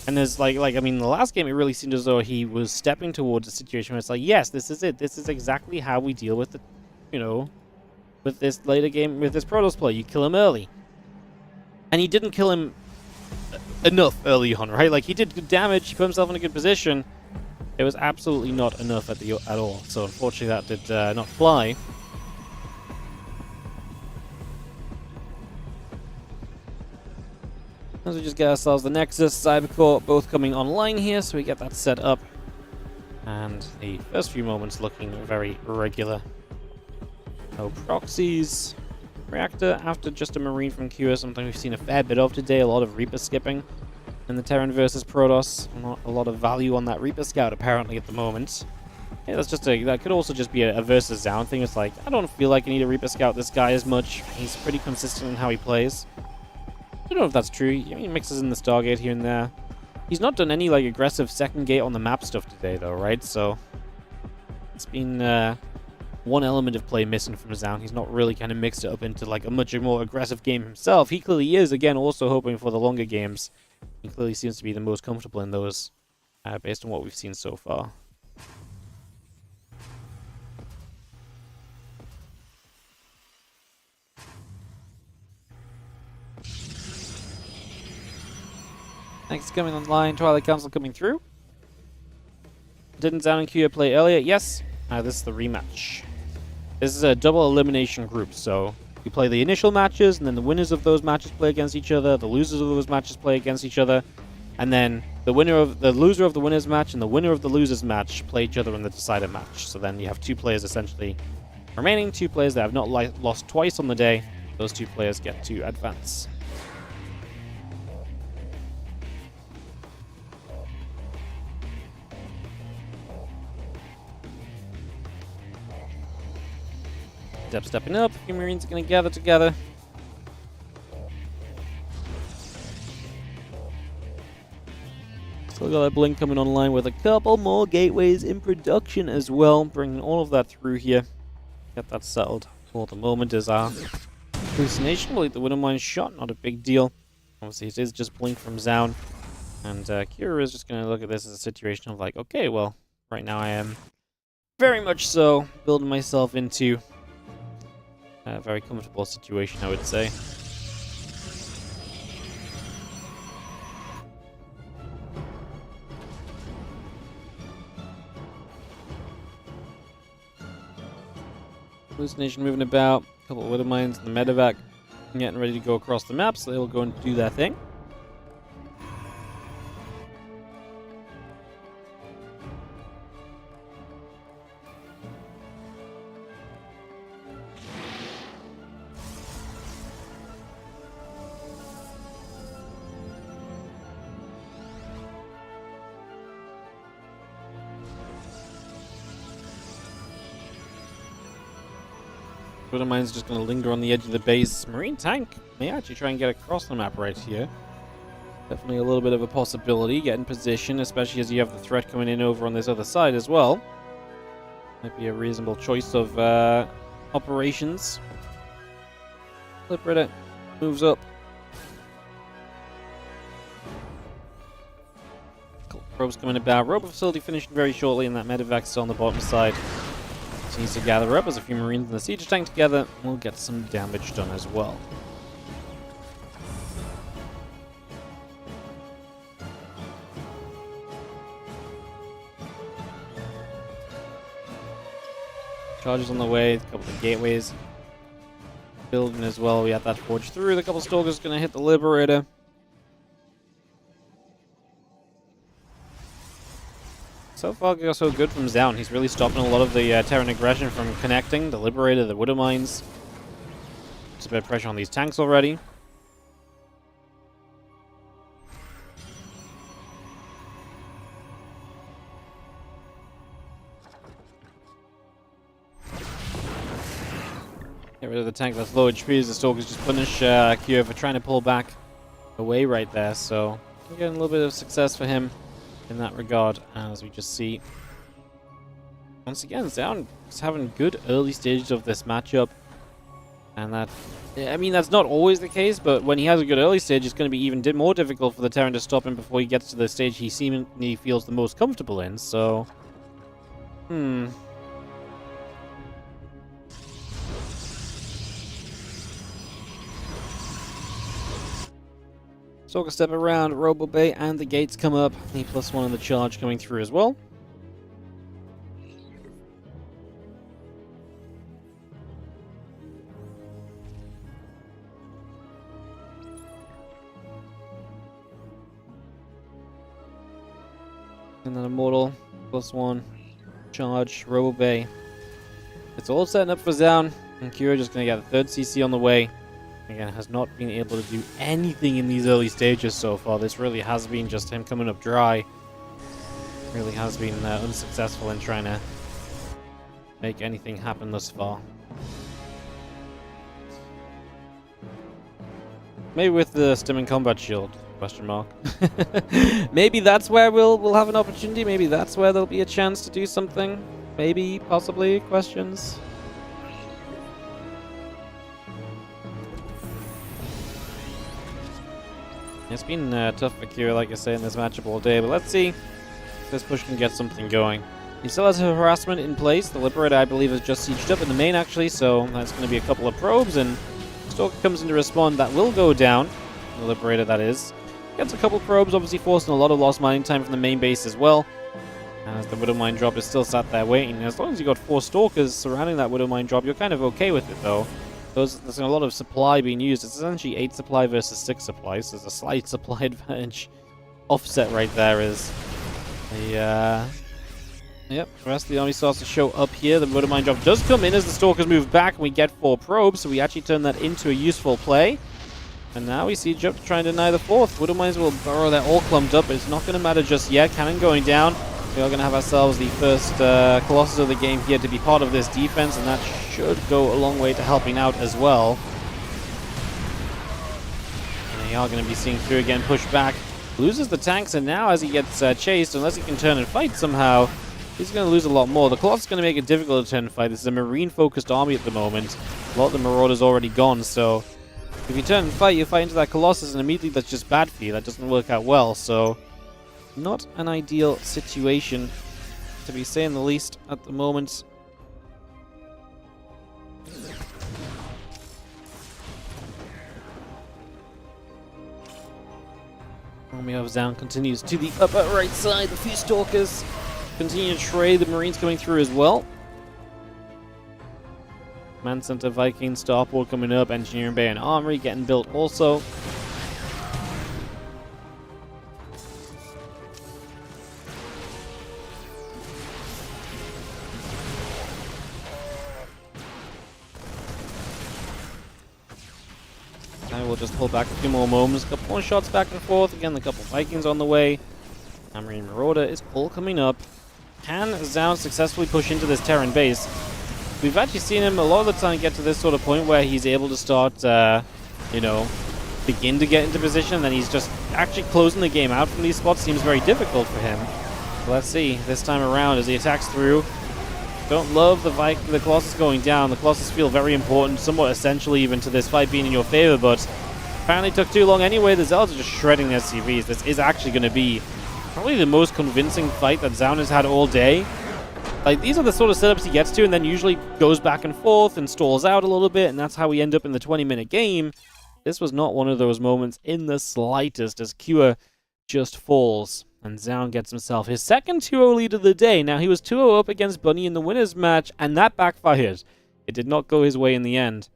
S1: And there's, I mean, the last game, it really seemed as though he was stepping towards a situation where it's like, yes, this is it. This is exactly how we deal with the, with this later game, with this Protoss play. You kill him early. And he didn't kill him enough early on, right? Like, he did good damage, he put himself in a good position. It was absolutely not enough at all. So, unfortunately, that did not fly. As we just get ourselves the Nexus, Cybercore, both coming online here, so we get that set up. And the first few moments looking very regular. No proxies. Reactor after just a Marine from Cure, something we've seen a fair bit of today. A lot of Reaper skipping in the Terran versus Protoss. Not a lot of value on that Reaper scout apparently at the moment. Yeah, that could also just be a versus ZOUN thing. It's like, I don't feel like I need a Reaper scout this guy as much. He's pretty consistent in how he plays. I don't know if that's true. He mixes in the Stargate here and there. He's not done any aggressive second gate on the map stuff today though, right? So it's been one element of play missing from ZOUN. He's not really kind of mixed it up into a much more aggressive game himself. He clearly is, again, also hoping for the longer games. He clearly seems to be the most comfortable in those, based on what we've seen so far. Next coming online, Twilight Council coming through. Didn't ZOUN and Cure play earlier? Yes. This is the rematch. This is a double elimination group, so you play the initial matches, and then the winners of those matches play against each other, the losers of those matches play against each other, and then the loser of the winner's match and the winner of the loser's match play each other in the decider match. So then you have 2 players essentially remaining, 2 players that have not lost twice on the day. Those 2 players get to advance. Stepping up, a few Marines are going to gather together. Still got that Blink coming online with a couple more gateways in production as well, bringing all of that through here. Get that settled for the moment as our hallucination will eat the Widowmine shot, not a big deal. Obviously it is just Blink from ZOUN. And Kira is just going to look at this as a situation of okay, well, right now I am very much so building myself into a very comfortable situation, I would say. Hallucination moving about. A couple of Widow Mines and the Medevac getting ready to go across the map, so they will go and do their thing. Widow Mine's just going to linger on the edge of the base. Marine Tank may actually try and get across the map right here. Definitely a little bit of a possibility. Get in position, especially as you have the threat coming in over on this other side as well. Might be a reasonable choice of operations. Liberator moves up. Probes coming about. Robo facility finishing very shortly, and that Medevac still on the bottom side. So needs to gather up as a few Marines and the siege tank together. We'll get some damage done as well. Charges on the way, a couple of gateways building as well. We have that forge through. The couple stalkers going to hit the Liberator. So far, so good from ZOUN. He's really stopping a lot of the Terran aggression from connecting. The Liberator, the Widow Mines. There's a bit of pressure on these tanks already. Get rid of the tank that's low HP as the Stalkers just punish Kyo for trying to pull back away right there. So, we're getting a little bit of success for him in that regard, as we just see. Once again, ZOUN is having good early stages of this matchup. And that, I mean, that's not always the case, but when he has a good early stage, it's going to be even more difficult for the Terran to stop him before he gets to the stage he seemingly feels the most comfortable in, so... Stalker step around, Robo Bay, and the gates come up. The +1 on the charge coming through as well. And then Immortal, +1, charge, Robo Bay. It's all setting up for ZOUN, and Kira just going to get the 3rd CC on the way. Again, has not been able to do anything in these early stages so far. This really has been just him coming up dry. Really has been unsuccessful in trying to make anything happen thus far. Maybe with the Stimming Combat Shield, question mark. Maybe that's where we'll have an opportunity. Maybe that's where there'll be a chance to do something. Maybe, possibly, questions. It's been tough for Kira, like I say, in this matchup all day, but let's see if this push can get something going. He still has a harassment in place. The Liberator, I believe, has just sieged up in the main, actually, so that's going to be a couple of probes, and Stalker comes in to respond. That will go down. The Liberator, that is. Gets a couple probes, obviously forcing a lot of lost mining time from the main base as well, as the Widow Mine drop is still sat there waiting. As long as you got 4 Stalkers surrounding that Widow Mine drop, you're kind of okay with it, though. There's a lot of supply being used. It's essentially 8 supply versus 6 supply, so there's a slight supply advantage offset right there. Is the yep, the rest of the army starts to show up here. The Widow Mine drop does come in as the Stalkers move back, and we get 4 probes, so we actually turn that into a useful play. And now we see Jup to try and deny the 4th. Widow Mines will burrow, they're all clumped up, but it's not going to matter just yet. Cannon going down. We are going to have ourselves the first Colossus of the game here to be part of this defense, and that should go a long way to helping out as well. And they are going to be seeing through again, push back. Loses the tanks, and now as he gets chased, unless he can turn and fight somehow, he's going to lose a lot more. The Colossus is going to make it difficult to turn and fight. This is a Marine-focused army at the moment. A lot of the Marauders already gone, so if you turn and fight, you fight into that Colossus, and immediately that's just bad for you. That doesn't work out well, so... not an ideal situation, to be saying the least, at the moment. Army of ZOUN continues to the upper right side. The few Stalkers continue to trade. The Marines coming through as well. Command Center, Viking, Starport coming up, Engineering Bay and Armory getting built also. I will just pull back a few more moments, a couple more shots back and forth, again a couple Vikings on the way. Armory and Marauder is all coming up. Can ZOUN successfully push into this Terran base? We've actually seen him a lot of the time get to this sort of point where he's able to start, you know, begin to get into position, and then he's just actually closing the game out from these spots seems very difficult for him. So let's see this time around as he attacks through. Don't love the Colossus going down. The Colossus feel very important, somewhat essential even to this fight being in your favor, but apparently took too long anyway. The Zealots are just shredding the SCVs. This is actually going to be probably the most convincing fight that ZOUN has had all day. Like, these are the sort of setups he gets to and then usually goes back and forth and stalls out a little bit, and that's how we end up in the 20-minute game. This was not one of those moments in the slightest as Kua just falls, and ZOUN gets himself his second 2-0 lead of the day. Now, he was 2-0 up against Bunny in the winners match, and that backfired. It did not go his way in the end.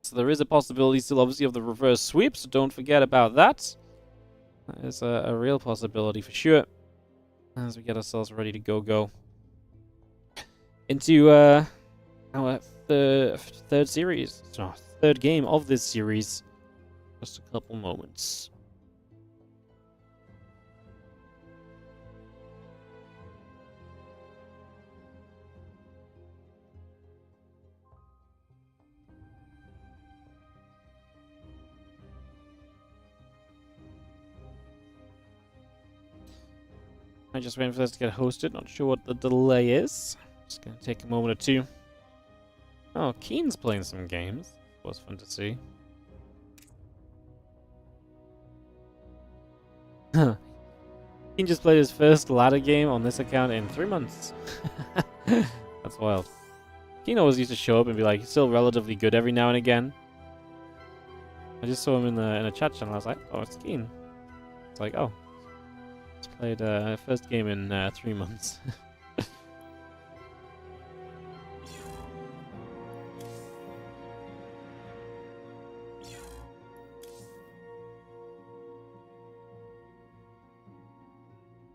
S1: So there is a possibility still, obviously, of the reverse sweep, so don't forget about that. That is a real possibility for sure, as we get ourselves ready to go. Into our third game of this series. Just a couple moments. I'm just waiting for this to get hosted. Not sure what the delay is. Just gonna take a moment or two. Oh, Keen's playing some games. Was fun to see. Keen just played his first ladder game on this account in 3 months. That's wild. Keen always used to show up and be like, he's still relatively good every now and again. I just saw him in a chat channel. I was like, oh, it's Keen. It's like, oh, he's played first game in 3 months.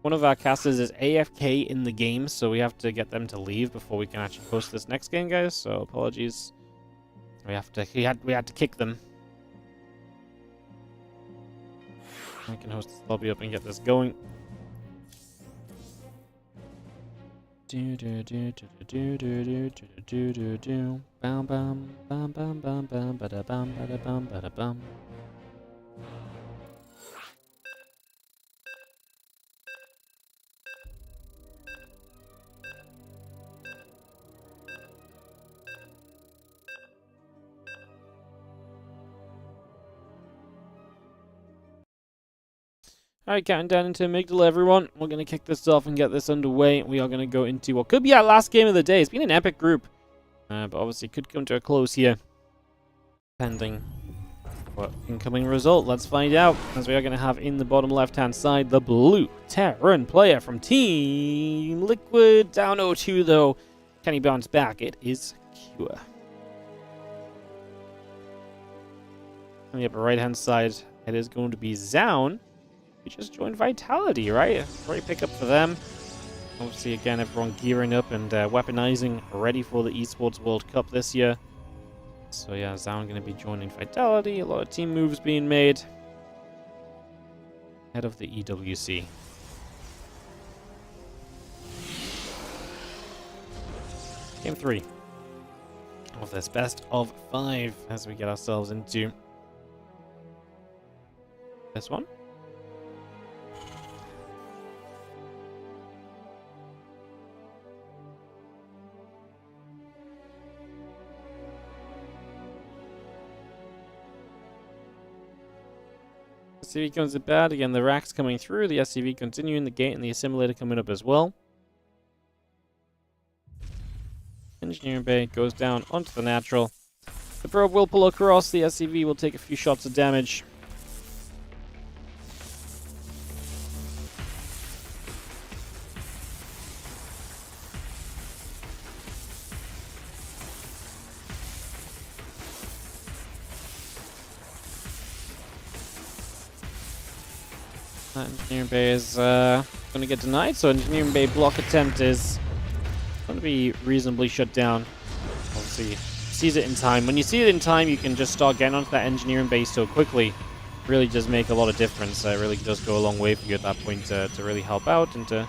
S1: One of our casters is AFK in the game, so we have to get them to leave before we can actually host this next game, guys. So apologies. We had to kick them. I can host this lobby up and get this going. Bam bam bam bam bam bam bada bam bada bam bada bam. Alright, counting down into Amygdala, everyone. We're going to kick this off and get this underway. We are going to go into what could be our last game of the day. It's been an epic group, but obviously could come to a close here, pending what incoming result. Let's find out, as we are going to have in the bottom left-hand side the blue Terran player from Team Liquid. Down 0-2, though. Can he bounce back? It is Kua. On the upper right-hand side, it is going to be ZOUN. We just joined Vitality, right? Great pickup for them. Obviously, again, everyone gearing up and weaponizing, ready for the eSports World Cup this year. So yeah, ZOUN going to be joining Vitality. A lot of team moves being made ahead of the EWC. Game 3 of this best of 5 as we get ourselves into this one. SCV comes to bad. Again, the racks coming through, the SCV continuing, the gate and the assimilator coming up as well. Engineering bay goes down onto the natural. The probe will pull across, the SCV will take a few shots of damage. That engineering bay is going to get denied, so engineering bay block attempt is going to be reasonably shut down. Obviously, sees it in time. When you see it in time, you can just start getting onto that engineering base so quickly. Really does make a lot of difference. It really does go a long way for you at that point to really help out and to,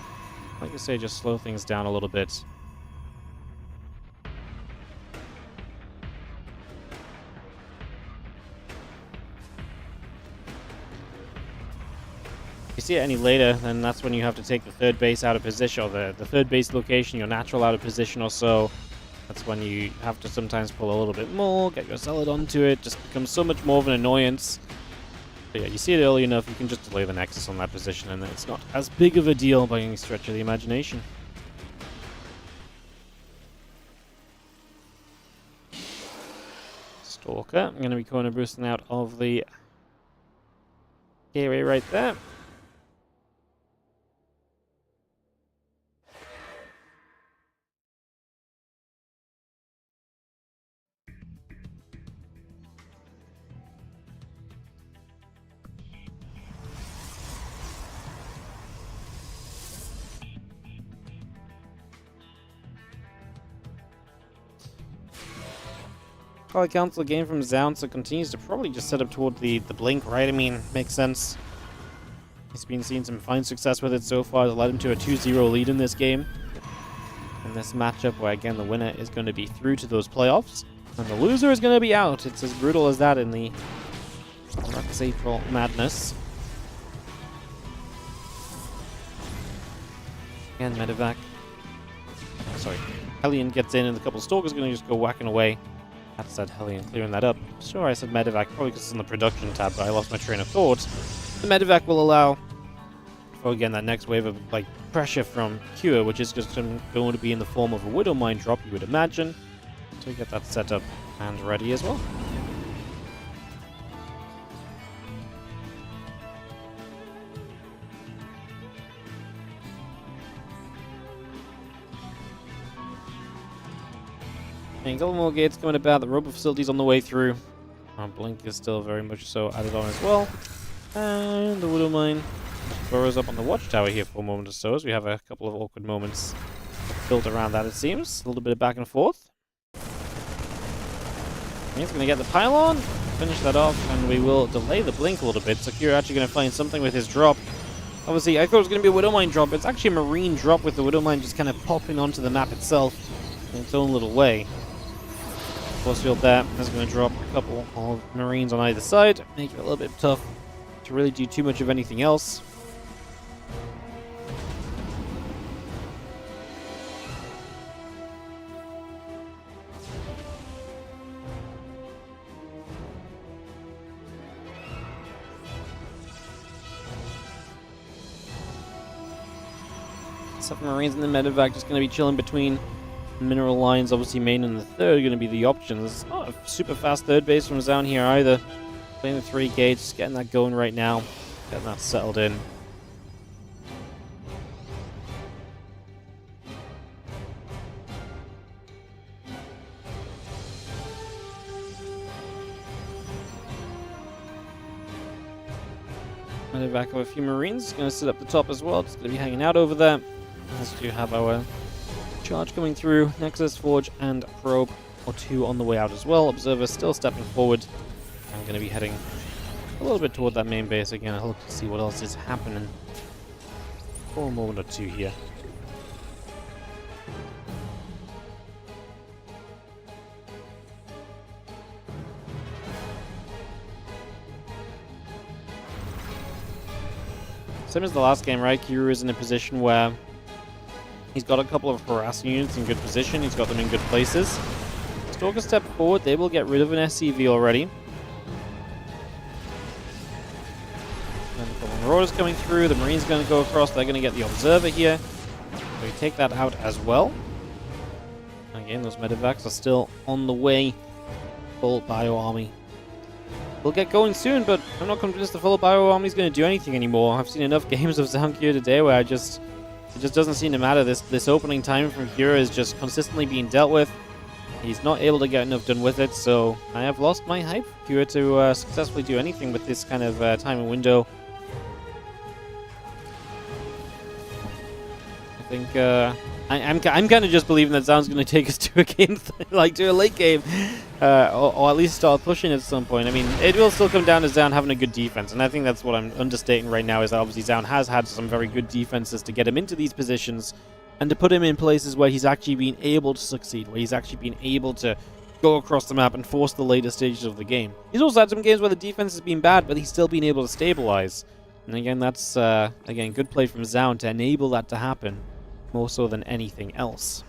S1: like I say, just slow things down a little bit. If you see it any later, then that's when you have to take the third base out of position, or the third base location, your natural out of position or so. That's when you have to sometimes pull a little bit more, get your zealot onto it, just becomes so much more of an annoyance. But yeah, you see it early enough, you can just delay the Nexus on that position, and it's not as big of a deal by any stretch of the imagination. Stalker, I'm going to be corner boosting out of the gateway right there. Probably cancel the game from ZOUN, so continues to probably just set up toward the blink, right? I mean, makes sense. He's been seeing some fine success with it so far. It's led him to a 2-0 lead in this game. In this matchup, where again the winner is going to be through to those playoffs, and the loser is going to be out. It's as brutal as that in the Rux April madness. And Medevac. Sorry. Hellion gets in, and a couple of Stalkers are going to just go whacking away. I said Hellion clearing that up. Sure, I said Medevac, probably because it's in the production tab, but I lost my train of thought. The Medevac will allow for, again, that next wave of like pressure from Cure, which is just going to be in the form of a Widow Mine drop, you would imagine. So we get that set up and ready as well. And a couple more gates coming about. The Robo Facility's on the way through. Blink is still very much so added on as well. And the Widow Mine burrows up on the watchtower here for a moment or so, as we have a couple of awkward moments built around that, it seems. A little bit of back and forth. He's going to get the pylon, finish that off, and we will delay the blink a little bit. So Kira actually going to find something with his drop. Obviously, I thought it was going to be a Widow Mine drop. It's actually a Marine drop with the Widow Mine just kind of popping onto the map itself in its own little way. Force field there is going to drop a couple of Marines on either side, make it a little bit tough to really do too much of anything else. Seven Marines in the medevac just going to be chilling between mineral lines. Obviously, main and the third are going to be the options. It's not a super fast third base from ZOUN here either. Playing the 3 gates, getting that going right now, getting that settled in. Medevac of a few Marines, going to sit up the top as well. It's going to be hanging out over there. As we have our charge coming through, Nexus, Forge, and Probe, or 2 on the way out as well. Observer still stepping forward. I'm going to be heading a little bit toward that main base again. I'll look to see what else is happening for a moment or two here. Same as the last game, right? Kira is in a position where he's got a couple of harassing units in good position. He's got them in good places. Stalker step forward. They will get rid of an SCV already. And the couple of Marauders coming through. The Marine's going to go across. They're going to get the Observer here. So we take that out as well. Again, those medevacs are still on the way. Full Bio Army. We'll get going soon, but I'm not convinced the full Bio Army is going to do anything anymore. I've seen enough games of ZOUN Kira today where it just doesn't seem to matter. This opening time from Kira is just consistently being dealt with. He's not able to get enough done with it, so I have lost my hype for Kira to successfully do anything with this kind of time and window. think I'm kind of just believing that ZOUN's going to take us to a game, like to a late game, or at least start pushing at some point. I mean, it will still come down to ZOUN having a good defense, and I think that's what I'm understating right now. Is that obviously ZOUN has had some very good defenses to get him into these positions, and to put him in places where he's actually been able to succeed, where he's actually been able to go across the map and force the later stages of the game. He's also had some games where the defense has been bad, but he's still been able to stabilize. And again, that's, again, good play from ZOUN to enable that to happen, more so than anything else.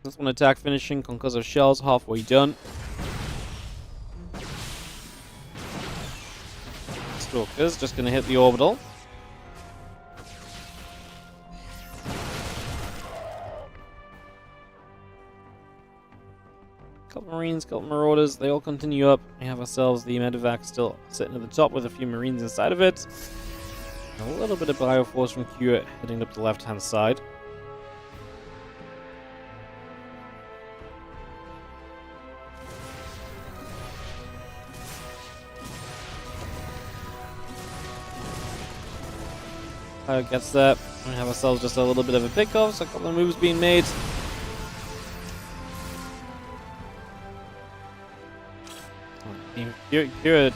S1: This one attack finishing, concussive shells, halfway done. Stalker's just going to hit the orbital. Couple Marines, couple Marauders, they all continue up. We have ourselves the medevac still sitting at the top with a few Marines inside of it. A little bit of Bioforce from Q heading up the left-hand side. Gets there. We have ourselves just a little bit of a pick-off, so a couple of moves being made. Kira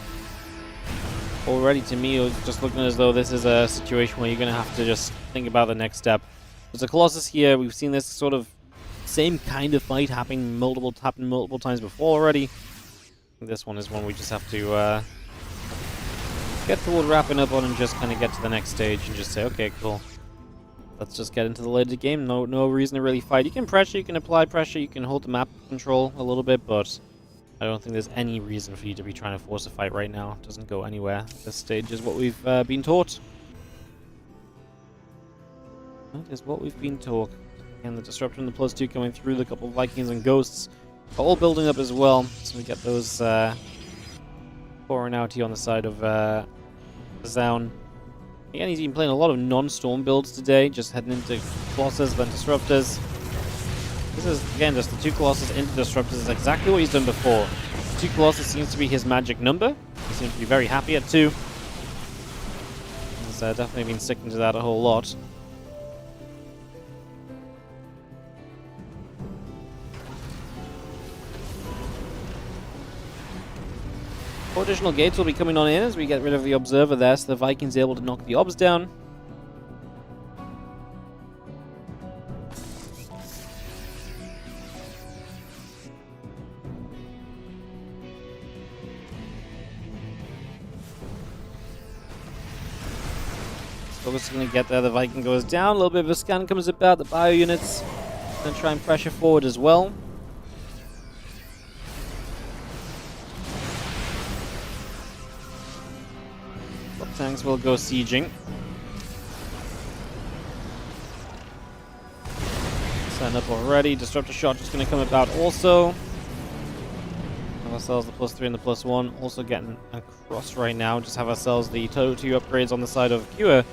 S1: already, to me, was just looking as though this is a situation where you're going to have to just think about the next step. There's a Colossus here. We've seen this sort of same kind of fight happening multiple times before already. This one is one we just have to get toward wrapping up on and just kind of get to the next stage and just say, okay, cool. Let's just get into the later game. No reason to really fight. You can pressure, you can apply pressure, you can hold the map control a little bit, but I don't think there's any reason for you to be trying to force a fight right now. It doesn't go anywhere. This stage is what we've been taught. That is what we've been taught. And the disruption, the +2 coming through, the couple of Vikings and Ghosts are all building up as well. So we get those pouring out here on the side of ZOUN. Again, he's been playing a lot of non-storm builds today, just heading into Colossus, then Disruptors. This is, again, just the 2 Colossus into Disruptors is exactly what he's done before. 2 Colossus seems to be his magic number. He seems to be very happy at 2. He's definitely been sticking to that a whole lot. Four additional gates will be coming on in as we get rid of the Observer there, so the Vikings are able to knock the Obs down. Focus is going to get there. The Viking goes down. A little bit of a scan comes about. The bio units going to try and pressure forward as well. Top tanks will go sieging. Stand up already. Disruptor shot just going to come about also. Have ourselves the +3 and the +1. Also getting across right now. Just have ourselves the total 2 upgrades on the side of Cure.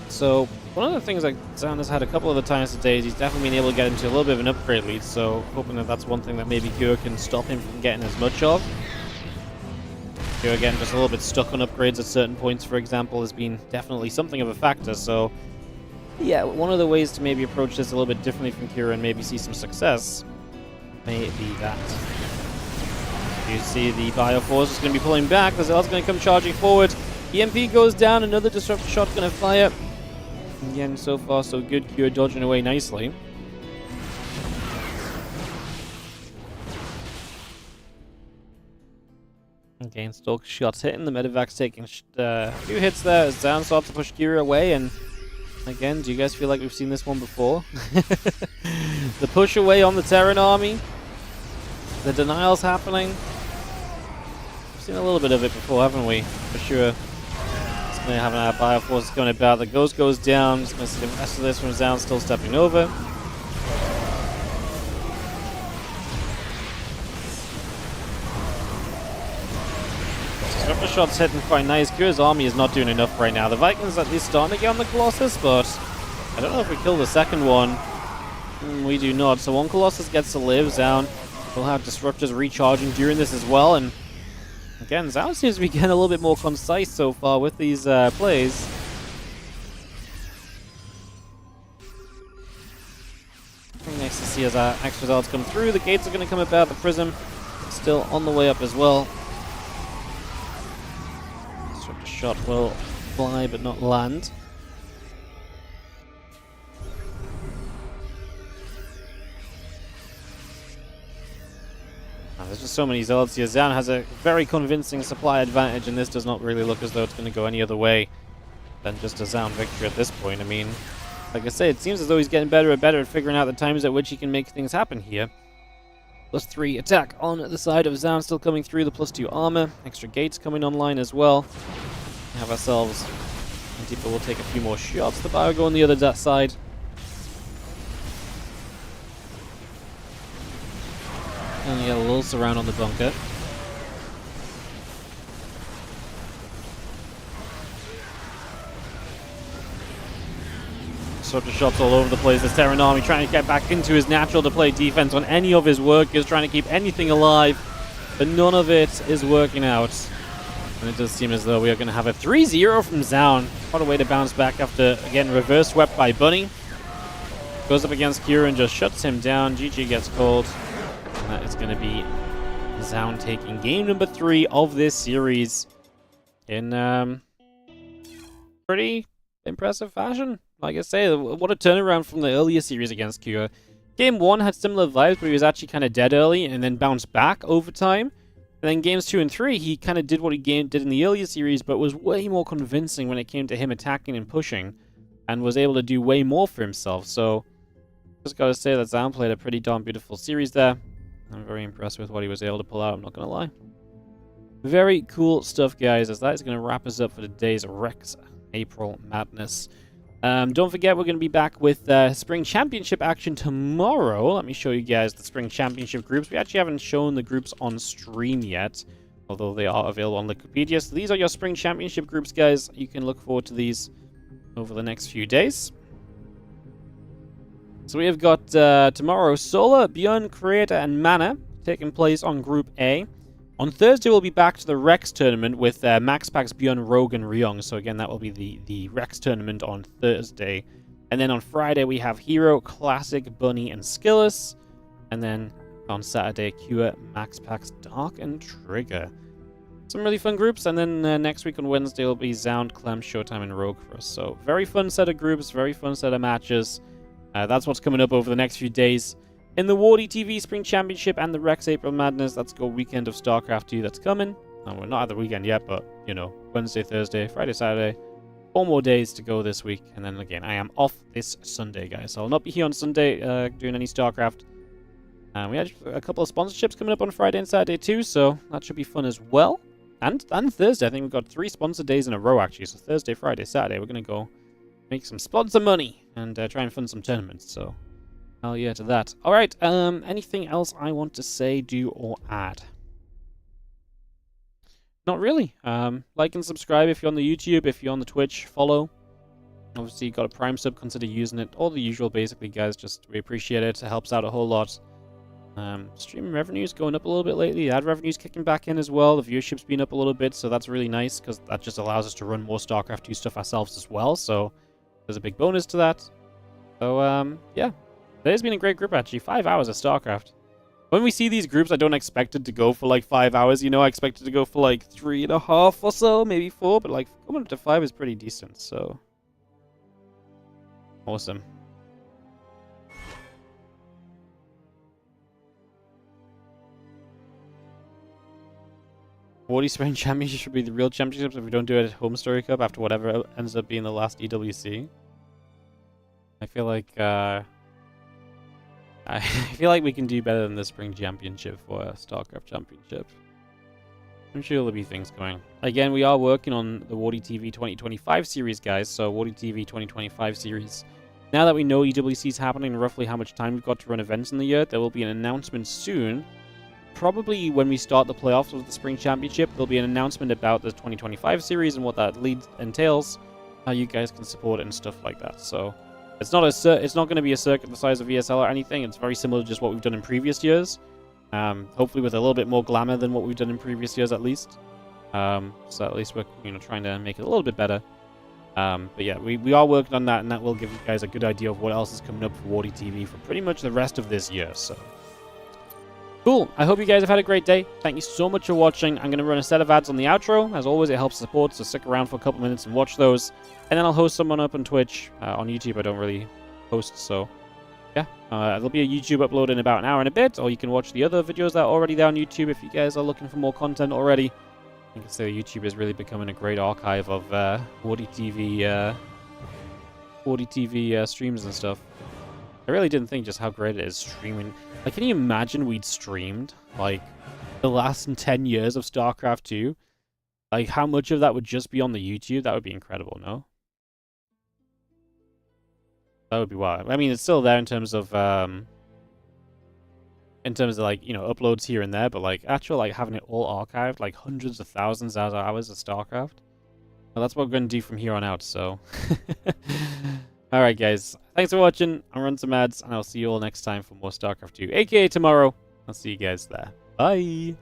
S1: So, one of the things that ZOUN has had a couple of the times today is he's definitely been able to get into a little bit of an upgrade lead, so hoping that that's one thing that maybe Cure can stop him from getting as much of. Cure getting just a little bit stuck on upgrades at certain points, for example, has been definitely something of a factor, so yeah, one of the ways to maybe approach this a little bit differently from Cure and maybe see some success may be that. You see the Bioforce is going to be pulling back, the Zealot's going to come charging forward, EMP goes down, another disruptor shot going to fire. Again, so far so good. Cure dodging away nicely. Again, Stalker shots hitting. The medevac's taking a few hits there as ZOUN starts to push Cure away. And again, do you guys feel like we've seen this one before? The push away on the Terran army. The denial's happening. We've seen a little bit of it before, haven't we? For sure. Going to have our Bioforce going about. The Ghost goes down. Just going to see the rest of this from ZOUN still stepping over. Disruptor shots hitting quite nice. Cure's army is not doing enough right now. The Vikings at least starting to get on the Colossus, but I don't know if we kill the second one. We do not. So one Colossus gets to live. ZOUN We'll have Disruptors recharging during this as well, and again, ZOUN seems to be getting a little bit more concise so far with these plays. Very nice to see as our X results come through. The gates are going to come about. The Prism still on the way up as well. Disruptor shot will fly but not land. There's just so many Zealots here. ZOUN has a very convincing supply advantage, and this does not really look as though it's going to go any other way than just a ZOUN victory at this point. I mean, like I say, it seems as though he's getting better and better at figuring out the times at which he can make things happen here. +3 attack on the side of ZOUN still coming through, the +2 armor. Extra gates coming online as well. We have ourselves... Antifa will take a few more shots. The Bio go on the other side. And you get a little surround on the bunker. Disruptor shots all over the place. The Terran army trying to get back into his natural to play defense on any of his workers, trying to keep anything alive, but none of it is working out. And it does seem as though we are going to have a 3-0 from ZOUN. What a way to bounce back after, again, reverse swept by Bunny. Goes up against Kira and just shuts him down. GG gets called. And that is going to be ZOUN taking game number 3 of this series in pretty impressive fashion. Like I say, what a turnaround from the earlier series against Kira. Game 1 had similar vibes, but he was actually kind of dead early and then bounced back over time. And then games 2 and 3, he kind of did what he did in the earlier series, but was way more convincing when it came to him attacking and pushing, and was able to do way more for himself. So, just gotta say that ZOUN played a pretty darn beautiful series there. I'm very impressed with what he was able to pull out, I'm not gonna lie. Very cool stuff, guys, as that is gonna wrap us up for today's Rex April Madness. Don't forget, we're going to be back with Spring Championship action tomorrow. Let me show you guys the Spring Championship groups. We actually haven't shown the groups on stream yet, although they are available on Wikipedia. So these are your Spring Championship groups, guys. You can look forward to these over the next few days. So we have got tomorrow Solar, Bjorn, Creator, and Mana taking place on Group A. On Thursday, we'll be back to the Rex tournament with Max Pax, Bjorn, Rogue, and Ryong. So again, that will be the Rex tournament on Thursday. And then on Friday, we have Hero, Classic, Bunny, and Skillus. And then on Saturday, Cure, Max Pax, Dark, and Trigger. Some really fun groups. And then next week on Wednesday will be ZOUN, Clem, Showtime, and Rogue for us. So very fun set of groups, very fun set of matches. That's what's coming up over the next few days. In the WardiTV Spring Championship and the Rex April Madness, let's go weekend of StarCraft 2 that's coming. And we're not at the weekend yet, but, you know, Wednesday, Thursday, Friday, Saturday. 4 more days to go this week. And then, again, I am off this Sunday, guys. So I'll not be here on Sunday doing any StarCraft. We had a couple of sponsorships coming up on Friday and Saturday, too, so that should be fun as well. And Thursday, I think we've got 3 sponsor days in a row, actually. So Thursday, Friday, Saturday, we're going to go make some sponsor money and try and fund some tournaments, so... hell yeah to that. Alright, anything else I want to say, do, or add? Not really. Like and subscribe if you're on the YouTube, if you're on the Twitch, follow. Obviously, you got a Prime sub, consider using it. All the usual, basically, guys. Just, we appreciate it. It helps out a whole lot. Streaming revenue's going up a little bit lately. The ad revenue's kicking back in as well. The viewership's been up a little bit, so that's really nice, because that just allows us to run more StarCraft 2 stuff ourselves as well, so there's a big bonus to that. So, yeah. Today's been a great group, actually. 5 hours of StarCraft. When we see these groups, I don't expect it to go for like 5 hours, you know? I expect it to go for like 3.5 or so, maybe 4, but like going up to 5 is pretty decent, so... awesome. Spring Championship should be the real championships if we don't do it at Home Story Cup after whatever ends up being the last EWC. I feel like, I feel like we can do better than the Spring Championship for a StarCraft Championship. I'm sure there'll be things going. Again, we are working on the WardiTV 2025 series, guys. So, WardiTV 2025 series. Now that we know EWC is happening and roughly how much time we've got to run events in the year, there will be an announcement soon. Probably when we start the playoffs of the Spring Championship, there'll be an announcement about the 2025 series and what that entails, how you guys can support it and stuff like that. So, it's not going to be a circuit the size of ESL or anything. It's very similar to just what we've done in previous years. Hopefully with a little bit more glamour than what we've done in previous years, at least. So at least we're trying to make it a little bit better. But yeah, we are working on that, and that will give you guys a good idea of what else is coming up for WardiTV for pretty much the rest of this year. So cool. I hope you guys have had a great day. Thank you so much for watching. I'm going to run a set of ads on the outro. As always, it helps support, so stick around for a couple minutes and watch those. And then I'll host someone up on Twitch. On YouTube, I don't really host, so yeah. There'll be a YouTube upload in about an hour and a bit, or you can watch the other videos that are already there on YouTube if you guys are looking for more content already. You can say YouTube is really becoming a great archive of WardiTV streams and stuff. I really didn't think just how great it is streaming. Like, can you imagine we'd streamed, like, the last 10 years of StarCraft 2? Like, how much of that would just be on the YouTube? That would be incredible, no? That would be wild. I mean, it's still there in terms of like, uploads here and there, but, like, actual, like, having it all archived, like, hundreds of thousands of hours of StarCraft. Well, that's what we're going to do from here on out, so... Alright, guys. Thanks for watching. I'll run some ads, and I'll see you all next time for more StarCraft 2, aka tomorrow. I'll see you guys there. Bye!